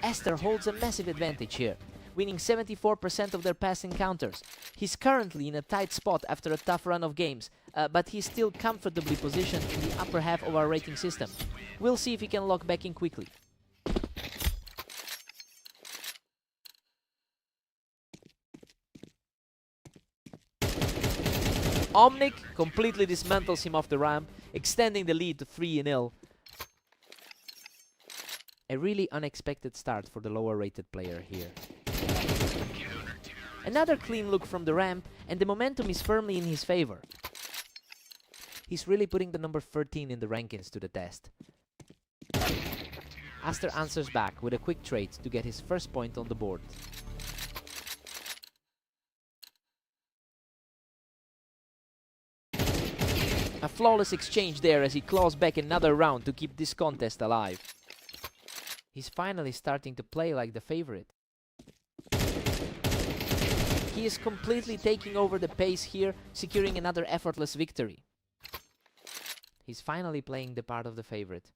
Esther holds a massive advantage here, winning 74% of their pass encounters. He's currently in a tight spot after a tough run of games, but he's still comfortably positioned in the upper half of our rating system. We'll see if he can lock back in quickly. Omnic completely dismantles him off the ramp, extending the lead to 3-0. A really unexpected start for the lower rated player here. Another clean look from the ramp, and the momentum is firmly in his favor. He's really putting the number 13 in the rankings to the test. Aster answers back with a quick trade to get his first point on the board. A flawless exchange there as he claws back another round to keep this contest alive. He's finally starting to play like the favorite. He is completely taking over the pace here, securing another effortless victory. He's finally playing the part of the favorite.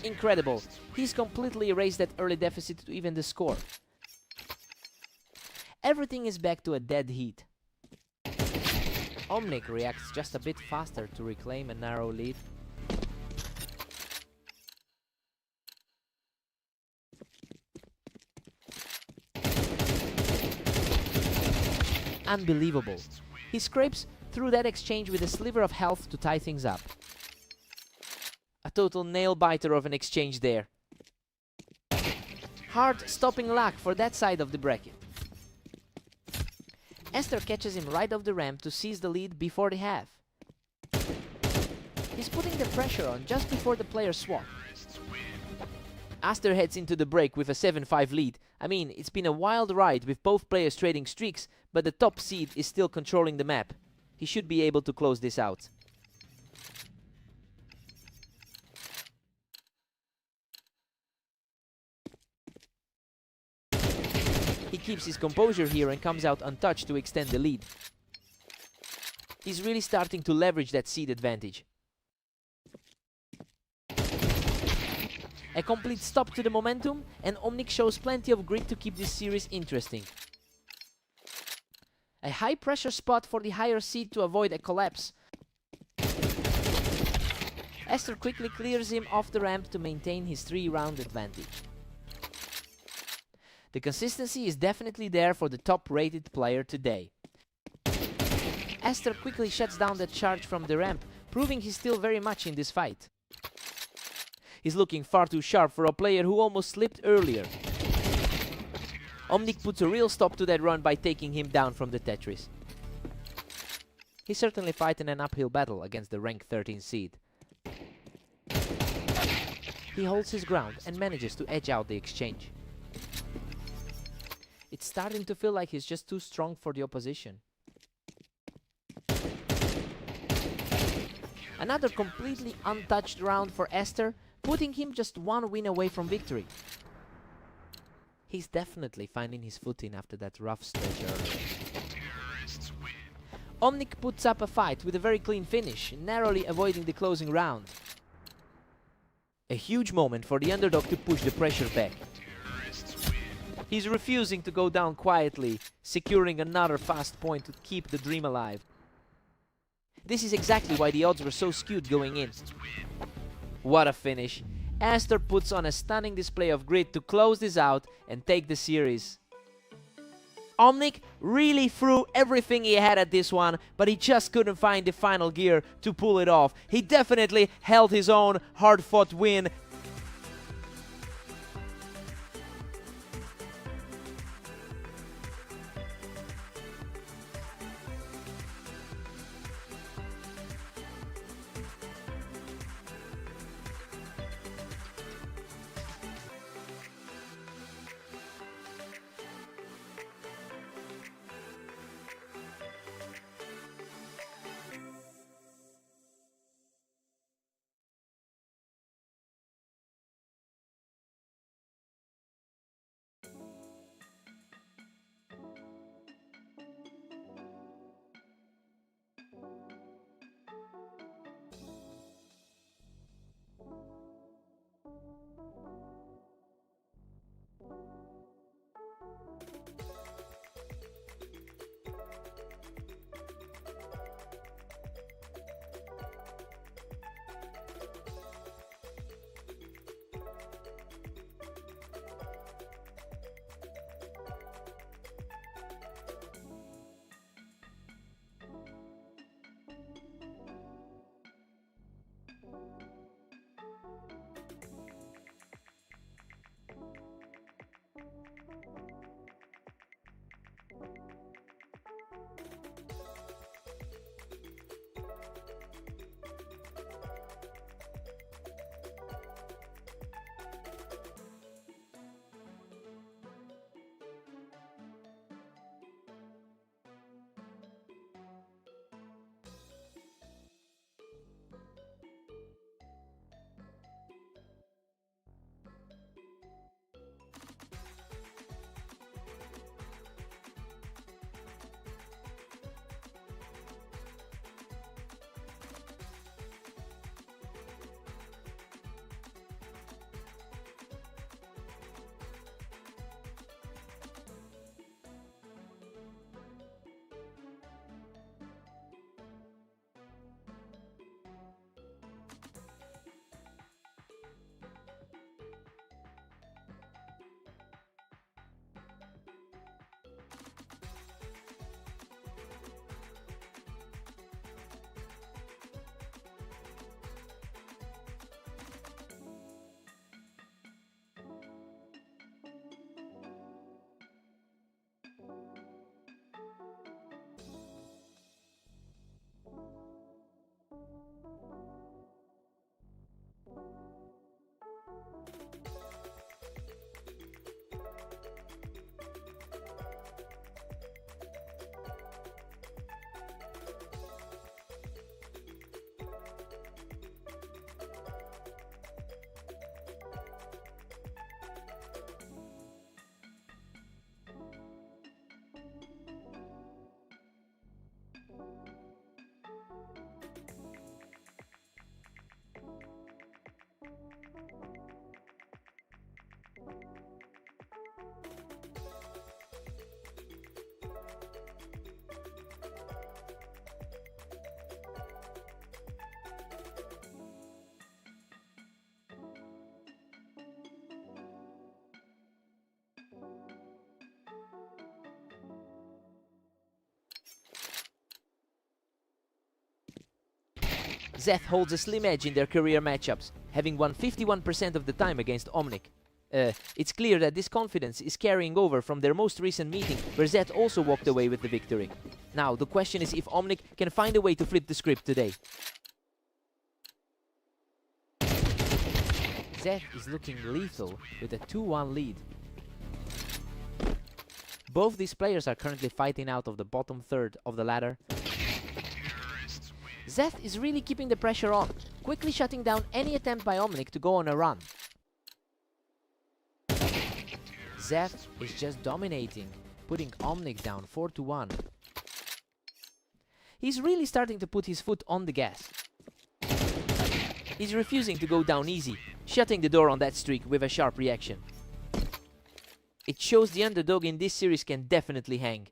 Incredible! He's completely erased that early deficit to even the score. Everything is back to a dead heat. Omnic reacts just a bit faster to reclaim a narrow lead. Unbelievable. He scrapes through that exchange with a sliver of health to tie things up. A total nail-biter of an exchange there. Hard stopping luck for that side of the bracket. Esther catches him right off the ramp to seize the lead before the half. He's putting the pressure on just before the players swap. Aster heads into the break with a 7-5 lead. I mean, it's been a wild ride with both players trading streaks, but the top seed is still controlling the map. He should be able to close this out. He keeps his composure here and comes out untouched to extend the lead. He's really starting to leverage that seed advantage. A complete stop to the momentum, and Omnic shows plenty of grit to keep this series interesting. A high pressure spot for the higher seed to avoid a collapse. Esther quickly clears him off the ramp to maintain his 3-round advantage. The consistency is definitely there for the top rated player today. Esther quickly shuts down that charge from the ramp, proving he's still very much in this fight. He's looking far too sharp for a player who almost slipped earlier. Omnic puts a real stop to that run by taking him down from the Tetris. He's certainly fighting an uphill battle against the rank 13 seed. He holds his ground and manages to edge out the exchange. It's starting to feel like he's just too strong for the opposition. Another completely untouched round for Esther, putting him just one win away from victory. He's definitely finding his footing after that rough stretch earlier. Omnic puts up a fight with a very clean finish, narrowly avoiding the closing round. A huge moment for the underdog to push the pressure back. He's refusing to go down quietly, securing another fast point to keep the dream alive. This is exactly why the odds were so skewed going in. What a finish! Aster puts on a stunning display of grit to close this out and take the series. Omnic really threw everything he had at this one, but he just couldn't find the final gear to pull it off. He definitely held his own, hard-fought win. Zeth holds a slim edge in their career matchups, having won 51% of the time against Omnic. It's clear that this confidence is carrying over from their most recent meeting, where Zeth also walked away with the victory. Now, the question is if Omnic can find a way to flip the script today. Zeth is looking lethal with a 2-1 lead. Both these players are currently fighting out of the bottom third of the ladder. Zeth is really keeping the pressure on, quickly shutting down any attempt by Omnic to go on a run. Zeth is just dominating, putting Omnic down 4-1. He's really starting to put his foot on the gas. He's refusing to go down easy, shutting the door on that streak with a sharp reaction. It shows the underdog in this series can definitely hang.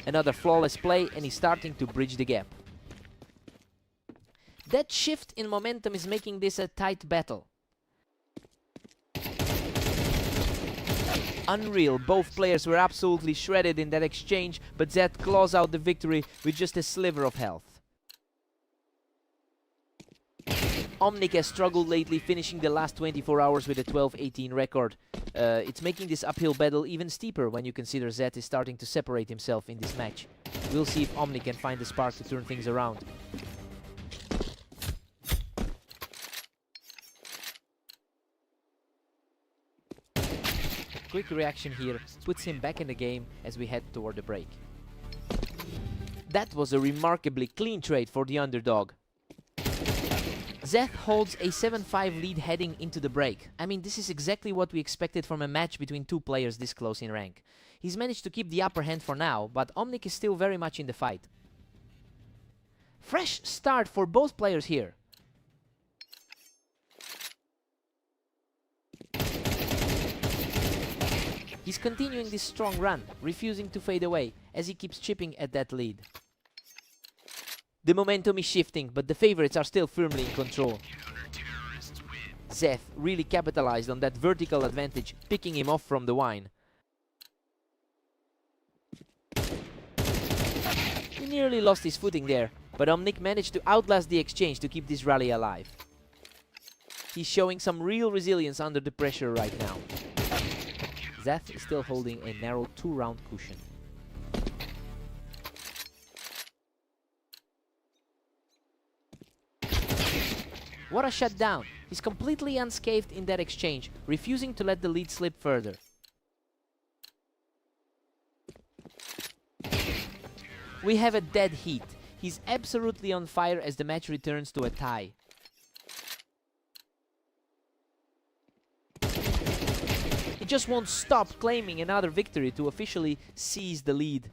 Another flawless play, and he's starting to bridge the gap. That shift in momentum is making this a tight battle. Unreal, both players were absolutely shredded in that exchange, but Zeth claws out the victory with just a sliver of health. Omnic has struggled lately, finishing the last 24 hours with a 12-18 record. It's making this uphill battle even steeper when you consider Zeth is starting to separate himself in this match. We'll see if Omnic can find the spark to turn things around. Quick reaction here puts him back in the game as we head toward the break. That was a remarkably clean trade for the underdog. Zeth holds a 7-5 lead heading into the break. I mean, this is exactly what we expected from a match between two players this close in rank. He's managed to keep the upper hand for now, but Omnic is still very much in the fight. Fresh start for both players here. He's continuing this strong run, refusing to fade away as he keeps chipping at that lead. The momentum is shifting, but the favorites are still firmly in control. Zeth really capitalized on that vertical advantage, picking him off from the wine. He nearly lost his footing there, but Omnic managed to outlast the exchange to keep this rally alive. He's showing some real resilience under the pressure right now. Zeth is still holding a narrow 2-round cushion. What a shutdown! He's completely unscathed in that exchange, refusing to let the lead slip further. We have a dead heat. He's absolutely on fire as the match returns to a tie. He just won't stop claiming another victory to officially seize the lead.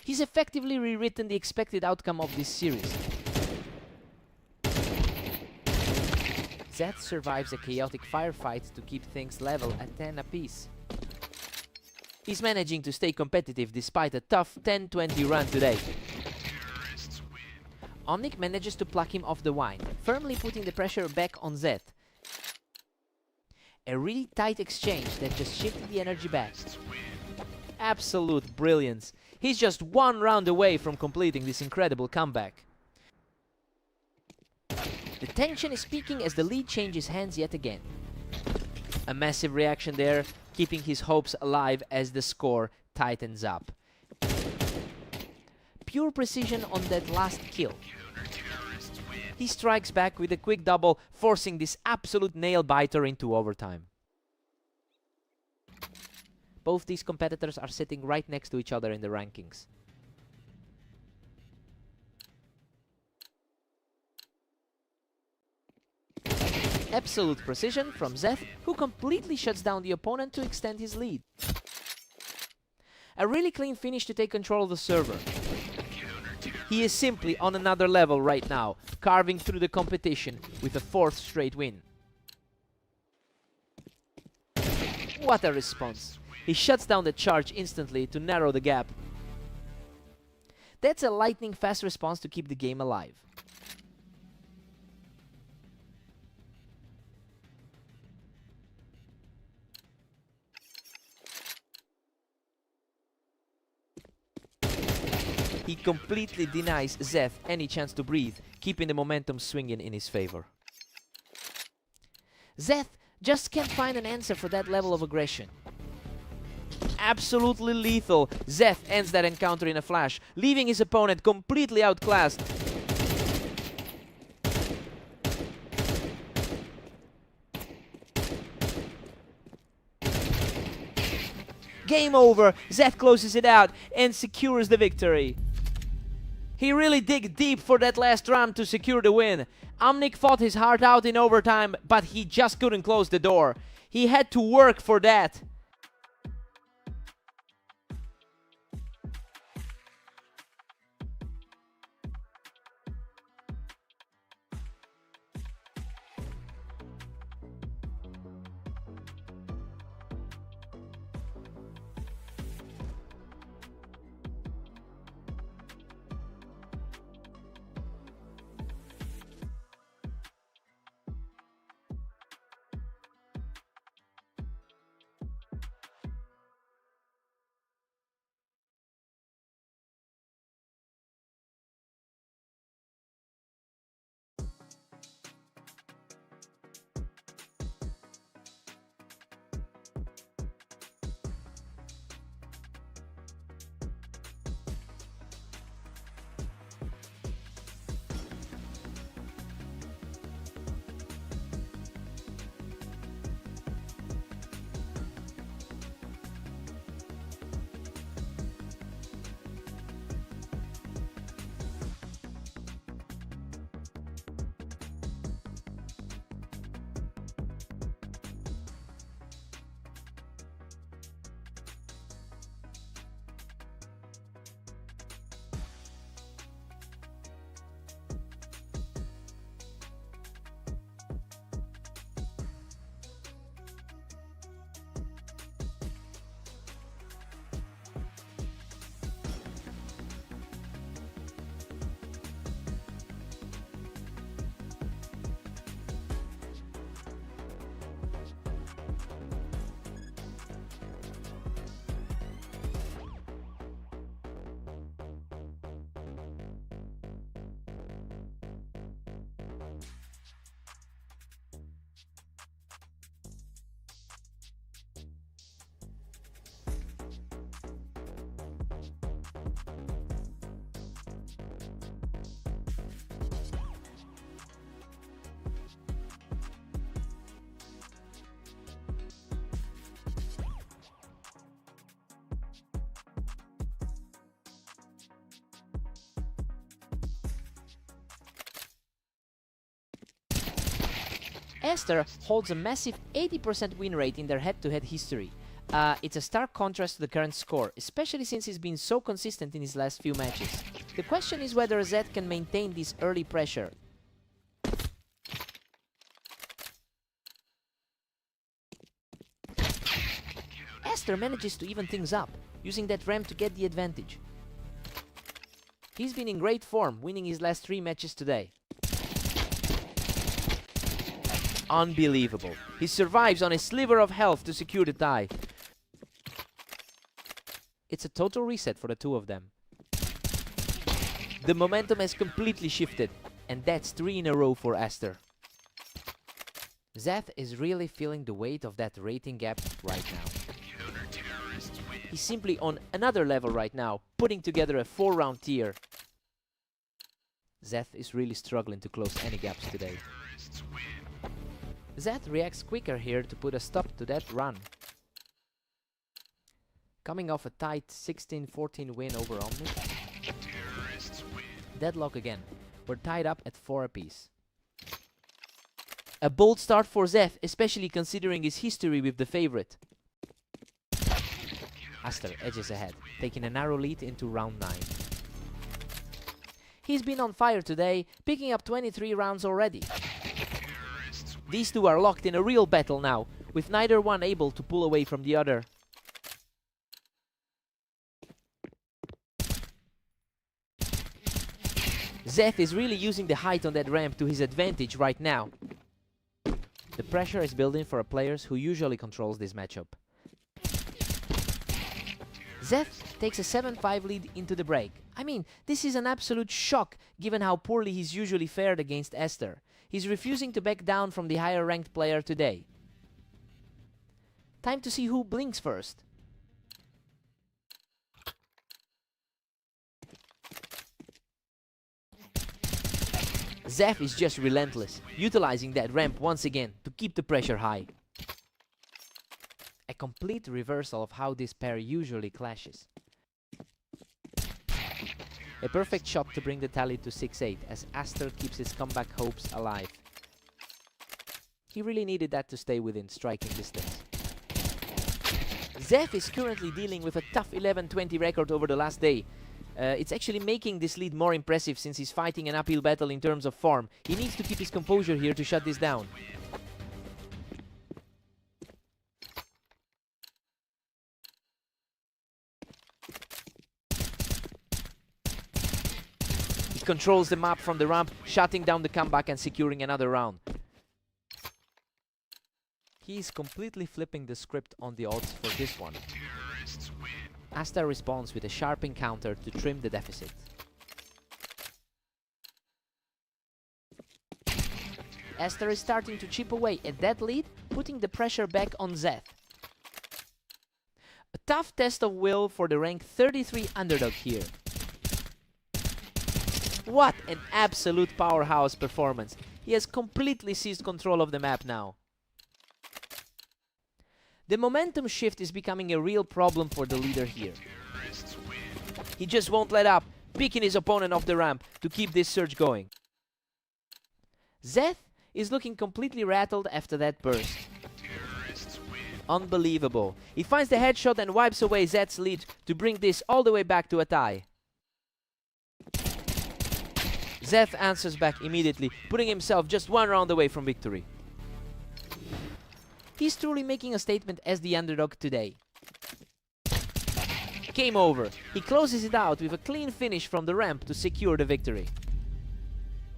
He's effectively rewritten the expected outcome of this series. Zeth survives a chaotic firefight to keep things level at 10 apiece. He's managing to stay competitive despite a tough 10-20 run today. Omnic manages to pluck him off the wine, firmly putting the pressure back on Zeth. A really tight exchange that just shifted the energy back. Absolute brilliance. He's just one round away from completing this incredible comeback. The tension is peaking as the lead changes hands yet again. A massive reaction there, keeping his hopes alive as the score tightens up. Pure precision on that last kill. He strikes back with a quick double, forcing this absolute nail-biter into overtime. Both these competitors are sitting right next to each other in the rankings. Absolute precision from Zeth, who completely shuts down the opponent to extend his lead. A really clean finish to take control of the server. He is simply on another level right now, carving through the competition with a 4th straight win. What a response! He shuts down the charge instantly to narrow the gap. That's a lightning-fast response to keep the game alive. he completely denies Zeth any chance to breathe, keeping the momentum swinging in his favor. Zeth just can't find an answer for that level of aggression. Absolutely lethal, Zeth ends that encounter in a flash, leaving his opponent completely outclassed. Game over, Zeth closes it out and secures the victory. He really digged deep for that last round to secure the win. Omnic fought his heart out in overtime, but he just couldn't close the door. He had to work for that. Esther holds a massive 80% win rate in their head-to-head history. It's a stark contrast to the current score, especially since he's been so consistent in his last few matches. The question is whether Zed can maintain this early pressure. Esther manages to even things up, using that ramp to get the advantage. He's been in great form, winning his last 3 matches today. Unbelievable. He survives on a sliver of health to secure the tie. It's a total reset for the two of them. The momentum has completely shifted, and that's 3 in a row for Esther. Zeth is really feeling the weight of that rating gap right now. He's simply on another level right now, putting together a 4-round tier. Zeth is really struggling to close any gaps today. Zeth reacts quicker here to put a stop to that run. Coming off a tight 16-14 win over Omnic. Deadlock again. We're tied up at 4 apiece. A bold start for Zeth, especially considering his history with the favorite. Aster edges ahead, taking a narrow lead into round 9. He's been on fire today, picking up 23 rounds already. These two are locked in a real battle now, with neither one able to pull away from the other. Zeth is really using the height on that ramp to his advantage right now. The pressure is building for a player who usually controls this matchup. Zeth takes a 7-5 lead into the break. I mean, this is an absolute shock given how poorly he's usually fared against Esther. He's refusing to back down from the higher ranked player today. Time to see who blinks first. Zeth is just relentless, utilizing that ramp once again to keep the pressure high. A complete reversal of how this pair usually clashes. A perfect shot to bring the tally to 6-8 as Aster keeps his comeback hopes alive. He really needed that to stay within striking distance. Zeth is currently dealing with a tough 11-20 record over the last day. It's actually making this lead more impressive since he's fighting an uphill battle in terms of form. He needs to keep his composure here to shut this down. He controls the map from the ramp, shutting down the comeback and securing another round. He's completely flipping the script on the odds for this one. Asta responds with a sharp encounter to trim the deficit. Esther is starting to chip away at that lead, putting the pressure back on Zeth. A tough test of will for the rank 33 underdog here. What an absolute powerhouse performance. He has completely seized control of the map now. The momentum shift is becoming a real problem for the leader here. He just won't let up, picking his opponent off the ramp to keep this surge going. Zeth is looking completely rattled after that burst. Unbelievable. He finds the headshot and wipes away Zeth's lead to bring this all the way back to a tie. Zeth answers back immediately, putting himself just one round away from victory. He's truly making a statement as the underdog today. Game over. He closes it out with a clean finish from the ramp to secure the victory.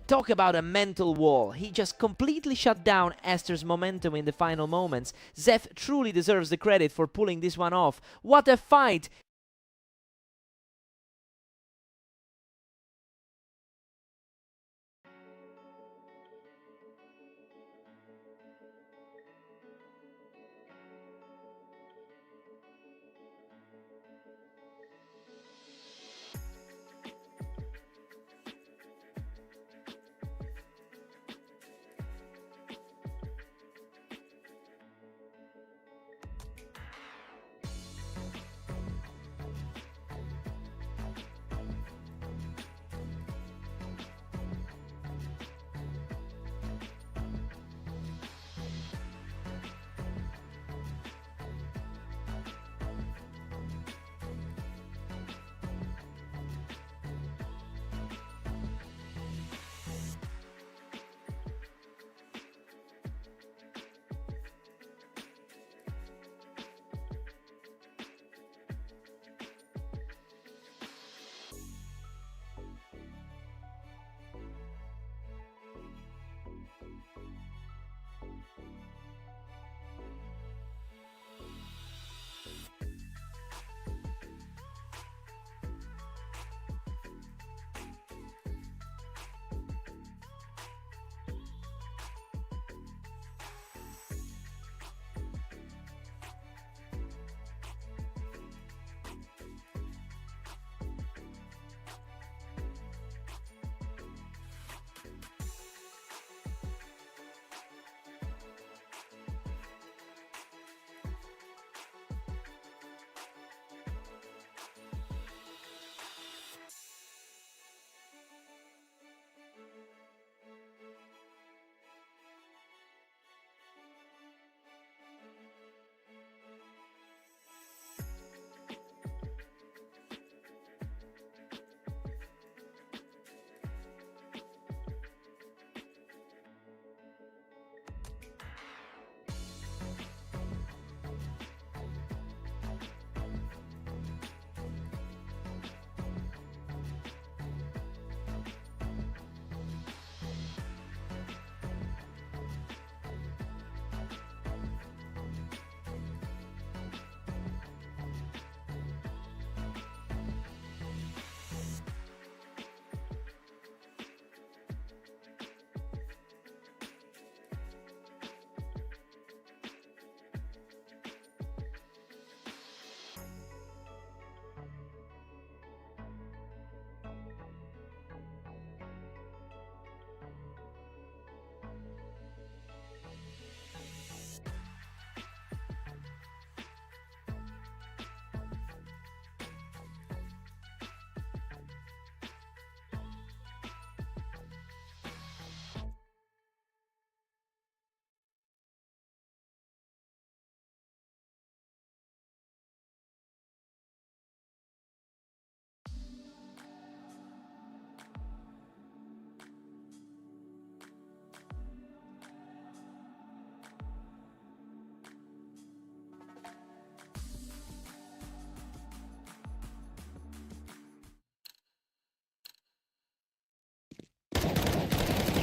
Talk about a mental wall. He just completely shut down Aster's momentum in the final moments. Zeth truly deserves the credit for pulling this one off. What a fight!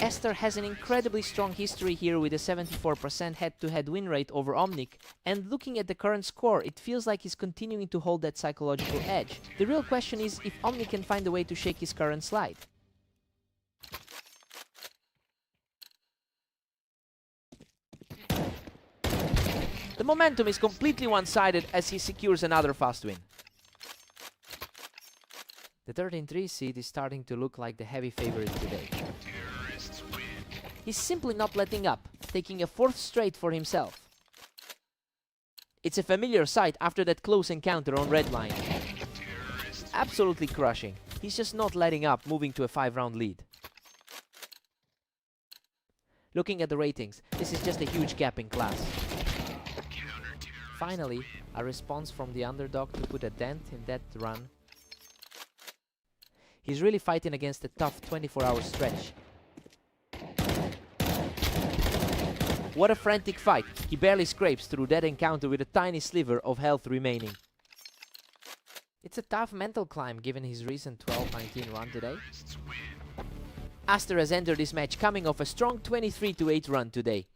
Esther has an incredibly strong history here with a 74% head-to-head win rate over Omnic, and looking at the current score, it feels like he's continuing to hold that psychological edge. The real question is if Omnic can find a way to shake his current slide. The momentum is completely one-sided as he secures another fast win. The 13-3 seed is starting to look like the heavy favorite today. He's simply not letting up, taking a 4th straight for himself. It's a familiar sight after that close encounter on red line. Absolutely crushing. He's just not letting up, moving to a 5-round lead. Looking at the ratings, this is just a huge gap in class. Finally, a response from the underdog to put a dent in that run. He's really fighting against a tough 24-hour stretch. What a frantic fight. He barely scrapes through that encounter with a tiny sliver of health remaining. It's a tough mental climb given his recent 12-19 run today. Aster has entered this match coming off a strong 23-8 run today.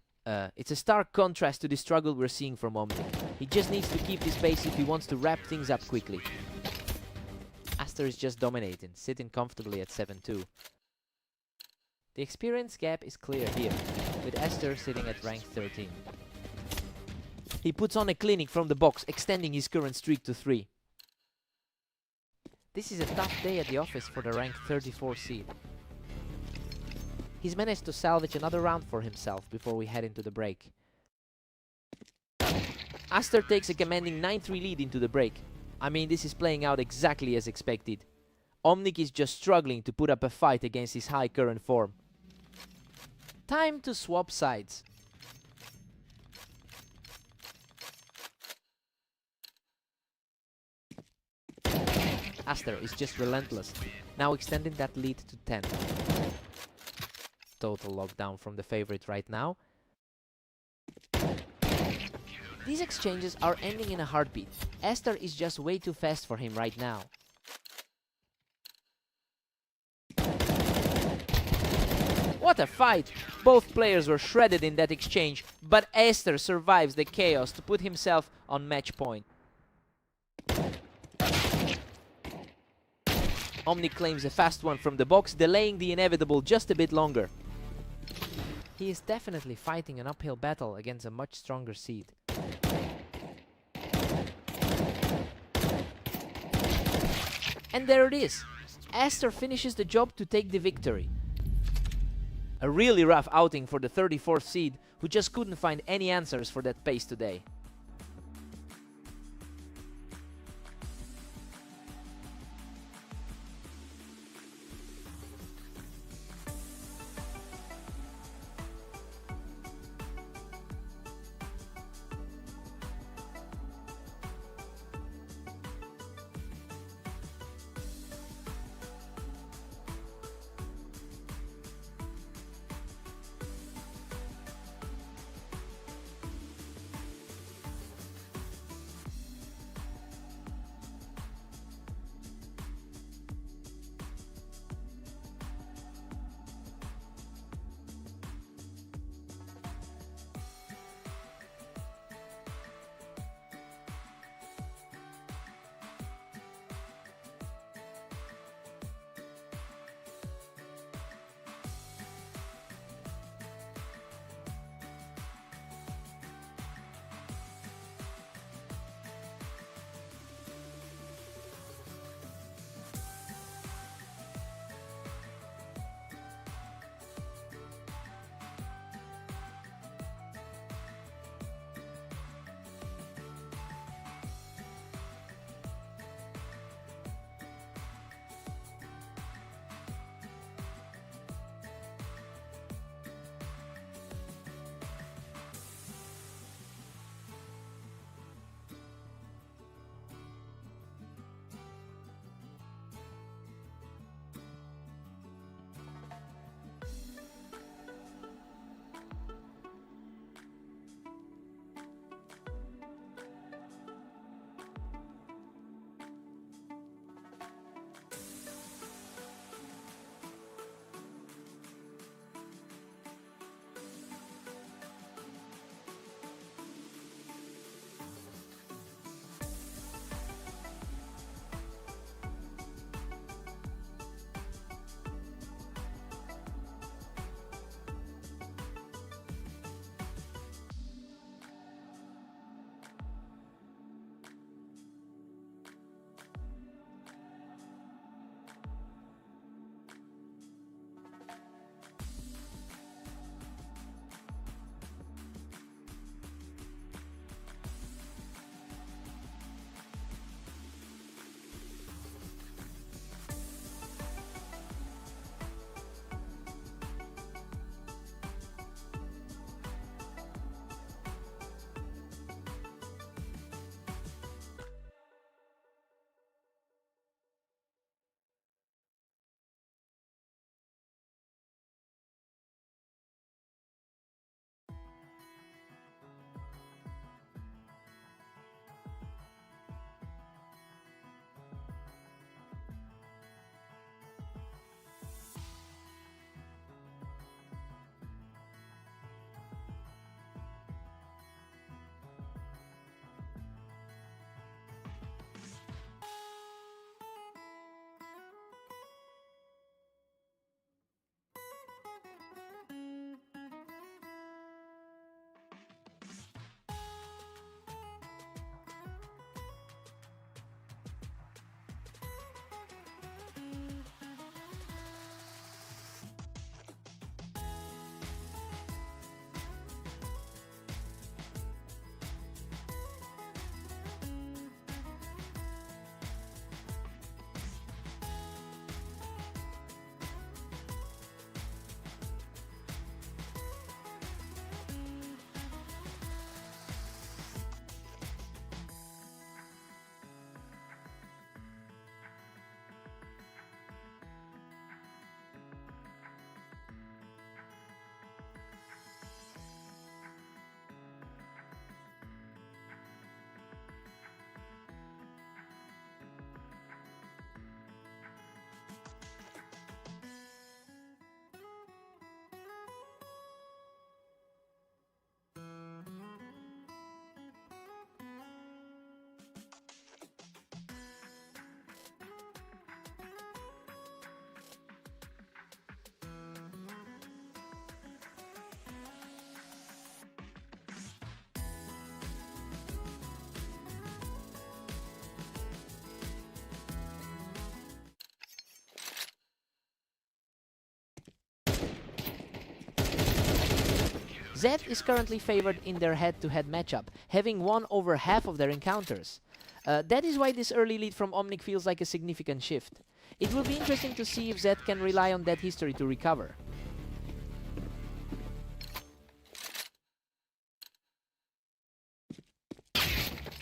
It's a stark contrast to the struggle we're seeing from Omnic. He just needs to keep this pace if he wants to wrap things up quickly. Aster is just dominating, sitting comfortably at 7-2. The experience gap is clear here, with Aster sitting at rank 13. He puts on a clinic from the box, extending his current streak to 3. This is a tough day at the office for the rank 34 seed. He's managed to salvage another round for himself before we head into the break. Aster takes a commanding 9-3 lead into the break. I mean, this is playing out exactly as expected. Omnic is just struggling to put up a fight against his high current form. Time to swap sides. Aster is just relentless, now extending that lead to 10. Total lockdown from the favorite right now. These exchanges are ending in a heartbeat. Aster is just way too fast for him right now. What a fight! Both players were shredded in that exchange, but Aster survives the chaos to put himself on match point. Omnic claims a fast one from the box, delaying the inevitable just a bit longer. He is definitely fighting an uphill battle against a much stronger seed. And there it is! Aster finishes the job to take the victory. A really rough outing for the 34th seed, who just couldn't find any answers for that pace today. Zeth is currently favored in their head-to-head matchup, having won over half of their encounters. That is why this early lead from Omnic feels like a significant shift. It will be interesting to see if Zeth can rely on that history to recover.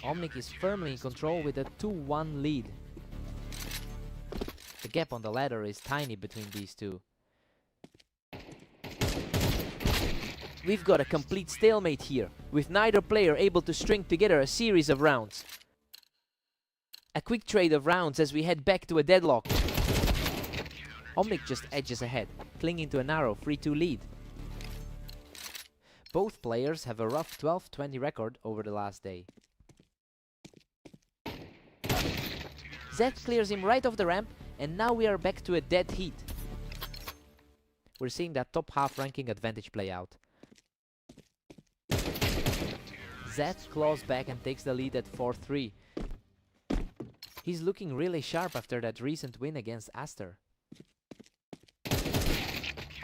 Omnic is firmly in control with a 2-1 lead. The gap on the ladder is tiny between these two. We've got a complete stalemate here, with neither player able to string together a series of rounds. A quick trade of rounds as we head back to a deadlock. Omnic just edges ahead, clinging to a narrow 3-2 lead. Both players have a rough 12-20 record over the last day. Zeth clears him right off the ramp, and now we are back to a dead heat. We're seeing that top half ranking advantage play out. Zeth claws back and takes the lead at 4-3. He's looking really sharp after that recent win against Aster.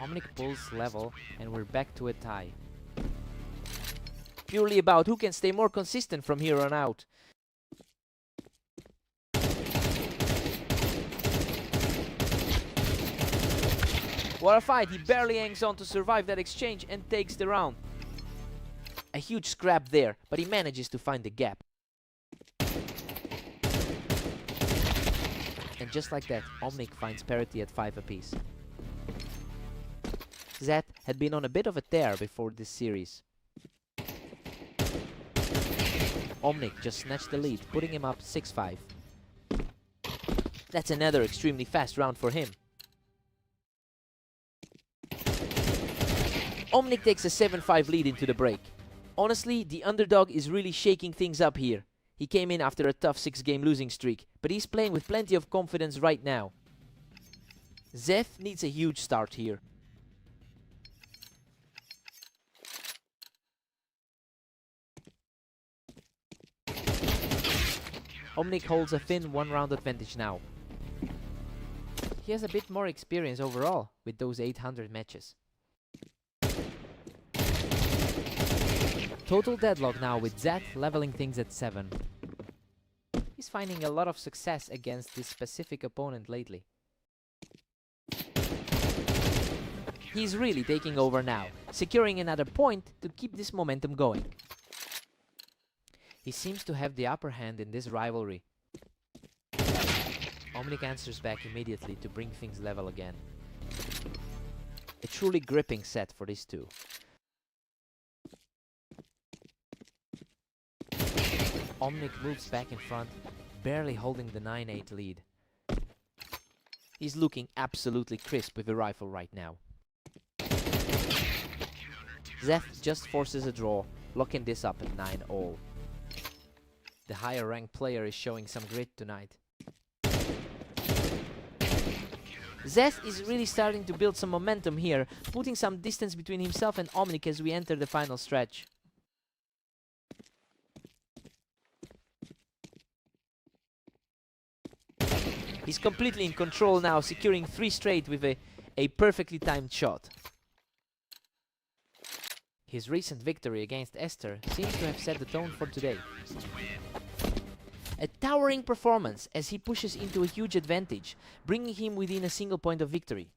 Omnic pulls level, and we're back to a tie. Purely about who can stay more consistent from here on out. What a fight, he barely hangs on to survive that exchange and takes the round. A huge scrap there, but he manages to find the gap. And just like that, Omnic finds parity at 5 apiece. Zeth had been on a bit of a tear before this series. Omnic just snatched the lead, putting him up 6-5. That's another extremely fast round for him. Omnic takes a 7-5 lead into the break. Honestly, the underdog is really shaking things up here. He came in after a tough 6-game losing streak, but he's playing with plenty of confidence right now. Zeth needs a huge start here. Omnic holds a thin 1-round advantage now. He has a bit more experience overall with those 800 matches. Total deadlock now with Zeth leveling things at 7. He's finding a lot of success against this specific opponent lately. He's really taking over now, securing another point to keep this momentum going. He seems to have the upper hand in this rivalry. Omnic answers back immediately to bring things level again. A truly gripping set for these two. Omnic moves back in front, barely holding the 9-8 lead. He's looking absolutely crisp with the rifle right now. Zeth just forces a draw, locking this up at 9-all. The higher ranked player is showing some grit tonight. Zeth is really starting to build some momentum here, putting some distance between himself and Omnic as we enter the final stretch. He's completely in control now, securing 3 straight with a perfectly timed shot. His recent victory against Esther seems to have set the tone for today. A towering performance as he pushes into a huge advantage, bringing him within a single point of victory.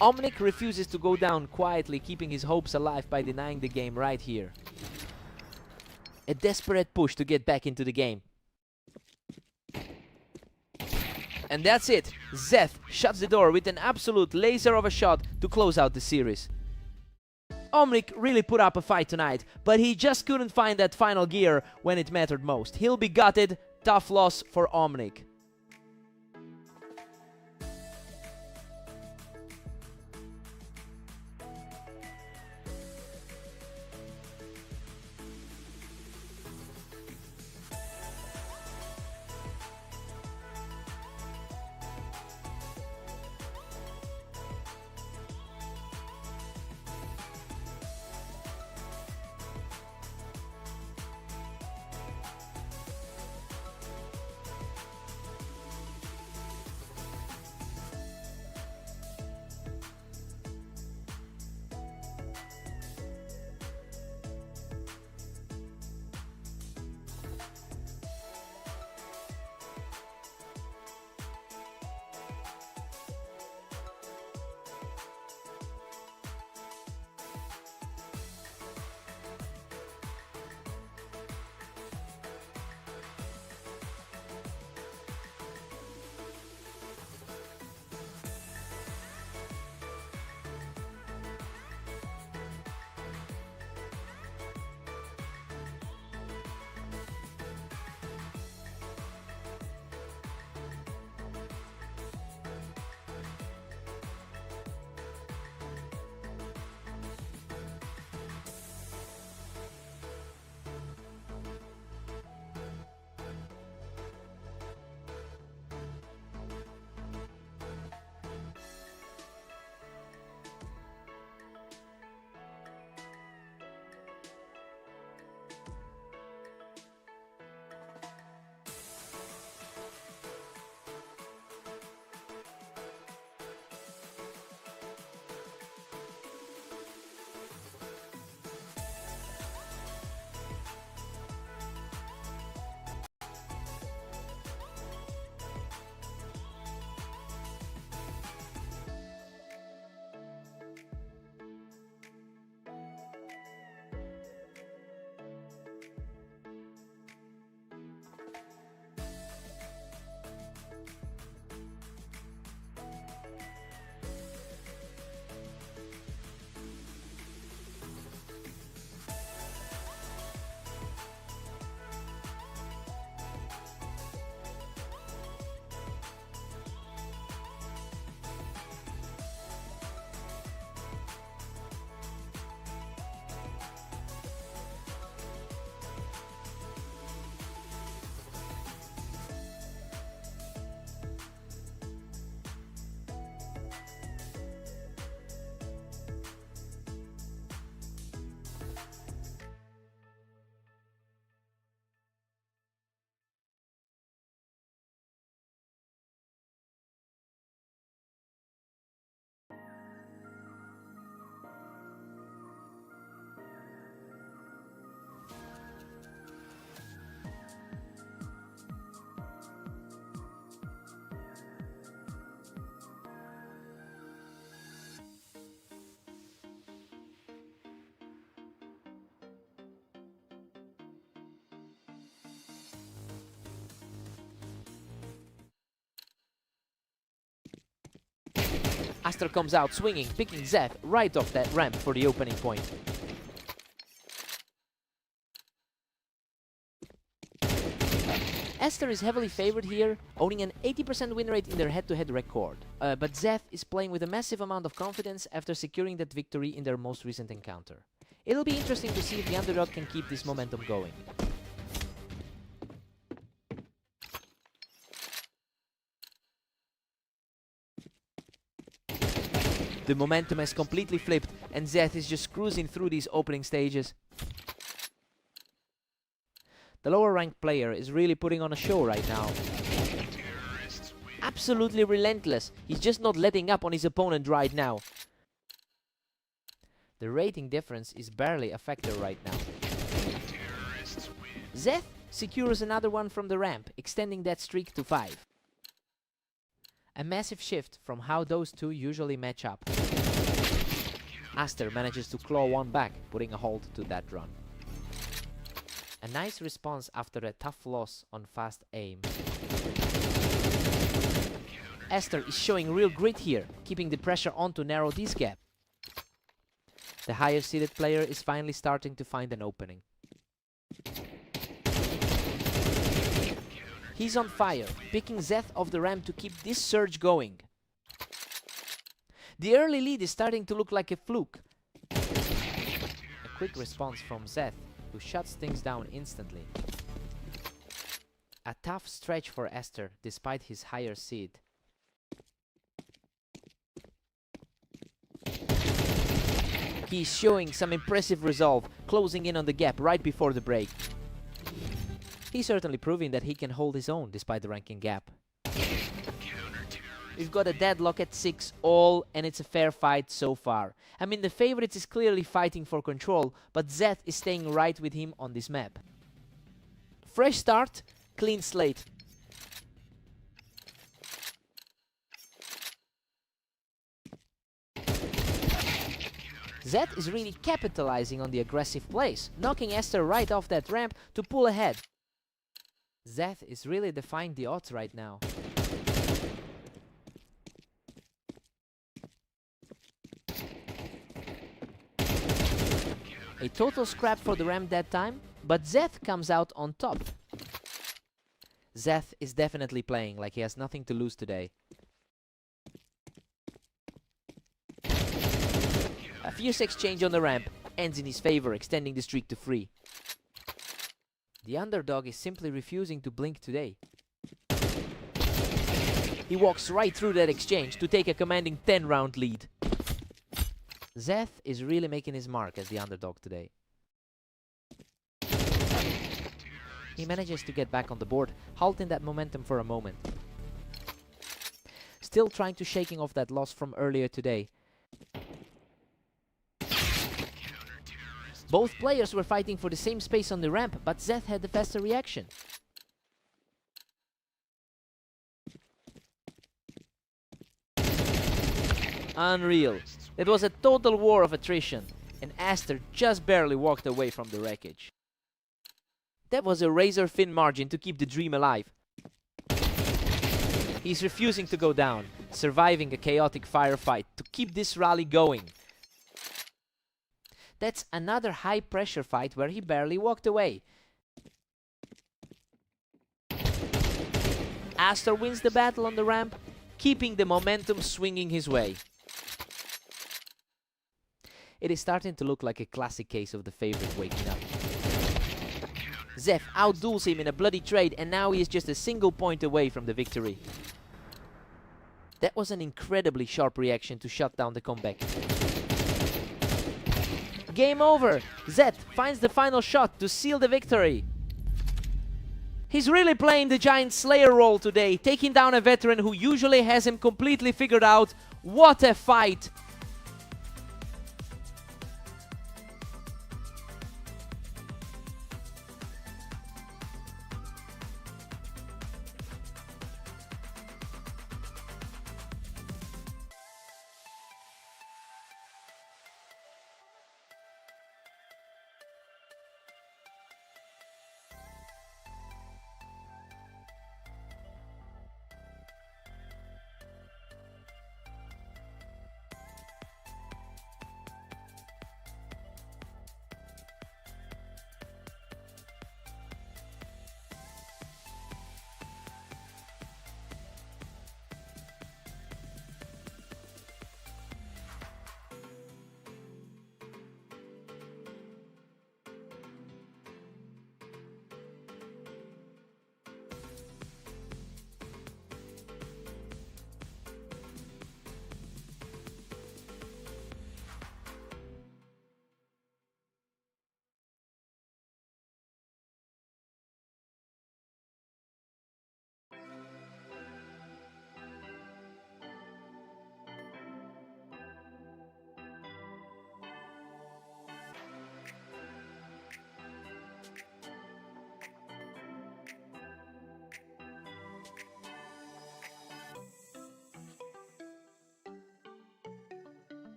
Omnic refuses to go down quietly, keeping his hopes alive by denying the game right here. A desperate push to get back into the game. And that's it. Zeth shuts the door with an absolute laser of a shot to close out the series. Omnic really put up a fight tonight, but he just couldn't find that final gear when it mattered most. He'll be gutted. Tough loss for Omnic. Aster comes out swinging, picking Zeth right off that ramp for the opening point. Aster is heavily favored here, owning an 80% win rate in their head-to-head record. But Zeth is playing with a massive amount of confidence after securing that victory in their most recent encounter. It'll be interesting to see if the underdog can keep this momentum going. The momentum has completely flipped and Zeth is just cruising through these opening stages. The lower ranked player is really putting on a show right now. Absolutely relentless. He's just not letting up on his opponent right now. The rating difference is barely a factor right now. Zeth secures another one from the ramp, extending that streak to 5. A massive shift from how those two usually match up. Aster manages to claw one back, putting a halt to that run. A nice response after a tough loss on fast aim. Aster is showing real grit here, keeping the pressure on to narrow this gap. The higher seeded player is finally starting to find an opening. He's on fire, picking Zeth off the ramp to keep this surge going. The early lead is starting to look like a fluke. A quick response from Zeth, who shuts things down instantly. A tough stretch for Aster, despite his higher seed. He's showing some impressive resolve, closing in on the gap right before the break. He's certainly proving that he can hold his own despite the ranking gap. We've got a deadlock at 6 all, and it's a fair fight so far. I mean, the favorites is clearly fighting for control, but Zeth is staying right with him on this map. Fresh start, clean slate. Zeth is really capitalizing on the aggressive plays, knocking Aster right off that ramp to pull ahead. Zeth is really defying the odds right now. A total scrap for the ramp that time, but Zeth comes out on top. Zeth is definitely playing like he has nothing to lose today. A fierce exchange on the ramp ends in his favor, extending the streak to 3. The underdog is simply refusing to blink today. He walks right through that exchange to take a commanding 10-round lead. Zeth is really making his mark as the underdog today. He manages to get back on the board, halting that momentum for a moment. Still trying to shaking off that loss from earlier today. Both players were fighting for the same space on the ramp, but Zeth had the faster reaction. Unreal. It was a total war of attrition, and Aster just barely walked away from the wreckage. That was a razor-thin margin to keep the dream alive. He's refusing to go down, surviving a chaotic firefight to keep this rally going. That's another high-pressure fight where he barely walked away. Aster wins the battle on the ramp, keeping the momentum swinging his way. It is starting to look like a classic case of the favorite waking up. Zeth outduels him in a bloody trade, and now he is just a single point away from the victory. That was an incredibly sharp reaction to shut down the comeback. Game over! Zeth finds the final shot to seal the victory. He's really playing the Giant Slayer role today, taking down a veteran who usually has him completely figured out. What a fight!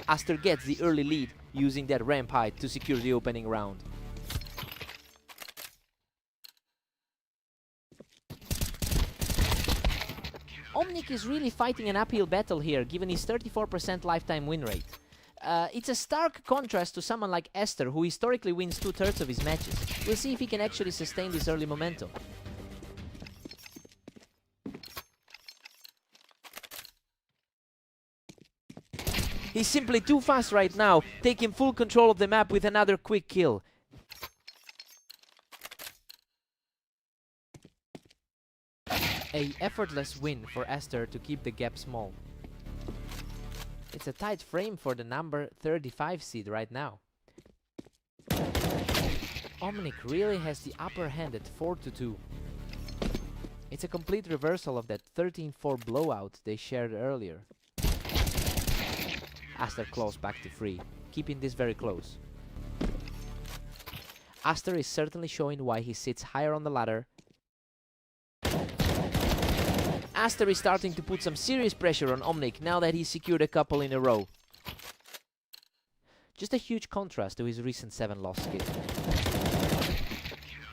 Aster gets the early lead, using that ramp height to secure the opening round. Omnic is really fighting an uphill battle here, given his 34% lifetime win rate. It's a stark contrast to someone like Aster, who historically wins 2/3 of his matches. We'll see if he can actually sustain this early momentum. He's simply too fast right now, taking full control of the map with another quick kill. A effortless win for Aster to keep the gap small. It's a tight frame for the number 35 seed right now. Omnic really has the upper hand at 4-2. It's a complete reversal of that 13-4 blowout they shared earlier. Aster claws back to 3, keeping this very close. Aster is certainly showing why he sits higher on the ladder. Aster is starting to put some serious pressure on Omnic now that he's secured a couple in a row. Just a huge contrast to his recent 7-loss skid.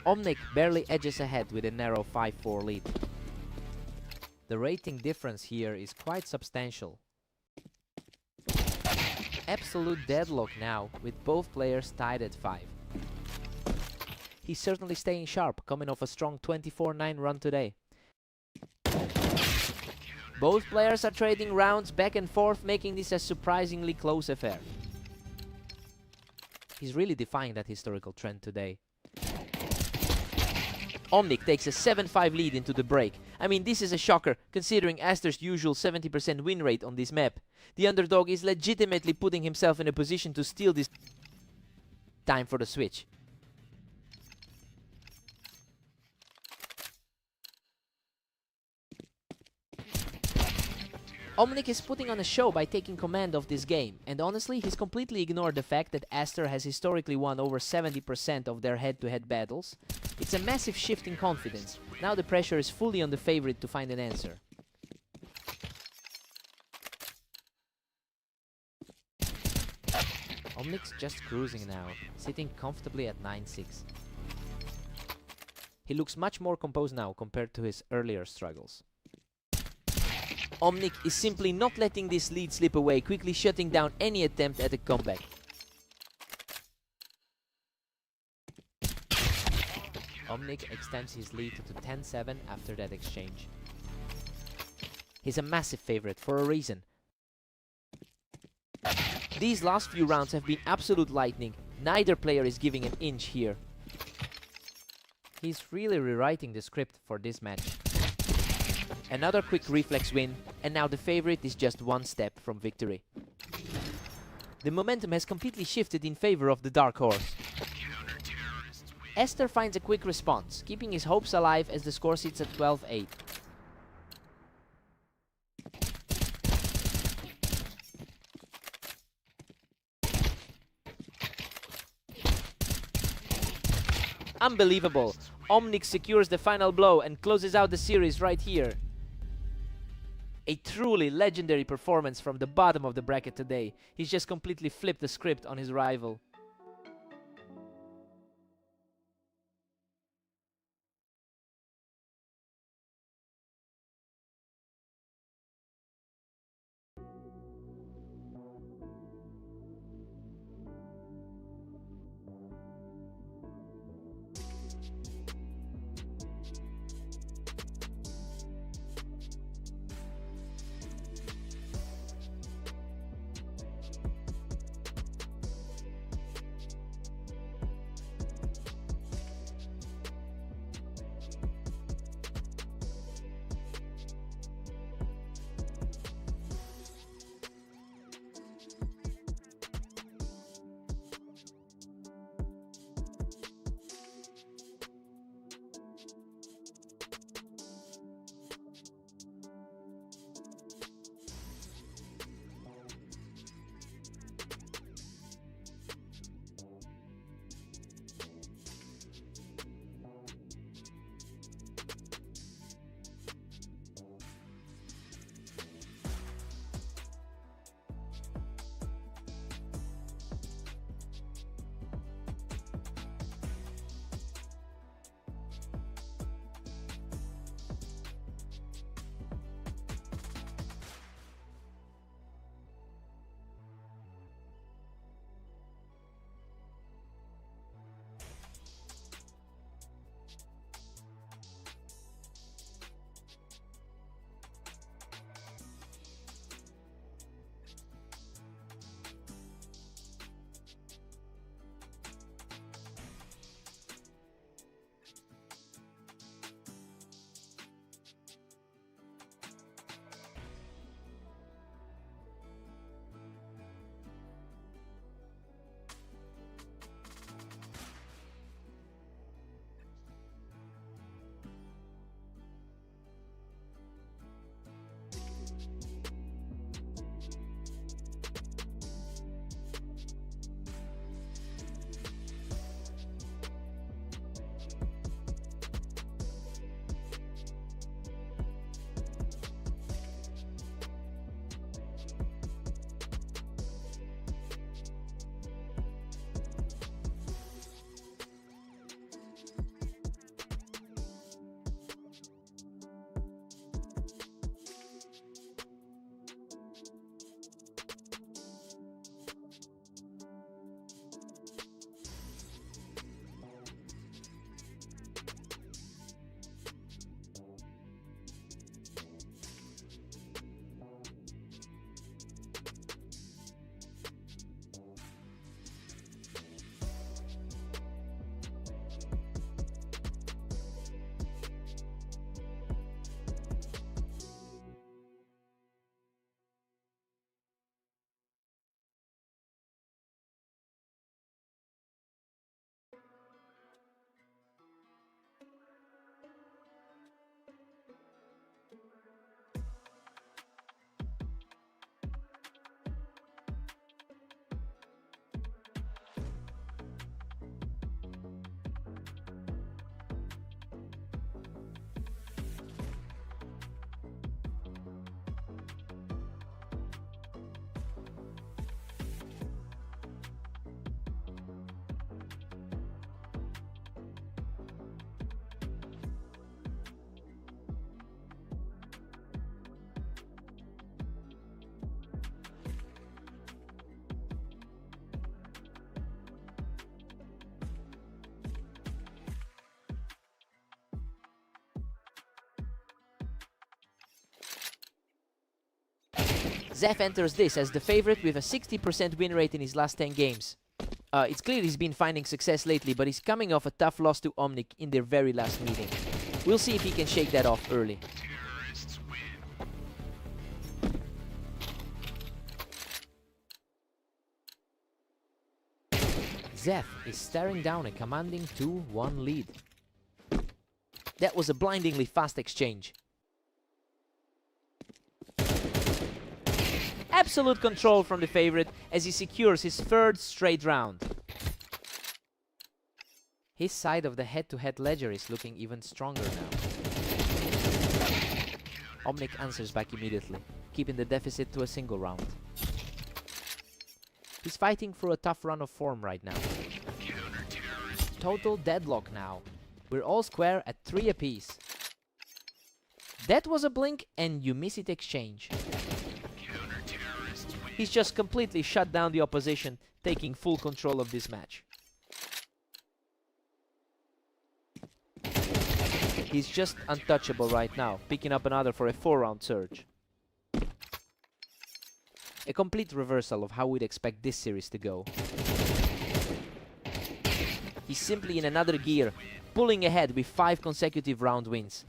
Omnic barely edges ahead with a narrow 5-4 lead. The rating difference here is quite substantial. Absolute deadlock now, with both players tied at 5. He's certainly staying sharp, coming off a strong 24-9 run today. Both players are trading rounds back and forth, making this a surprisingly close affair. He's really defying that historical trend today. Omnic takes a 7-5 lead into the break. I mean, this is a shocker, considering Aster's usual 70% win rate on this map. The underdog is legitimately putting himself in a position to steal this. Time for the switch. Omnic is putting on a show by taking command of this game, and honestly, he's completely ignored the fact that Aster has historically won over 70% of their head-to-head battles. It's a massive shift in confidence. Now the pressure is fully on the favorite to find an answer. Omnic's just cruising now, sitting comfortably at 9-6. He looks much more composed now compared to his earlier struggles. Omnic is simply not letting this lead slip away, quickly shutting down any attempt at a comeback. Omnic extends his lead to 10-7 after that exchange. He's a massive favorite for a reason. These last few rounds have been absolute lightning. Neither player is giving an inch here. He's really rewriting the script for this match. Another quick reflex win, and now the favorite is just one step from victory. The momentum has completely shifted in favor of the dark horse. Aster finds a quick response, keeping his hopes alive as the score sits at 12-8. Unbelievable! Omnic secures the final blow and closes out the series right here. A truly legendary performance from the bottom of the bracket today. He's just completely flipped the script on his rival. Zef enters this as the favorite with a 60% win rate in his last 10 games. It's clear he's been finding success lately, but he's coming off a tough loss to Omnic in their very last meeting. We'll see if he can shake that off early. Zef is staring down a commanding 2-1 lead. That was a blindingly fast exchange. Absolute control from the favorite as he secures his third straight round. His side of the head-to-head ledger is looking even stronger now. Omnic answers back immediately, keeping the deficit to a single round. He's fighting through a tough run of form right now. Total deadlock now. We're all square at 3 apiece. That was a blink and you miss it exchange. He's just completely shut down the opposition, taking full control of this match. He's just untouchable right now, picking up another for a 4-round surge. A complete reversal of how we'd expect this series to go. He's simply in another gear, pulling ahead with 5 consecutive round wins.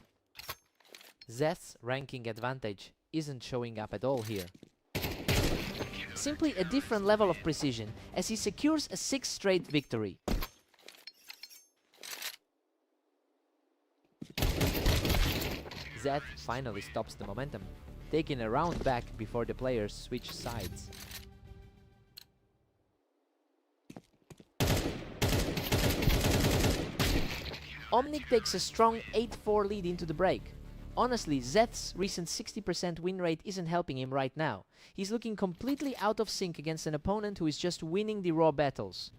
Zeth's ranking advantage isn't showing up at all here. Simply a different level of precision as he secures a 6th straight victory. Zeth finally stops the momentum, taking a round back before the players switch sides. Omnic takes a strong 8-4 lead into the break. Honestly, Zeth's recent 60% win rate isn't helping him right now. He's looking completely out of sync against an opponent who is just winning the raw battles.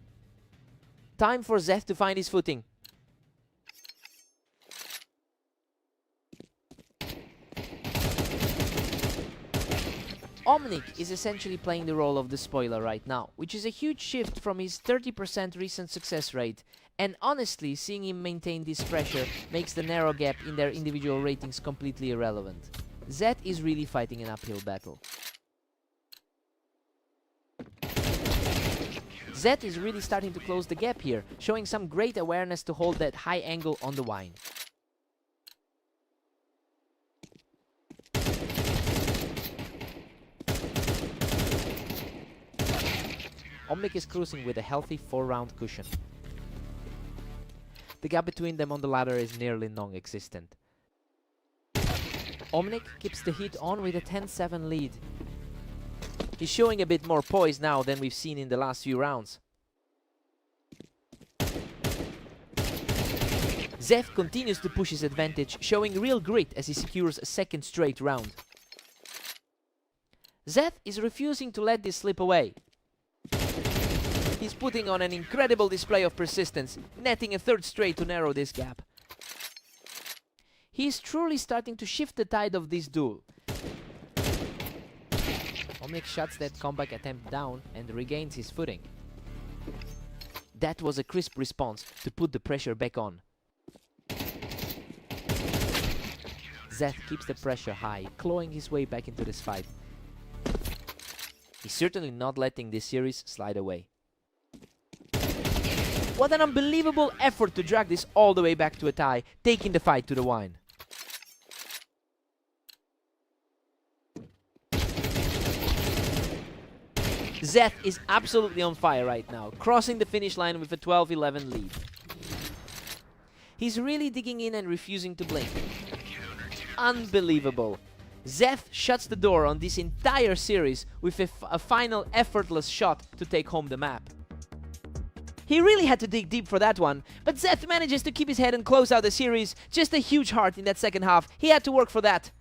Time for Zeth to find his footing. Omnic is essentially playing the role of the spoiler right now, which is a huge shift from his 30% recent success rate. And honestly, seeing him maintain this pressure makes the narrow gap in their individual ratings completely irrelevant. Zeth is really fighting an uphill battle. Zeth is really starting to close the gap here, showing some great awareness to hold that high angle on the wine. Omnic is cruising with a healthy 4-round cushion. The gap between them on the ladder is nearly non-existent. Omnic keeps the heat on with a 10-7 lead. He's showing a bit more poise now than we've seen in the last few rounds. Zeth continues to push his advantage, showing real grit as he secures a 2nd straight round. Zeth is refusing to let this slip away. He's putting on an incredible display of persistence, netting a 3rd straight to narrow this gap. He is truly starting to shift the tide of this duel. Omnic shuts that comeback attempt down and regains his footing. That was a crisp response to put the pressure back on. Zeth keeps the pressure high, clawing his way back into this fight. He's certainly not letting this series slide away. What an unbelievable effort to drag this all the way back to a tie, taking the fight to the wine. Zeth is absolutely on fire right now, crossing the finish line with a 12-11 lead. He's really digging in and refusing to blink. Unbelievable. Zeth shuts the door on this entire series with a final effortless shot to take home the map. He really had to dig deep for that one, but Zeth manages to keep his head and close out the series. Just a huge heart in that second half. He had to work for that.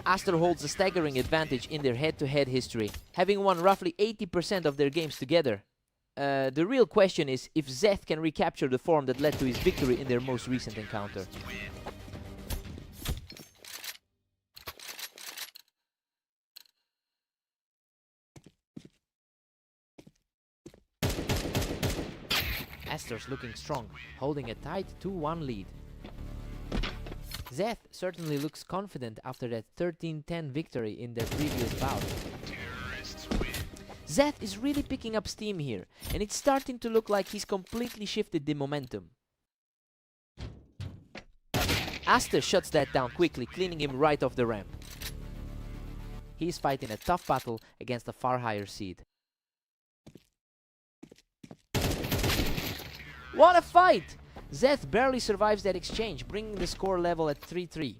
Aster holds a staggering advantage in their head-to-head history, having won roughly 80% of their games together. The real question is if Zeth can recapture the form that led to his victory in their most recent encounter. Aster's looking strong, holding a tight 2-1 lead. Zeth certainly looks confident after that 13-10 victory in their previous bout. Zeth is really picking up steam here, and it's starting to look like he's completely shifted the momentum. Aster shuts that down quickly, cleaning him right off the ramp. He's fighting a tough battle against a far higher seed. What a fight! Zeth barely survives that exchange, bringing the score level at 3-3.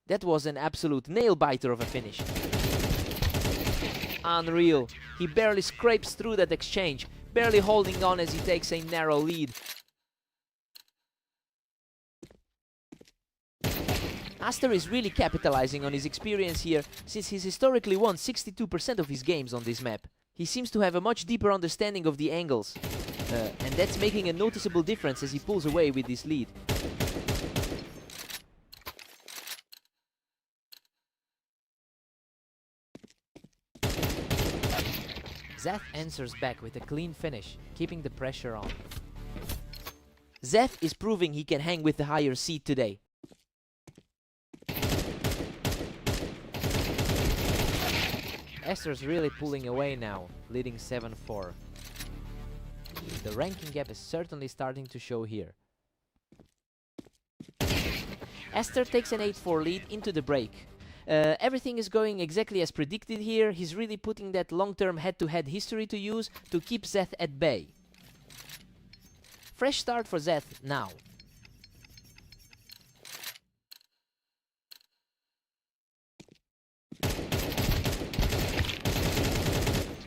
That was an absolute nail-biter of a finish. Unreal. He barely scrapes through that exchange, barely holding on as he takes a narrow lead. Aster is really capitalizing on his experience here, since he's historically won 62% of his games on this map. He seems to have a much deeper understanding of the angles, and that's making a noticeable difference as he pulls away with this lead. Zeth answers back with a clean finish, keeping the pressure on. Zeth is proving he can hang with the higher seed today. Aster's really pulling away now, leading 7-4. The ranking gap is certainly starting to show here. Aster takes an 8-4 lead into the break. Everything is going exactly as predicted here. He's really putting that long-term head-to-head history to use to keep Zeth at bay. Fresh start for Zeth now.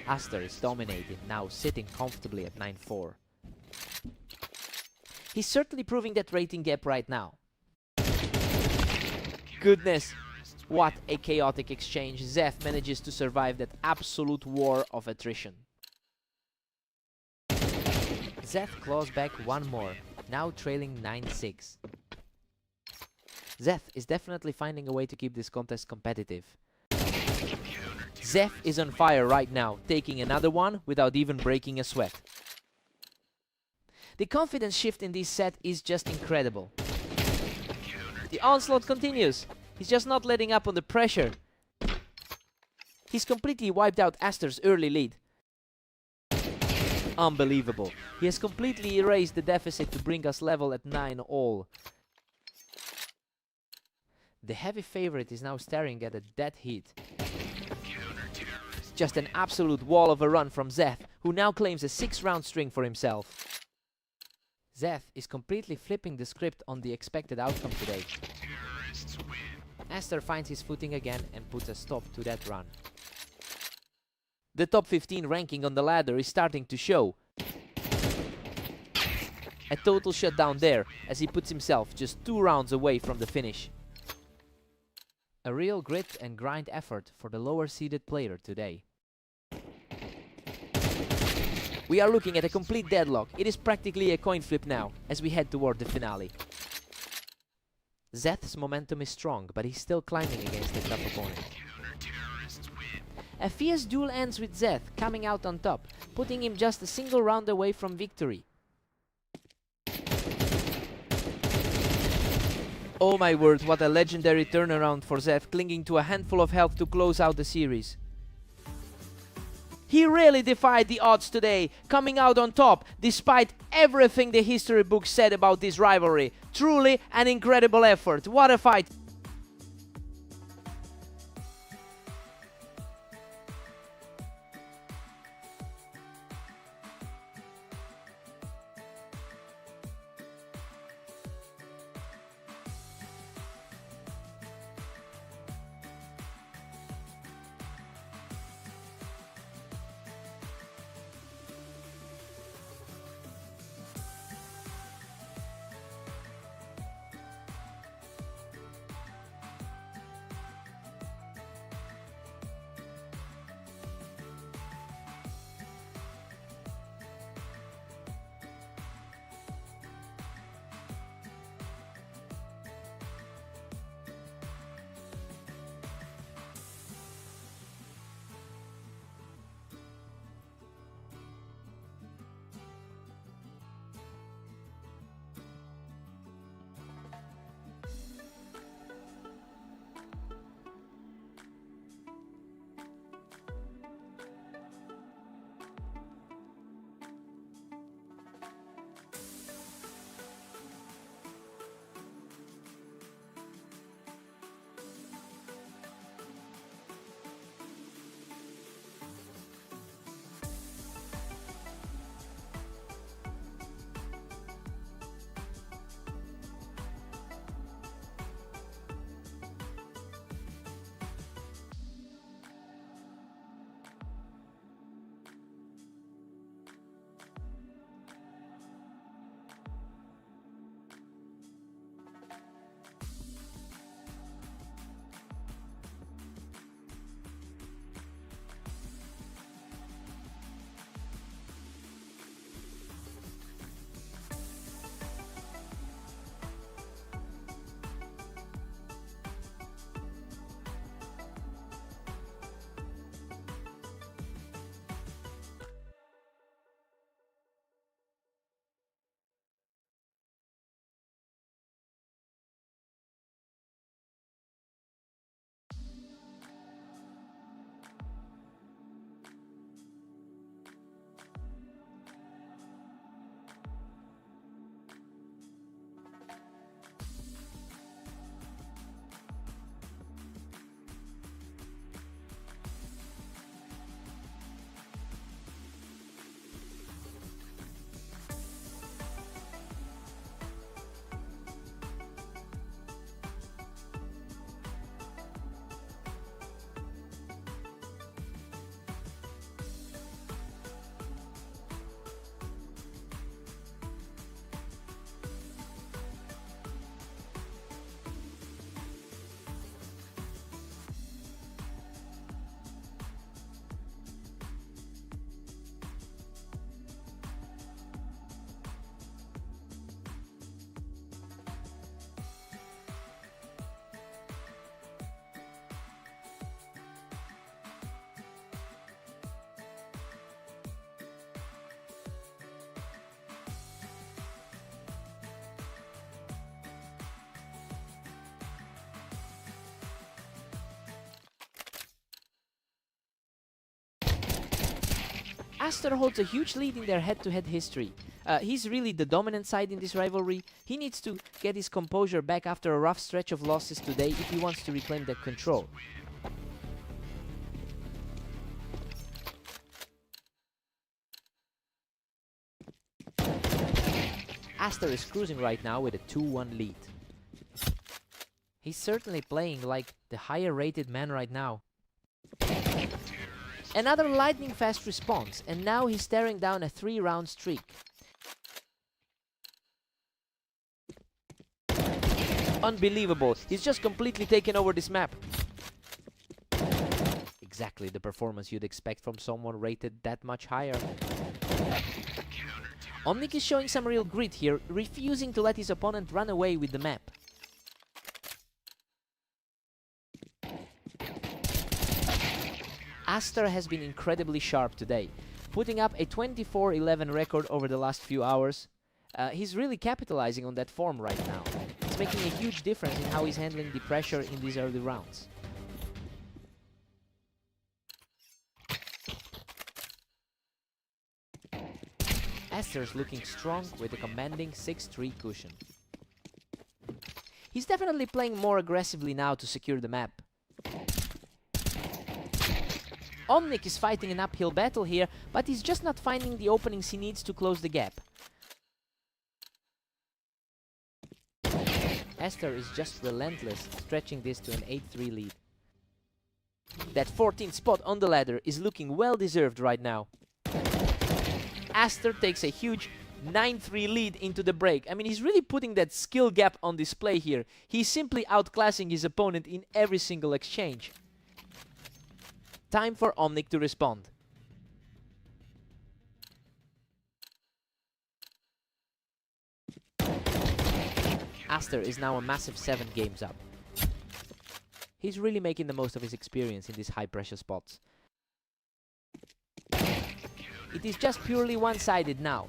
Aster is dominating, now sitting comfortably at 9-4. He's certainly proving that rating gap right now. Goodness, what a chaotic exchange. Zeth manages to survive that absolute war of attrition. Zeth claws back one more, now trailing 9-6. Zeth is definitely finding a way to keep this contest competitive. Zeth is on fire right now, taking another one without even breaking a sweat. The confidence shift in this set is just incredible. The onslaught continues. He's just not letting up on the pressure. He's completely wiped out Aster's early lead. Unbelievable. He has completely erased the deficit to bring us level at 9 all. The heavy favorite is now staring at a dead heat. Just an absolute wall of a run from Zeth, who now claims a 6-round string for himself. Zeth is completely flipping the script on the expected outcome today. Aster finds his footing again and puts a stop to that run. The top 15 ranking on the ladder is starting to show. A total shutdown there, as he puts himself just 2 rounds away from the finish. A real grit and grind effort for the lower seeded player today. We are looking at a complete deadlock. It is practically a coin flip now, as we head toward the finale. Zeth's momentum is strong, but he's still climbing against a tough opponent. A fierce duel ends with Zeth coming out on top, putting him just a single round away from victory. Oh my word, what a legendary turnaround for Zeth, clinging to a handful of health to close out the series. He really defied the odds today, coming out on top despite everything the history books said about this rivalry. Truly an incredible effort. What a fight! Aster holds a huge lead in their head-to-head history. He's really the dominant side in this rivalry. He needs to get his composure back after a rough stretch of losses today if he wants to reclaim that control. Aster is cruising right now with a 2-1 lead. He's certainly playing like the higher rated man right now. Another lightning fast response, and now he's staring down a 3-round streak. Unbelievable, he's just completely taken over this map. Exactly the performance you'd expect from someone rated that much higher. Omnic is showing some real grit here, refusing to let his opponent run away with the map. Aster has been incredibly sharp today, putting up a 24-11 record over the last few hours. He's really capitalizing on that form right now. It's making a huge difference in how he's handling the pressure in these early rounds. Aster's looking strong with a commanding 6-3 cushion. He's definitely playing more aggressively now to secure the map. Omnic is fighting an uphill battle here, but he's just not finding the openings he needs to close the gap. Aster is just relentless, stretching this to an 8-3 lead. That 14th spot on the ladder is looking well deserved right now. Aster takes a huge 9-3 lead into the break. I mean, he's really putting that skill gap on display here. He's simply outclassing his opponent in every single exchange. Time for Omnic to respond. Aster is now a massive 7 games up. He's really making the most of his experience in these high-pressure spots. It is just purely one-sided now.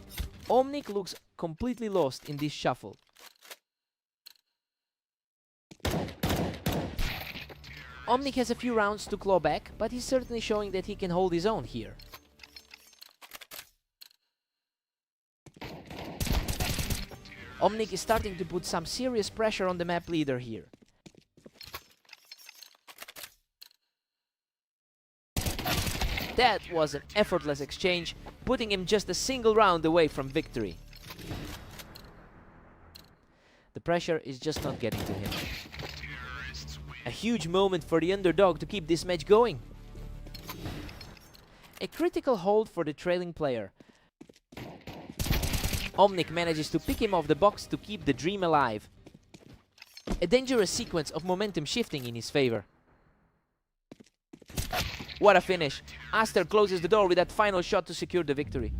Omnic looks completely lost in this shuffle. Omnic has a few rounds to claw back, but he's certainly showing that he can hold his own here. Omnic is starting to put some serious pressure on the map leader here. That was an effortless exchange, putting him just a single round away from victory. The pressure is just not getting to him. A huge moment for the underdog to keep this match going. A critical hold for the trailing player. Omnic manages to pick him off the box to keep the dream alive. A dangerous sequence of momentum shifting in his favor. What a finish. Aster closes the door with that final shot to secure the victory.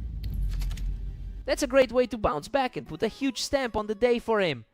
That's a great way to bounce back and put a huge stamp on the day for him.